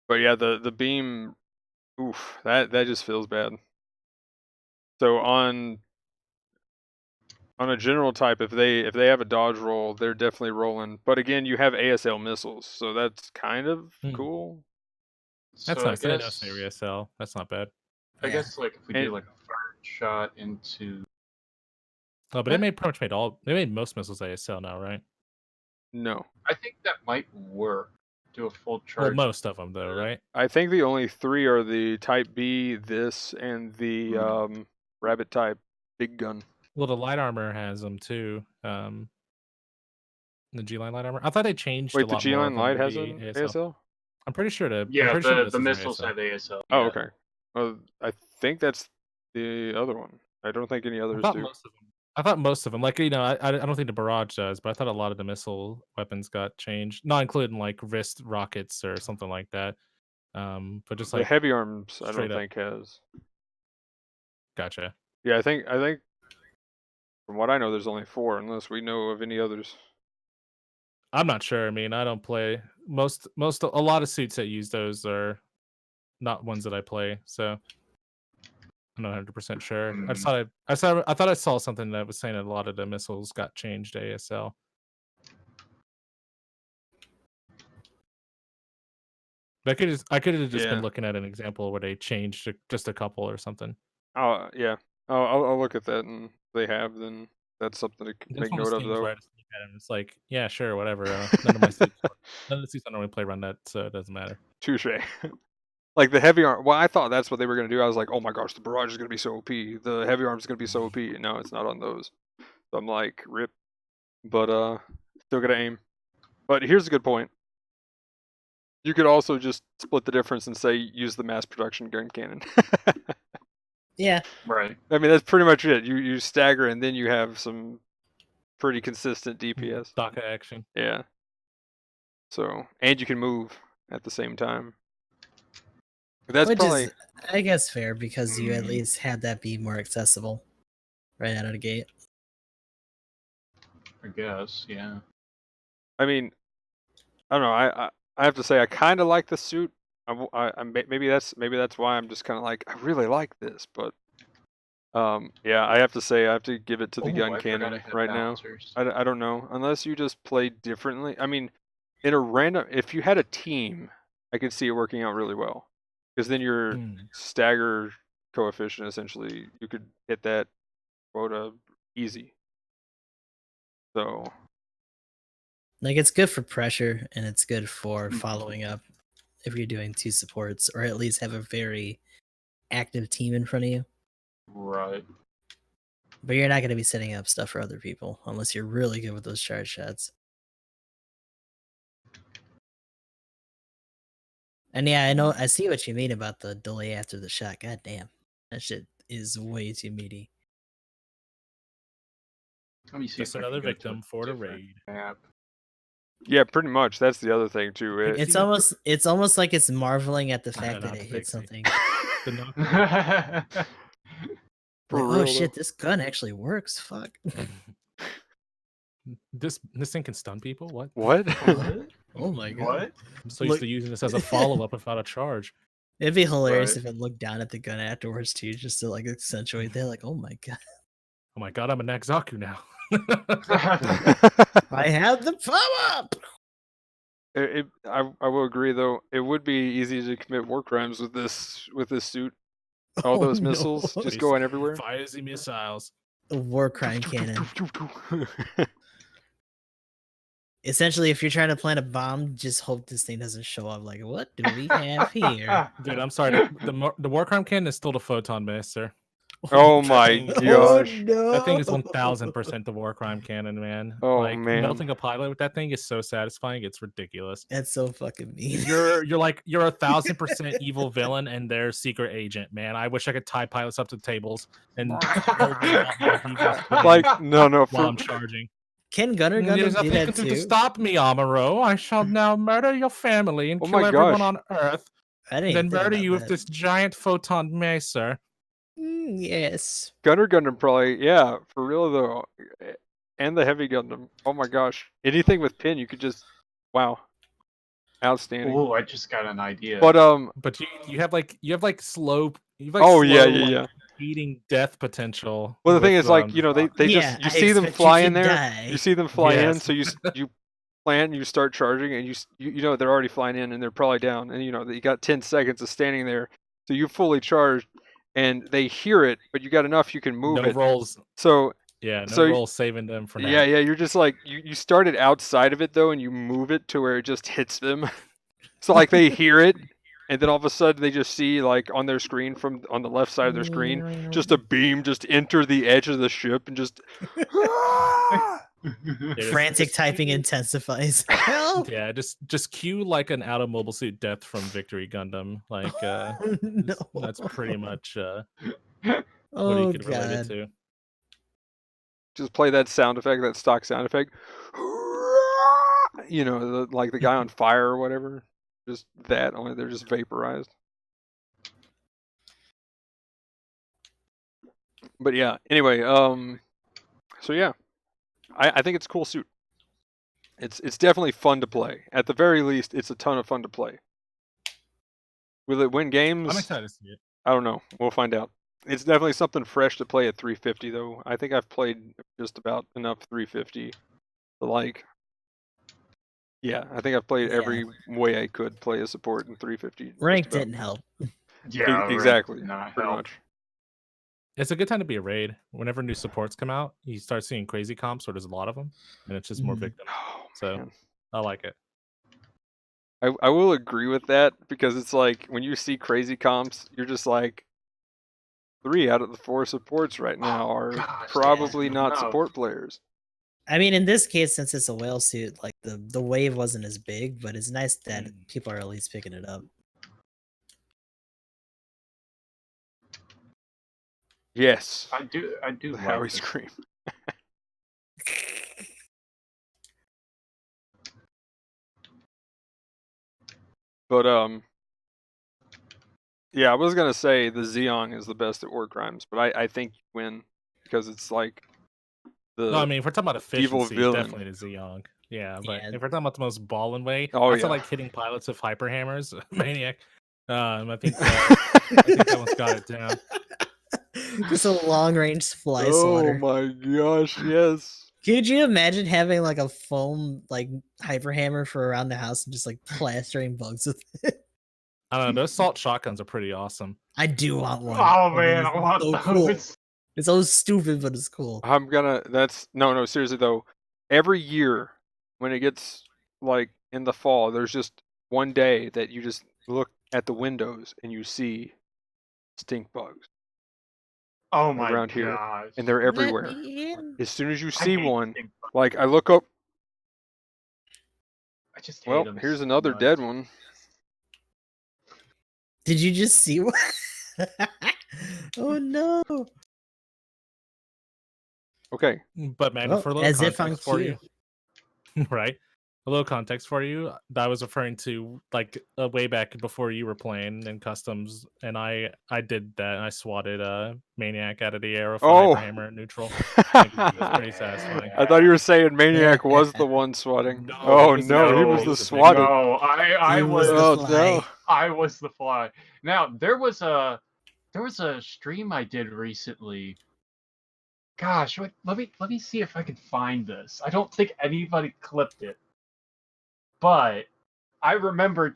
S1: But yeah, the beam. Oof, that just feels bad. So on a general type, if they have a dodge roll, they're definitely rolling. But again, you have ASL missiles, so that's kind of cool.
S2: That's
S4: So
S2: nice. I didn't know they were ESL. That's not bad.
S4: I
S3: Yeah.
S4: guess like if we
S1: And-
S4: do like a fire shot into.
S2: Oh, but they pretty much made most missiles ASL now, right?
S1: No,
S4: I think that might work. Do a full
S2: Well,
S4: charge.
S2: most of them though, right?
S1: I think the only 3 are the Type B, this, and the Rabbit type big gun.
S2: Well, the light armor has them too. The G-line light armor. I thought they changed a
S1: Wait, the
S2: lot more
S1: G-line
S2: of them
S1: light
S2: to
S1: has
S2: be
S1: an
S2: ASL.
S1: ASL?
S2: I'm pretty sure
S4: Yeah, the
S2: missiles
S4: missiles
S2: are
S4: have
S2: ASL.
S4: ASL.
S1: Oh,
S4: Yeah.
S1: okay. Well, I think that's the other one. I don't think any
S2: I
S1: others
S2: thought
S1: do.
S2: most of them. I thought most of them, like I don't think the barrage does, but I thought a lot of the missile weapons got changed, not including like wrist rockets or something like that. But just
S1: The
S2: like
S1: heavy arms, I don't
S2: straight up.
S1: think has.
S2: Gotcha.
S1: Yeah, I think from what I know, there's only 4, unless we know of any others.
S2: I'm not sure. I mean, I don't play a lot of suits that use those are not ones that I play, so I'm not 100% sure. I thought I saw something that was saying that a lot of the missiles got changed to ASL. But I could have just been
S1: Yeah.
S2: looking at an example where they changed just a couple or something.
S1: Oh, yeah. I'll look at that, and if they have, then that's something to
S2: That's
S1: make
S2: one of
S1: note
S2: those
S1: of,
S2: things
S1: though.
S2: where I just look at it and it's like, yeah, sure, whatever. None of the suits I normally play around that, so it doesn't matter.
S1: Touche. Like the heavy arm. Well, I thought that's what they were gonna do. I was like, oh my gosh, the barrage is gonna be so OP. The heavy arm is gonna be so OP. No, it's not on those. So I'm like, rip. But still gotta aim. But here's a good point. You could also just split the difference and say use the mass production gun cannon.
S3: Yeah.
S4: Right.
S1: I mean, that's pretty much it. You stagger and then you have some pretty consistent DPS.
S2: DACA action.
S1: Yeah. So, and you can move at the same time. That's
S3: Which
S1: probably
S3: is, I guess, fair because you at least had that be more accessible right out of the gate.
S4: I guess. Yeah.
S1: I mean, I don't know. I have to say I kind of like the suit. Maybe that's why I'm just kind of like I really like this, but yeah, I have to say I have to give it to the
S4: Ooh,
S1: gun
S4: I forgot
S1: cannon
S4: I had
S1: right now.
S4: bouncers.
S1: I don't know unless you just play differently. I mean, in a random, if you had a team, I could see it working out really well because then your stagger coefficient essentially you could hit that quota easy. So
S3: Like it's good for pressure and it's good for following up if you're doing 2 supports or at least have a very active team in front of you.
S4: Right.
S3: But you're not going to be setting up stuff for other people unless you're really good with those charge shots. And yeah, I see what you mean about the delay after the shot. God damn. That shit is way too meaty.
S4: Let me see
S2: Just
S4: if I can
S2: another
S4: go to a
S2: victim for the
S4: different
S2: raid.
S4: map.
S1: yeah, pretty much. That's the other thing too.
S3: It's almost like it's marveling at the fact that
S2: Not
S3: it hit
S2: Pixie.
S3: something.
S2: The knock-
S1: For
S3: Like,
S1: real,
S3: oh shit,
S1: though.
S3: this gun actually works. Fuck.
S2: This thing can stun people. What?
S1: What?
S4: What?
S3: Oh my god.
S4: What?
S2: I'm so used to using this as a follow up without a charge.
S3: It'd be hilarious
S4: Right.
S3: if it looked down at the gun afterwards too, just to like accentuate that. Like, oh my god,
S2: Oh my god, I'm a Naxaku now.
S3: I have the power up.
S1: I will agree though. It would be easy to commit war crimes with this suit. All
S3: Oh,
S1: those
S3: no.
S1: missiles just going everywhere.
S2: Fires the missiles.
S3: A war crime cannon. Essentially, if you're trying to plant a bomb, just hope this thing doesn't show up. Like, what do we have here?
S2: Dude, I'm sorry. The war crime cannon is still the photon mist, sir.
S1: Oh my
S3: Oh
S1: gosh.
S3: no!
S2: That thing is 1000% the war crime cannon, man.
S1: Oh,
S2: like
S1: man.
S2: melting a pilot with that thing is so satisfying. It's ridiculous.
S3: That's so fucking mean.
S2: You're 1000% evil villain and their secret agent, man. I wish I could tie pilots up to tables and
S1: Like no,
S2: while
S1: for,
S2: I'm charging.
S3: Can Gunner
S2: There's
S3: Gundam do
S2: nothing you
S3: that
S2: can do to
S3: too?
S2: stop me, Amuro. I shall now murder your family and
S1: Oh
S2: kill
S1: my
S2: everyone
S1: gosh.
S2: on Earth,
S3: I didn't
S2: then
S3: even think
S2: murder
S3: about
S2: you with
S3: that.
S2: this giant photon mace, sir.
S3: Yes.
S1: Gunner Gundam probably, yeah, for real though. And the Heavy Gundam. Oh my gosh. Anything with pin, you could just, wow. Outstanding.
S4: Oh, I just got an idea.
S1: But
S2: But you have slow
S1: oh yeah,
S2: like,
S1: yeah.
S2: eating death potential.
S1: Well, the thing
S2: with,
S1: is, like, you know, they
S3: Yeah,
S1: just you
S3: I
S1: see them
S3: expect
S1: fly
S3: you
S1: in
S3: to
S1: there.
S3: die.
S1: You see them fly in,
S2: Yes.
S1: so you plant, you start charging, and you know they're already flying in, and they're probably down, and you know you got 10 seconds of standing there, so you fully charged, and they hear it, but you got enough you can move
S2: no
S1: it.
S2: rolls.
S1: So
S2: Yeah, no
S1: so
S2: rolls saving them for now.
S1: yeah, you're just like you started outside of it though, and you move it to where it just hits them. So like they hear it, and then all of a sudden they just see like on their screen from on the left side of their screen, just a beam just enter the edge of the ship and just.
S3: Frantic typing intensifies. Help!
S2: Yeah, just cue like an out of mobile suit death from Victory Gundam. Like
S3: No.
S2: that's pretty much what
S3: Oh
S2: you could relate it
S3: god.
S2: to.
S1: Just play that sound effect, that stock sound effect. You know, like the guy on fire or whatever. Just that, only they're just vaporized. But yeah, anyway, so yeah, I think it's a cool suit. It's definitely fun to play. At the very least, it's a ton of fun to play. Will it win games?
S2: I'm excited to see it.
S1: I don't know. We'll find out. It's definitely something fresh to play at 350, though. I think I've played just about enough 350 to like. Yeah, I think I've played
S3: Yeah.
S1: every way I could play a support in 350. just
S3: Rank
S1: about.
S3: didn't help.
S4: Yeah, right.
S1: Exactly.
S4: Not
S1: Pretty
S4: help.
S1: much.
S2: It's a good time to be a raid. Whenever new supports come out, you start seeing crazy comps, or there's a lot of them, and it's just more
S3: Mhm.
S2: victims.
S1: Oh,
S2: So
S1: man.
S2: I like it.
S1: I will agree with that because it's like when you see crazy comps, you're just like 3 out of the 4 supports right now are
S4: gosh,
S1: probably
S4: yeah,
S1: not
S4: no.
S1: support players.
S3: I mean, in this case, since it's a whale suit, like the wave wasn't as big, but it's nice that people are at least picking it up.
S1: Yes.
S4: I do
S1: The
S4: like
S1: Howie
S4: this.
S1: scream. But yeah, I was gonna say the Xeon is the best at war crimes, but I think you win because it's like the
S2: No, I mean if we're talking about
S1: evil
S2: efficiency,
S1: villain.
S2: definitely the Zeong. Yeah, but
S3: Yeah.
S2: if we're talking about the most ballin' way,
S1: Oh,
S2: I still
S1: yeah.
S2: like hitting pilots with hyper hammers. Maniac. I think that one's got it down.
S3: Just a long range fly
S1: Oh
S3: swatter.
S1: my gosh, yes.
S3: Could you imagine having like a foam like hyper hammer for around the house and just like plastering bugs with it?
S2: I don't know. Those salt shotguns are pretty awesome.
S3: I do want one.
S4: Oh
S3: That
S4: man,
S3: is
S4: I want
S3: so
S4: those.
S3: cool. It's so stupid, but it's cool.
S1: I'm gonna no, seriously though. Every year when it gets like in the fall, there's just one day that you just look at the windows and you see stink bugs
S4: Oh my
S1: around here,
S4: gosh.
S1: and they're
S3: Let
S1: everywhere.
S3: me in.
S1: As soon as you
S4: I
S1: see
S4: hate
S1: one,
S4: stink bugs.
S1: like I look up,
S4: I just hate
S1: well,
S4: them
S1: here's
S4: so
S1: another
S4: much.
S1: dead one.
S3: Did you just see one? Oh no.
S1: Okay,
S2: But man,
S3: Well,
S2: for a little
S3: as if I'm
S2: context for you, right? a little context for you. That was referring to like way back before you were playing in customs, and I did that. And I swatted Maniac out of the air with a
S1: Oh.
S2: hyper hammer at neutral. It was pretty satisfying.
S1: I thought you were saying Maniac was the one swatting.
S2: No,
S1: Oh
S2: it was
S1: no, he was
S2: it
S1: the
S2: was a
S1: swatted.
S4: No, I
S3: He was
S4: was.
S3: the
S1: Oh
S3: fly.
S1: no.
S4: I was the fly. Now there was a stream I did recently. Gosh, wait, let me see if I can find this. I don't think anybody clipped it, but I remember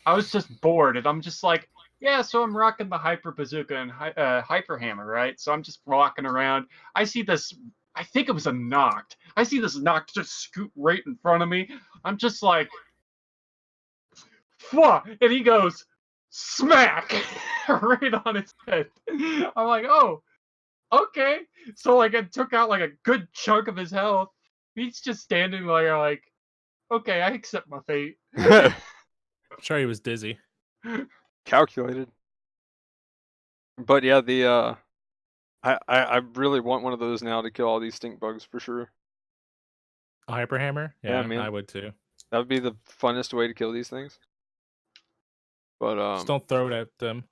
S4: I was just bored, and I'm just like, yeah. So I'm rocking the hyper bazooka and hyper hammer, right? So I'm just walking around. I see this. I think it was a Noct. I see this Noct just scoot right in front of me. I'm just like, "Fuck!" And he goes, smack, right on his head. I'm like, oh, okay. So like, it took out like a good chunk of his health. He's just standing there like, okay, I accept my fate.
S2: I'm sure he was dizzy.
S1: Calculated. But yeah, the I really want one of those now to kill all these stink bugs for sure.
S2: A hyper hammer?
S1: Yeah,
S2: Yeah,
S1: man.
S2: I would too.
S1: That would be the funnest way to kill these things. But
S2: Just don't throw it at them.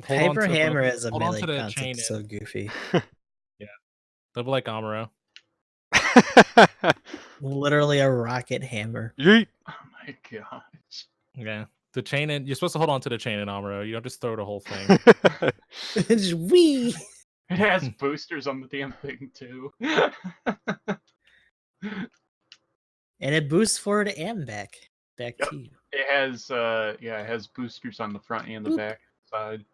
S2: Hold on
S3: Hyper
S2: to
S3: hammer as a
S2: hold on
S3: melee
S2: to the
S3: concept
S2: chain
S3: is so goofy.
S2: Double like Amuro.
S3: Literally a rocket hammer.
S1: yeet.
S4: Oh my gosh.
S2: Yeah. The chain in, you're supposed to hold on to the chain in Amuro. You don't just throw the whole thing.
S3: Just wee.
S4: It has boosters on the damn thing too.
S3: And it boosts forward and back. Back
S4: Yep.
S3: to you.
S4: It has it has boosters on the front and the
S3: Boop.
S4: back side.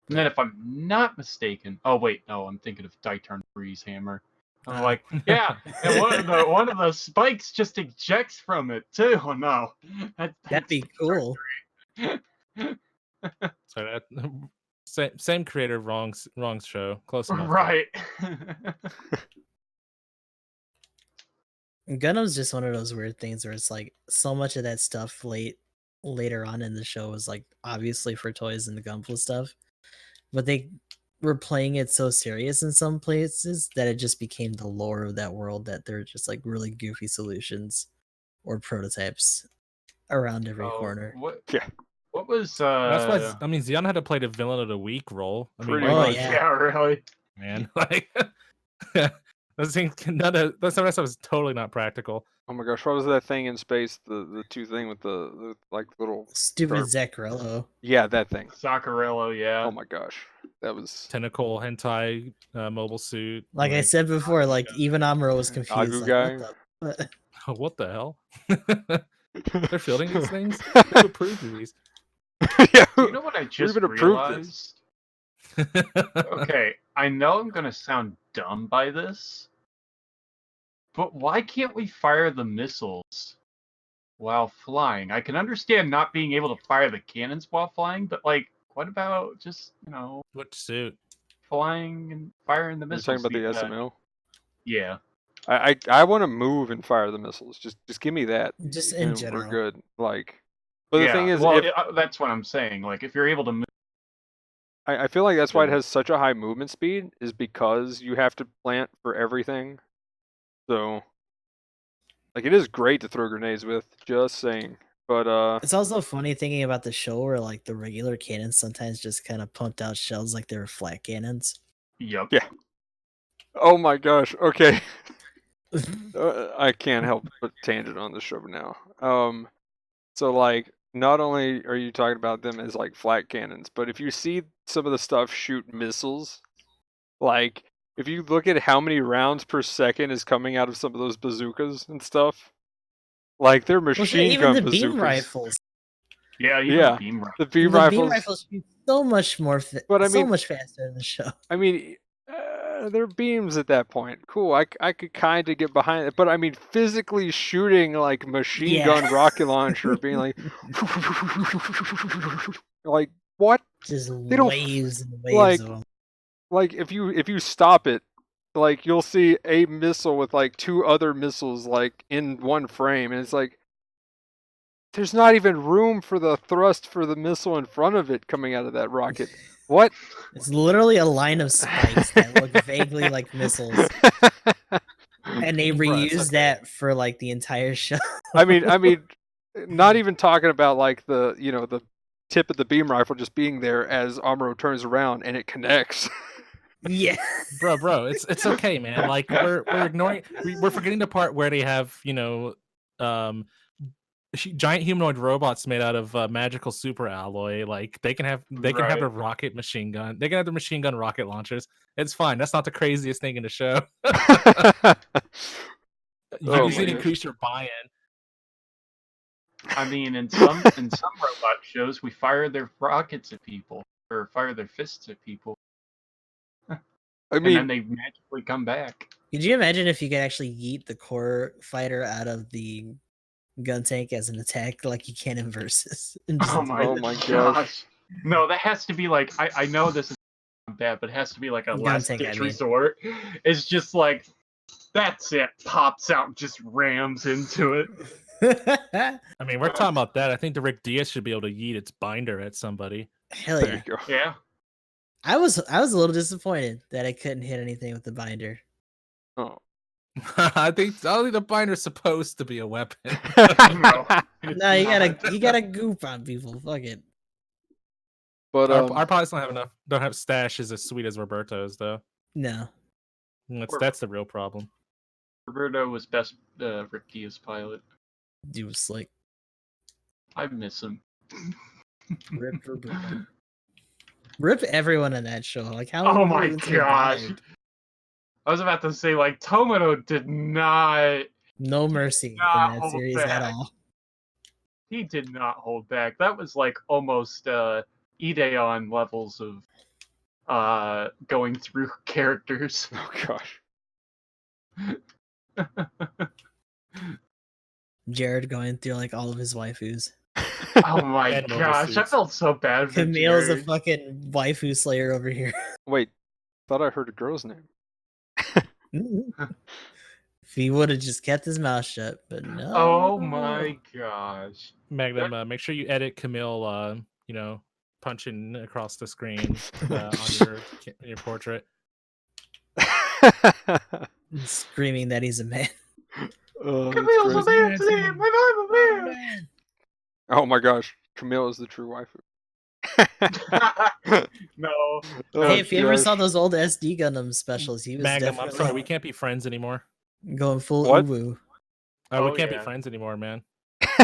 S4: And then if I'm not mistaken, oh wait, no, I'm thinking of Diturn Breeze Hammer. I'm like, yeah, and one of the spikes just ejects from it too. Oh no.
S3: That'd be cool.
S2: So that same creator, wrong show. Close enough.
S4: Right.
S3: Gundam's just one of those weird things where it's like so much of that stuff later on in the show was like obviously for toys and the Gunpla stuff, but they were playing it so serious in some places that it just became the lore of that world, that they're just like really goofy solutions or prototypes around every corner.
S4: What?
S1: Yeah.
S4: What was?
S2: That's why I mean, Xeon had to play the villain of the week role. I mean,
S1: Pretty
S2: why
S3: much.
S2: not?
S3: Yeah.
S4: really.
S2: Man, like that thing, some of that stuff is totally not practical.
S1: Oh my gosh, what was that thing in space? The two thing with the like little
S3: Stupid
S1: Dark-
S3: Zaccarello.
S1: Yeah, that thing.
S4: Sakurello, yeah.
S1: Oh my gosh. That was
S2: Tentacle hentai mobile suit.
S3: Like I said before, like even Amuro was confused.
S1: Agu
S3: Like,
S1: guy.
S3: what the?
S2: What the hell? They're fielding these things. Who approved these?
S1: Yeah,
S4: You know what I just
S1: even approved this?
S4: realized? Okay, I know I'm gonna sound dumb by this, but why can't we fire the missiles while flying? I can understand not being able to fire the cannons while flying, but like, what about just
S2: What suit?
S4: flying and firing the
S1: You're
S4: missiles?
S1: talking about the SML?
S4: Yeah.
S1: I want to move and fire the missiles. Just give me that.
S3: Just in
S1: and
S3: general.
S1: we're good. Like, but
S4: yeah.
S1: the thing is,
S4: well,
S1: if,
S4: that's what I'm saying. Like, if you're able to move,
S1: I feel like that's why it has such a high movement speed, is because you have to plant for everything. So, like, it is great to throw grenades with. Just saying. But
S3: It's also funny thinking about the show where like the regular cannons sometimes just kind of pumped out shells like they were flat cannons.
S4: yep.
S1: Yeah. Oh my gosh. Okay. I can't help but tangent on the show now. So like, not only are you talking about them as like flat cannons, but if you see some of the stuff shoot missiles, like if you look at how many rounds per second is coming out of some of those bazookas and stuff, like they're
S3: Well, shit,
S1: machine
S3: even
S1: gun
S3: the
S1: bazookas.
S3: beam rifles.
S4: Yeah. Even
S1: Yeah.
S4: beam rifle.
S1: The beam
S3: The
S1: rifles.
S3: beam rifles shoot so much more,
S1: But I
S3: so
S1: mean-
S3: much faster in the show.
S1: I mean, they're beams at that point. Cool, I could kind of get behind it, but I mean, physically shooting like machine
S3: Yeah.
S1: gun rocket launcher, being like, like what?
S3: Just
S1: don't-
S3: waves and waves
S1: like-
S3: of them.
S1: Like if you stop it, like you'll see a missile with like two other missiles like in one frame, and it's like there's not even room for the thrust for the missile in front of it coming out of that rocket. What?
S3: It's literally a line of spikes that look vaguely like missiles. And they
S2: Bruh, it's
S3: reused
S2: okay.
S3: that for like the entire show.
S1: I mean, not even talking about like the the tip of the beam rifle just being there as Amuro turns around and it connects.
S3: Yeah.
S2: bro, it's okay, man. Like we're ignoring, we're forgetting the part where they have um giant humanoid robots made out of magical super alloy. Like they can have
S4: Right.
S2: a rocket machine gun. They can have the machine gun rocket launchers. It's fine. That's not the craziest thing in the show. You
S1: Oh
S2: just
S1: my
S2: need to
S1: gosh.
S2: increase your buy-in.
S4: I mean, in some robot shows, we fire their rockets at people or fire their fists at people,
S1: I
S4: and then
S1: mean,
S4: they magically come back.
S3: Could you imagine if you could actually yeet the core fighter out of the gun tank as an attack, like you can in Versus? And just
S4: Oh my
S1: gosh.
S4: gosh! No, that has to be like I know this is bad, but it has to be be like a
S3: Gun
S4: last
S3: tank,
S4: ditch
S3: I mean.
S4: resort. It's just like that's it. Pops out, and just rams into it.
S2: I mean, we're talking about that. I think the Rick Diaz should be able to yeet its binder at somebody.
S3: Hell
S1: there
S3: yeah.
S1: you go.
S4: Yeah.
S3: I was a little disappointed that I couldn't hit anything with the binder.
S1: Oh.
S2: I think the binder's supposed to be a weapon.
S4: No,
S3: No, you gotta goop on people. Fuck it.
S1: But
S2: Our pilots don't have stashes as sweet as Roberto's though.
S3: No.
S2: That's the real problem.
S4: Roberto was best Rick Diaz pilot.
S3: Dude was slick.
S4: I miss him.
S3: Rip Roberto. Rip everyone in that show. Like how
S4: Oh
S3: many
S4: my
S3: people
S4: gosh!
S3: survived?
S4: I was about to say like Tomino did not.
S3: No mercy in
S4: Not
S3: that
S4: hold
S3: series at
S4: back.
S3: all.
S4: He did not hold back. That was like almost Ideon levels of going through characters.
S1: oh gosh.
S3: Jared going through like all of his waifus.
S4: Oh my
S2: And mobile
S4: gosh, I
S2: suits.
S4: felt so bad for
S3: Camille's a
S4: Jared.
S3: fucking waifu slayer over here.
S1: Wait, thought I heard a girl's name.
S3: If he would have just kept his mouth shut, but no.
S4: Oh my gosh.
S2: Magnum, make sure you edit Camille. Punching across the screen on your portrait.
S3: Screaming that he's a man.
S1: Oh, that's
S4: Camille's a
S1: crazy.
S4: man today, and I'm a man.
S1: Oh my gosh, Camille is the true waifu.
S4: No.
S1: Oh,
S3: Hey, if you ever
S1: gosh.
S3: saw those old SD Gundam specials, he was
S2: Magnum, I'm
S3: definitely
S2: sorry, we can't be friends anymore.
S3: going full
S1: What?
S3: uwu.
S2: We
S4: Oh,
S2: can't be
S4: yeah.
S2: friends anymore, man.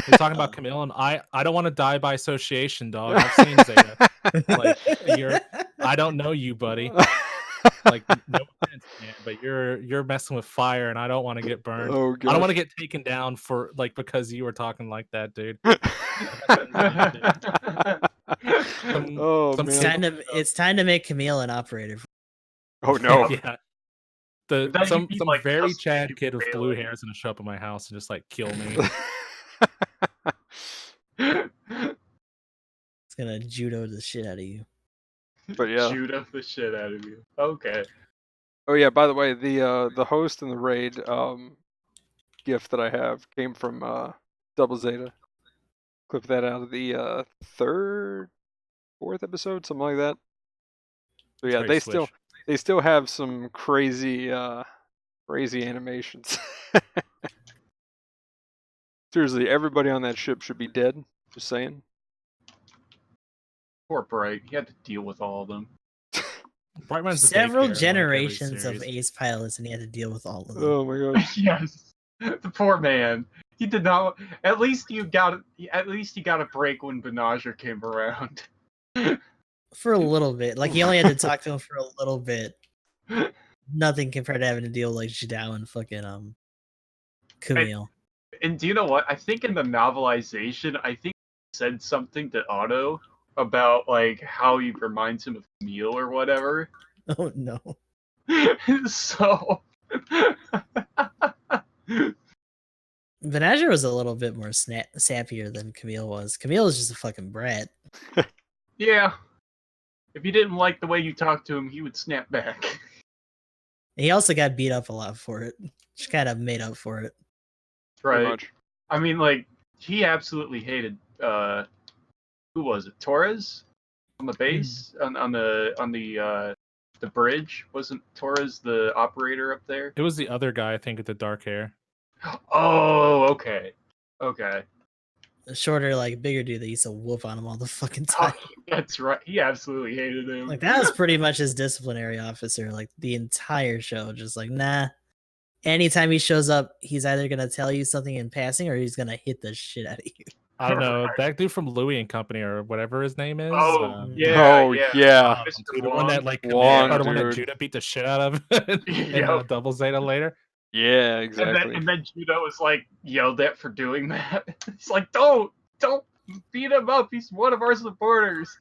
S2: You're talking about Camille, and I don't want to die by association, dog. I've seen Zeta. Like, I don't know you, buddy. Like, no offense, man, but you're messing with fire, and I don't want to get burned.
S1: Oh
S2: I don't want
S1: gosh.
S2: to get taken down for because you were talking like that, dude.
S1: Oh
S2: some
S1: man.
S3: It's time to make Camille an operator.
S1: Oh no.
S2: Yeah.
S4: That
S2: Some
S4: you'd be,
S2: some
S4: like,
S2: very
S4: just
S2: Chad kid with blue
S4: failing.
S2: hair is gonna show up at my house and just like kill me.
S3: It's gonna judo the shit out of you.
S1: But yeah.
S4: Shoot up the shit out of you. Okay.
S1: Oh yeah. By the way, the host in the raid gift that I have came from Double Zeta. Clip that out of the fourth episode, something like that. So yeah,
S2: Very Swish.
S1: they still have some crazy animations. Seriously, everybody on that ship should be dead. Just saying.
S4: Poor Bright. He had to deal with all of them.
S2: Brightman's the
S3: Several
S2: daycare, like,
S3: generations
S2: every
S3: of
S2: series.
S3: ace pilots, and he had to deal with all of them.
S1: Oh my gosh.
S4: Yes. The poor man. He did not. At least you got a break when Benager came around.
S3: For a little bit. Like, he only had to talk to him for a little bit. Nothing compared to having to deal with, like, Jidao and fucking, Camille.
S4: And do you know what? I think in the novelization, I think he said something to Otto about, like, how he reminds him of Camille or whatever.
S3: Oh, no.
S4: So...
S3: Benager was a little bit more sappier than Camille was. Camille was just a fucking brat.
S4: Yeah. If you didn't like the way you talked to him, he would snap back.
S3: He also got beat up a lot for it. Just kind of made up for it.
S1: Pretty
S4: Right.
S1: much.
S4: I mean, like, he absolutely hated who was it? Torres on the base on the the bridge? Wasn't Torres the operator up there?
S2: It was the other guy, I think, with the dark hair.
S4: Oh, okay. Okay.
S3: The shorter, like bigger dude that used to whoop on him all the fucking
S4: Oh,
S3: time.
S4: that's right. He absolutely hated him.
S3: Like that was pretty much his disciplinary officer, like the entire show. Just like, nah. Anytime he shows up, he's either gonna tell you something in passing or he's gonna hit the shit out of you.
S2: I don't know.
S4: Right.
S2: That dude from Louis and Company or whatever his name is.
S4: Oh,
S3: Mm.
S4: yeah,
S1: Oh,
S4: yeah.
S1: yeah.
S4: Mr.
S2: Dude, the one that
S4: Wong.
S2: like
S1: Wong,
S2: or the one that
S1: dude.
S2: Judah beat the shit out of in
S4: Yep.
S2: Double Zeta later.
S1: Yeah,
S4: And
S1: exactly.
S4: then Judah was like yelled at for doing that. It's like, don't beat him up. He's one of our supporters.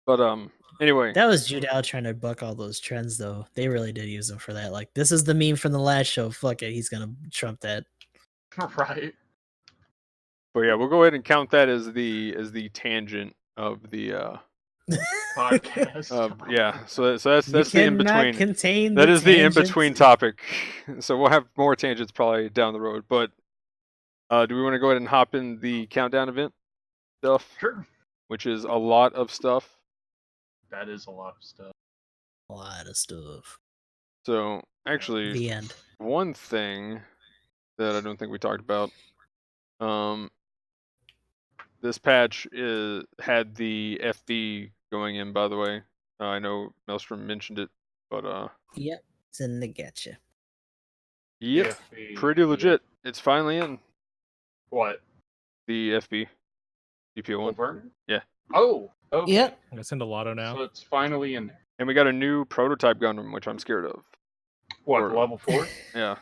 S1: But anyway,
S3: That was Jude out trying to buck all those trends, though. They really did use him for that. Like, this is the meme from the last show. Fuck it, he's gonna trump that.
S4: Right.
S1: but yeah, we'll go ahead and count that as the tangent of the
S4: Podcast.
S1: yeah. So that's
S3: You
S1: the in
S3: cannot
S1: between.
S3: contain
S1: That
S3: the
S1: is the in
S3: tangents.
S1: between topic. So we'll have more tangents probably down the road. But do we want to go ahead and hop in the countdown event stuff,
S4: Sure.
S1: which is a lot of stuff?
S4: That is a lot of stuff.
S3: A lot of stuff.
S1: So actually,
S3: The end.
S1: one thing that I don't think we talked about, this patch had the FB going in. By the way, I know Maelstrom mentioned it, but
S3: Yep, it's in the getcha.
S1: yep,
S4: FB,
S1: pretty legit. It's finally in
S4: What?
S1: the FB GPO1,
S4: Over?
S1: Yeah.
S4: Oh. Okay.
S3: Yep.
S2: It's in the lotto now.
S4: So it's finally in there.
S1: and we got a new prototype Gundam, which I'm scared of.
S4: What?
S1: Or-
S4: Level 4?
S1: Yeah,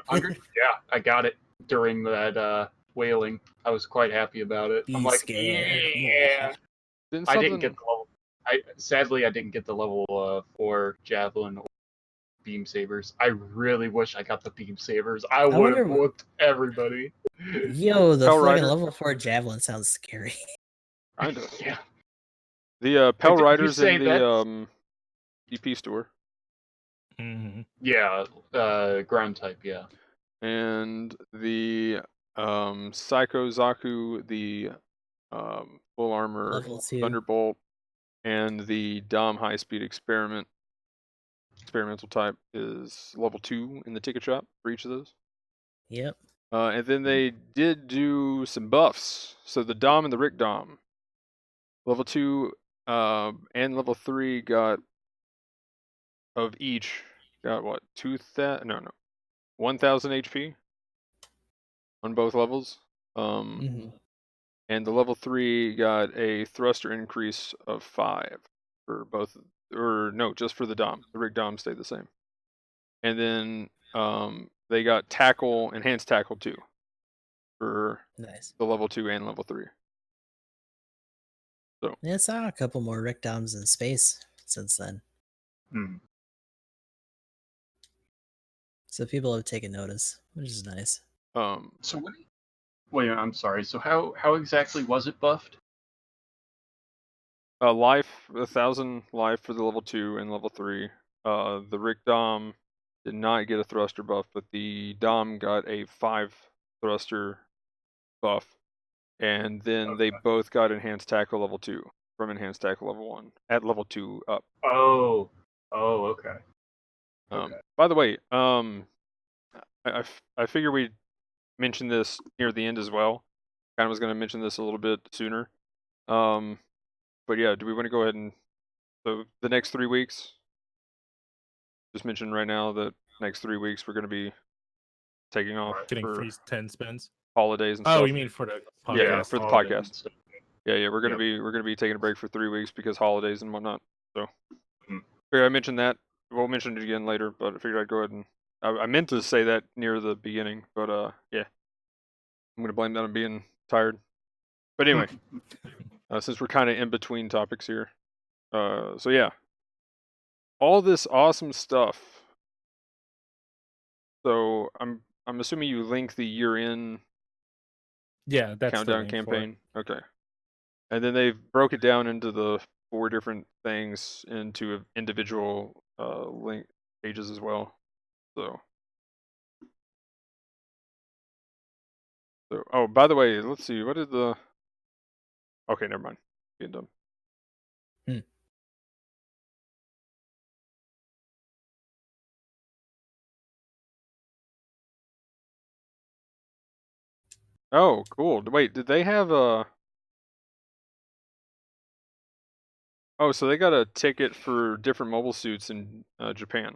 S4: 500? Yeah, I got it during that whaling. I was quite happy about it.
S3: Be
S4: I'm like,
S3: scared.
S4: yeah.
S1: didn't
S4: I
S1: something?
S4: didn't get the level. Sadly I didn't get the level 4 javelin or beam sabers. I really wish I got the beam sabers. I would have
S3: wonder-
S4: whooped everybody.
S3: Yo, the
S1: Pell
S3: fucking
S1: Rider.
S3: level 4 javelin sounds scary.
S1: Kind of.
S4: Yeah.
S1: The Pell
S4: Did you
S1: Riders
S4: say
S1: in the EP store,
S2: Mhm.
S4: Yeah, ground type, yeah.
S1: and the Psycho Zaku, the full armor
S3: Level 2.
S1: Thunderbolt, and the Dom high speed experimental type is level 2 in the ticket shop for each of those.
S3: Yep.
S1: And then they did do some buffs. So the Dom and the Rick Dom, level 2 and level 3 got of each got what 1,000 HP on both levels.
S3: Mhm.
S1: And the level 3 got a thruster increase of 5 for both, or no, just for the Dom. The Rig Dom stayed the same. And then they got tackle, enhanced tackle too, for
S3: Nice.
S1: the level 2 and level 3.
S3: Yeah, I saw a couple more Rick Doms in space since then.
S4: Hmm.
S3: So people have taken notice, which is nice.
S4: So what? Wait, I'm sorry. So how exactly was it buffed?
S1: Life, 1,000 life for the level 2 and level 3. The Rick Dom did not get a thruster buff, but the Dom got a 5 thruster buff. And then they both got enhanced tackle level 2 from enhanced tackle level 1 at level 2 up.
S4: Oh, okay. Okay.
S1: By the way, I figure we mentioned this near the end as well. Kind of was going to mention this a little bit sooner. But yeah, do we want to go ahead and so the next 3 weeks? Just mention right now that next 3 weeks we're going to be taking off
S2: Getting
S1: for
S2: free 10 spins.
S1: holidays and
S2: Oh,
S1: stuff.
S2: you mean for the podcast?
S1: Yeah, for the
S4: holidays
S1: podcast.
S4: and stuff.
S1: Yeah, we're gonna
S4: Yep.
S1: be taking a break for 3 weeks because holidays and whatnot. So,
S4: Mhm.
S1: figured I mentioned that. We'll mention it again later, but I figured I'd go ahead and I meant to say that near the beginning, but yeah, I'm gonna blame that on being tired. But anyway, since we're kind of in between topics here, so yeah, all this awesome stuff. So I'm assuming you link the year-end
S2: Yeah, that's
S1: countdown
S2: the link for it.
S1: campaign. Okay. And then they've broke it down into the 4 different things into individual link pages as well. So, oh, by the way, let's see. What did the? Okay, never mind. Being dumb. Oh, cool. Wait, did they have a? Oh, so they got a ticket for different mobile suits in Japan.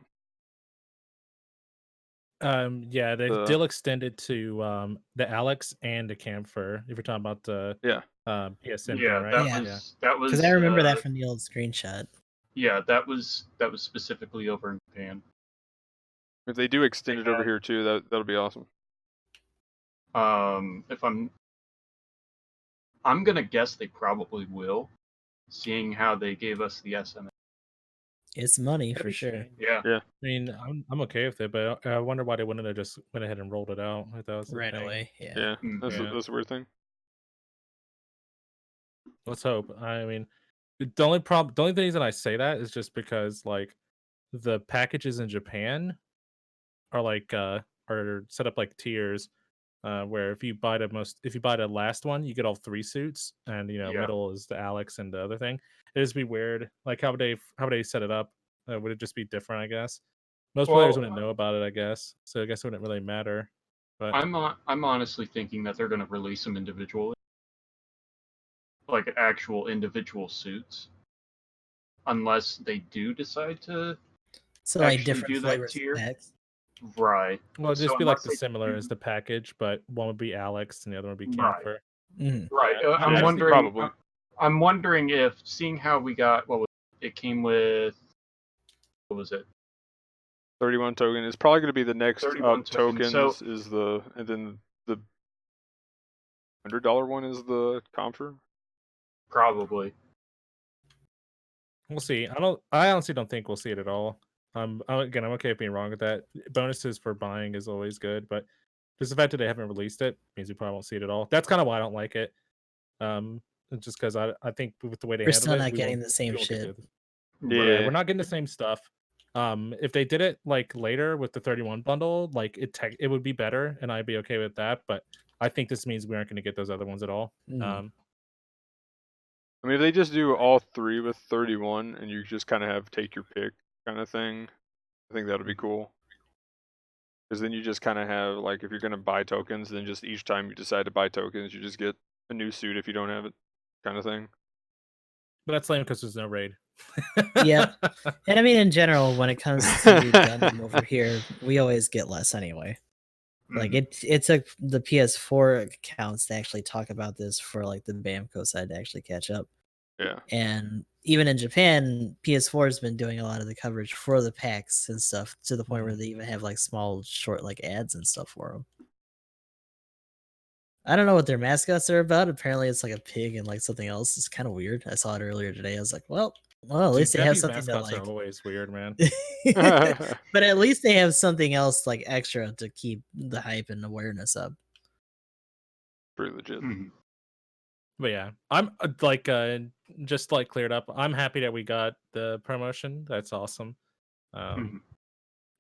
S2: Yeah, they
S1: The
S2: still extended to the Alex and the Camphor. If you're talking about the
S1: yeah.
S2: PSN
S4: Yeah,
S2: thing, right?
S4: that
S3: Yeah.
S4: was
S3: Because I remember that from the old screenshot.
S4: yeah, that was specifically over in Japan.
S1: If they do extend it over
S4: had-
S1: here too, that'll be awesome.
S4: If I'm gonna guess they probably will, seeing how they gave us the SMS.
S3: It's money
S2: That'd
S3: for
S2: be
S3: sure.
S2: sweet.
S4: Yeah.
S1: Yeah.
S2: I mean, I'm okay with it, but I wonder why they wouldn't have just went ahead and rolled it out. Like that was the
S3: Right
S2: thing.
S3: away. Yeah.
S1: Yeah.
S4: Mm.
S2: Yeah.
S1: That's a weird thing.
S2: Let's hope. I mean, the only reason I say that is just because like the packages in Japan are like are set up like tiers, where if you buy the last one, you get all 3 suits, and
S4: Yeah.
S2: middle is the Alex and the other thing. It'd just be weird. Like how would they set it up? Would it just be different? I guess most players
S4: Well,
S2: wouldn't know about it. I guess so. I guess it wouldn't really matter. But
S4: I'm honestly thinking that they're gonna release them individually, like actual individual suits, unless they do decide to
S3: So like
S4: actually
S3: different
S4: do that
S3: flavors of
S4: tier.
S3: packs.
S4: Right.
S2: well, it'd
S4: So
S2: just be like
S4: unless
S2: the
S4: they
S2: similar
S4: do-
S2: as the package, but one would be Alex and the other would be
S4: Right.
S2: Camphor.
S3: Mhm.
S4: Right.
S2: Yeah,
S4: I'm
S1: Yeah,
S4: wondering.
S1: probably.
S4: I'm wondering if, seeing how we got, it came with, what was it?
S1: 31 token. It's probably going to be the next
S4: 31
S1: up
S4: tokens.
S1: tokens
S4: So
S1: is the, and then the $100 one is the Comfort.
S4: probably.
S2: We'll see. I honestly don't think we'll see it at all. Again, I'm okay with being wrong with that. Bonuses for buying is always good, but just the fact that they haven't released it means we probably won't see it at all. That's kind of why I don't like it. Just because I think with the way they
S3: We're
S2: handled
S3: still
S2: it,
S3: not
S2: we
S3: getting
S2: won't,
S3: the same
S2: we won't get
S3: shit.
S2: yeah,
S1: Yeah.
S2: we're not getting the same stuff. If they did it like later with the 31 bundle, like it would be better, and I'd be okay with that. But I think this means we aren't going to get those other ones at all.
S3: Mm.
S1: I mean, if they just do all 3 with 31 and you just kind of have take your pick kind of thing, I think that'll be cool. Because then you just kind of have, like, if you're going to buy tokens, then just each time you decide to buy tokens, you just get a new suit if you don't have it kind of thing.
S2: But that's lame because there's no raid.
S3: Yep. And I mean, in general, when it comes to Gundam over here, we always get less anyway. Like it took the PS4 accounts to actually talk about this for like the Bamco side to actually catch up.
S1: Yeah.
S3: And even in Japan, PS4 has been doing a lot of the coverage for the packs and stuff, to the point where they even have like small, short like ads and stuff for them. I don't know what their mascots are about. Apparently, it's like a pig and like something else. It's kind of weird. I saw it earlier today. I was like, well, at least they have something to
S2: mascots
S3: like.
S2: are always weird, man.
S3: But at least they have something else like extra to keep the hype and awareness up.
S1: Pretty legit.
S2: But yeah, I'm like just like cleared up. I'm happy that we got the promotion. That's awesome. I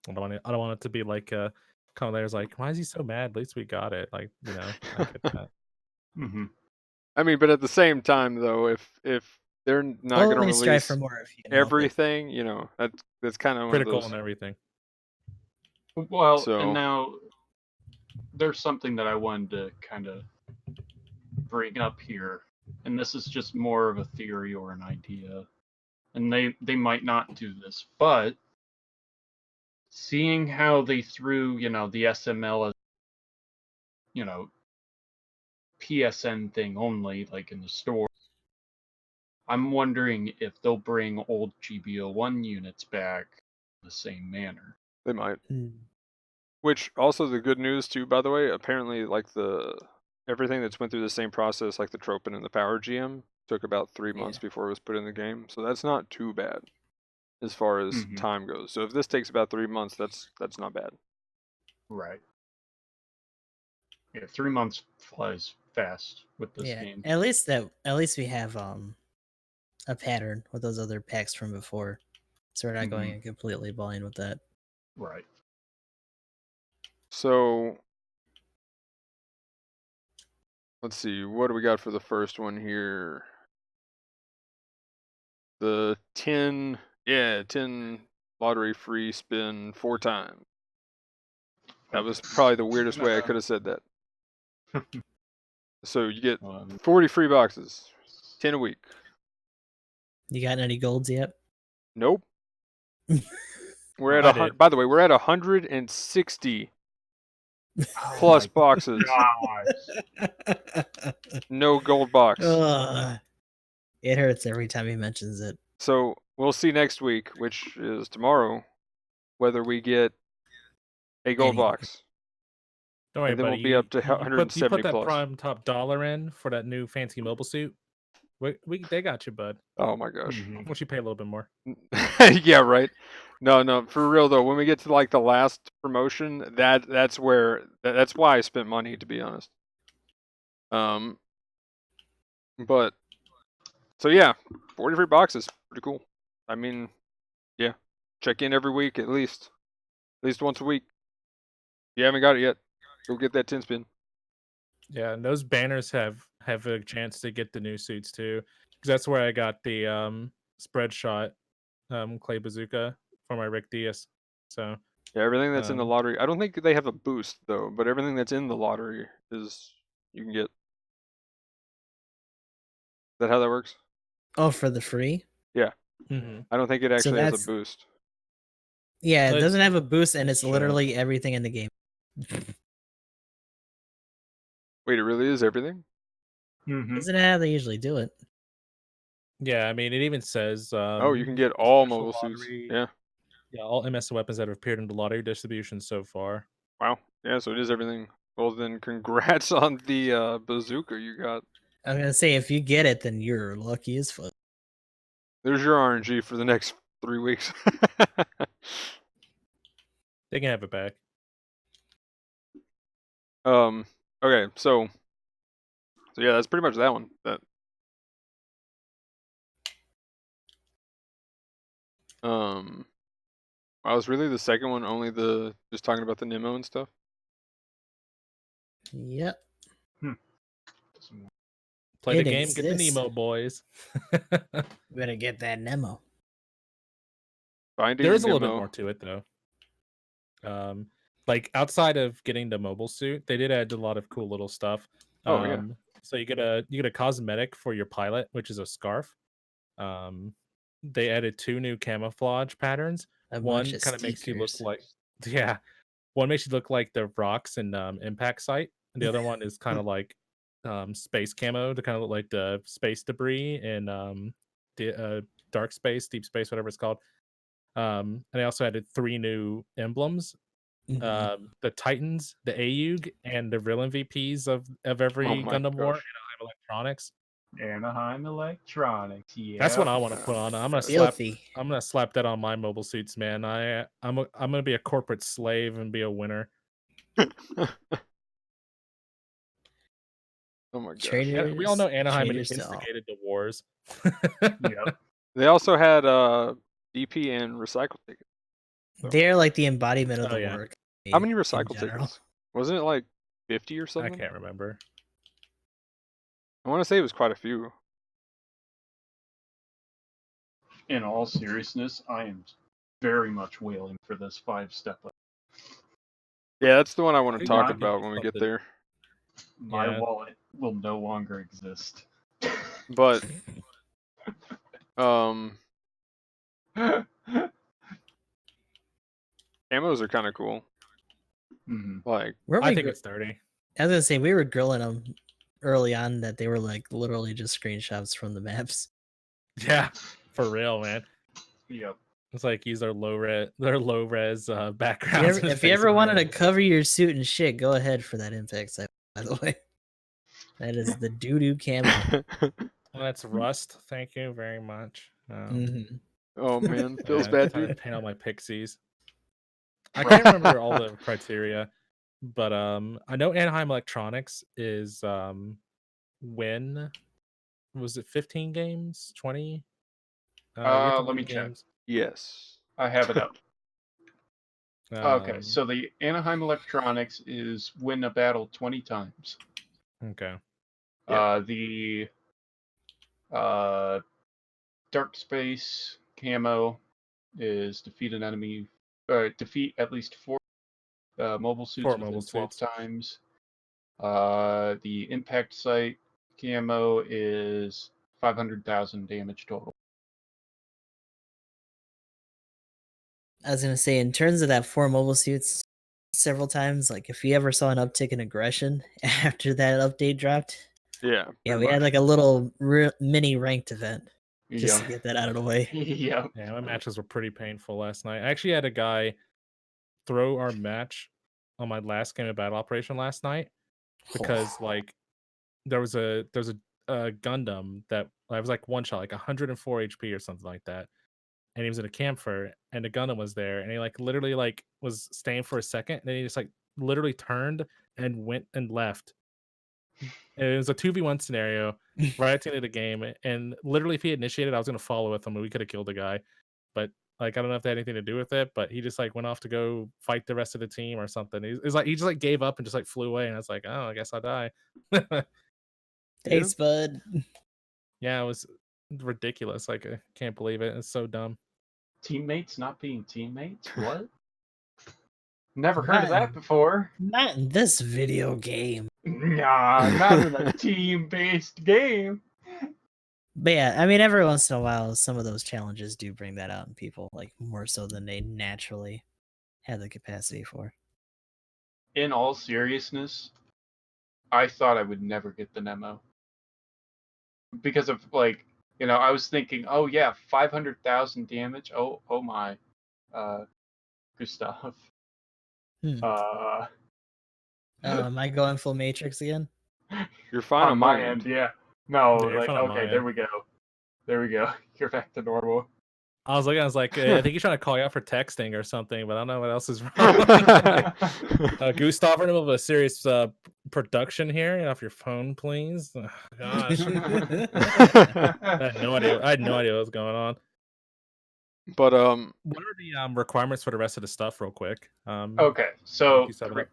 S2: don't want it to be like kind of there's like, why is he so mad? At least we got it. Like, I get that.
S1: I mean, but at the same time, though, if they're not going to
S3: strive
S1: release
S3: for more if you can help it.
S1: everything, that's kind of
S2: Critical
S1: one of those.
S2: and everything.
S4: Well,
S1: So-
S4: and now there's something that I wanted to kind of bring up here, and this is just more of a theory or an idea, and they might not do this, but seeing how they threw the SML as PSN thing only, like in the store, I'm wondering if they'll bring old GBO1 units back in the same manner.
S1: They might. Which also the good news too, by the way, apparently like everything that's went through the same process, like the Tropin and the Power GM, took about 3 months before it was put in the game. So that's not too bad as far as time goes. So if this takes about 3 months, that's not bad.
S4: Right. Yeah, 3 months flies fast with this game.
S3: At least we have a pattern with those other packs from before, so we're not going in completely blind with that.
S4: Right.
S1: So let's see, what do we got for the first one here? The 10 lottery free spin 4 times. That was probably the weirdest way I could have said that. So you get
S4: Um,
S1: 40 free boxes, 10 a week.
S3: You got any golds yet?
S1: Nope. We're at
S2: I
S1: 100.
S2: did.
S1: By the way, we're at 160
S4: oh
S1: plus
S4: my
S1: boxes.
S4: gosh.
S1: No gold box.
S3: Ugh. It hurts every time he mentions it.
S1: So we'll see next week, which is tomorrow, whether we get a gold
S3: Anything.
S1: box.
S2: Don't worry,
S1: And then
S2: buddy.
S1: we'll be up to
S2: you
S1: 170
S2: put that
S1: plus.
S2: prime top dollar in for that new fancy mobile suit. They got you, bud.
S1: Oh my gosh.
S4: Mhm.
S2: Once you pay a little bit more.
S1: Yeah, right. No, for real though. When we get to like the last promotion, that's why I spent money, to be honest. But so yeah, 40 free boxes, pretty cool. I mean, yeah, check in every week at least once a week. If you haven't got it yet, go get that 10 spin.
S2: Yeah, and those banners have a chance to get the new suits too, because that's where I got the spread shot clay bazooka for my Rick Diaz. So
S1: Yeah, everything that's in the
S2: Um,
S1: lottery. I don't think they have a boost though, but everything that's in the lottery is you can get. Is that how that works?
S3: Oh, for the free?
S1: Yeah.
S2: mhm.
S1: I don't think it
S3: So
S1: actually has a
S3: that's-
S1: boost.
S3: Yeah, it
S2: Let's-
S3: doesn't have a boost, and it's
S2: Sure.
S3: literally everything in the game.
S1: Wait, it really is everything?
S4: Mhm.
S3: Isn't that how they usually do it?
S2: Yeah, I mean, it even says
S1: Oh, you can get all
S2: special
S1: mobile suits.
S2: lottery-
S1: Yeah.
S2: Yeah, all MS weapons that have appeared in the lottery distribution so far.
S1: Wow. Yeah, so it is everything. Well then congrats on the bazooka you got.
S3: I was gonna say, if you get it, then you're lucky as fuck.
S1: There's your RNG for the next 3 weeks.
S2: They can have it back.
S1: Okay, so yeah, that's pretty much that one. That I was really the second one, only just talking about the Nemo and stuff.
S3: Yep.
S2: Play
S3: It
S2: the game, get the
S3: exists.
S2: Nemo, boys.
S3: Better get that Nemo.
S1: Finding
S2: There is a little bit
S1: Nemo.
S2: more to it though. Like outside of getting the mobile suit, they did add a lot of cool little stuff.
S1: Oh, yeah.
S2: So you get a cosmetic for your pilot, which is a scarf. They added 2 new camouflage patterns.
S3: A
S2: One
S3: bunch of
S2: kind of makes you look
S3: stickers.
S2: like one makes you look like the rocks in Impact Site, and the other one is kind of like space camo to kind of look like the space debris in dark space, deep space, whatever it's called. And they also added 3 new emblems:
S3: Mhm.
S2: the Titans, the AUG, and the real MVPs of every
S1: Oh my
S2: Gundam War,
S1: gosh.
S2: Anaheim Electronics.
S4: Anaheim Electronics. Yeah.
S2: That's what I want to put on. I'm gonna
S3: Filthy.
S2: slap that on my mobile suits, man. I'm gonna be a corporate slave and be a winner.
S1: Oh my gosh.
S3: Traitors.
S2: We all know Anaheim
S3: traitors to all.
S2: instigated the wars.
S4: Yep.
S1: They also had DP and recycle tickets. So.
S3: They're like the embodiment of
S2: Oh,
S3: the
S2: yeah.
S3: work.
S1: How many
S3: in
S1: recycle
S3: general.
S1: tickets? Wasn't it like 50 or
S2: I
S1: something?
S2: can't remember.
S1: I want to say it was quite a few.
S4: In all seriousness, I am very much wailing for this 5-step.
S1: Yeah, that's the one I want to
S2: think
S1: talk
S4: I could
S1: about
S2: do
S1: when we get
S2: something.
S1: there.
S4: My
S2: Yeah.
S4: wallet will no longer exist.
S1: But camos are kind of cool.
S4: Mhm.
S1: Like,
S3: Weren't
S2: I
S3: we
S2: think
S3: gr-
S2: it's dirty.
S3: I was gonna say we were grilling them early on that they were like literally just screenshots from the maps.
S2: Yeah, for real, man.
S4: Yep.
S2: It's like use their low res backgrounds.
S3: If you ever wanted to cover your suit and shit, go ahead for that impact site. By the way, that is the doo camo.
S2: Well, that's Rust. Thank you very much.
S3: Mhm.
S1: oh man, feels
S2: Yeah,
S1: bad,
S2: trying to
S1: dude.
S2: paint all my pixies. I can't remember all the criteria, but I know Anaheim Electronics is when was it 15 games, 20? You have to
S4: Let
S2: win
S4: me check.
S2: games.
S1: Yes.
S4: I have it up. Okay,
S2: Um,
S4: so the Anaheim Electronics is win a battle 20 times.
S2: okay.
S1: Yeah.
S4: The Dark Space camo is defeat an enemy, defeat at least 4 mobile suits
S2: 4
S4: within
S2: mobile
S4: 12
S2: suits.
S4: times. The impact site camo is 500,000 damage total.
S3: I was gonna say, in terms of that 4 mobile suits, several times, like if you ever saw an uptick in aggression after that update dropped,
S1: Yeah.
S3: yeah,
S1: pretty
S3: we had
S1: much.
S3: like a little mini ranked event just
S4: Yeah.
S3: to get that out of the way.
S4: Yeah.
S2: Yeah, my matches were pretty painful last night. I actually had a guy throw our match on my last game of Battle Operation last night because like there was a Gundam that I was like one shot, like 104 HP or something like that. And he was in a camper and the Gundam was there and he like literally like was staying for a second and then he just like literally turned and went and left. And it was a 2v1 scenario right at the end of the game. And literally if he initiated, I was gonna follow with him and we could have killed the guy. But like I don't know if that had anything to do with it, but he just like went off to go fight the rest of the team or something. It's like he just like gave up and just like flew away, and I was like, oh, I guess I'll die.
S3: Thanks, bud.
S2: Yeah, it was ridiculous. Like I can't believe it. It's so dumb.
S4: Teammates not being teammates? What? Never heard of that
S3: Not-
S4: before.
S3: Not in this video game.
S4: Nah, not in a team-based game.
S3: But yeah, I mean, every once in a while, some of those challenges do bring that out in people, like more so than they naturally have the capacity for.
S4: In all seriousness, I thought I would never get the memo. Because of like, I was thinking, oh yeah, 500,000 damage. Oh my. Gustav.
S3: Hmm.
S4: Uh
S3: Am I going full Matrix again?
S1: You're fine
S4: on my end, yeah. No,
S2: Yeah, you're
S4: like
S2: fine on my
S4: okay, there
S2: end.
S4: we go. There we go. You're back to normal.
S2: I was like, I think he's trying to call you out for texting or something, but I don't know what else is wrong. Gustav, in the middle of a serious production here. Get off your phone, please. Oh, gosh, I had no idea. I had no idea what was going on.
S1: But
S2: What are the requirements for the rest of the stuff, real quick?
S4: Okay, so
S2: you set it up.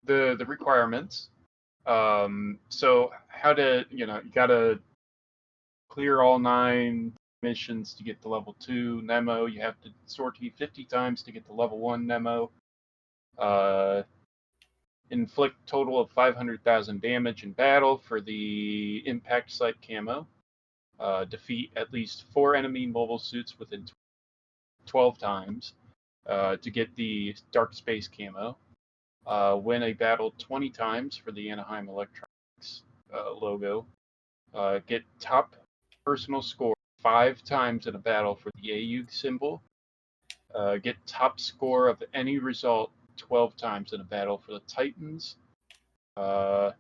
S4: the requirements. So how to you gotta clear all 9 missions to get to level 2 Nemo. You have to sortie 50 times to get to level 1 Nemo. Inflict total of 500,000 damage in battle for the impact site camo. Defeat at least 4 enemy mobile suits within 12 times to get the dark space camo. Win a battle 20 times for the Anaheim Electronics logo. Get top personal score 5 times in a battle for the AU symbol. Get top score of any result 12 times in a battle for the Titans. And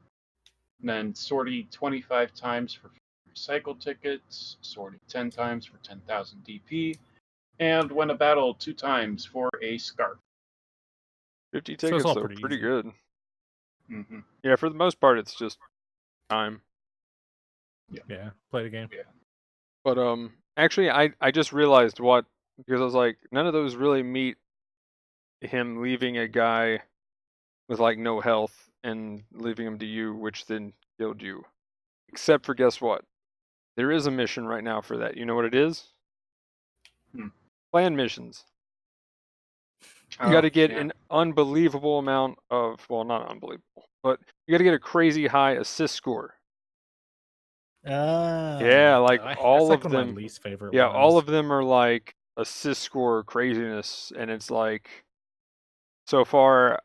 S4: then sortie 25 times for recycle tickets, sortie 10 times for 10,000 DP, and win a battle 2 times for a scarf.
S1: 50
S2: So it's
S1: tickets
S2: all
S1: though,
S2: pretty
S1: pretty
S2: easy.
S1: good.
S4: Mm-hmm.
S1: Yeah, for the most part, it's just time.
S2: Yeah, play the game.
S1: But actually, I just realized what, because I was like, none of those really meet him leaving a guy with like no health and leaving him to you, which then killed you. Except for, guess what? There is a mission right now for that. You know what it is? Clan missions. You got to get an unbelievable amount of, well, not unbelievable, but you got to get a crazy high assist score. Yeah, like all
S2: that's like
S1: of
S2: one of
S1: them.
S2: my least favorite
S1: Yeah,
S2: ones.
S1: all of them are like assist score craziness, and it's like, so far,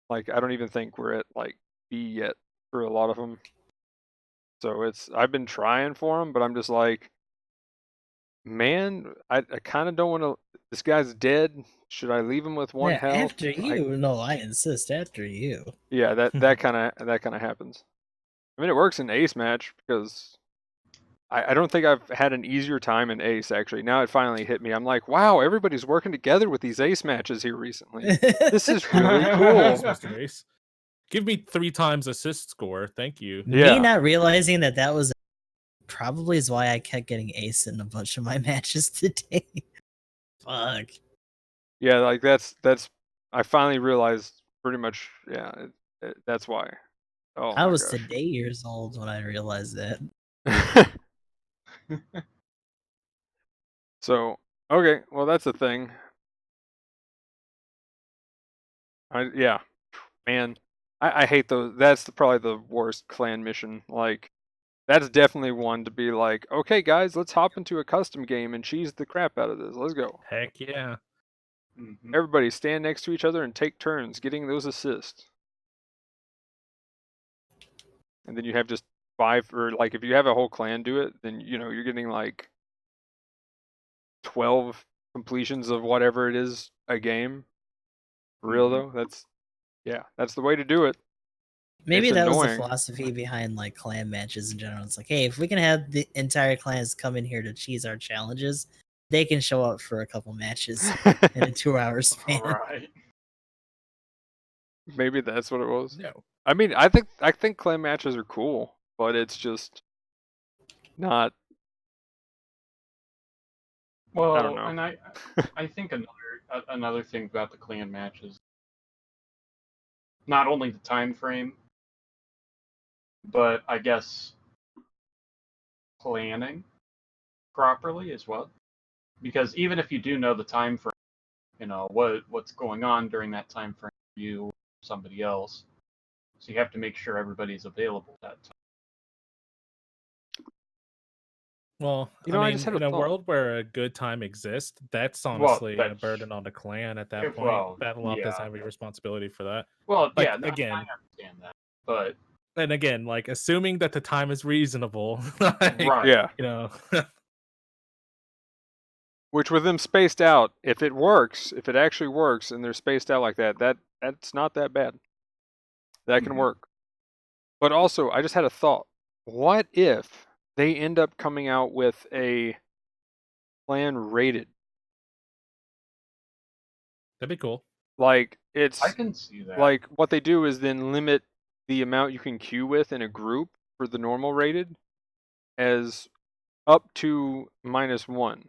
S1: like I don't even think we're at like B yet for a lot of them. So I've been trying for them, but I'm just like, man, I kind of don't want to. This guy's dead. Should I leave him with 1
S3: Yeah,
S1: health?
S3: after you. No, I insist. After you.
S1: Yeah, that kind of happens. I mean, it works in Ace match because I don't think I've had an easier time in Ace, actually. Now it finally hit me. I'm like, wow, everybody's working together with these Ace matches here recently. This is really cool.
S2: Mr. Ace. Give me 3 times assist score. Thank you.
S1: Yeah.
S3: Me not realizing that was probably is why I kept getting ace in a bunch of my matches today. Fuck.
S1: Yeah, like that's I finally realized pretty much, yeah, that's why. Oh
S3: I
S1: my
S3: was
S1: gosh.
S3: today years old when I realized that.
S1: So, okay, well that's a thing. Yeah, man. I hate those. That's probably the worst clan mission. Like, that's definitely one to be like, okay, guys, let's hop into a custom game and cheese the crap out of this. Let's go.
S2: Heck yeah.
S4: Mhm.
S1: Everybody stand next to each other and take turns getting those assists. And then you have just 5, or like if you have a whole clan do it, then you're getting like 12 completions of whatever it is a game. For real though, that's the way to do it.
S3: Maybe
S1: It's
S3: that was the
S1: annoying.
S3: philosophy behind like clan matches in general. It's like, hey, if we can have the entire clans come in here to cheese our challenges, they can show up for a couple matches in a 2-hour span.
S4: Right.
S1: Maybe that's what it was.
S2: No.
S1: I mean, I think clan matches are cool, but it's just not.
S4: Well,
S1: know.
S4: and I think another thing about the clan matches, not only the time frame, but I guess planning properly as well. Because even if you do know the time frame, what's going on during that time frame for you or somebody else, so you have to make sure everybody's available that time.
S2: Well,
S1: I
S2: I
S1: just
S2: mean,
S1: had a
S2: in a
S1: thought.
S2: world where a good time exists, that's
S4: Well,
S2: honestly a
S4: that's
S2: burden on the clan at that point.
S4: well,
S2: Battle Op doesn't
S4: yeah.
S2: have any responsibility for that.
S4: Well,
S2: Like,
S4: yeah, no,
S2: again,
S4: I understand that, but
S2: and again, like assuming that the time is reasonable, like,
S4: right,
S1: Yeah.
S2: you know,
S1: Which with them spaced out, if it actually works, and they're spaced out like that's not that bad. That can
S4: Mhm.
S1: work. But also, I just had a thought. What if they end up coming out with a clan rated?
S2: that'd be cool.
S1: Like
S4: I
S1: it's
S4: can see that.
S1: like what they do is then limit the amount you can queue with in a group for the normal rated as up to -1.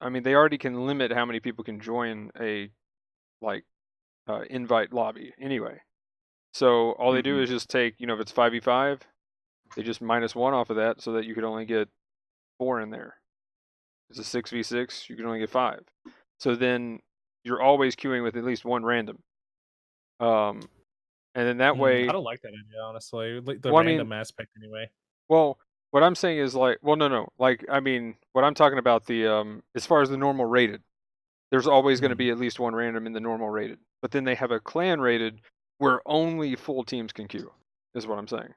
S1: I mean, they already can limit how many people can join a like invite lobby anyway. So all they do
S4: Mhm.
S1: is just take, if it's 5v5, they just -1 off of that so that you could only get 4 in there. It's a 6v6, you can only get 5. So then you're always queuing with at least one random. And then that way,
S2: I don't like that idea, honestly. Like the
S1: well, I mean,
S2: random aspect, anyway.
S1: well, what I'm saying is like, well, no, like, I mean, what I'm talking about as far as the normal rated, there's always going to be at least one random in the normal rated. But then they have a clan rated where only full teams can queue, is what I'm saying.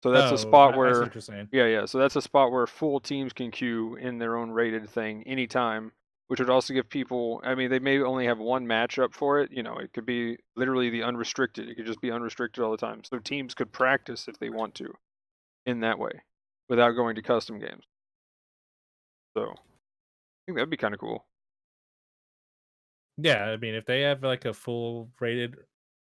S1: So that's a
S2: Oh,
S1: spot
S2: I see
S1: where,
S2: what you're saying.
S1: yeah. So that's a spot where full teams can queue in their own rated thing anytime, which would also give people. I mean, they may only have one matchup for it. It could be literally the unrestricted. It could just be unrestricted all the time. So teams could practice if they want to, in that way, without going to custom games. So I think that'd be kind of cool.
S2: Yeah, I mean, if they have like a full rated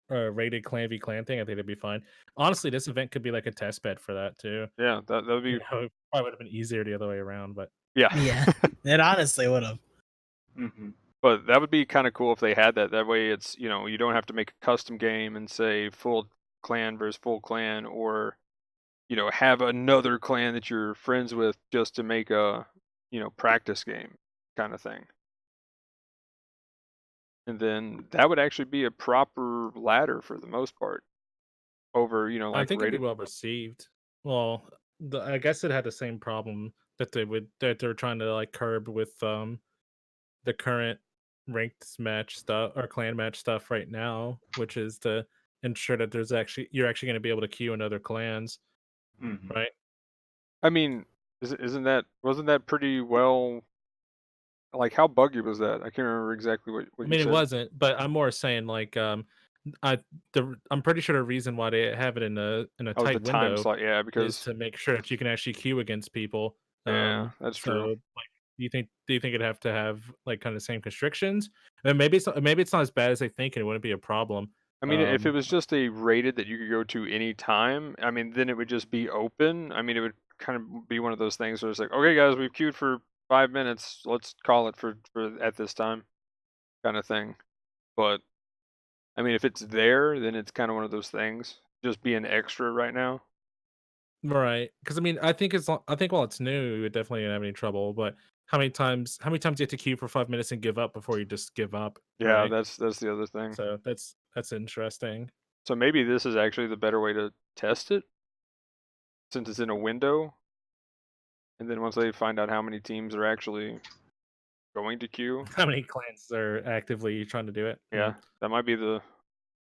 S2: clan v clan thing, I think it'd be fine. Honestly, this event could be like a test bed for that too.
S1: Yeah, that would be.
S2: It probably would have been easier the other way around, but
S1: Yeah.
S3: Yeah, it honestly would have.
S4: Mhm.
S1: But that would be kind of cool if they had that. That way, it's you don't have to make a custom game and say full clan versus full clan, or have another clan that you're friends with just to make a practice game kind of thing. And then that would actually be a proper ladder for the most part over
S2: I
S1: like
S2: think it'd be
S1: rated.
S2: well received. Well, I guess it had the same problem that they're trying to like curb with the current ranked match stuff or clan match stuff right now, which is to ensure that you're actually going to be able to queue in other clans,
S4: Mhm.
S2: right?
S1: I mean, wasn't that pretty well? Like, how buggy was that? I can't remember exactly what
S2: I
S1: you
S2: mean, it
S1: said.
S2: wasn't, but I'm more saying like I'm pretty sure the reason why they have it in a
S1: Oh, the
S2: tight
S1: time
S2: window
S1: slot. Yeah,
S2: is
S1: because
S2: to make sure that you can actually queue against people.
S1: yeah, that's
S2: So
S1: true.
S2: like, do you think it'd have to have like kind of the same constrictions? And maybe it's not as bad as they think, and it wouldn't be a problem.
S1: I mean, if it
S2: Um,
S1: was just a rated that you could go to any time, I mean, then it would just be open. I mean, it would kind of be one of those things where it's like, okay, guys, we've queued for 5 minutes. Let's call it for at this time, kind of thing. But I mean, if it's there, then it's kind of one of those things, just being extra right now.
S2: right? Because I mean, I think while it's new, you would definitely not have any trouble. But how many times do you have to queue for 5 minutes and give up before you just give up,
S1: Yeah,
S2: right?
S1: that's the other thing.
S2: So that's interesting.
S1: So maybe this is actually the better way to test it, since it's in a window. And then once they find out how many teams are actually going to queue,
S2: How many clans are actively trying to do it?
S1: yeah, that might be the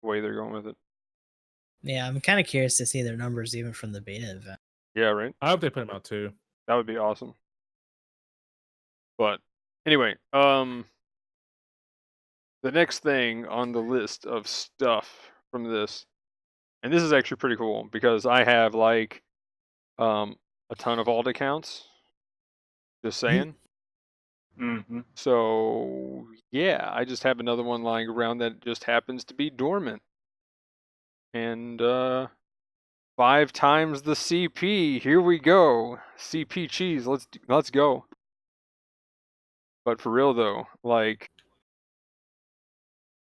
S1: way they're going with it.
S3: Yeah, I'm kind of curious to see their numbers even from the beta event.
S1: Yeah, right.
S2: I hope they put them out too.
S1: That would be awesome. But anyway, the next thing on the list of stuff from this, and this is actually pretty cool because I have like a ton of alt accounts. Just saying.
S4: Mm-hmm.
S1: So yeah, I just have another one lying around that just happens to be dormant. And 5 times the CP. Here we go. CP cheese. Let's go. But for real though, like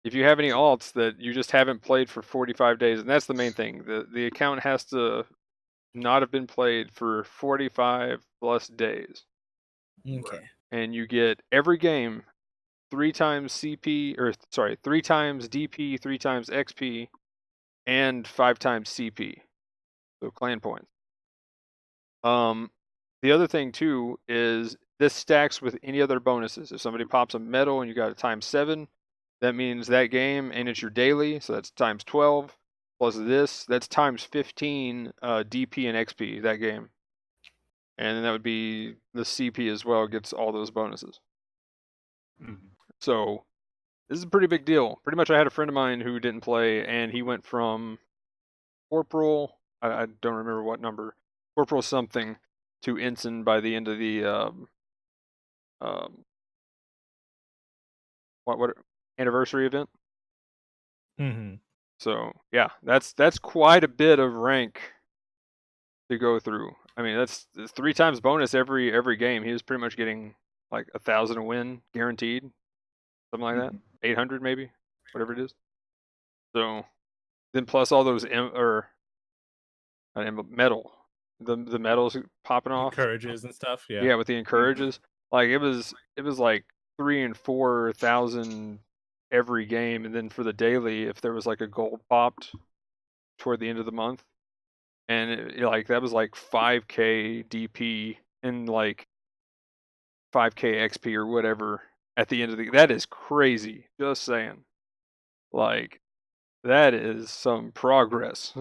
S1: if you have any alts that you just haven't played for 45 days, and that's the main thing. The account has to not have been played for 45 plus days.
S3: Okay.
S1: And you get every game 3 times CP, or sorry, 3 times DP, 3 times XP, and 5 times CP. So clan points. The other thing too is this stacks with any other bonuses. If somebody pops a medal and you got a ×7, that means that game, and it's your daily, so that's ×12. Plus this, that's ×15 DP and XP that game. And then that would be the CP as well, gets all those bonuses.
S4: Mm-hmm.
S1: So this is a pretty big deal. Pretty much I had a friend of mine who didn't play, and he went from Corporal, I don't remember what number, Corporal something, to Ensign by the end of the what anniversary event.
S2: Mm-hmm.
S1: So yeah, that's quite a bit of rank to go through. I mean, that's 3 times bonus every game. He was pretty much getting like 1,000 a win guaranteed, something like that, 800 maybe, whatever it is. So then plus all those metal, the medals popping off.
S2: Encourages and stuff. Yeah.
S1: Yeah, with the encourages, like it was like 3,000 and 4,000 every game, and then for the daily, if there was like a gold popped toward the end of the month, and like that was like 5K DP and like 5K XP or whatever at the end of the. That is crazy. Just saying, like that is some progress.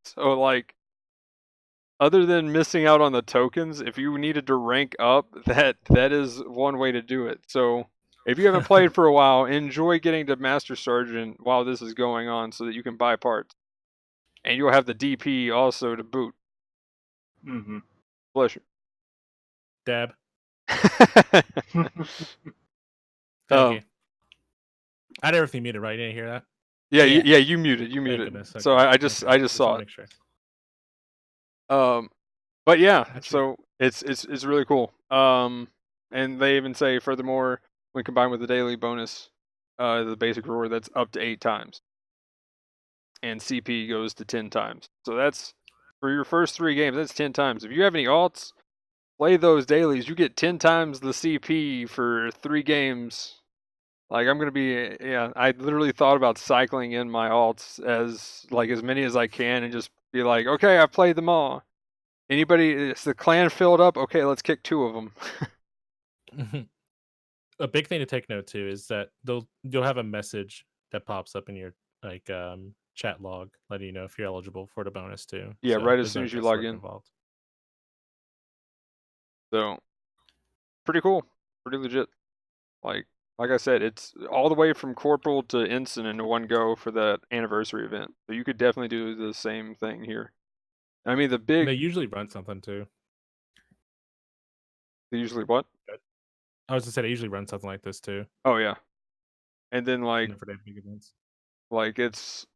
S1: So like, other than missing out on the tokens, if you needed to rank up, that is one way to do it. So if you haven't played for a while, enjoy getting to Master Sergeant while this is going on so that you can buy parts. And you'll have the DP also to boot.
S4: Mm-hmm.
S1: Bless you.
S2: Dab. Thank you. I had everything muted, right? You didn't hear that?
S1: Yeah,
S3: Yeah.
S1: you muted. You muted.
S2: Goodness, okay.
S1: So I just saw
S2: wanna
S1: it.
S2: make sure.
S1: But yeah,
S2: Gotcha.
S1: so it's really cool. And they even say furthermore, when combined with the daily bonus, the basic reward, that's up to 8 times, and CP goes to 10 times. So that's for your first 3 games. That's 10 times. If you have any alts, play those dailies. You get 10 times the CP for 3 games. Like I'm gonna be, yeah. I literally thought about cycling in my alts as many as I can, and just be like, okay, I've played them all. Anybody? Is the clan filled up? Okay, let's kick 2 of them.
S2: A big thing to take note too is that you'll have a message that pops up in your chat log letting you know if you're eligible for the bonus too.
S1: Yeah,
S2: So
S1: right as
S2: there's
S1: soon
S2: no
S1: as you
S2: guesswork
S1: log in.
S2: involved.
S1: So pretty cool, pretty legit. Like I said, it's all the way from Corporal to Ensign in one go for that anniversary event. So you could definitely do the same thing here. I mean,
S2: And they usually run something too.
S1: They usually what?
S2: I was gonna say they usually run something like this too.
S1: Oh yeah. And then
S2: For their big events.
S1: like it's,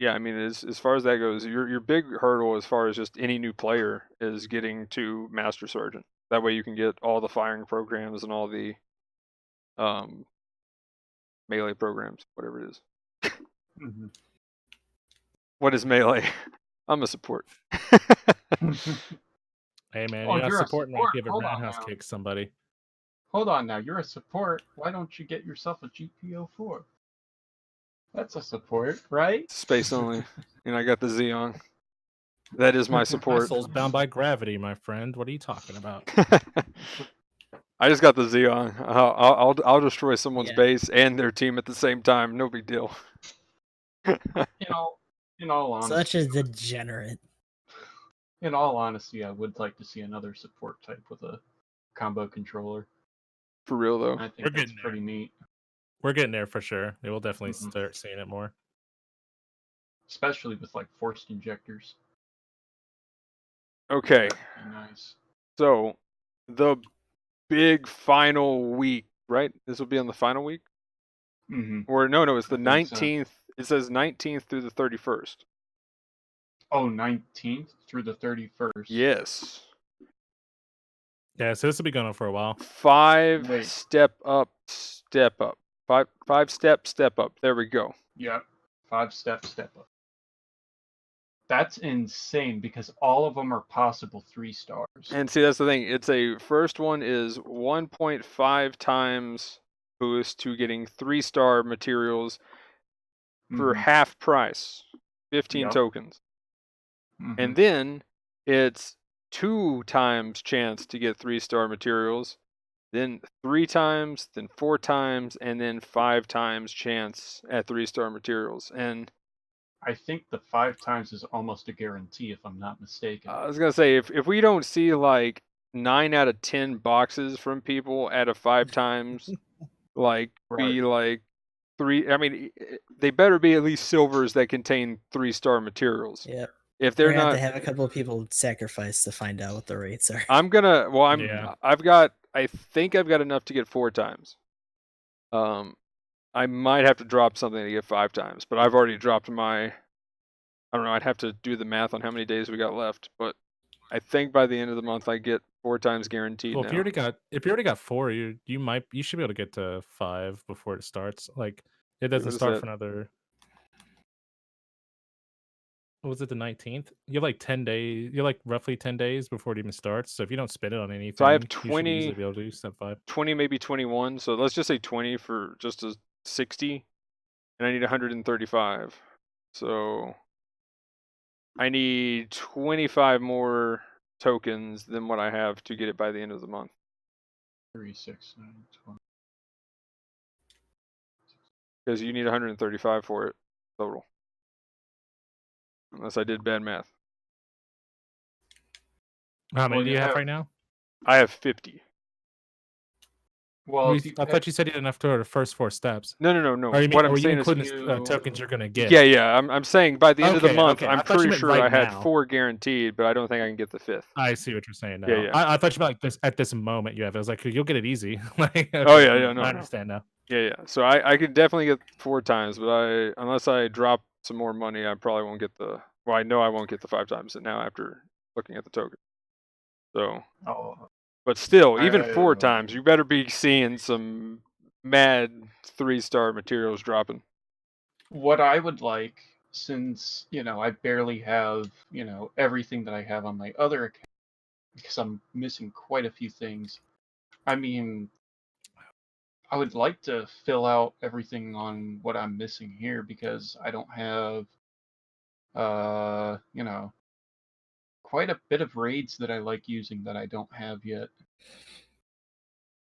S1: yeah, I mean, as far as that goes, your big hurdle as far as just any new player is getting to Master Sergeant. That way you can get all the firing programs and all the melee programs, whatever it is.
S4: Mm-hmm.
S1: What is melee? I'm a support.
S2: Hey man,
S4: Oh,
S2: you're not
S4: you're a
S2: supporting like
S4: support.
S2: you have a
S4: Hold on
S2: roundhouse
S4: now.
S2: kick somebody.
S4: Hold on now. You're a support. Why don't you get yourself a GBO2? That's a support, right?
S1: Space only. And I got the Xeon. That is my
S2: My
S1: support.
S2: soul's bound by gravity, my friend. What are you talking about?
S1: I just got the Xeon. I'll destroy someone's
S3: Yeah.
S1: base and their team at the same time. No big deal.
S4: In all honesty,
S3: Such a degenerate.
S4: in all honesty, I would like to see another support type with a combo controller.
S1: For real though.
S4: I
S2: We're
S4: think that's
S2: getting there.
S4: pretty neat,
S2: We're getting there for sure. They will definitely
S4: Mhm.
S2: start seeing it more.
S4: especially with like forced injectors.
S1: Okay.
S4: That'd be nice.
S1: So the big final week, right? This will be on the final week?
S4: Mm-hmm.
S1: Or no, it's the
S4: I think so.
S1: 19th. It says 19th through the 31st.
S4: Oh, 19th through the 31st.
S1: Yes.
S2: Yeah, so this will be going on for a while.
S1: 5
S4: Wait.
S1: step up, step up. Five step up. There we go.
S4: Yep. 5-step up. That's insane because all of them are possible 3 stars.
S1: And see, that's the thing. It's a first one is 1.5 times boost to getting 3-star materials for
S4: Mhm.
S1: half price, 15
S4: Yep.
S1: tokens.
S4: Mhm.
S1: And then it's 2 times chance to get 3-star materials, then 3 times, then 4 times, and then 5 times chance at 3-star materials. And
S4: I think the 5 times is almost a guarantee, if I'm not mistaken.
S1: I was gonna say if we don't see like 9 out of 10 boxes from people out of 5 times, like be
S4: Right.
S1: like 3. I mean, they better be at least silvers that contain 3-star materials.
S3: Yep.
S1: If
S3: We're
S1: they're
S3: gonna have
S1: not,
S3: to have a couple of people sacrifice to find out what the rates are.
S1: I'm gonna. Well,
S2: Yeah.
S1: I think I've got enough to get 4 times. I might have to drop something to get 5 times, but I've already dropped my. I don't know. I'd have to do the math on how many days we got left, but I think by the end of the month I get 4 times guaranteed
S2: Well,
S1: now.
S2: if you already got 4, you should be able to get to 5 before it starts. Like it doesn't
S1: What is
S2: start
S1: that?
S2: for another. What was it, the 19th? You have like 10 days. You're like roughly 10 days before it even starts. So if you don't spend it on anything,
S1: So I have
S2: you should easily be able to do step 5.
S1: 20, maybe 21. So let's just say 20 for just a 60, and I need 135. So I need 25 more tokens than what I have to get it by the end of the month.
S4: 3, 6, 9, 12.
S1: Because you need 135 for it total. Unless I did bad math.
S2: How many
S4: Well,
S2: do
S4: you
S2: you have
S4: have-
S2: right now?
S1: I have 50.
S4: Well, if you
S2: I thought you said you had enough to the first 4 steps.
S1: No.
S2: Or you mean,
S1: What I'm
S2: are you
S1: saying is,
S2: including the tokens you're gonna get?
S1: yeah. I'm saying by the end of the month,
S2: Okay.
S1: I'm
S2: I thought you
S1: pretty
S2: meant
S1: sure
S2: right
S1: I had
S2: now.
S1: 4 guaranteed, but I don't think I can get the 5th.
S2: I see what you're saying now.
S1: Yeah.
S2: I thought you meant like this at this moment you have. I was like, you'll get it easy. Like,
S1: Oh
S2: okay,
S1: yeah, no.
S2: I understand now.
S1: Yeah. So I could definitely get 4 times, but unless I drop some more money, I probably won't get the. Well, I know I won't get the 5 times now after looking at the token. So,
S4: Oh,
S1: but still, even 4
S4: I-
S1: times, you better be seeing some mad 3-star materials dropping.
S4: what I would like, since I barely have everything that I have on my other account, because I'm missing quite a few things. I mean, I would like to fill out everything on what I'm missing here because I don't have quite a bit of raids that I like using that I don't have yet.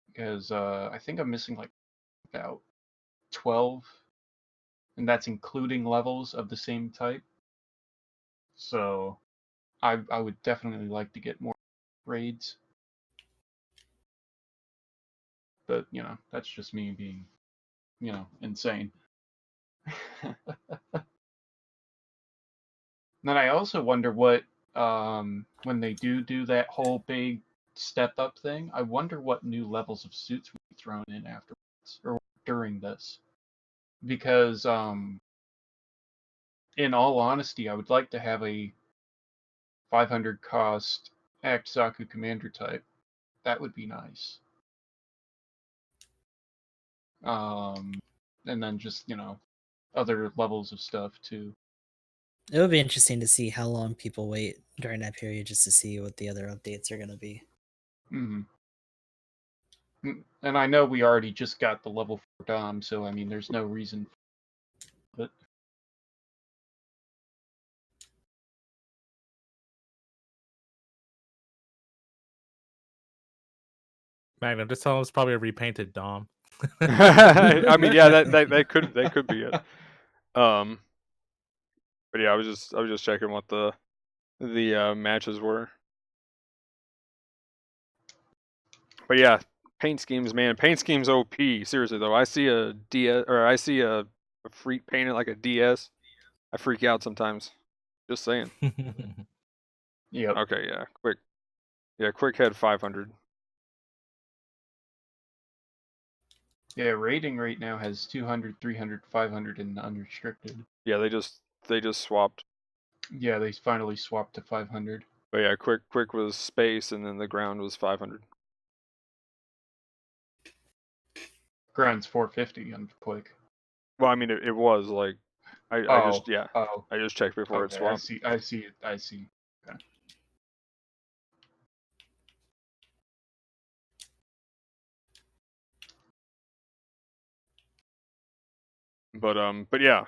S4: Because I think I'm missing like about 12, and that's including levels of the same type. So I would definitely like to get more raids. But that's just me being insane. Then I also wonder what when they do that whole big step up thing, I wonder what new levels of suits will be thrown in afterwards or during this. Because in all honesty, I would like to have a 500 cost Akisaku commander type. That would be nice. And then just, other levels of stuff too.
S3: It would be interesting to see how long people wait during that period just to see what the other updates are going to be.
S4: Mm-hmm. And I know we already just got the level 4 Dom, so I mean, there's no reason
S2: Magnum, just tell him it's probably a repainted Dom.
S1: I mean, yeah, that could be it. But yeah, I was just checking what the matches were. But yeah, paint schemes, man. Paint schemes OP. Seriously though, I see a DS or I see a freak painted like a DS. I freak out sometimes. Just saying.
S4: Yep.
S1: Okay, yeah, quick. Yeah, quick had 500.
S4: Yeah, rating right now has 200, 300, 500, and unrestricted.
S1: Yeah, they just swapped.
S4: Yeah, they finally swapped to 500.
S1: But yeah, quick was space, and then the ground was 500.
S4: Ground's 450 on quick.
S1: Well, I mean, it was like, I just I just checked before it
S4: Okay,
S1: swapped.
S4: I see it. Okay.
S1: But yeah,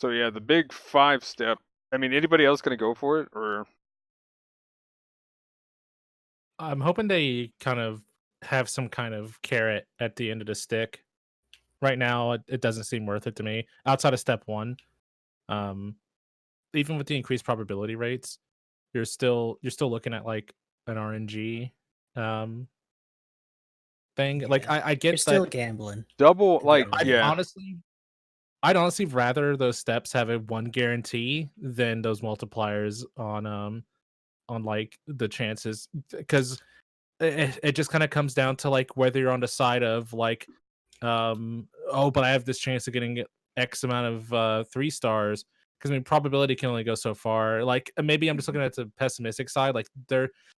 S1: so yeah, the big 5-step. I mean, anybody else gonna go for it, or?
S2: I'm hoping they kind of have some kind of carrot at the end of the stick. Right now, it doesn't seem worth it to me. Outside of step 1, even with the increased probability rates, you're still looking at like an RNG thing. Like
S3: Yeah.
S2: I get
S3: You're still
S2: that
S3: gambling.
S1: Double, like,
S3: I'd
S1: yeah.
S2: I'd honestly rather those steps have a 1 guarantee than those multipliers on like the chances, because it just kind of comes down to like whether you're on the side of like oh, but I have this chance of getting X amount of 3 stars, because I mean probability can only go so far. Like maybe I'm just looking at the pessimistic side. Like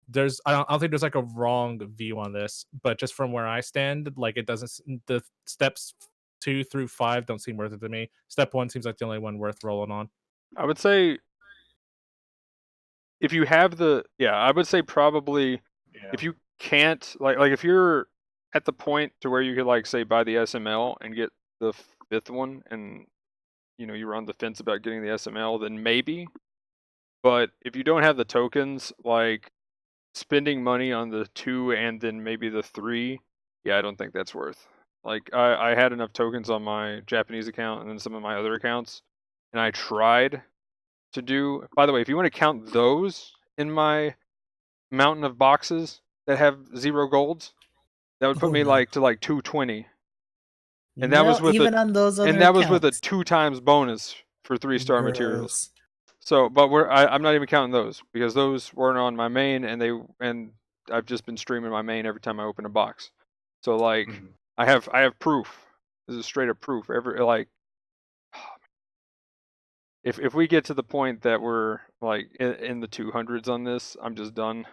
S2: there's I don't think there's like a wrong view on this, but just from where I stand, like it doesn't, the steps 2 through 5 don't seem worth it to me. Step 1 seems like the only one worth rolling on.
S1: I would say if you have I would say probably
S4: Yeah.
S1: if you can't like if you're at the point to where you could like say buy the SML and get the 5th one, and you're on the fence about getting the SML, then maybe. But if you don't have the tokens, like spending money on the 2 and then maybe the 3, yeah, I don't think that's worth. Like I had enough tokens on my Japanese account and then some of my other accounts, and I tried to do. By the way, if you want to count those in my mountain of boxes that have 0 golds, that would put
S3: Oh,
S1: me
S3: no.
S1: like to like 220, and that was with
S3: even on those other
S1: and that was with a
S3: accounts.
S1: 2 times bonus for 3-star materials.
S3: Gross.
S1: So, but I'm not even counting those because those weren't on my main, and I've just been streaming my main every time I open a box. So like
S4: Mhm.
S1: I have proof. This is straight up proof. If we get to the point that we're like in the 200s on this, I'm just done.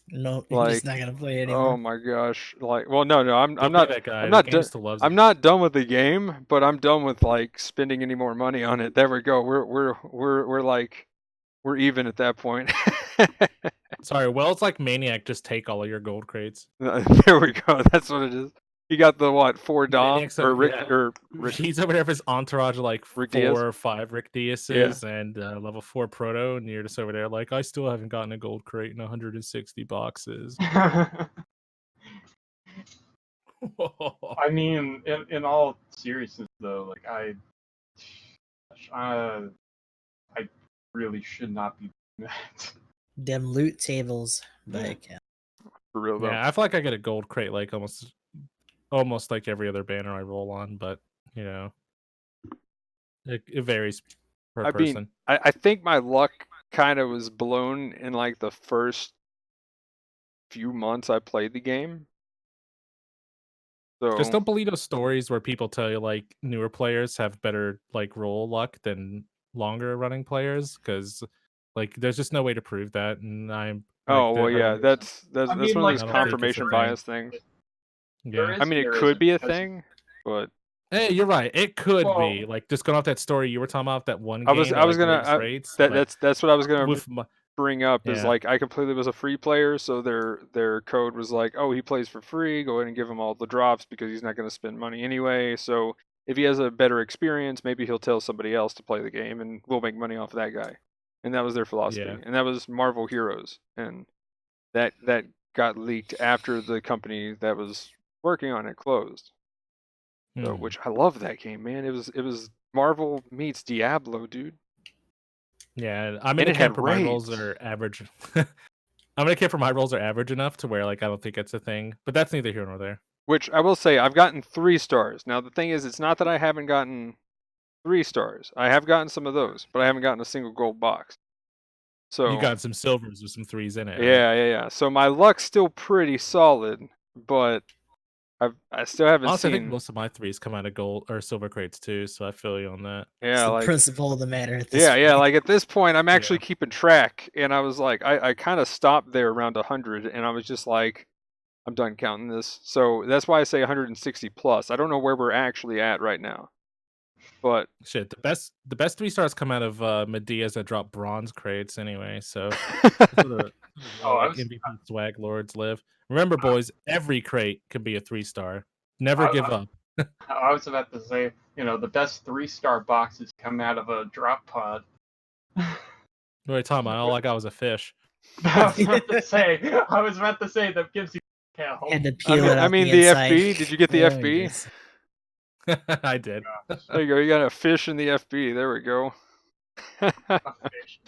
S3: No, you're just not gonna play anymore.
S1: Oh my gosh! Like, well, no, I'm
S2: Don't
S1: not.
S2: be that guy.
S1: I'm
S2: The
S1: not
S2: game
S1: done.
S2: still loves
S1: I'm
S2: you.
S1: not done with the game, but I'm done with like spending any more money on it. There we go. We're like we're even at that point.
S2: Sorry, well, it's like Maniac, just take all of your gold crates.
S1: There we go. That's what it is. You got the what? 4 Dom
S2: Maniac's
S1: or Rick
S2: yeah.
S1: or Rick?
S2: He's over there with his entourage of like
S1: Rick
S2: 4
S1: Diaz?
S2: or 5 Rick Diaz's and level 4 Proto, and you're just over there like, I still haven't gotten a gold crate in 160 boxes.
S4: I mean, in all seriousness, though, like I really should not be doing that.
S3: Them loot tables by account.
S1: For real though.
S2: Yeah, I feel like I get a gold crate like almost like every other banner I roll on, but you know, it varies per person.
S1: mean, I think my luck kind of was blown in like the first few months I played the game. So
S2: Just don't believe those stories where people tell you like newer players have better like roll luck than longer running players, because like there's just no way to prove that. And I'm like,
S1: oh well, yeah, that's
S4: I mean,
S1: one of
S4: like,
S1: those
S2: I don't think it's a
S1: confirmation
S2: thing.
S1: bias things.
S2: Yeah,
S1: I mean, it could be a thing, but
S2: hey, you're right. It could
S4: Well-
S2: be like just going off that story you were talking about, that one
S1: I
S2: game.
S1: was
S2: where, like,
S1: gonna
S2: Riggs rates,
S1: that's what I was gonna
S2: with my,
S1: bring up is
S2: Yeah.
S1: like I completely was a free player, so their code was like, oh, he plays for free, go ahead and give him all the drops because he's not going to spend money anyway. So if he has a better experience, maybe he'll tell somebody else to play the game, and we'll make money off of that guy. and that was their philosophy,
S2: Yeah.
S1: and that was Marvel Heroes, and that got leaked after the company that was working on it closed. So, which I love that game, man. It was Marvel meets Diablo, dude.
S2: Yeah, I'm
S1: And
S2: in a
S1: it had
S2: camp where my rolls
S1: raids.
S2: are average. I'm in a camp where my rolls are average enough to where like I don't think it's a thing. But that's neither here nor there.
S1: Which I will say, I've gotten 3 stars. Now the thing is, it's not that I haven't gotten 3 stars. I have gotten some of those, but I haven't gotten a single gold box. So
S2: You got some silvers with some 3s in it. Right?
S1: yeah. So my luck's still pretty solid, but I still haven't
S2: Honestly, I think
S1: seen.
S2: most of my 3s come out of gold or silver crates too, so I feel you on that.
S3: It's
S1: Yeah,
S3: the
S1: like
S3: principle of the matter at this
S1: yeah.
S3: point.
S1: Like at this point, I'm actually
S2: Yeah.
S1: keeping track, and I was like, I kind of stopped there around 100, and I was just like, I'm done counting this. So that's why I say 160 plus. I don't know where we're actually at right now, but
S2: Shit, the best 3 stars come out of Medea's that drop bronze crates anyway. So that's where the
S4: Oh, I
S2: like
S4: was
S2: MVP swag lords live. Remember, boys, every crate can be a 3-star. Never
S4: I,
S2: give
S4: I,
S2: up.
S4: I was about to say, the best 3-star boxes come out of a drop pod.
S2: What are you talking about? All I got was a fish.
S4: I was about to say that gives you hell.
S3: Had to peel it
S1: I
S3: out
S1: mean
S3: the
S1: the
S3: inside.
S1: FB. Did you get the
S3: Oh,
S1: FB?
S3: yes.
S2: I did.
S1: There you go. You got a fish in the FB. There we go.
S4: A fish.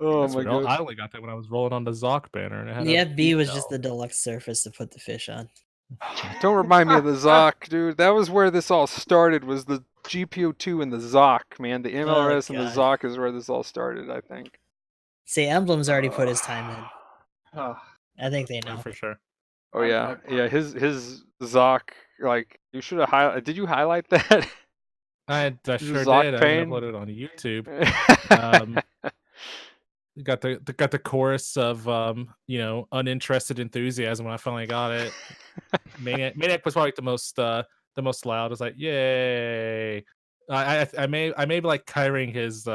S1: Oh
S2: That's
S1: my
S2: weird.
S1: god.
S2: I only got that when I was rolling on the Zoc banner, and it had
S3: The
S2: a
S3: FB was
S2: detail.
S3: just the deluxe surface to put the fish on.
S1: Don't remind me of the Zoc, dude. That was where this all started. Was the GBO2 and the Zoc, man. The MLRS and the
S3: God.
S1: Zoc is where this all started, I think.
S3: See, Emblem's already put his time in.
S4: Oh,
S3: I think they
S2: Yeah,
S3: know.
S2: for sure.
S1: Oh yeah, yeah. His Zoc, like you should have highlighted. Did you highlight that?
S2: I sure
S1: Zoc
S2: did. I
S1: pain?
S2: uploaded it on YouTube. Got the chorus of uninterested enthusiasm when I finally got it. Maniac was probably the most loud. I was like, yay! I may be like carrying his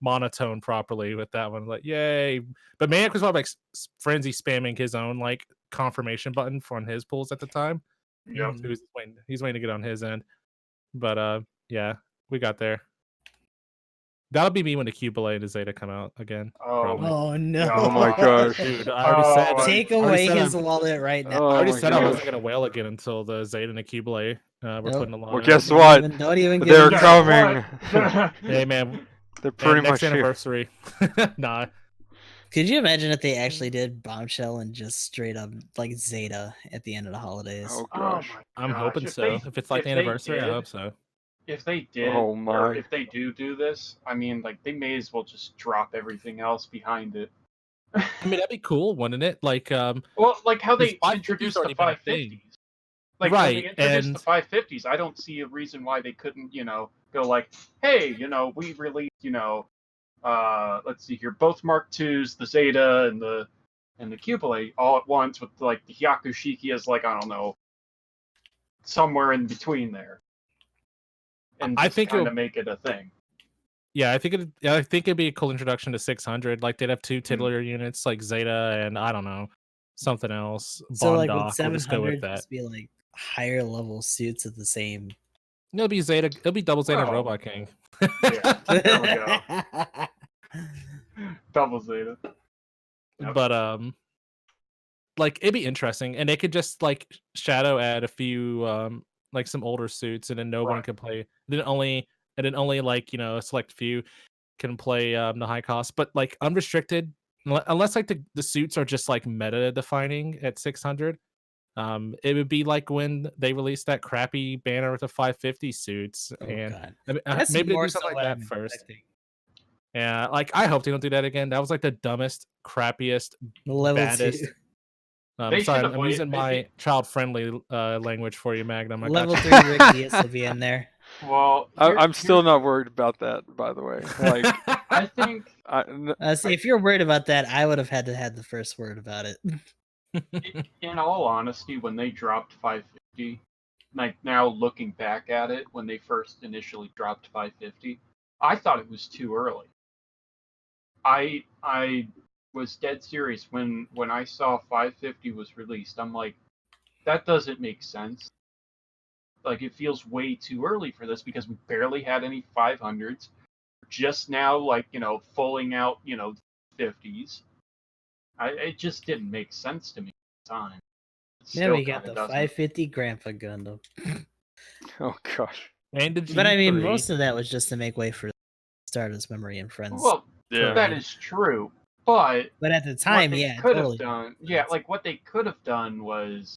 S2: monotone properly with that one. Like, yay! But Maniac was probably like frenzy spamming his own like confirmation button on his pulls at the time.
S4: yep.
S2: So he's waiting to get on his end. But yeah, we got there. That'll be me when the Cubile and the Zeta come out again.
S4: Oh,
S2: Probably.
S3: Oh no!
S1: Oh my gosh.
S2: Dude, I already said.
S3: Take
S2: I already
S3: away
S2: said
S3: his
S2: I'm-
S3: wallet right now.
S1: Oh
S2: I already
S1: my
S2: said I wasn't
S1: gosh.
S2: gonna wail again until the Zeta and the Cubile were
S3: Nope.
S2: putting a lot.
S1: Well,
S2: of
S1: guess
S2: it.
S1: what?
S3: Don't even give
S1: They're
S3: him
S4: Guess
S1: coming.
S4: what?
S2: Hey man,
S1: They're pretty
S2: next
S1: much here.
S2: anniversary. Nah,
S3: Could you imagine if they actually did Bombshell and just straight up like Zeta at the end of the holidays?
S1: Oh
S4: Oh
S1: gosh.
S4: my
S2: I'm
S4: gosh.
S2: hoping so. If it's like the
S4: if they
S2: anniversary, I
S4: did-
S2: hope so.
S4: If they did,
S1: Oh my.
S4: or if they do this, I mean, like they may as well just drop everything else behind it.
S2: I mean, that'd be cool, wouldn't it? Like,
S4: Well, like how they
S2: 550's
S4: introduced
S2: already
S4: the
S2: been a thing.
S4: 550s. Like when
S2: Right,
S4: they introduced
S2: and-
S4: the 550s, I don't see a reason why they couldn't, go like, hey, we released, let's see here, both Mark IIs, the Zeta and the Cubile all at once with like the Hyakushiki as like, I don't know, somewhere in between there. And
S2: I
S4: just
S2: think
S4: kind
S2: it'll-
S4: of make it a thing.
S2: Yeah, I think it'd be a cool introduction to 600. Like they'd have 2 titular units, like Zeta and I don't know, something else.
S3: So like
S2: Bondoc,
S3: with
S2: we'll just go
S3: 700
S2: with that.
S3: just be like higher level suits of the same.
S2: It'll be Zeta. It'll be double Zeta
S4: Well,
S2: Robot King.
S4: Yeah, there we go. Double Zeta. Yep.
S2: But like it'd be interesting, and they could just like shadow add a few like some older suits, and then no one
S4: Right.
S2: can play. Then only like a select few can play the high cost, but like unrestricted, unless like the suits are just like meta defining at 600. It would be like when they released that crappy banner with the 550 suits,
S3: Oh
S2: and
S3: god.
S2: I mean,
S3: That's
S2: maybe they
S3: more
S2: do something
S3: so
S2: like
S3: what
S2: that
S3: I'm
S2: first.
S3: expecting.
S2: Yeah, like I hope they don't do that again. That was like the dumbest, crappiest,
S3: Level
S2: baddest.
S3: 2.
S4: They
S2: Sorry,
S4: should
S2: I'm
S4: avoid-
S2: using
S4: they-
S2: my child-friendly language for you, Magnum. I got
S3: Level
S2: you.
S3: 3 Rick Diaz will be in there.
S4: Well,
S1: I'm still not worried about that, by the way. Like,
S4: I think
S3: See, if you're worried about that, I would have had to have the first word about it.
S4: in all honesty, when they dropped 550, like now looking back at it, when they first initially dropped 550, I thought it was too early. I was dead serious when I saw 550 was released. I'm like, that doesn't make sense. Like it feels way too early for this because we barely had any 500s. We're just now, like, fulling out, 50s. It just didn't make sense to me at the time. It
S3: Then
S4: still
S3: we got
S4: kinda
S3: the
S4: doesn't.
S3: 550 Grandpa Gundam.
S1: Oh gosh.
S2: And the
S3: But I mean,
S2: G3.
S3: most of that was just to make way for Stardust Memory and Friends.
S4: Well,
S1: Yeah.
S4: that is true, but
S3: But at the
S4: what
S3: time,
S4: they
S3: yeah,
S4: could
S3: totally.
S4: have done, yeah, like what they could have done was,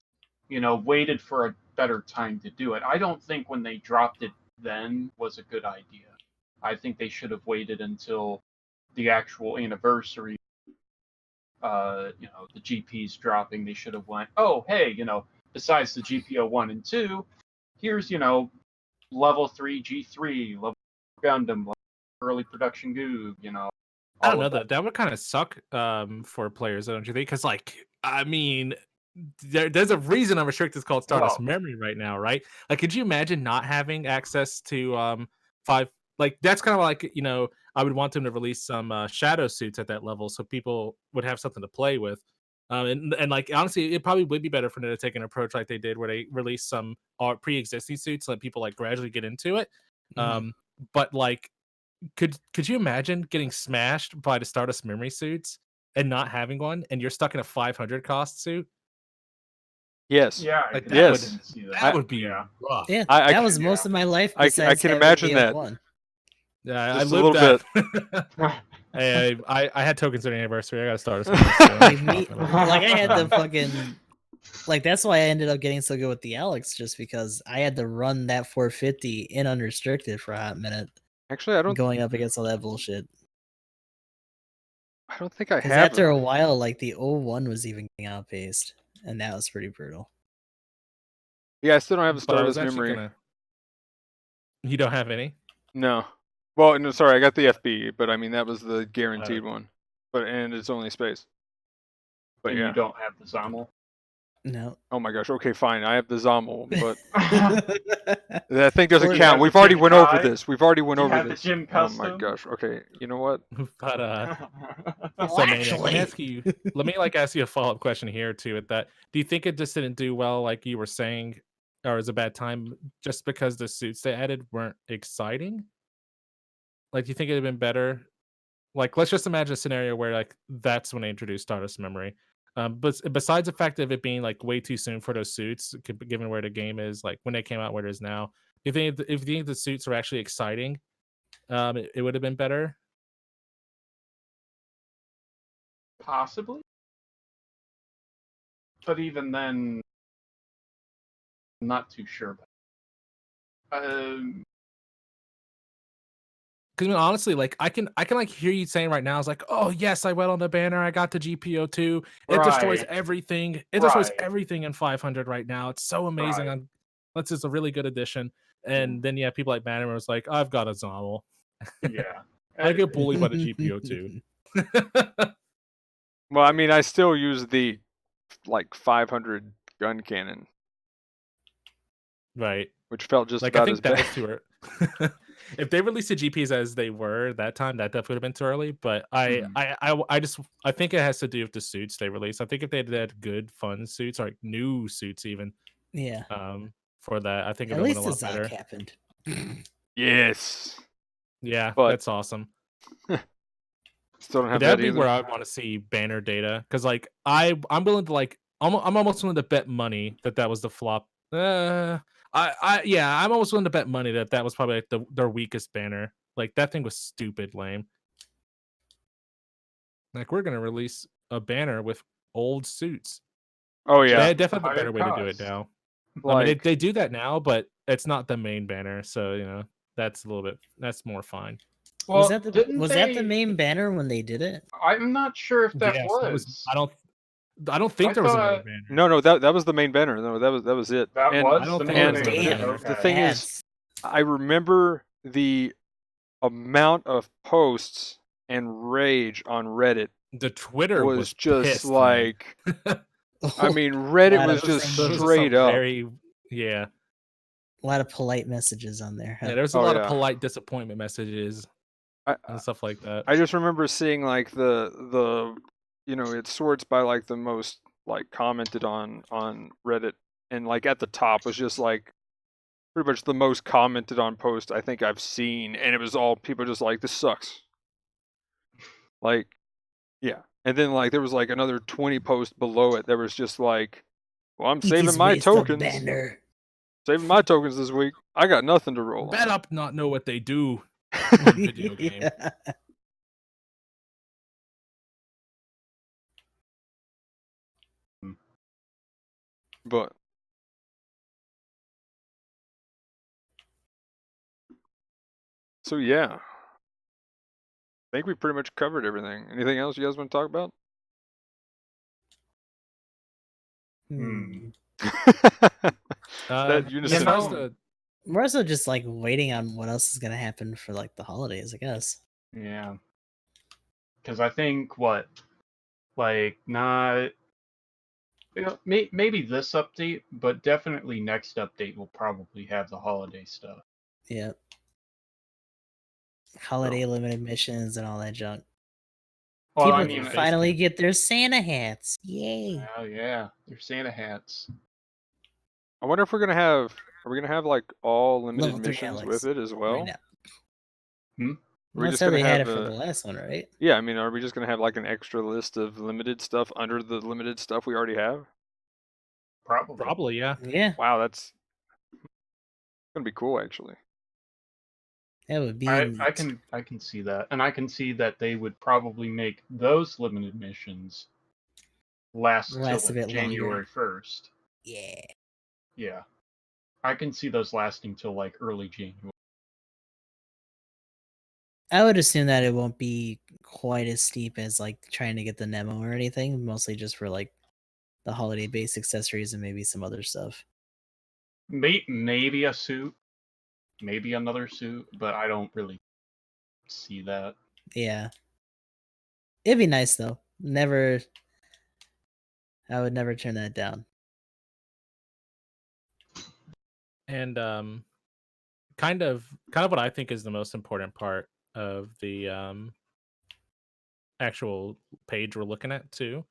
S4: waited for a better time to do it. I don't think when they dropped it then was a good idea. I think they should have waited until the actual anniversary. The GPs dropping. They should have went, oh, hey, besides the GPO 1 and 2, here's, level 3 G3, level Gundam, level early production Goob,
S2: I don't
S4: all
S2: know
S4: of
S2: that. That would kind of suck for players, don't you think? Because, like, I mean, there's a reason a restricted called Stardust
S4: Well-
S2: Memory right now, right? Like, could you imagine not having access to 5? Like, that's kind of like, I would want them to release some shadow suits at that level so people would have something to play with. And like, honestly, it probably would be better for them to take an approach like they did where they release some pre-existing suits, let people like gradually get into it.
S3: Mhm.
S2: But like, could you imagine getting smashed by the Stardust Memory suits and not having one, and you're stuck in a 500 cost suit?
S1: Yes.
S4: Yeah, I
S2: Like,
S4: could
S2: that
S4: definitely see that.
S2: That would be
S4: Yeah.
S2: rough.
S3: Yeah,
S1: I
S3: that
S1: can-
S3: was most of my life.
S1: I
S3: Besides
S1: can
S3: having
S1: imagine
S3: the
S1: that.
S3: one.
S2: Yeah, I
S1: Just a
S2: lived
S1: little
S2: that. Hey, I had tokens at anniversary. I got to start.
S3: Like me, like I had the fucking, like that's why I ended up getting so good with the Alex, just because I had to run that 450 in unrestricted for a hot minute,
S1: Actually, I don't
S3: going up against all that bullshit.
S1: think I
S3: Because
S1: have
S3: after
S1: it.
S3: a while, like the 01 was even getting outpaced, and that was pretty brutal.
S1: Yeah, I still don't have a
S2: But I was
S1: Stardust
S2: actually
S1: Memory.
S2: You don't have any?
S1: No. Well, no, sorry, I got the FB, but I mean that was the guaranteed one. And it's only space. But
S4: And
S1: yeah.
S4: you don't have the Zommel.
S3: No.
S1: Oh my gosh. Okay, fine. I have the Zommel, but
S3: That
S1: that thing doesn't
S3: Or-
S1: count.
S4: the
S1: We've already
S4: Jim
S1: went over
S4: Kai?
S1: this. We've already went
S4: Do you
S1: over
S4: have the
S1: this.
S4: Jim
S1: Oh my
S4: Custom?
S1: gosh. Okay, you know what?
S2: But
S3: Well,
S2: so Maniac, let me
S3: actually-
S2: ask you. Let me ask you a follow-up question here too. At that, do you think it just didn't do well, like you were saying, or was a bad time just because the suits they added weren't exciting? Like, do you think it'd have been better? Like, let's just imagine a scenario where like that's when they introduced Stardust Memory. But besides the fact of it being like way too soon for those suits, given where the game is, like when they came out, where it is now, if you think the suits were actually exciting, it would have been better.
S4: Possibly. But even then, I'm not too sure.
S2: Because I mean, honestly, like I can like hear you saying right now, it's like, oh yes, I went on the banner, I got the GPO2. It destroys
S4: Right.
S2: everything. It destroys
S4: Right.
S2: everything in 500 right now. It's so amazing.
S4: Right.
S2: That's just a really good addition. And then you have people like Magnum was like, I've got a Zommel.
S4: Yeah.
S2: I get bullied by the GPO2.
S1: Well, I mean, I still use the like 500 gun cannon,
S2: Right.
S1: which felt just
S2: Like I
S1: about as
S2: think that
S1: bad.
S2: was too early. If they released the GPs as they were that time, that definitely would have been too early. But I think it has to do with the suits they released. I think if they had good, fun suits, or like new suits even,
S3: Yeah.
S2: for that, I think it
S3: At
S2: would have
S3: least
S2: went
S3: the
S2: a lot better.
S3: Zoc happened.
S1: Yes.
S2: Yeah,
S1: But-
S2: that's awesome.
S1: Still don't
S2: But
S1: have
S2: that'd
S1: that
S2: be
S1: either.
S2: where I want to see banner data, because like I'm willing to like I'm almost willing to bet money that was the flop. I'm almost willing to bet money that was probably like their weakest banner. Like that thing was stupid lame. Like we're gonna release a banner with old suits.
S1: Oh
S2: They
S1: yeah.
S2: had definitely a
S4: Higher
S2: better way to do it
S4: cost.
S2: now. I
S1: Like
S2: mean, they do that now, but it's not the main banner, so that's more fine.
S4: Well,
S3: was that the
S4: didn't
S3: main banner when they did it?
S4: I'm not sure if that
S2: Yes,
S4: was.
S2: I don't think
S4: I
S2: there was another
S4: thought-
S2: banner.
S1: no, that was the main banner. No, that was it.
S4: That
S1: and
S4: was
S2: I don't
S4: the
S2: think
S4: main
S1: there was
S4: banner.
S3: another
S4: Okay.
S1: the thing is,
S3: Ads.
S1: I remember the amount of posts and rage on Reddit
S2: The Twitter
S1: was just
S2: pissed, man.
S1: like, I mean, Reddit
S3: Lot
S1: was
S3: of
S1: just
S3: things.
S2: There was
S1: straight
S2: some
S1: up.
S2: very
S3: a lot of polite messages on there. Huh?
S2: there was a
S1: Oh,
S2: lot
S1: yeah.
S2: of polite disappointment messages
S1: I,
S2: and stuff like that.
S1: I just remember seeing like the it sorts by like the most like commented on Reddit, and like at the top was just like pretty much the most commented on post I think I've seen, and it was all people just like, this sucks. Like, yeah. And then like there was like another 20 posts below it that was just like, well, I'm
S3: It
S1: saving
S3: is
S1: my
S3: waste of
S1: tokens.
S3: banner.
S1: Saving my tokens this week. I got nothing to roll
S2: Bet
S1: on.
S2: up not know what they do on video game.
S3: Yeah.
S1: But so yeah. I think we pretty much covered everything. Anything else you guys want to talk about?
S3: Hmm.
S1: That
S2: You're
S1: unison.
S2: supposed to.
S3: More so just like waiting on what else is gonna happen for like the holidays, I guess.
S4: Yeah. Because I think what, like, not, maybe this update, but definitely next update will probably have the holiday stuff.
S3: Yeah. Holiday limited missions and all that junk.
S4: Well,
S3: People
S4: I
S3: can
S4: mean,
S3: finally get their Santa hats. Yay.
S4: oh yeah, they're Santa hats.
S1: I wonder if we're gonna have. Are we gonna have like all limited
S3: Level 3
S1: missions
S3: Alex
S1: with it as well?
S3: right now.
S1: Are we
S3: Well,
S1: just
S3: that's how
S1: gonna
S3: they had it
S1: have
S3: for the last one, right?
S1: Yeah, I mean, are we just gonna have like an extra list of limited stuff under the limited stuff we already have?
S2: Probably, yeah.
S3: Yeah,
S1: Wow, that's gonna be cool actually.
S3: that would be
S4: I
S3: neat.
S4: can see that, and I can see that they would probably make those limited missions last till
S3: Last a
S4: like
S3: bit longer.
S4: January 1st.
S3: Yeah.
S4: Yeah, I can see those lasting till like early January.
S3: I would assume that it won't be quite as steep as like trying to get the Nemo or anything, mostly just for like the holiday based accessories and maybe some other stuff.
S4: Maybe a suit, maybe another suit, but I don't really see that.
S3: Yeah. It'd be nice though. I would never turn that down.
S2: And kind of what I think is the most important part of the actual page we're looking at too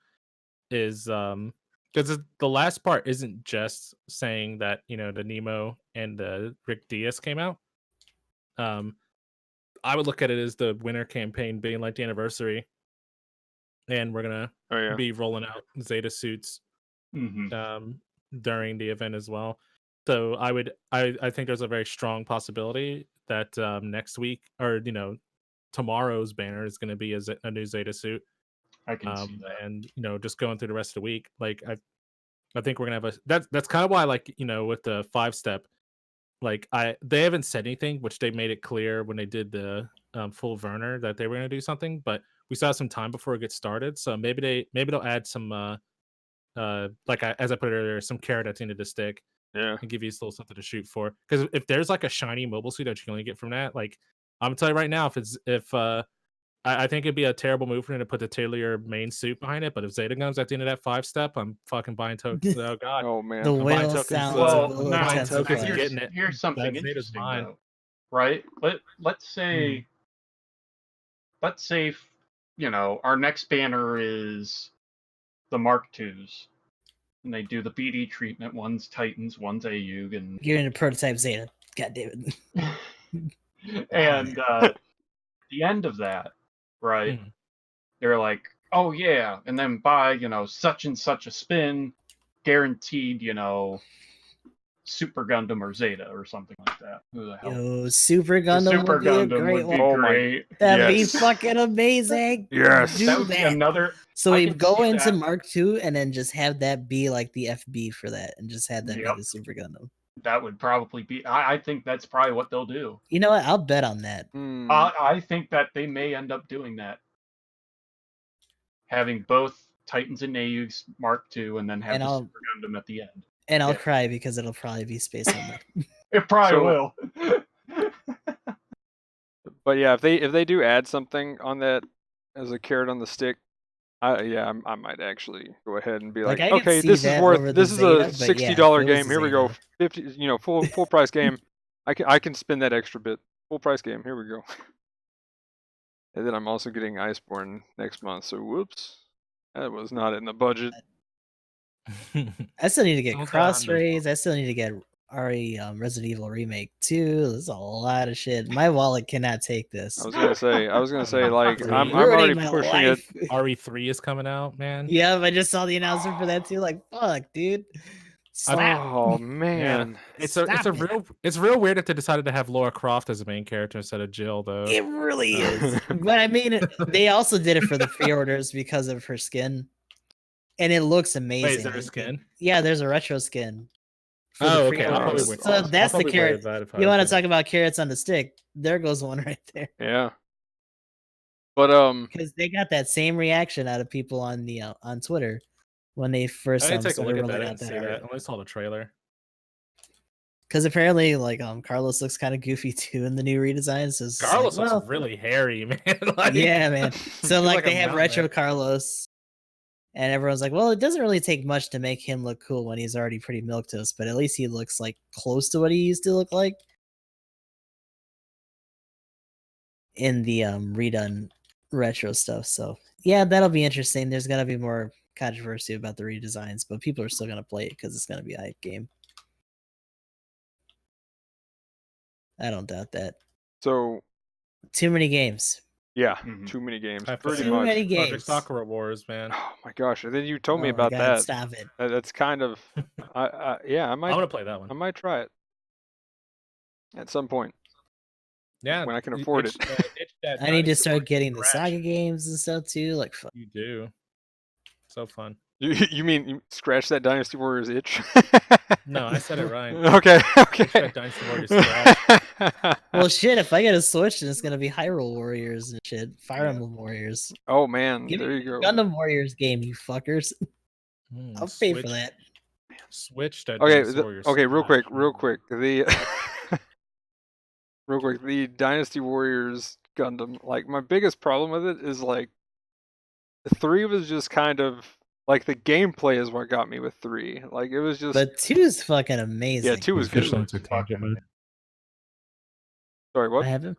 S2: is because the last part isn't just saying that the Nemo and the Rick Diaz came out. I would look at it as the winter campaign being like the anniversary, and we're gonna be rolling out Zeta suits during the event as well. So I think there's a very strong possibility that next week or tomorrow's banner is going to be a new Zeta suit.
S4: I can see that.
S2: And just going through the rest of the week, like I think we're gonna have that's kind of why, like, with the 5-step, like they haven't said anything, which they made it clear when they did the full Werner that they were gonna do something, but we still have some time before it gets started. So maybe they'll add some as I put it earlier, some carrot at the end of the stick.
S1: Yeah.
S2: And give you a little something to shoot for. Because if there's like a shiny mobile suit that you can only get from that, like I'm gonna tell you right now, I think it'd be a terrible move for them to put the Taylor main suit behind it. But if Zeta comes at the end of that 5-step, I'm fucking buying tokens. Oh god.
S1: Oh man.
S3: The
S2: I'm buying
S3: whale
S2: tokens.
S3: sounds
S4: Well,
S3: will
S4: now
S3: intensify.
S4: here's something
S2: That Zeta's
S4: interesting
S2: mine.
S4: though, right? Let's say our next banner is the Mark IIs, and they do the BD treatment. One's Titans, one's AUG, and
S3: You're in a prototype Zeta. God damn it.
S4: and at the end of that, right? They're like, oh yeah, and then buy such and such a spin, guaranteed Super Gundam or Zeta or something like that. Who the hell?
S3: Yo, Super
S4: The
S3: Gundam
S4: Super
S3: would be a
S4: Gundam
S3: great
S4: would be
S3: one.
S4: great.
S3: That'd be
S1: Yes.
S3: fucking amazing.
S1: Yes.
S3: Do
S4: That would be
S3: that.
S4: another.
S3: So
S4: I
S3: we
S4: can
S3: go
S4: see
S3: into
S4: that.
S3: Mark II and then just have that be like the FB for that, and just have that
S4: Yep.
S3: be the Super Gundam.
S4: That would probably be. I think that's probably what they'll do.
S3: You know what? I'll bet on that.
S4: I think that they may end up doing that, having both Titans and AUGs Mark II, and then have the Super Gundam at the end.
S3: And I'll
S4: Yeah.
S3: cry because it'll probably be Space Hunter.
S4: It probably
S1: So-
S4: will.
S1: But yeah, if they do add something on that as a carrot on the stick, I might actually go ahead and be
S3: Like,
S1: like,
S3: I could
S1: okay,
S3: see
S1: this is
S3: that over
S1: worth.
S3: the
S1: This is
S3: Zeta,
S1: a
S3: but yeah,
S1: $60
S3: if it was
S1: game.
S3: a
S1: Here we go,
S3: Zeta.
S1: 50. Full price game. I can spend that extra bit. Full price game. Here we go. And then I'm also getting Iceborne next month. So whoops, that was not in the budget.
S3: I still need to get
S2: Someone's got
S3: Cross
S2: hundreds.
S3: Rays. I still need to get Resident Evil Remake 2. There's a lot of shit. My wallet cannot take this.
S1: I was gonna say, like
S2: Three.
S1: I'm
S3: Ruining
S1: already
S3: my
S1: pushing
S3: life.
S1: it.
S2: RE3 is coming out, man.
S3: Yeah, I just saw the announcement for that too. Like, fuck, dude. Slap.
S1: Oh man,
S2: It's
S3: Stop it.
S2: real weird that they decided to have Laura Croft as the main character instead of Jill, though.
S3: It really is. But I mean, they also did it for the pre-orders because of her skin, and it looks amazing.
S2: Wait, is there a skin?
S3: Yeah, there's a retro skin. For
S2: Oh,
S3: the
S2: okay. I'll probably
S3: pre-orders.
S2: wait.
S3: So that's the carrot.
S2: That
S3: You want to talk about carrots on the stick? There goes one right there.
S1: yeah. But
S3: Because they got that same reaction out of people on the on Twitter when they first
S2: I didn't take a
S3: started
S2: look at that. I
S3: rolling
S2: didn't
S3: out
S2: see that. I only saw the trailer.
S3: Because apparently, like, Carlos looks kind of goofy too in the new redesigns. So it's just
S2: Carlos
S3: like, well,
S2: looks really hairy, man. Like,
S3: yeah, man. So
S2: he's
S3: like
S2: like a
S3: they have
S2: mountain
S3: retro
S2: man.
S3: Carlos, and everyone's like, well, it doesn't really take much to make him look cool when he's already pretty milquetoast, but at least he looks like close to what he used to look like in the redone retro stuff. So yeah, that'll be interesting. There's gonna be more controversy about the redesigns, but people are still gonna play it because it's gonna be a hype game. I don't doubt that.
S1: so
S3: Too many games.
S1: yeah,
S4: Mhm.
S1: too many games,
S2: I
S1: pretty
S2: played
S3: Too
S1: much.
S3: many
S2: Project
S3: games.
S2: Sakura Wars, man.
S1: Oh my gosh! And then you told me
S3: Oh my
S1: about
S3: God,
S1: that.
S3: Stop it.
S1: That's kind of, yeah, I
S2: I'm
S1: might,
S2: gonna play that one.
S1: I might try it at some point
S2: Yeah,
S1: when I can afford
S2: itch-
S1: it.
S2: itch that
S3: I need to
S2: Dynasty
S3: start
S2: Warriors
S3: getting the
S2: scratch.
S3: Saga games and stuff too. Like, fuck.
S2: You do. So fun.
S1: You mean you scratch that Dynasty Warriors itch?
S2: No, I said it right.
S1: Okay, okay.
S2: Itch that Dynasty Warriors scratch.
S3: Well, shit. If I get a Switch, then it's gonna be Hyrule Warriors and shit. Fire Emblem Warriors.
S1: Oh man,
S3: Give
S1: there
S3: me
S1: you go.
S3: a Gundam Warriors game, you fuckers. I'll pay for that.
S2: Switch that
S1: Okay,
S2: Dynasty Warriors
S1: okay, real quick,
S2: scratch.
S1: the Dynasty Warriors Gundam. Like my biggest problem with it is like 3 was just kind of like the gameplay is what got me with 3. Like it was just
S3: But 2 is fucking amazing.
S1: yeah, 2 was good.
S2: Officially entered tangent mode.
S1: Sorry,
S3: I
S1: what?
S3: haven't.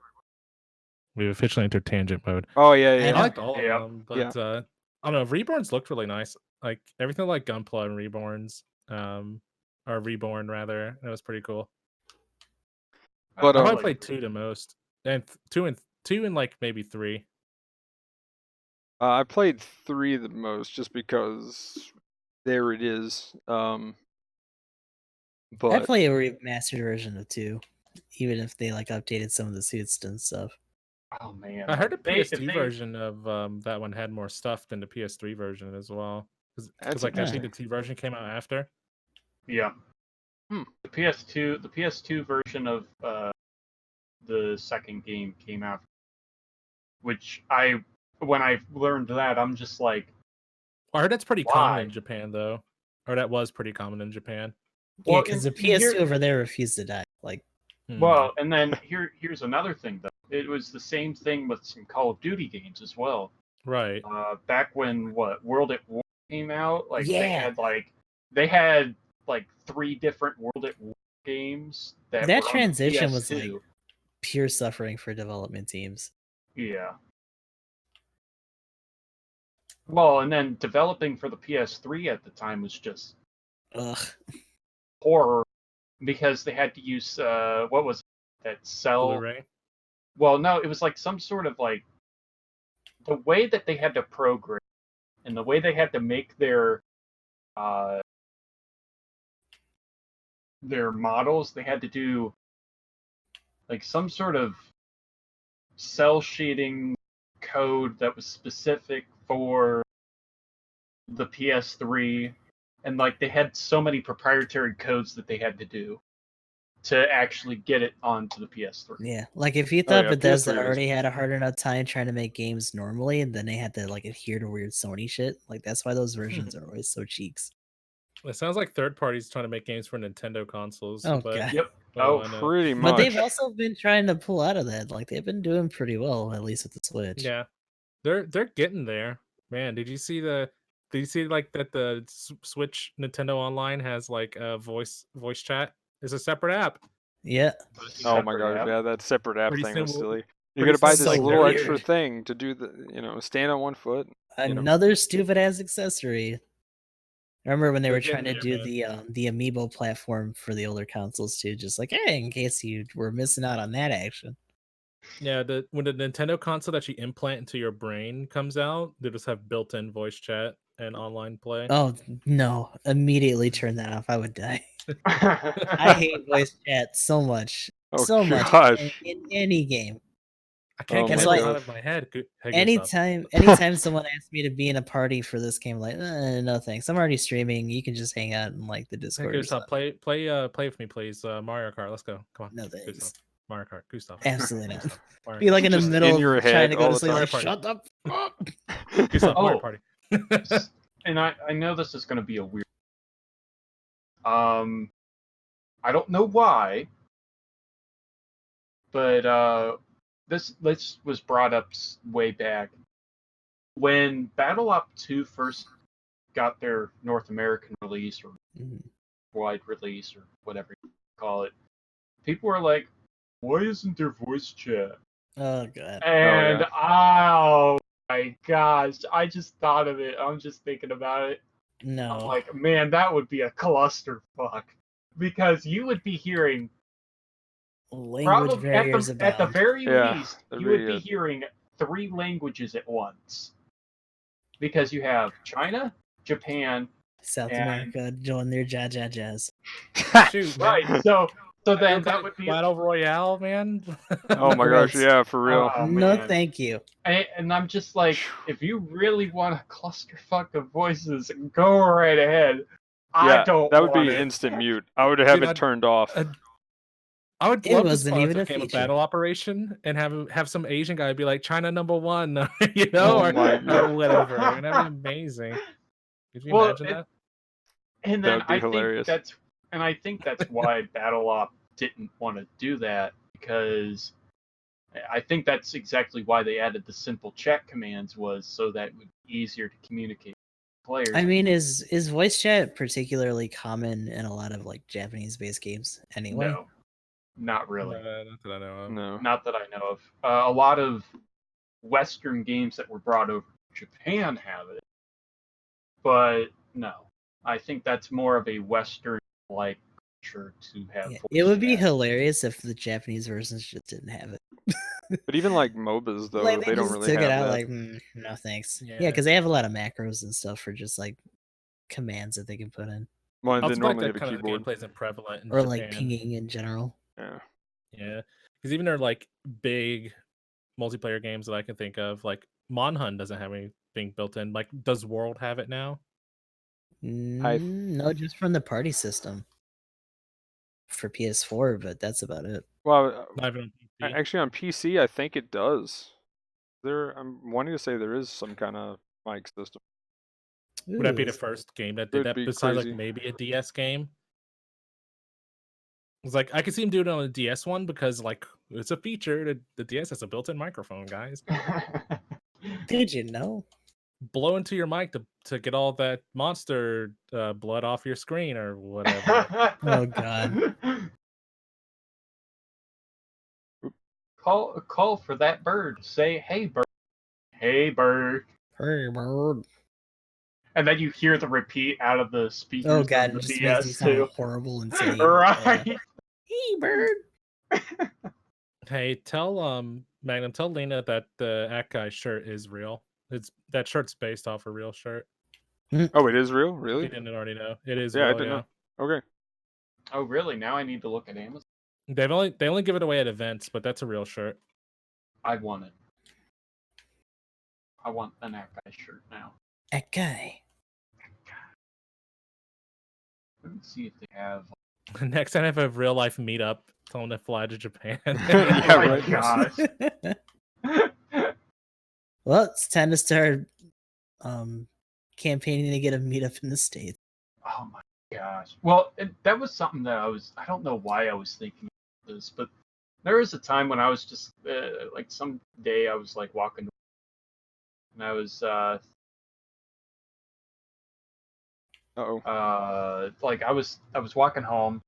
S2: We've officially entered tangent mode.
S1: Oh yeah,
S3: I
S1: yeah.
S2: I
S3: know.
S2: liked all of
S4: Yep.
S2: them, but I don't know. Reborns looked really nice. Like everything like Gunpla and Reborns, or Reborn rather. It was pretty cool.
S1: But
S2: I
S1: um,
S2: probably played 2 the most, and 2 and like maybe 3.
S1: I played 3 the most just because there it is.
S3: I
S1: But
S3: play a remastered version of 2, even if they like updated some of the suits and stuff.
S4: Oh man,
S2: I heard the
S4: They-
S2: PS2
S4: they-
S2: version of that one had more stuff than the PS3 version as well.
S1: That's
S2: Because like I think the
S1: interesting.
S2: T version came out after.
S4: Yeah.
S1: Hmm.
S4: The PS2 version of the second game came out, which when I learned that, I'm just like,
S2: I heard that's pretty common
S4: Why?
S2: in Japan though, or that was pretty common in Japan.
S3: Yeah,
S4: Well,
S3: because the
S4: and
S3: PS2
S4: here-
S3: over there refused to die. Like,
S4: well, and then here's another thing though. It was the same thing with some Call of Duty games as well.
S2: right.
S4: Back when World at War came out, like
S3: Yeah.
S4: they had like 3 different World at War games that
S3: That
S4: were on the
S3: transition was,
S4: PS2.
S3: like, pure suffering for development teams.
S4: Yeah. Well, and then developing for the PS3 at the time was just
S3: Ugh.
S4: horror because they had to use what was it? That cell.
S2: Blu-ray.
S4: Well, no, it was like some sort of like the way that they had to program and the way they had to make their models. They had to do like some sort of cell shading code that was specific for the PS3, and like they had so many proprietary codes that they had to do to actually get it onto the PS3.
S3: Yeah, like if you
S1: Oh,
S3: thought
S1: yeah,
S3: Bethesda
S1: PS3 was-
S3: already had a hard enough time trying to make games normally, and then they had to like adhere to weird Sony shit. Like that's why those versions are always so cheeks.
S2: It sounds like third parties trying to make games for Nintendo consoles.
S3: Oh,
S2: but,
S3: God.
S4: Yep.
S2: but
S4: Oh,
S2: why not?
S1: pretty
S3: But
S1: much.
S3: they've also been trying to pull out of that. Like they've been doing pretty well, at least with the Switch.
S2: Yeah, they're getting there, man. Did you see like that the Switch Nintendo Online has like a voice chat? It's a separate app.
S3: Yeah.
S1: Oh my
S4: Separate
S1: gosh,
S4: app.
S1: yeah, that separate app
S2: Pretty
S1: thing was
S2: soon we'll-
S1: silly. You're
S2: pretty
S1: gonna buy
S2: soon
S1: this
S3: it's like
S1: little
S3: weird.
S1: extra thing to do stand on one foot. You know.
S3: Another stupid ass accessory. I remember when they were
S2: They're
S3: trying to
S2: getting
S3: do
S2: there,
S3: the amiibo platform for the older consoles too, just like, hey, in case you were missing out on that action.
S2: Yeah, when the Nintendo console that you implant into your brain comes out, they just have built-in voice chat and online play.
S3: Oh no! Immediately turn that off. I would die. I hate voice chat so much,
S1: Oh
S3: so much
S1: gosh.
S3: in any game.
S2: I can't
S1: Oh
S2: get
S3: my
S2: it out
S1: gosh.
S2: of my head. Hey,
S3: Anytime someone asks me to be in a party for this game, like, no thanks. I'm already streaming. You can just hang out in like the Discord or
S2: Gustav,
S3: something.
S2: play with me, please. Mario Kart. Let's go. Come on.
S3: No
S2: Gustav.
S3: thanks.
S2: Mario Kart. Gustav.
S3: Absolutely not.
S2: Gustav. Mario
S3: Be like in the
S1: Just
S3: middle
S1: in your
S3: of trying
S1: head
S3: to go
S1: all
S3: to
S1: the
S3: sleep. Like,
S2: time.
S3: shut the fuck up.
S2: Gustav, Mario
S4: Oh.
S2: Party.
S4: And I know this is going to be a weird. I don't know why, but this was brought up way back when Battle Op 2 first got their North American release or wide release or whatever you call it. People were like, "Why isn't there voice chat?"
S3: Oh god.
S4: And oh my gosh, I just thought of it. I'm just thinking about it.
S3: No.
S4: I'm like, man, that would be a clusterfuck because you would be hearing
S3: Language
S4: probably
S3: barriers
S4: at the
S3: abound.
S4: very
S1: Yeah,
S4: least
S1: that'd
S4: you would
S1: be
S4: be
S1: it.
S4: hearing 3 languages at once because you have China, Japan,
S3: South
S4: and
S3: America doing their jazz.
S2: Shoot,
S4: right.
S2: man.
S4: So
S2: You're
S4: then that
S2: playing
S4: would be
S2: Battle Royale, man.
S1: Oh my gosh,
S3: Gross.
S1: yeah, for real.
S4: oh,
S3: No,
S4: man.
S3: thank you.
S4: And I'm just like, if you really want a clusterfuck of voices, go right ahead. I
S1: Yeah,
S4: don't
S1: that would
S4: want
S1: be
S4: it.
S1: instant mute. I would have
S2: Dude,
S1: it turned off.
S2: I would
S3: It
S2: love to
S3: wasn't
S2: sponsor
S3: even
S2: a
S3: a
S2: game of
S3: feature.
S2: Battle Operation and have some Asian guy be like China #1, you
S1: Oh
S2: know,
S1: my
S2: or
S1: God.
S2: whatever. And that'd be amazing. Could you
S4: Well,
S2: imagine that?
S4: And
S1: That
S4: then
S1: would be hilarious.
S4: I think that's why Battle Op didn't want to do that, because I think that's exactly why they added the simple chat commands, was so that it would be easier to communicate with players.
S3: I mean, is voice chat particularly common in a lot of like Japanese-based games anyway?
S4: No, not really.
S2: Not that I know of.
S1: No.
S4: Not that I know of. A lot of Western games that were brought over to Japan have it, but no. I think that's more of a Western-like culture to have
S3: Yeah,
S4: voice
S3: it would be
S4: chat.
S3: hilarious if the Japanese versions just didn't have it.
S1: But even like MOBAs though,
S3: Like
S1: they don't
S3: just
S1: really
S3: took
S1: have
S3: it out.
S1: that.
S3: Like, no thanks. Yeah,
S2: Yeah.
S3: because they have a lot of macros and stuff for just like commands that they can put in,
S1: Well,
S2: I
S1: they
S2: also feel like
S1: normally
S2: that
S1: have a
S2: kind of
S1: keyboard.
S2: gameplay isn't prevalent in
S3: or
S2: Japan.
S3: like pinging in general.
S1: Yeah.
S2: Yeah, because even their like big multiplayer games that I can think of, like Monhun doesn't have anything built in. Like, does World have it now?
S3: No, just from the party system for PS4, but that's about it.
S1: Well,
S2: Not even on PC.
S1: actually on PC, I think it does. I'm wanting to say there is some kind of mic system.
S2: Would that be the
S3: Ooh,
S2: first game that did
S1: Would
S2: that
S1: be
S2: besides
S1: crazy.
S2: like maybe a DS game? It's like I could see him doing it on a DS one because like it's a feature. The DS has a built-in microphone, guys.
S3: Did you know?
S2: Blow into your mic to get all that monster blood off your screen or whatever.
S3: Oh god.
S4: Call for that bird. Say, "Hey bird, hey bird,"
S3: Hey, bird.
S4: and then you hear the repeat out of the speakers
S3: Oh
S4: of
S3: god,
S4: the
S3: it just makes me
S4: DS
S3: sound
S4: too.
S3: horrible and silly.
S4: Right.
S3: Hey, bird.
S2: Hey, tell Magnum, tell Lena that the Akai shirt is real. That shirt's based off a real shirt.
S1: Oh, it is real?
S2: If
S1: Really?
S2: you didn't already know, it is
S1: Yeah, I
S2: real.
S1: didn't
S2: Yeah,
S1: know. Okay.
S4: Oh, really? Now I need to look at Amazon.
S2: they only give it away at events, but that's a real shirt.
S4: I want it. I want an Akai shirt now.
S3: Akai.
S4: Let me see if they have.
S2: Next time I have a real life meetup, tell them to fly to Japan.
S1: Yeah,
S4: Oh my
S1: right.
S4: gosh.
S3: Well, it's time to start campaigning to get a meetup in the States.
S4: Oh my gosh. Well, that was something that I don't know why I was thinking of this, but there was a time when I was just, like some day I was like walking and I was,
S1: Uh-oh.
S4: like I was walking home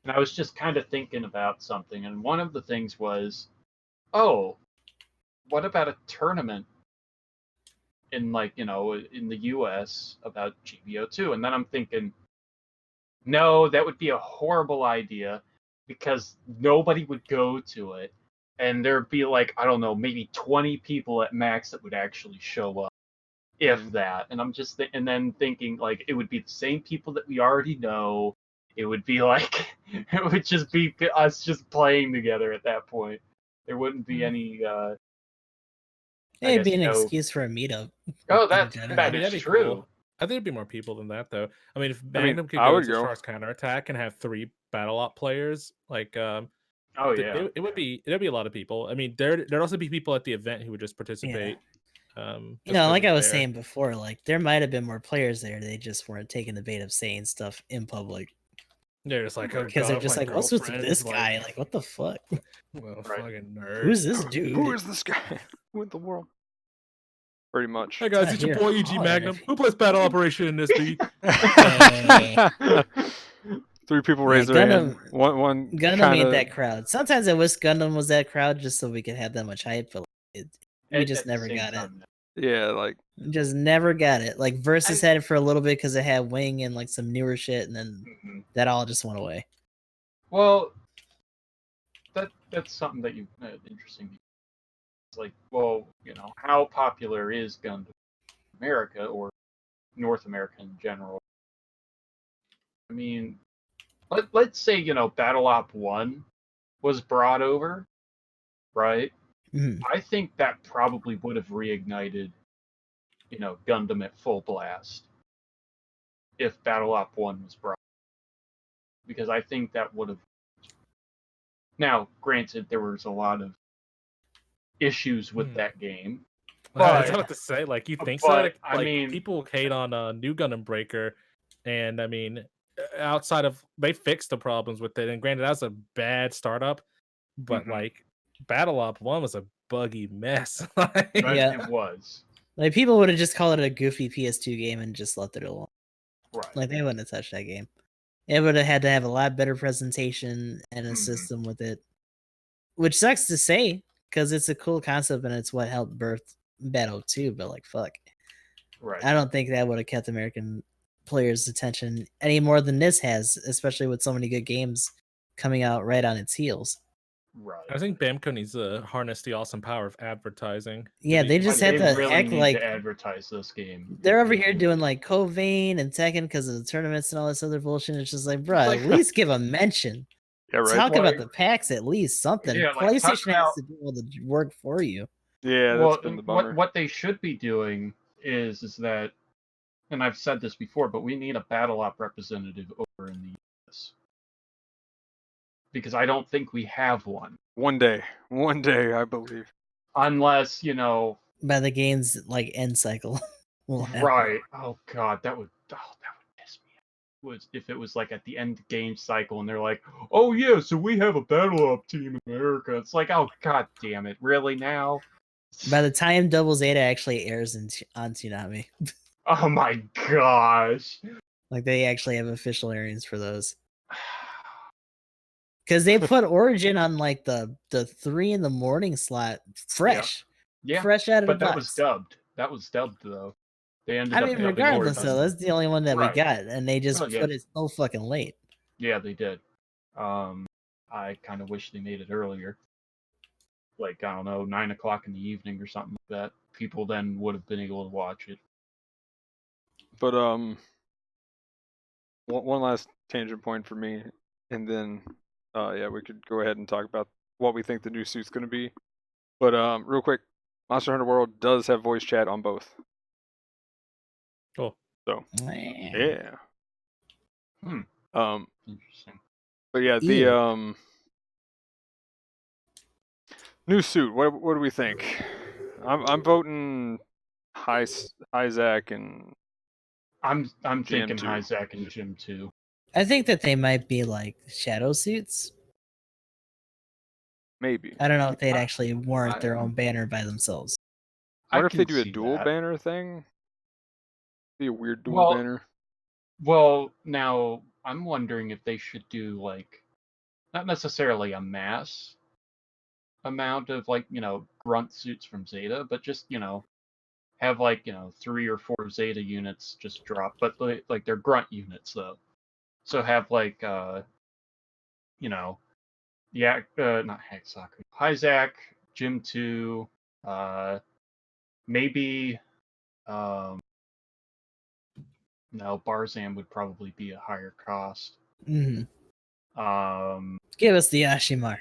S4: and I was just kind of thinking about something. And one of the things was, oh, what about a tournament in like, in the US about GBO2. And then I'm thinking, no, that would be a horrible idea because nobody would go to it. And there'd be like, I don't know, maybe 20 people at max that would actually show up, if that. And I'm just and then thinking like it would be the same people that we already know. It would be like it would just be us just playing together at that point. There wouldn't be any
S3: It'd be an excuse for a meetup.
S4: Oh,
S3: in
S4: that
S3: general.
S2: I mean,
S4: is
S2: that'd be
S4: true.
S2: Cool. I think there'd be more people than that, though. I mean, if
S1: I mean,
S2: Magnum could
S1: I
S2: go
S1: would
S2: to
S1: go.
S2: Char's counterattack and have 3 battle op players, like,
S4: Oh yeah,
S2: it would be a lot of people. I mean, there'd also be people at the event who would just participate.
S3: You
S2: just
S3: know,
S2: 'cause
S3: like
S2: it's
S3: I was
S2: there.
S3: saying before, like there might have been more players there. They just weren't taking the bait of saying stuff in public
S2: They're just like, oh
S3: because they're
S2: god,
S3: just
S2: my
S3: like, "What's with
S2: girlfriend
S3: this
S2: is
S3: guy? Like, what the fuck?
S2: well,
S4: Right.
S2: fucking nerd.
S3: Who's this
S1: Who
S3: dude?"
S1: is this guy? Who in the world? Pretty much.
S2: Hey guys,
S3: Ah,
S2: it's your
S3: here,
S2: boy EG
S3: holler at
S2: Magnum.
S3: me.
S2: Who plays Battle Operation in this beat?
S3: Hey.
S1: 3 people
S3: Yeah,
S1: raised their hand.
S3: Gundam-
S1: One
S3: Gundam
S1: kinda,
S3: ain't that crowd. Sometimes I wish Gundam was that crowd just so we could have that much hype, but we just never got it.
S1: yeah, like
S3: Just never got it. Like Versus had it for a little bit because it had Wing and like some newer shit, and then that all just went away.
S4: Well, that's something that you interesting. It's like, well, how popular is Gundam in America or North America in general? I mean, let's say Battle Op 1 was brought over, right?
S3: Mhm.
S4: I think that probably would have reignited, Gundam at full blast if Battle Op 1 was brought. Because I think that would have. Now, granted, there was a lot of issues with that game.
S2: I was about to say, like, you think so?
S4: but,
S2: Like,
S4: I mean-
S2: people hate on New Gundam Breaker, and I mean, outside of they fixed the problems with it, and granted, that was a bad startup, but like, Battle Op 1 was a buggy mess. Like,
S3: Yeah.
S4: It was.
S3: Like people would have just called it a goofy PS2 game and just left it alone.
S4: Right.
S3: Like they wouldn't have touched that game. It would have had to have a lot better presentation and a
S4: Mhm.
S3: system with it, which sucks to say because it's a cool concept and it's what helped birth Battle 2. But like, fuck,
S4: Right.
S3: I don't think that would have kept American players' attention any more than this has, especially with so many good games coming out right on its heels.
S4: Right.
S2: I think Bamco needs to harness the awesome power of advertising.
S3: Yeah, they just had to
S4: really
S3: act
S4: need
S3: like
S4: to advertise this game.
S3: they're over here doing like Covain and Tekken because of the tournaments and all this other bullshit. It's just like, bro,
S4: Like-
S3: at least give a mention.
S1: yeah, right.
S3: Talk about
S4: Like-
S3: the packs at least, something.
S4: Yeah, like, talk
S3: PlayStation has to be able to work for you.
S1: Yeah,
S4: Well,
S1: that's been the bummer.
S4: what they should be doing is that, and I've said this before, but we need a Battle Op representative over in the US. Because I don't think we have one.
S1: One day, I believe.
S4: Unless,
S3: By the game's like end cycle. We'll have
S4: right. Oh god, that would piss me off. If it was like at the end game cycle and they're like, oh yeah, so we have a Battle Op team in America. It's like, oh god damn it, really now?
S3: By the time Double Zeta actually airs on Tsunami,
S4: Oh my gosh.
S3: like they actually have official airings for those. Because they put Origin on like the 3 a.m. slot, fresh,
S4: Yeah,
S3: fresh out of
S4: but
S3: the
S4: that
S3: box.
S4: was dubbed. That was dubbed though. They ended
S3: I
S4: up
S3: mean,
S4: dubbing
S3: regardless,
S4: Origin.
S3: though, that's the only one that
S4: Right.
S3: we got, and they just
S4: Oh, yeah.
S3: put it so fucking late.
S4: Yeah, they did. I kind of wish they made it earlier. Like, I don't know, 9 o'clock in the evening or something like that. People then would have been able to watch it.
S1: But one last tangent point for me, and then yeah, we could go ahead and talk about what we think the new suit's going to be. But real quick, Monster Hunter World does have voice chat on both.
S2: Cool.
S1: So yeah.
S4: Interesting.
S1: But yeah, the new suit. What do we think? I'm voting Isaac and
S4: I'm
S1: Jim
S4: thinking
S1: too.
S4: Isaac and Jim too.
S3: I think that they might be like shadow suits.
S1: maybe.
S3: I don't know if they'd actually warrant their own banner by themselves.
S1: I wonder if they
S4: can
S1: do a
S4: see
S1: dual
S4: that.
S1: banner thing. Be a weird dual
S4: Well,
S1: banner.
S4: Well, now I'm wondering if they should do like not necessarily a mass amount of like grunt suits from Zeta, but just have like 3 or 4 Zeta units just drop, but like they're grunt units though. So have like not Hexaku, Hyzak, Gym 2, maybe no, Barzam would probably be a higher cost.
S3: Mhm.
S4: Give
S3: us the Ashimar.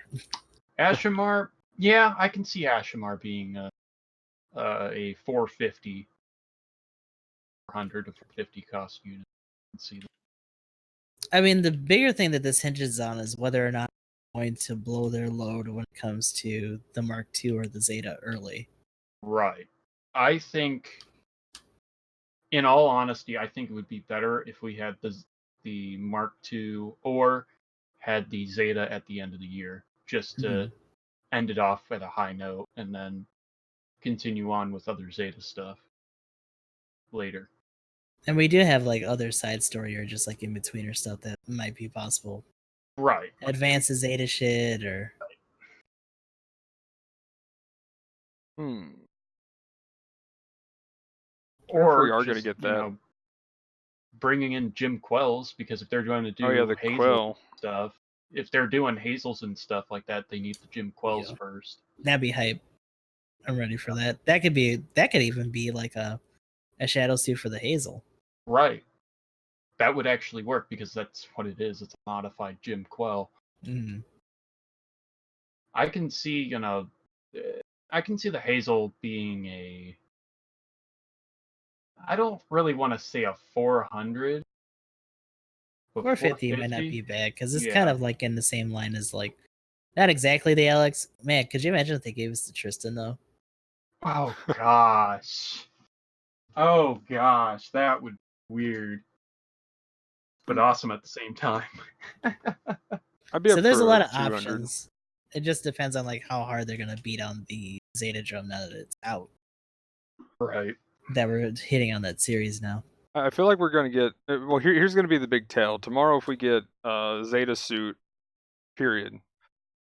S4: Ashamar, yeah, I can see Ashamar being a 450, 400 to 450 cost unit. I can see that.
S3: I mean, the bigger thing that this hinges on is whether or not they're going to blow their load when it comes to the Mark II or the Zeta early.
S4: Right. I think, in all honesty, I think it would be better if we had the Mark II or had the Zeta at the end of the year, just to end it off at a high note and then continue on with other Zeta stuff later.
S3: And we do have like other side story or just like in betweener stuff that might be possible.
S4: Right.
S3: Advance the Zeta shit or.
S4: Or
S1: we are
S4: just,
S1: going to get that.
S4: Bringing in Jim Quells, because if they're going to do
S1: the
S4: Hazel
S1: Quell
S4: stuff, if they're doing Hazels and stuff like that, they need the Jim Quells first.
S3: That'd be hype. I'm ready for that. That could even be like a shadow suit for the Hazel.
S4: Right. That would actually work because that's what it is. It's a modified Jim Quell. I can see, I can see the Hazel being a. I don't really want to say a 400.
S3: 450 might not be bad because it's kind of like in the same line as like, not exactly the Alex. Man, could you imagine if they gave us the Tristan though?
S4: Oh gosh. Oh gosh, that would be weird, but awesome at the same time.
S3: So there's a lot of options. It just depends on like how hard they're gonna beat on the Zeta drum now that it's out.
S4: Right.
S3: That we're hitting on that series now.
S1: I feel like we're going to get. Well, here's going to be the big tell. Tomorrow, if we get Zeta suit, period,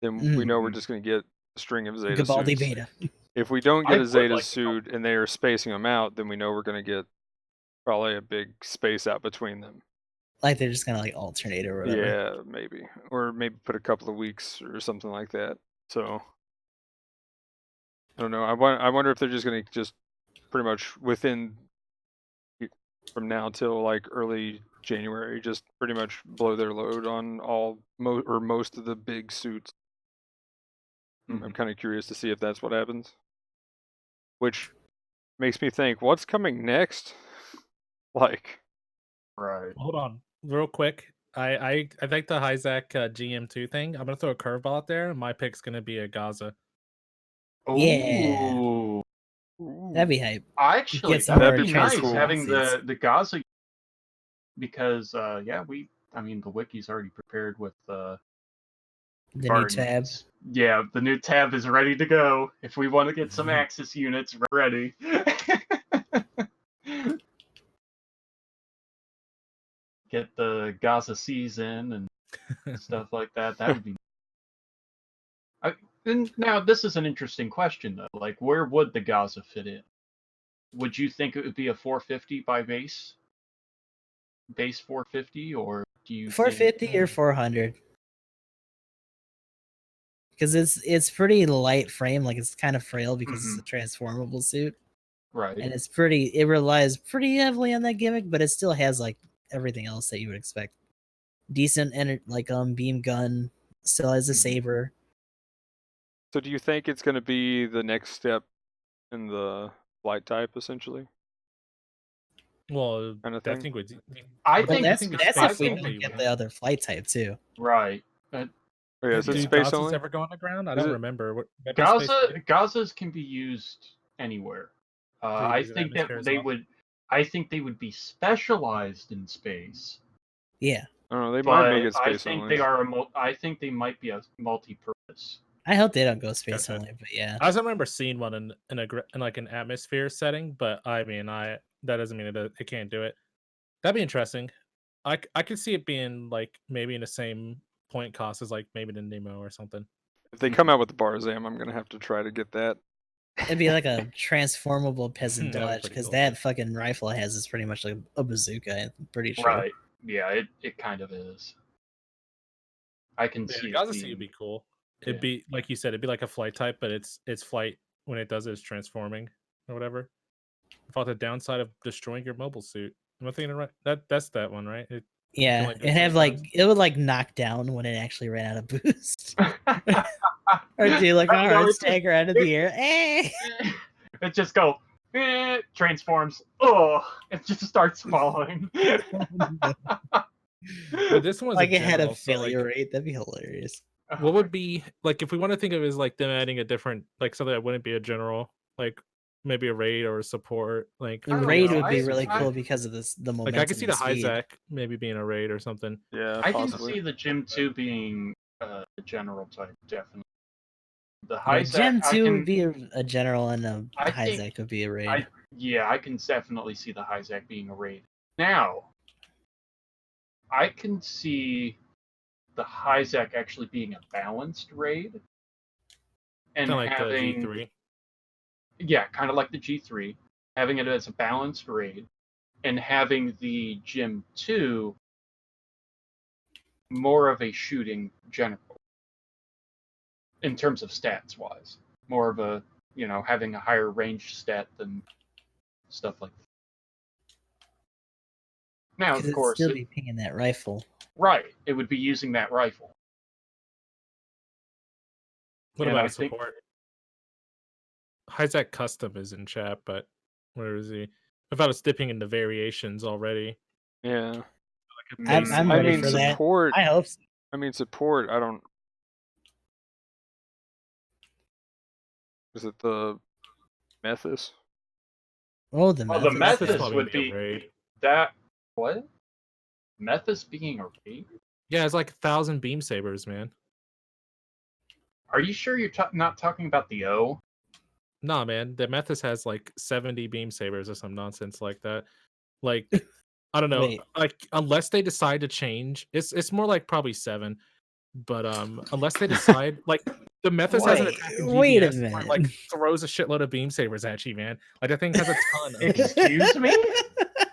S1: then we know we're just going to get a string of Zeta
S3: Gabaldi
S1: suits.
S3: Beta.
S1: If we don't get a Zeta suit and they are spacing them out, then we know we're going to get probably a big space out between them.
S3: Like they're just gonna like alternate or whatever.
S1: Yeah, maybe, or maybe put a couple of weeks or something like that. So I don't know. I wonder if they're just going to just pretty much within from now till like early January, just pretty much blow their load on most of the big suits. I'm kind of curious to see if that's what happens. Which makes me think, what's coming next? Like,
S4: right.
S2: Hold on, real quick. I think the Hyzak GM2 thing. I'm gonna throw a curveball out there. My pick's gonna be a Gaza.
S3: Yeah. That'd be hype.
S4: Actually, that'd be nice having the Gaza, because I mean the wiki's already prepared with the
S3: new tab.
S4: Yeah, the new tab is ready to go. If we want to get some Axis units, we're ready. Get the Gaza season and stuff like that. That would be. And now this is an interesting question though. Like, where would the Gaza fit in? Would you think it would be a 450 by base 450, or do you
S3: 450 or 400? Because it's pretty light frame, like it's kind of frail because it's a transformable suit,
S4: right?
S3: And it relies pretty heavily on that gimmick, but it still has like everything else that you would expect. Decent beam gun, still has a saber.
S1: So do you think it's going to be the next step in the flight type, essentially?
S2: Well,
S1: kind of
S2: I
S1: thing.
S2: think
S3: that's if we don't get the other flight type too.
S4: Right.
S1: Is it space only?
S2: ever go on the ground? I don't remember. What
S4: Gazas can be used anywhere. I think they would be specialized in space.
S3: Yeah.
S1: I don't know. They might make it space only.
S4: I think they might be a multi-purpose.
S3: I hope they don't go space only, but yeah.
S2: I don't remember seeing one in like an atmosphere setting, but I mean, that doesn't mean it can't do it. That'd be interesting. I could see it being like maybe in the same point cost as like maybe the Nemo or something.
S1: If they come out with the Barzam, I'm gonna have to try to get that.
S3: It'd be like a transformable peasant
S2: That'd be
S3: dodge
S2: pretty
S3: because
S2: cool.
S3: that fucking rifle has is pretty much like a bazooka. I'm pretty sure.
S4: Right. Yeah, it kind of is. I can
S2: Yeah,
S4: see it
S2: Gaza Sea
S4: being.
S2: would be cool.
S4: Yeah.
S2: It'd be like you said, it'd be like a flight type, but its flight when it does it is transforming or whatever. I thought the downside of destroying your mobile suit. Am I thinking right? That's that one, right? It can
S3: Yeah,
S2: only do
S3: it
S2: so
S3: have
S2: many
S3: like
S2: times.
S3: it would like knock down when it actually ran out of boost, or do like
S4: I don't know,
S3: hard
S4: it's just-
S3: stagger out of the air. Eh!
S4: It just go transforms. Oh, it just starts falling.
S2: But this one's
S3: Like
S2: a
S3: it had a
S2: general, so, like,
S3: failure rate. That'd be hilarious.
S2: what would be like if we want to think of it as like them adding a different like something that wouldn't be a general, like maybe a raid or a support, like
S3: The
S4: I don't
S3: raid
S4: know,
S3: would be
S4: I-
S3: really
S4: I-
S3: cool because of the momentum.
S2: like I could see
S3: and
S2: the
S3: speed.
S2: Hyzak maybe being a raid or something.
S1: Yeah,
S4: I can
S1: possibly.
S4: see the Gym 2 being the general type, definitely. The
S3: Yeah,
S4: Hyzak,
S3: Gem
S4: I
S3: 2
S4: can,
S3: would be a general, and a
S4: I think-
S3: Hyzak would be a raid.
S4: I can definitely see the Hyzak being a raid. Now, I can see the Hyzak actually being a balanced raid. And
S2: Kind of like
S4: having,
S2: the G3.
S4: yeah, kind of like the G3, having it as a balanced raid, and having the Gym 2 more of a shooting general in terms of stats wise, more of a having a higher range stat than stuff like that. Now,
S3: Because
S4: of
S3: it'd
S4: course,
S3: still be pinging that rifle.
S4: right, it would be using that rifle.
S2: What
S4: And
S2: about
S4: I
S2: a
S4: think-
S2: support? Hyzak custom is in chat, but where is he? I thought it's dipping into variations already.
S1: Yeah.
S2: Like a
S3: I'm
S2: base-
S3: I'm
S1: I
S3: ready
S1: mean,
S3: for that.
S1: support.
S3: I hope so.
S1: I mean, support. I don't. Is it the Methus?
S3: Oh, the
S4: Well, the
S3: Methus.
S4: Methus
S2: probably
S4: would
S2: be a
S4: be
S2: raid.
S4: that. What? Methus being a raid?
S2: Yeah, it's like 1,000 beam sabers, man.
S4: Are you sure you're not talking about the O?
S2: Nah, man, the Methus has like 70 beam sabers or some nonsense like that. Like, I don't know.
S3: Wait.
S2: Like, unless they decide to change, it's more like probably 7. But unless they decide, like, the Methus has an
S3: Wait,
S2: attack in
S3: wait a
S2: GBS where it,
S3: minute.
S2: like throws a shitload of beam sabers at you, man. Like that thing has a ton of
S4: Excuse me?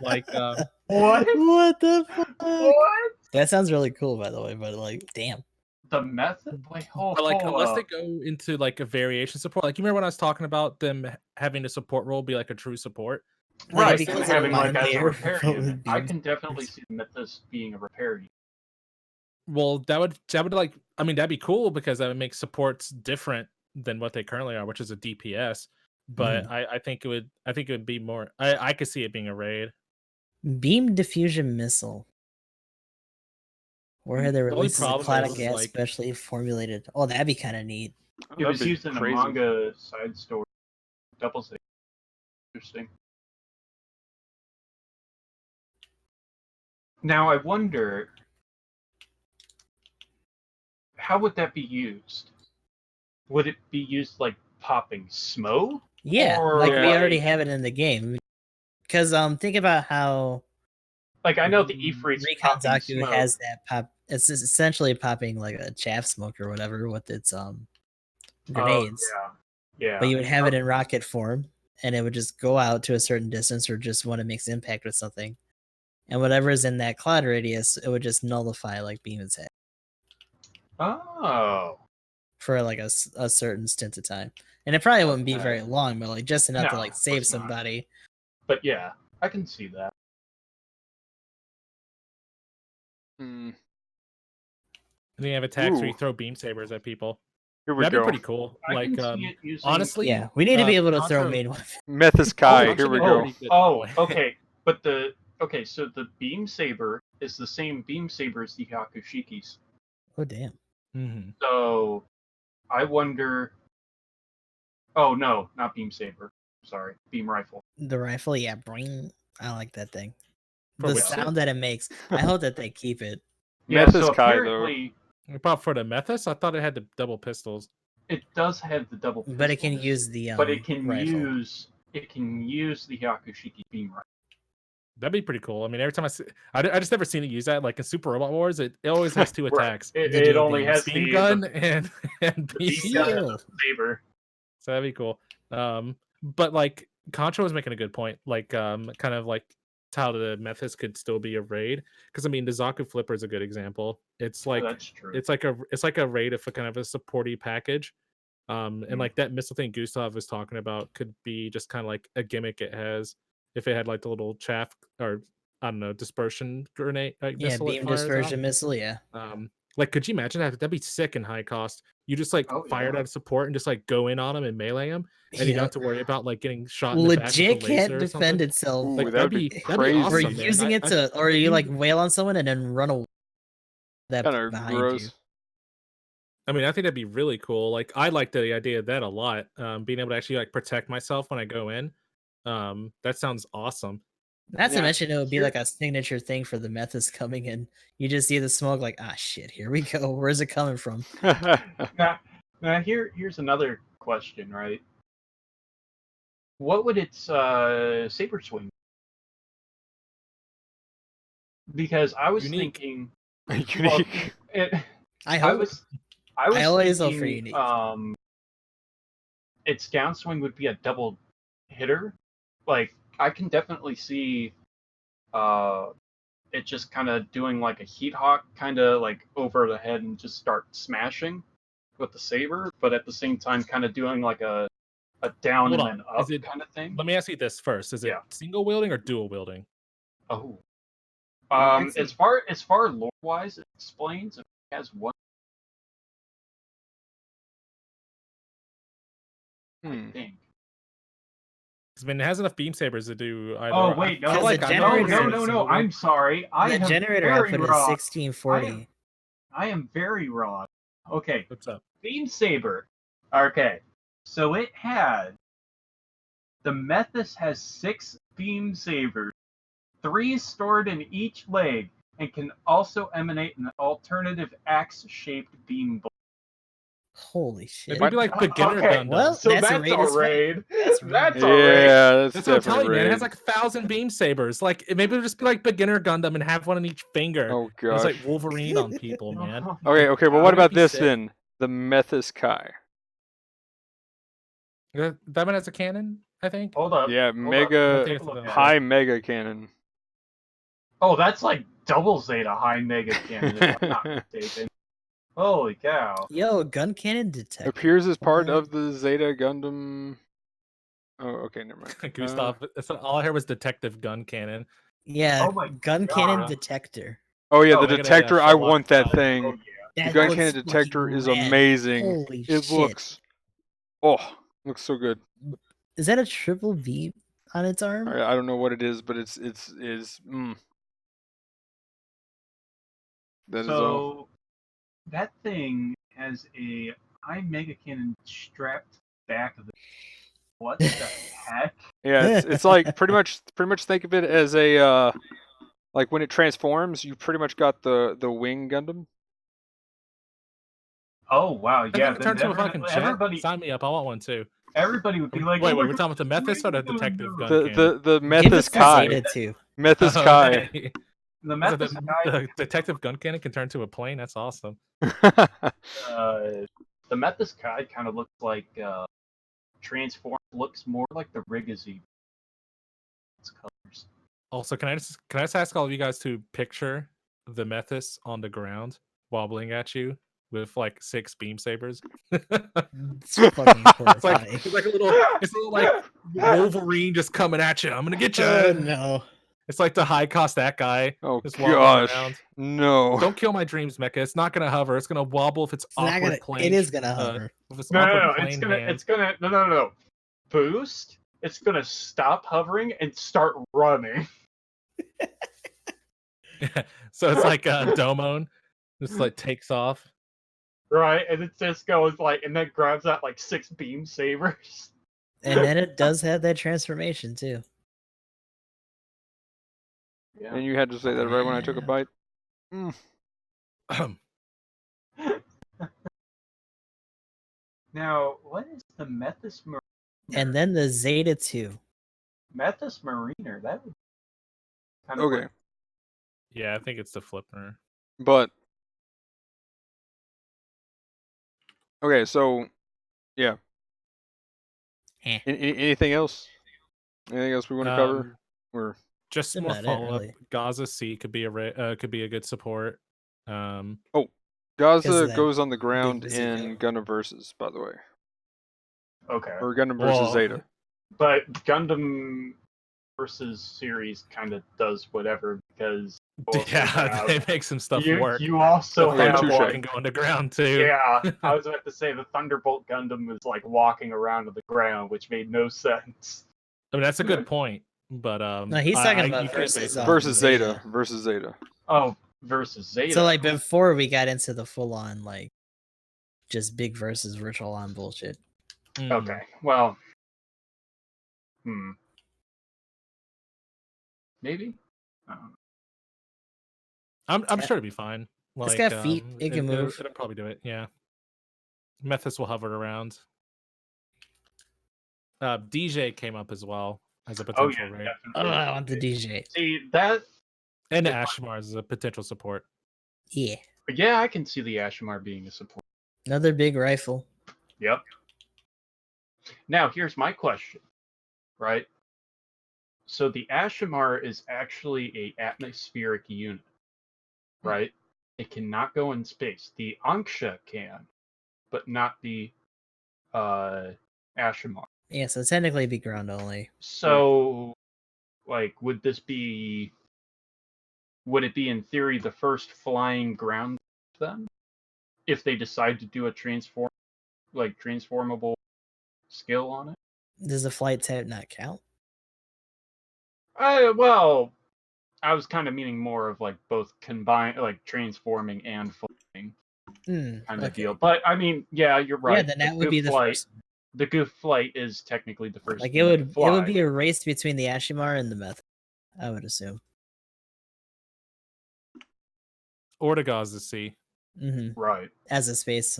S2: like
S4: What?
S3: What the fuck?
S4: What?
S3: That sounds really cool, by the way. But like, damn.
S4: The method? Wait, hold
S2: but like unless they
S4: up.
S2: go into like a variation support, like you remember when I was talking about them having a support role be like a true support.
S3: Like,
S4: Right,
S3: it
S4: and
S3: becomes
S4: having
S3: a
S4: like as a
S3: layer
S4: repair
S3: from
S4: unit. I
S3: beams.
S4: can definitely see the Methus being a repair unit.
S2: Well, that would like, I mean, that'd be cool because that would make supports different than what they currently are, which is a DPS. But I think it would be more. I could see it being a raid.
S3: Beam diffusion missile. Where they
S2: only
S3: releases a
S2: problem
S3: cloud of
S2: is,
S3: gas
S2: like-
S3: specially formulated. Oh, that'd be kind of neat.
S1: Oh,
S4: It
S1: that'd
S4: was
S1: be
S4: used in
S1: crazy.
S4: a manga side story. Double save. Interesting. Now I wonder, how would that be used? Would it be used like popping smoke?
S3: Yeah,
S4: Or,
S3: like we already
S4: like-
S3: have it in the game. Because think about how
S4: Like I know the Ifrit's
S3: Recon
S4: popping
S3: Zaku
S4: smoke.
S3: has that pop. It's essentially popping like a chaff smoke or whatever with its grenades.
S4: Oh, yeah.
S3: But you would have it in rocket form, and it would just go out to a certain distance, or just when it makes impact with something, and whatever is in that cloud radius, it would just nullify like beam attack
S4: Oh.
S3: for like a certain stint of time. And it probably wouldn't be very
S4: Okay.
S3: long, but like just enough to
S4: No,
S3: like
S4: of
S3: save
S4: course not.
S3: somebody.
S4: But yeah, I can see that.
S1: Hmm.
S2: And then you have attacks where you
S1: Ooh.
S2: throw beam sabers at people.
S1: Here we
S2: That'd
S1: go.
S2: be pretty cool.
S4: I
S2: Like,
S4: can see it using...
S2: honestly,
S3: Yeah, we need to be able to throw
S2: Contra-
S3: main weapons.
S1: Methus Kai.
S2: Contra
S1: Here we
S2: be
S1: go.
S2: pretty good,
S4: Oh,
S2: boy.
S4: okay. But so the beam saber is the same beam saber as the Hakushiki's.
S3: Oh damn!
S2: Mhm.
S4: So I wonder. Oh no, not beam saber. Sorry, beam rifle.
S3: The rifle, yeah, bring. I like that thing.
S2: For
S3: The
S2: which
S3: sound that it makes. I hope that they keep it.
S4: Yeah,
S1: Methus
S4: so
S1: Kai, though.
S4: apparently
S2: But for the Methus, I thought it had the double pistols.
S4: it does have the double.
S3: But it can
S4: pistols,
S3: use the
S4: But it can
S3: rifle.
S4: use the Hakushiki beam rifle.
S2: That'd be pretty cool. I mean, every time I just never seen it use that. Like in Super Robot Wars, it always has two
S4: Right.
S2: attacks:
S3: The
S4: It
S3: dual
S4: only
S3: beams.
S4: has
S2: beam
S4: the
S2: gun and
S4: beam
S2: beam.
S4: gun and
S3: Shield.
S4: the saber.
S2: So that'd be cool. But like Contra was making a good point, like kind of like how the Mephis could still be a raid, because I mean the Zaku Flipper is a good example. It's
S4: Oh,
S2: like
S4: that's true.
S2: it's like a raid of a kind of a supporty package. And like that missile thing Gustav was talking about could be just kind of like a gimmick it has if it had like the little chaff or I don't know dispersion grenade like
S3: Yeah,
S2: missile it
S3: beam
S2: fires out.
S3: dispersion missile. Yeah.
S2: Like could you imagine that? That'd be sick in high cost. You just like
S4: Oh,
S2: fire it
S4: yeah.
S2: out of support and just like go in on them and melee them, and you don't
S3: Yeah.
S2: have to worry about like getting shot in the back with
S3: Legit
S2: a
S3: can't
S2: laser or
S3: defend
S2: something.
S3: itself.
S1: Ooh,
S2: Like
S1: that would be
S2: that'd be
S1: crazy.
S3: Or
S2: awesome, man.
S3: using it to, or you like wail on someone and then run away. That
S1: Kind of
S3: behind
S1: gross.
S3: you.
S2: I mean, I think that'd be really cool. Like, I like the idea of that a lot. Being able to actually like protect myself when I go in. That sounds awesome.
S3: Not to
S4: Yeah,
S3: mention it would be
S4: here-
S3: like a signature thing for the Mephis coming in. You just see the smoke, like, ah, shit, here we go. Where's it coming from?
S4: Now here's another question, right? What would its saber swing? Because I was
S2: Unique.
S4: thinking,
S1: Unique.
S3: I
S4: I
S3: hope.
S4: was
S3: I always hope for
S4: thinking,
S3: unique.
S4: its downswing would be a double hitter. Like I can definitely see, it just kind of doing like a heat hawk, kind of like over the head and just start smashing with the saber, but at the same time, kind of doing like a down
S2: Hold
S4: and
S2: on.
S4: then up
S2: Is it-
S4: kind of thing.
S2: Let me ask you this first: is it
S4: Yeah.
S2: single wielding or dual wielding?
S4: Oh.
S3: Actually-
S4: As far lore wise, it explains it has one.
S1: Hmm.
S4: I think.
S2: Because I mean, it has enough beam sabers to do either.
S4: Oh
S2: or.
S4: wait,
S2: I feel
S4: no,
S2: like
S3: the
S2: I'm
S4: no,
S3: generator-
S2: gonna
S4: no,
S2: say
S4: no,
S2: single
S4: no. I'm
S2: wielding.
S4: sorry. I
S3: The
S4: am
S3: generator
S4: very
S3: output is
S4: wrong.
S3: 1640.
S4: I am very wrong. Okay,
S2: What's up?
S4: beam saber. Okay, so it had the Methus has 6 beam sabers, 3 stored in each leg, and can also emanate an alternative axe-shaped beam bolt.
S3: Holy shit.
S2: Maybe like beginner
S4: Okay,
S2: Gundam.
S3: Well,
S4: so
S3: that's a
S4: that's
S3: raid
S4: a
S3: as fuck.
S4: raid.
S3: That's raid.
S4: That's a raid.
S1: Yeah, that's
S2: That's what I'm telling
S1: definitely
S2: you, man. It has
S1: raid.
S2: like 1,000 beam sabers. Like maybe it'll just be like beginner Gundam and have one in each finger.
S1: Oh
S2: And it's like
S1: gosh.
S2: Wolverine on people, man.
S1: Okay, okay. Well, what
S2: Wouldn't it
S1: about
S2: be
S1: this
S2: sick?
S1: then? The Methus Kai.
S2: That one has a cannon, I think.
S4: Hold up.
S1: Yeah,
S4: hold up,
S1: mega
S4: take a look at it.
S1: high mega cannon.
S4: Oh, that's like double Zeta high mega cannon, if I'm not mistaken. Holy cow.
S3: Yo, gun cannon detector.
S1: Appears as part
S3: What?
S1: of the Zeta Gundam. Oh, okay, never mind.
S2: Gustav. All I heard was detective gun cannon.
S3: Yeah,
S4: Oh my
S3: gun cannon
S4: God.
S3: detector.
S1: Oh yeah,
S4: Oh,
S1: the
S2: they're gonna,
S1: detector. I
S2: show off
S1: want that
S2: that.
S1: thing.
S4: Oh yeah.
S1: The
S3: That
S1: gun
S3: looks
S1: cannon detector
S3: fucking
S1: is
S3: rad.
S1: amazing.
S3: Holy
S1: It
S3: shit.
S1: looks. Oh, looks so good.
S3: Is that a triple V on its arm?
S1: I don't know what it is, but it's that is all.
S4: So that thing has a high mega cannon strapped to the back of it. What the heck?
S1: Yeah, it's like pretty much think of it as a like when it transforms, you pretty much got the wing Gundam.
S4: Oh wow,
S2: I
S4: yeah.
S2: think it turned to a fucking jet.
S4: everybody
S2: Sign me up. I want one too.
S4: would be like,
S2: Wait,
S4: oh my
S2: we're
S4: God,
S2: talking about the Methus or the detective gun
S1: The
S2: cannon?
S1: the
S3: Give
S1: Methus
S3: us the
S1: Kai.
S3: Zeta too.
S1: Methus
S2: Oh,
S1: Kai.
S2: okay.
S4: the
S2: So
S4: Methus Kai,
S2: the detective gun cannon can turn to a plane. That's awesome.
S4: the Methus Kai kind of looks like transform. Looks more like the Rigazi. Its colors.
S2: Also, can I just ask all of you guys to picture the Methus on the ground wobbling at you with like 6 beam sabers?
S3: It's fucking horrifying.
S2: It's like a little like Wolverine just coming at you. I'm gonna get you.
S3: Oh no.
S2: It's like the high cost that guy.
S1: Oh
S2: just wobbling
S1: gosh,
S2: around.
S1: no.
S2: Don't kill my dreams, Mecha. It's not gonna hover. It's gonna wobble if it's
S3: It's not
S2: awkward
S3: gonna,
S2: plane.
S3: it is gonna hover.
S2: If it's
S4: No,
S2: awkward
S4: no, no.
S2: plane
S4: It's gonna no. Boost. It's gonna stop hovering and start running.
S2: So it's like Domon, just like takes off.
S4: Right, and it just goes like, and then grabs out like 6 beam sabers.
S3: And then it does have that transformation too.
S4: Yeah.
S1: And you had to say that right when I took a
S3: Yeah.
S1: bite. Mm.
S4: Now, what is the Methus Mariner?
S3: And then the Zeta 2.
S4: Methus Mariner, that would kind of
S1: Okay,
S4: like,
S2: Yeah, I think it's the flipper.
S1: but okay, so yeah, Anything else? Anything else we want to cover?
S2: Um,
S1: Or
S2: just
S3: That's
S2: more
S3: about it,
S2: follow up.
S3: really.
S2: Gaza C could be a good support.
S1: Gaza
S3: 'Cause that
S1: goes on the
S3: big
S1: ground
S3: bazooka.
S1: in Gundam Versus, by the way,
S4: Okay.
S1: or Gundam versus
S2: Well,
S1: Zeta.
S4: But Gundam versus series kind of does whatever because you also
S2: yeah, they
S4: have,
S2: make some stuff
S4: you,
S2: work.
S4: you also
S1: Okay,
S4: have
S1: touche.
S2: Walking going to ground too.
S4: yeah, I was about to say the Thunderbolt Gundam was like walking around on the ground, which made no sense.
S2: I mean, that's a good point, but
S3: No, he's talking about
S2: you could say
S3: versus,
S2: something.
S1: Versus Zeta. Versus Zeta.
S4: Oh, versus Zeta.
S3: So like before we got into the full on like just big versus virtual on bullshit.
S4: Okay, well, maybe.
S2: I'm sure it'll be fine.
S3: It's
S2: Like,
S3: got feet, it can move.
S2: It'll probably do it. Yeah. Methus will hover around. DJ came up as well as a
S4: Oh
S2: potential
S4: yeah,
S2: raid,
S3: Oh,
S4: definitely.
S3: I want the DJ.
S4: See that?
S2: and
S4: If-
S2: Ashmar is a potential support.
S3: Yeah.
S4: Yeah, I can see the Ashimar being a support.
S3: Another big rifle.
S4: Yep. Now here's my question, right? So the Ashimar is actually a atmospheric unit, right? It cannot go in space. The Anksha can, but not the Ashimar.
S3: Yeah, so technically it'd be ground only.
S4: So, like, would it be in theory the first flying ground then? If they decide to do a transformable skill on it?
S3: Does the flight type not count?
S4: Well, I was kind of meaning more of like both combined, like transforming and flying kind of deal. But I mean, yeah, you're right.
S3: Yeah, then that would be the first.
S4: The goof flight is technically the first.
S3: Like
S4: thing to
S3: it
S4: fly.
S3: would be a race between the Ashimar and the Meth, I would assume.
S2: Or to Gaza C.
S4: Right.
S3: As a space.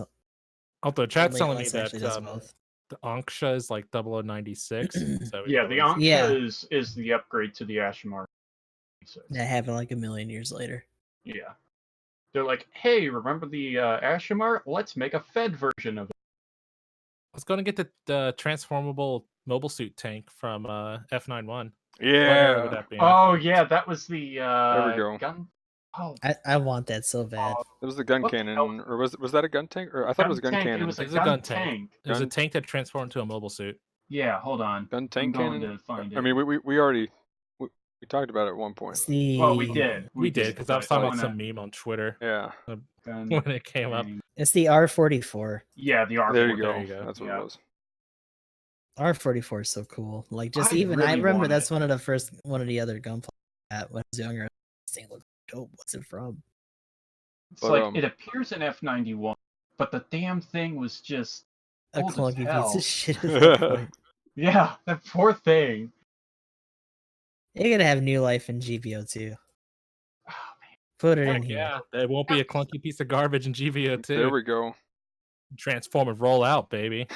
S2: Although chat's telling me
S3: Legolas
S2: that
S3: actually does both.
S2: the Anksha is like 0096. So
S4: Yeah, the Anksha is the upgrade to the Ashimar.
S3: That happened like a million years later.
S4: Yeah. They're like, hey, remember the Ashimar? Let's make a Fed version of it.
S2: I was going to get the transformable mobile suit tank from F91.
S1: Yeah.
S2: Where would that be?
S4: Oh yeah, that was the
S1: There we go.
S4: gun. Oh,
S3: I want that so bad.
S1: It was the gun
S4: What the
S1: cannon,
S4: hell?
S1: or was that a gun tank? Or I thought it was a gun
S4: tank.
S1: cannon.
S4: It was
S2: It was
S4: a
S2: a
S4: gun
S2: gun tank.
S4: tank.
S2: It was a
S1: Gun-
S2: tank that transformed into a mobile suit.
S4: Yeah, hold on.
S1: Gun tank
S4: I'm going
S1: cannon.
S4: to find
S1: I
S4: it.
S1: mean, we already we talked about it at one point.
S3: It's the
S4: Well, we did.
S2: We did, because I was
S4: but
S2: talking about
S4: wanna-
S2: some meme on Twitter
S1: Yeah.
S4: gun
S2: when it came up.
S4: tank.
S3: It's the R44.
S4: Yeah, the R4.
S1: There you go.
S2: There you go.
S1: That's what
S4: Yeah.
S1: it was.
S3: R44 is so cool. Like just
S4: I
S3: I
S4: really
S3: remember
S4: want
S3: that's
S4: it.
S3: one of the other gunplay at when I was younger. This thing looked dope. What's it from?
S4: It's
S1: But,
S4: like it appears in F91, but the damn thing was just
S3: A
S4: old as
S3: clunky piece
S4: hell.
S3: of shit at that point.
S4: Yeah, that poor thing.
S3: You're gonna have new life in GBO2.
S4: Oh,
S3: Put it
S2: Heck
S3: in here.
S2: yeah, it won't be a clunky piece of garbage in GBO2.
S1: There we go.
S2: Transform and roll out, baby.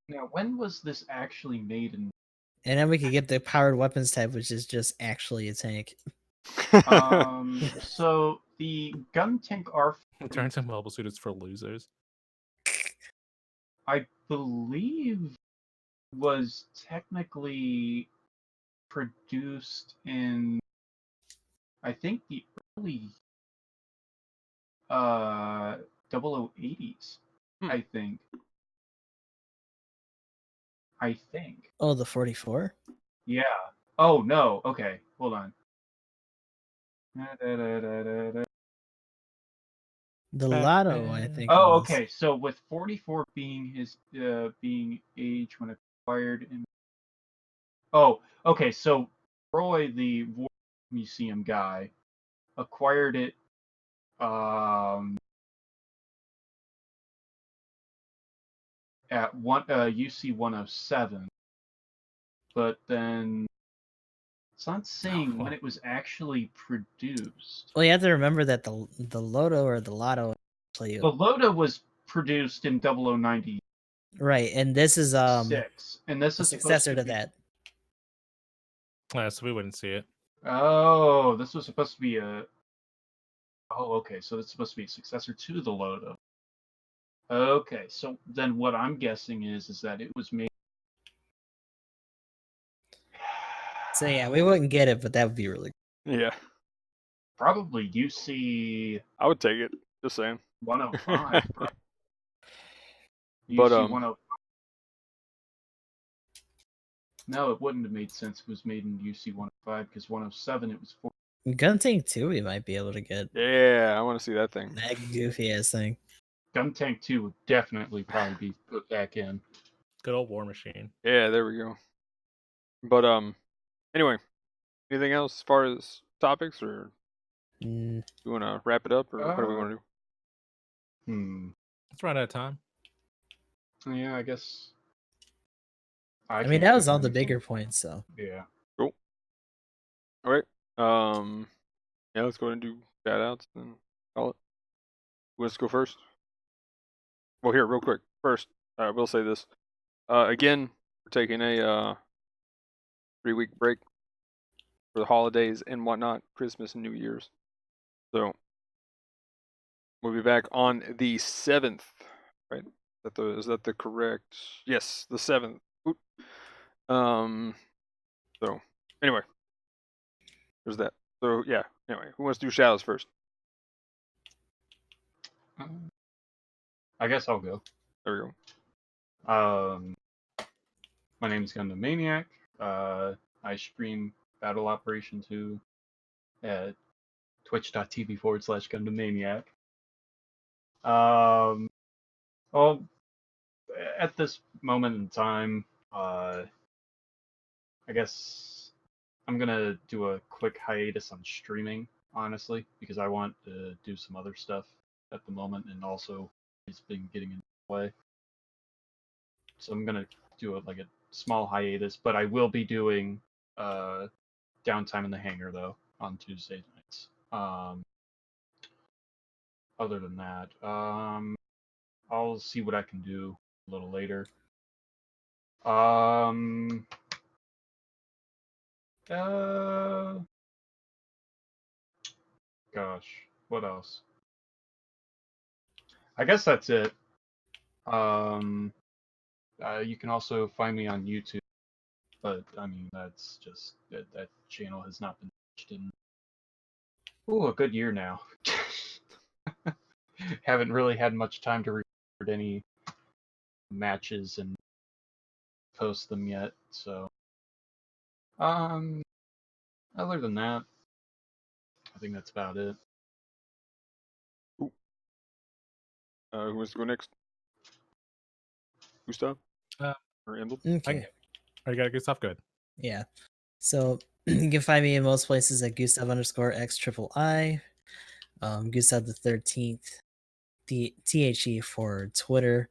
S4: Now, when was this actually made in?
S3: And then we could get the powered weapons type, which is just actually a tank.
S4: So the gun tank R,
S2: Turns in mobile suit is for losers.
S4: I believe, was technically produced in, I think, the early 0080s. I think.
S3: Oh, the 44?
S4: Yeah. Oh no. Okay. Hold on.
S3: The Lotto, I think.
S4: Oh,
S3: was.
S4: okay. So with 44 being his being age when acquired in. Oh, okay. So Roy, the War Museum guy, acquired it. At UC 107, but then it's not saying when it was actually produced.
S3: Well, you have to remember that the Loto or the Lotto.
S4: The Loda was produced in 0090.
S3: Right, and this is
S4: Six, and this
S3: the
S4: is
S3: successor
S4: supposed
S3: to that.
S2: So we wouldn't see it.
S4: Oh, this was supposed to be a. Oh, okay. So it's supposed to be a successor to the Loda. Okay, so then what I'm guessing is that it was made
S3: So yeah, we wouldn't get it, but that would be really
S1: Yeah,
S4: Probably UC
S1: I would take it. Just saying.
S4: 105.
S1: But,
S4: UC 105. No, it wouldn't have made sense if it was made in UC 105 because 107 it was 4.
S3: Gun-Tank 2 we might be able to get.
S1: Yeah, I want to see that thing.
S3: That goofy ass thing.
S4: Gun Tank 2 would definitely probably be put back in.
S2: Good old War Machine.
S1: Yeah, there we go. But anyway, anything else as far as topics, or
S3: Mm,
S1: you want to wrap it up, or what do we want to do?
S2: Let's run out of time.
S4: Yeah, I guess.
S3: I mean,
S4: can't
S3: that was
S4: think of
S3: all the
S4: anything.
S3: bigger points, so.
S4: Yeah.
S1: Cool. All right. Yeah, let's go ahead and do shout outs and call it. Let's go first. Well, here, real quick. First, I will say this. Again, we're taking a 3-week break for the holidays and whatnot, Christmas and New Year's. So we'll be back on the 7th, right? Is that the correct? Yes, the 7th. Oop. So anyway, there's that. So yeah. Anyway, who wants to do shout outs first?
S4: I guess I'll go.
S1: There we go.
S4: My name is GndmManiac. I stream Battle Operation 2 at twitch.tv/GundamManiac. Well, at this moment in time, I guess I'm gonna do a quick hiatus on streaming, honestly, because I want to do some other stuff at the moment, and also it's been getting in the way. So I'm gonna do a small hiatus, but I will be doing Downtime in the Hangar though on Tuesday nights. Other than that, I'll see what I can do a little later. Gosh, what else? I guess that's it. You can also find me on YouTube, but I mean that's just that channel has not been touched in a good year now. Haven't really had much time to record any matches and post them yet, so other than that, I think that's about it.
S1: Who wants to go next? Gustav? Or Emblem?
S3: Okay.
S2: You got good stuff? Good.
S3: Yeah. So you can find me in most places at Gustav_X_III. Gustav the 13th. THE for Twitter.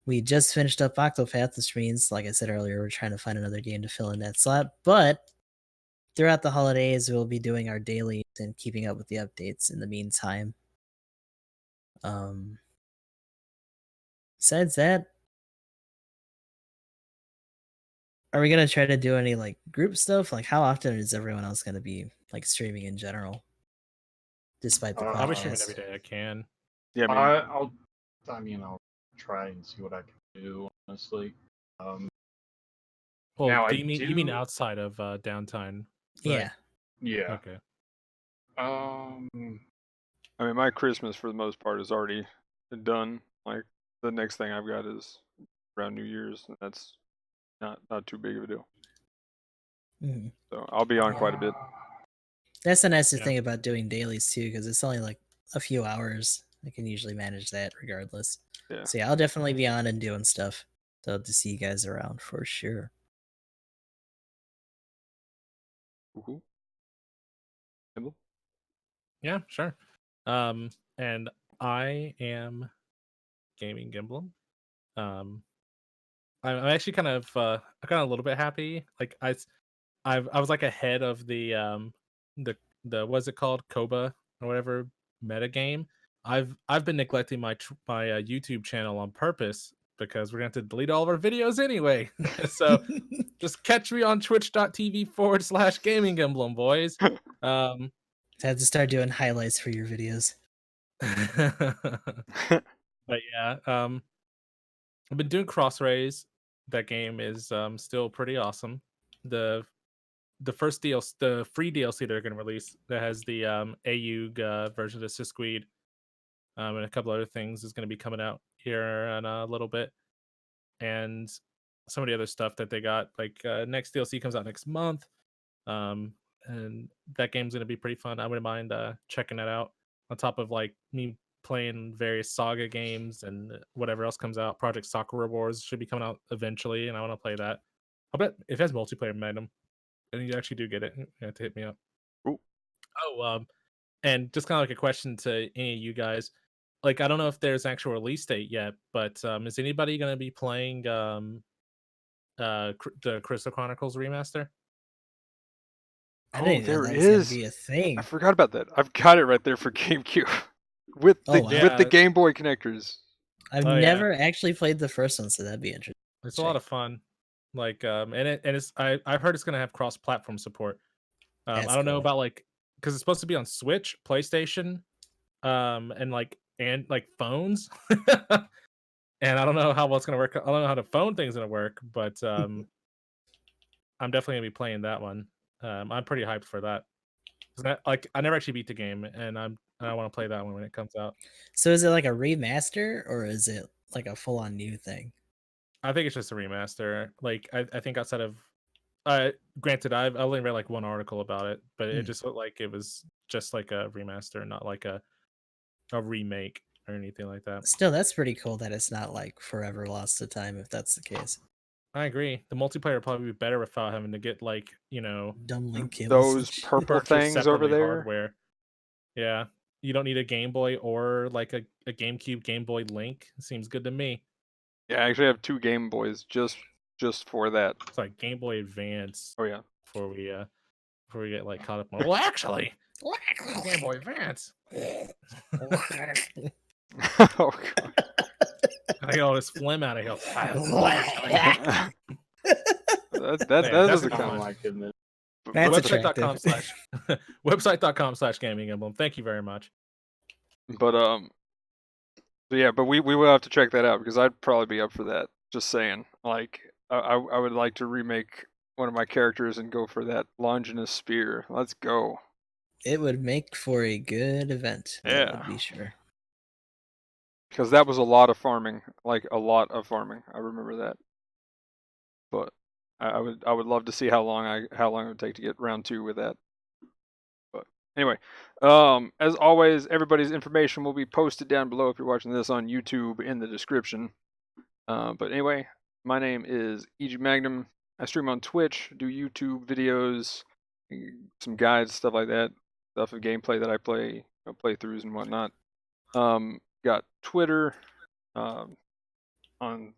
S3: We just finished up Octopath, the streams. Like I said earlier, we're trying to find another game to fill in that slot. But throughout the holidays, we'll be doing our dailies and keeping up with the updates in the meantime. Besides that, are we gonna try to do any group stuff? Like, how often is everyone else gonna be streaming in general? Despite the
S2: I'll be streaming
S3: podcast.
S2: every day I can.
S1: Yeah,
S4: I'll try and see what I can do, honestly.
S2: Well,
S4: now
S2: you mean outside of Downtime?
S3: Yeah.
S4: Yeah.
S2: Okay.
S1: I mean, my Christmas for the most part is already done. Like, the next thing I've got is around New Year's, and that's not too big of a deal.
S3: Mhm.
S1: So I'll be on quite a bit.
S3: That's the nicest thing about doing dailies too, because it's only like a few hours. I can usually manage that regardless.
S1: Yeah.
S3: So yeah, I'll definitely be on and doing stuff. So to see you guys around for sure.
S1: Woohoo. Emblem?
S2: Yeah, sure. And I am GamingEmblem. I'm actually kind of a little bit happy. Like I was like ahead of the what's it called, Koba or whatever meta game. I've been neglecting my YouTube channel on purpose because we're going to have to delete all of our videos anyway. So just catch me on twitch.tv/GamingEmblem, boys.
S3: I have to start doing highlights for your videos.
S2: But yeah, I've been doing Cross Rays. That game is still pretty awesome. The the first DLC, the free DLC they're going to release that has the AUG version of Sisquid, and a couple other things is going to be coming out here in a little bit, and some of the other stuff that they got. Like next DLC comes out next month, and that game's going to be pretty fun. I wouldn't mind checking that out. On top of like me playing various Saga games and whatever else comes out. Project Sakura Wars should be coming out eventually, and I want to play that. I bet if it has multiplayer, Magnum, and you actually do get it, you have to hit me up.
S1: Ooh.
S2: Oh, and just kind of like a question to any of you guys. Like, I don't know if there's an actual release date yet, but is anybody going to be playing the Crystal Chronicles remaster?
S3: I
S1: Oh,
S3: didn't even know
S1: there
S3: that was gonna
S1: is.
S3: be a
S1: I
S3: thing.
S1: forgot about that. I've got it right there for GameCube with the
S3: Oh, wow.
S1: with the
S2: Yeah.
S1: Game Boy connectors.
S3: I've
S2: Oh, yeah.
S3: never actually played the first one, so that'd be interesting.
S2: It's a lot of fun. Like, and it's I've heard it's gonna have cross-platform support. I
S3: That's
S2: don't know
S3: cool.
S2: about like because it's supposed to be on Switch, PlayStation, and like phones. And I don't know how well it's gonna work. I don't know how the phone thing's gonna work, but I'm definitely gonna be playing that one. I'm pretty hyped for that. 'Cause I never actually beat the game, and I want to play that one when it comes out.
S3: So is it like a remaster or is it like a full-on new thing?
S2: I think it's just a remaster. Like I think outside of granted, I've only read like one article about it, but it
S3: Hmm.
S2: just looked like it was just like a remaster, not like a remake or anything like that.
S3: Still, that's pretty cool that it's not like forever lost to time if that's the case.
S2: I agree. The multiplayer would probably be better without having to get like
S3: Dumb link cables.
S1: Those
S3: and shit.
S1: purple
S2: purchase
S1: things over
S2: separately
S1: there.
S2: hardware. Yeah, you don't need a Game Boy or like a GameCube Game Boy Link. Seems good to me.
S1: Yeah, I actually have 2 Game Boys just for that.
S2: It's like Game Boy Advance
S1: Oh yeah.
S2: before we get like caught up on. Well, actually, Game Boy Advance.
S1: Oh god.
S2: I get all this phlegm out of here.
S1: That
S2: Man, that's
S1: doesn't
S2: a
S4: Oh
S1: count.
S4: my goodness.
S3: That's
S2: Website.com
S3: attractive.
S2: website.com/ GamingEmblem. Thank you very much.
S1: But yeah, but we will have to check that out because I'd probably be up for that. Just saying. Like I would like to remake one of my characters and go for that Longinus spear. Let's go.
S3: It would make for a good event. That
S1: Yeah.
S3: would be sure.
S1: Because that was a lot of farming, like a lot of farming. I remember that. But I would love to see how long it would take to get round 2 with that. But anyway, as always, everybody's information will be posted down below if you're watching this on YouTube in the description. But anyway, my name is EG Magnum. I stream on Twitch, do YouTube videos, some guides, stuff like that, stuff of gameplay that I play, playthroughs and whatnot. Got Twitter on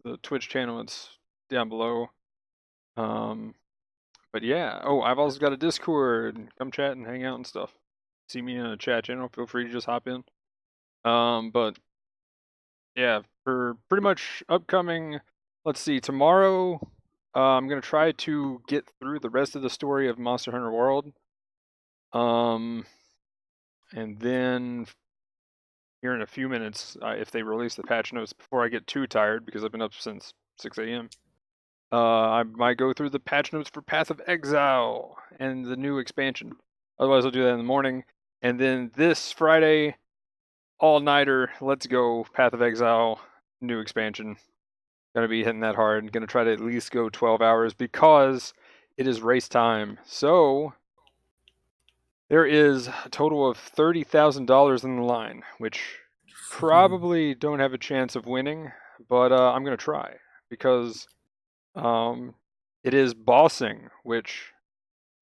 S1: the Twitch channel. It's down below. But yeah. Oh, I've also got a Discord. Come chat and hang out and stuff. See me in a chat channel. Feel free to just hop in. But yeah, for pretty much upcoming. Let's see. Tomorrow, I'm gonna try to get through the rest of the story of Monster Hunter World. And then here in a few minutes, if they release the patch notes before I get too tired, because I've been up since 6 a.m. I might go through the patch notes for Path of Exile and the new expansion. Otherwise, I'll do that in the morning. And then this Friday, all-nighter, let's go, Path of Exile, new expansion. Gonna be hitting that hard. Gonna try to at least go 12 hours because it is race time. So there is a total of $30,000 in the line, which probably don't have a chance of winning, but I'm gonna try because it is bossing, which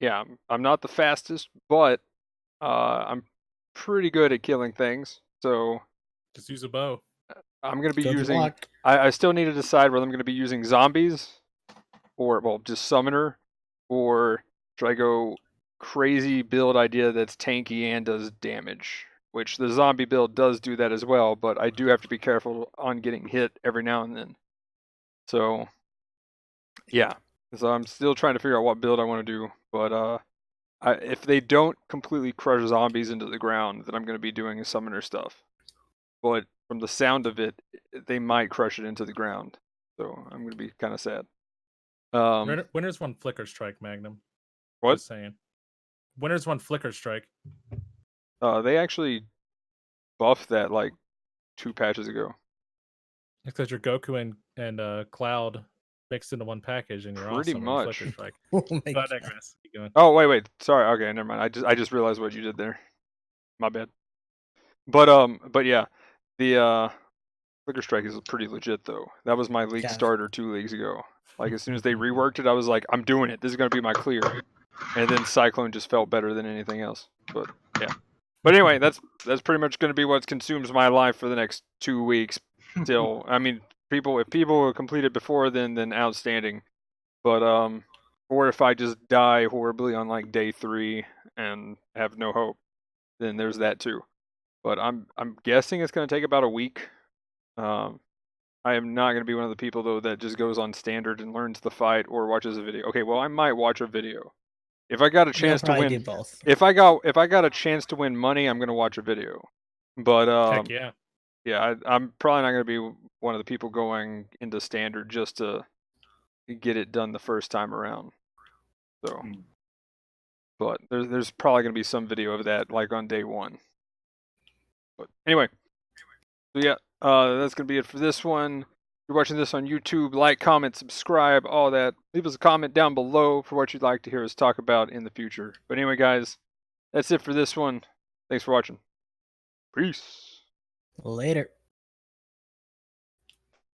S1: yeah, I'm not the fastest, but I'm pretty good at killing things. So
S2: Just use a bow.
S1: I'm gonna be
S3: Good
S1: using.
S3: luck.
S1: I still need to decide whether I'm gonna be using zombies, or well, just summoner, or should I go crazy build idea that's tanky and does damage? Which the zombie build does do that as well, but I do have to be careful on getting hit every now and then. So yeah, so I'm still trying to figure out what build I want to do, but if they don't completely crush zombies into the ground, then I'm going to be doing summoner stuff. But from the sound of it, they might crush it into the ground, so I'm going to be kind of sad.
S2: When does one flicker strike, Magnum?
S1: What?
S2: Just saying. Winners won Flicker Strike.
S1: They actually buffed that like 2 patches ago.
S2: Because your Goku and Cloud mixed into one package, and you're
S1: Pretty
S2: awesome in
S1: much.
S2: Flicker Strike.
S3: Oh my
S2: But I
S3: god.
S2: digress. Keep going.
S1: Oh wait. Sorry. Okay, never mind. I just realized what you did there. My bad. But yeah, the Flicker Strike is pretty legit though. That was my league
S3: God.
S1: starter 2 leagues ago. Like as soon as they reworked it, I was like, I'm doing it. This is gonna be my clear. And then Cyclone just felt better than anything else. But yeah. But anyway, that's pretty much gonna be what consumes my life for the next 2 weeks. Till I mean, if people complete it before then outstanding. But or if I just die horribly on like day 3 and have no hope, then there's that too. But I'm guessing it's going to take about a week. I am not going to be one of the people though that just goes on standard and learns the fight or watches a video. Okay, well I might watch a video. If I got a
S3: You'll
S1: chance to
S3: probably
S1: win,
S3: do both.
S1: if I got a chance to win money, I'm going to watch a video. But
S2: Heck yeah.
S1: yeah, I'm probably not going to be one of the people going into standard just to get it done the first time around. So, but there's probably going to be some video of that like on day 1. But anyway, so yeah, that's going to be it for this one. If you're watching this on YouTube, like, comment, subscribe, all that. Leave us a comment down below for what you'd like to hear us talk about in the future. But anyway, guys, that's it for this one. Thanks for watching. Peace.
S3: Later.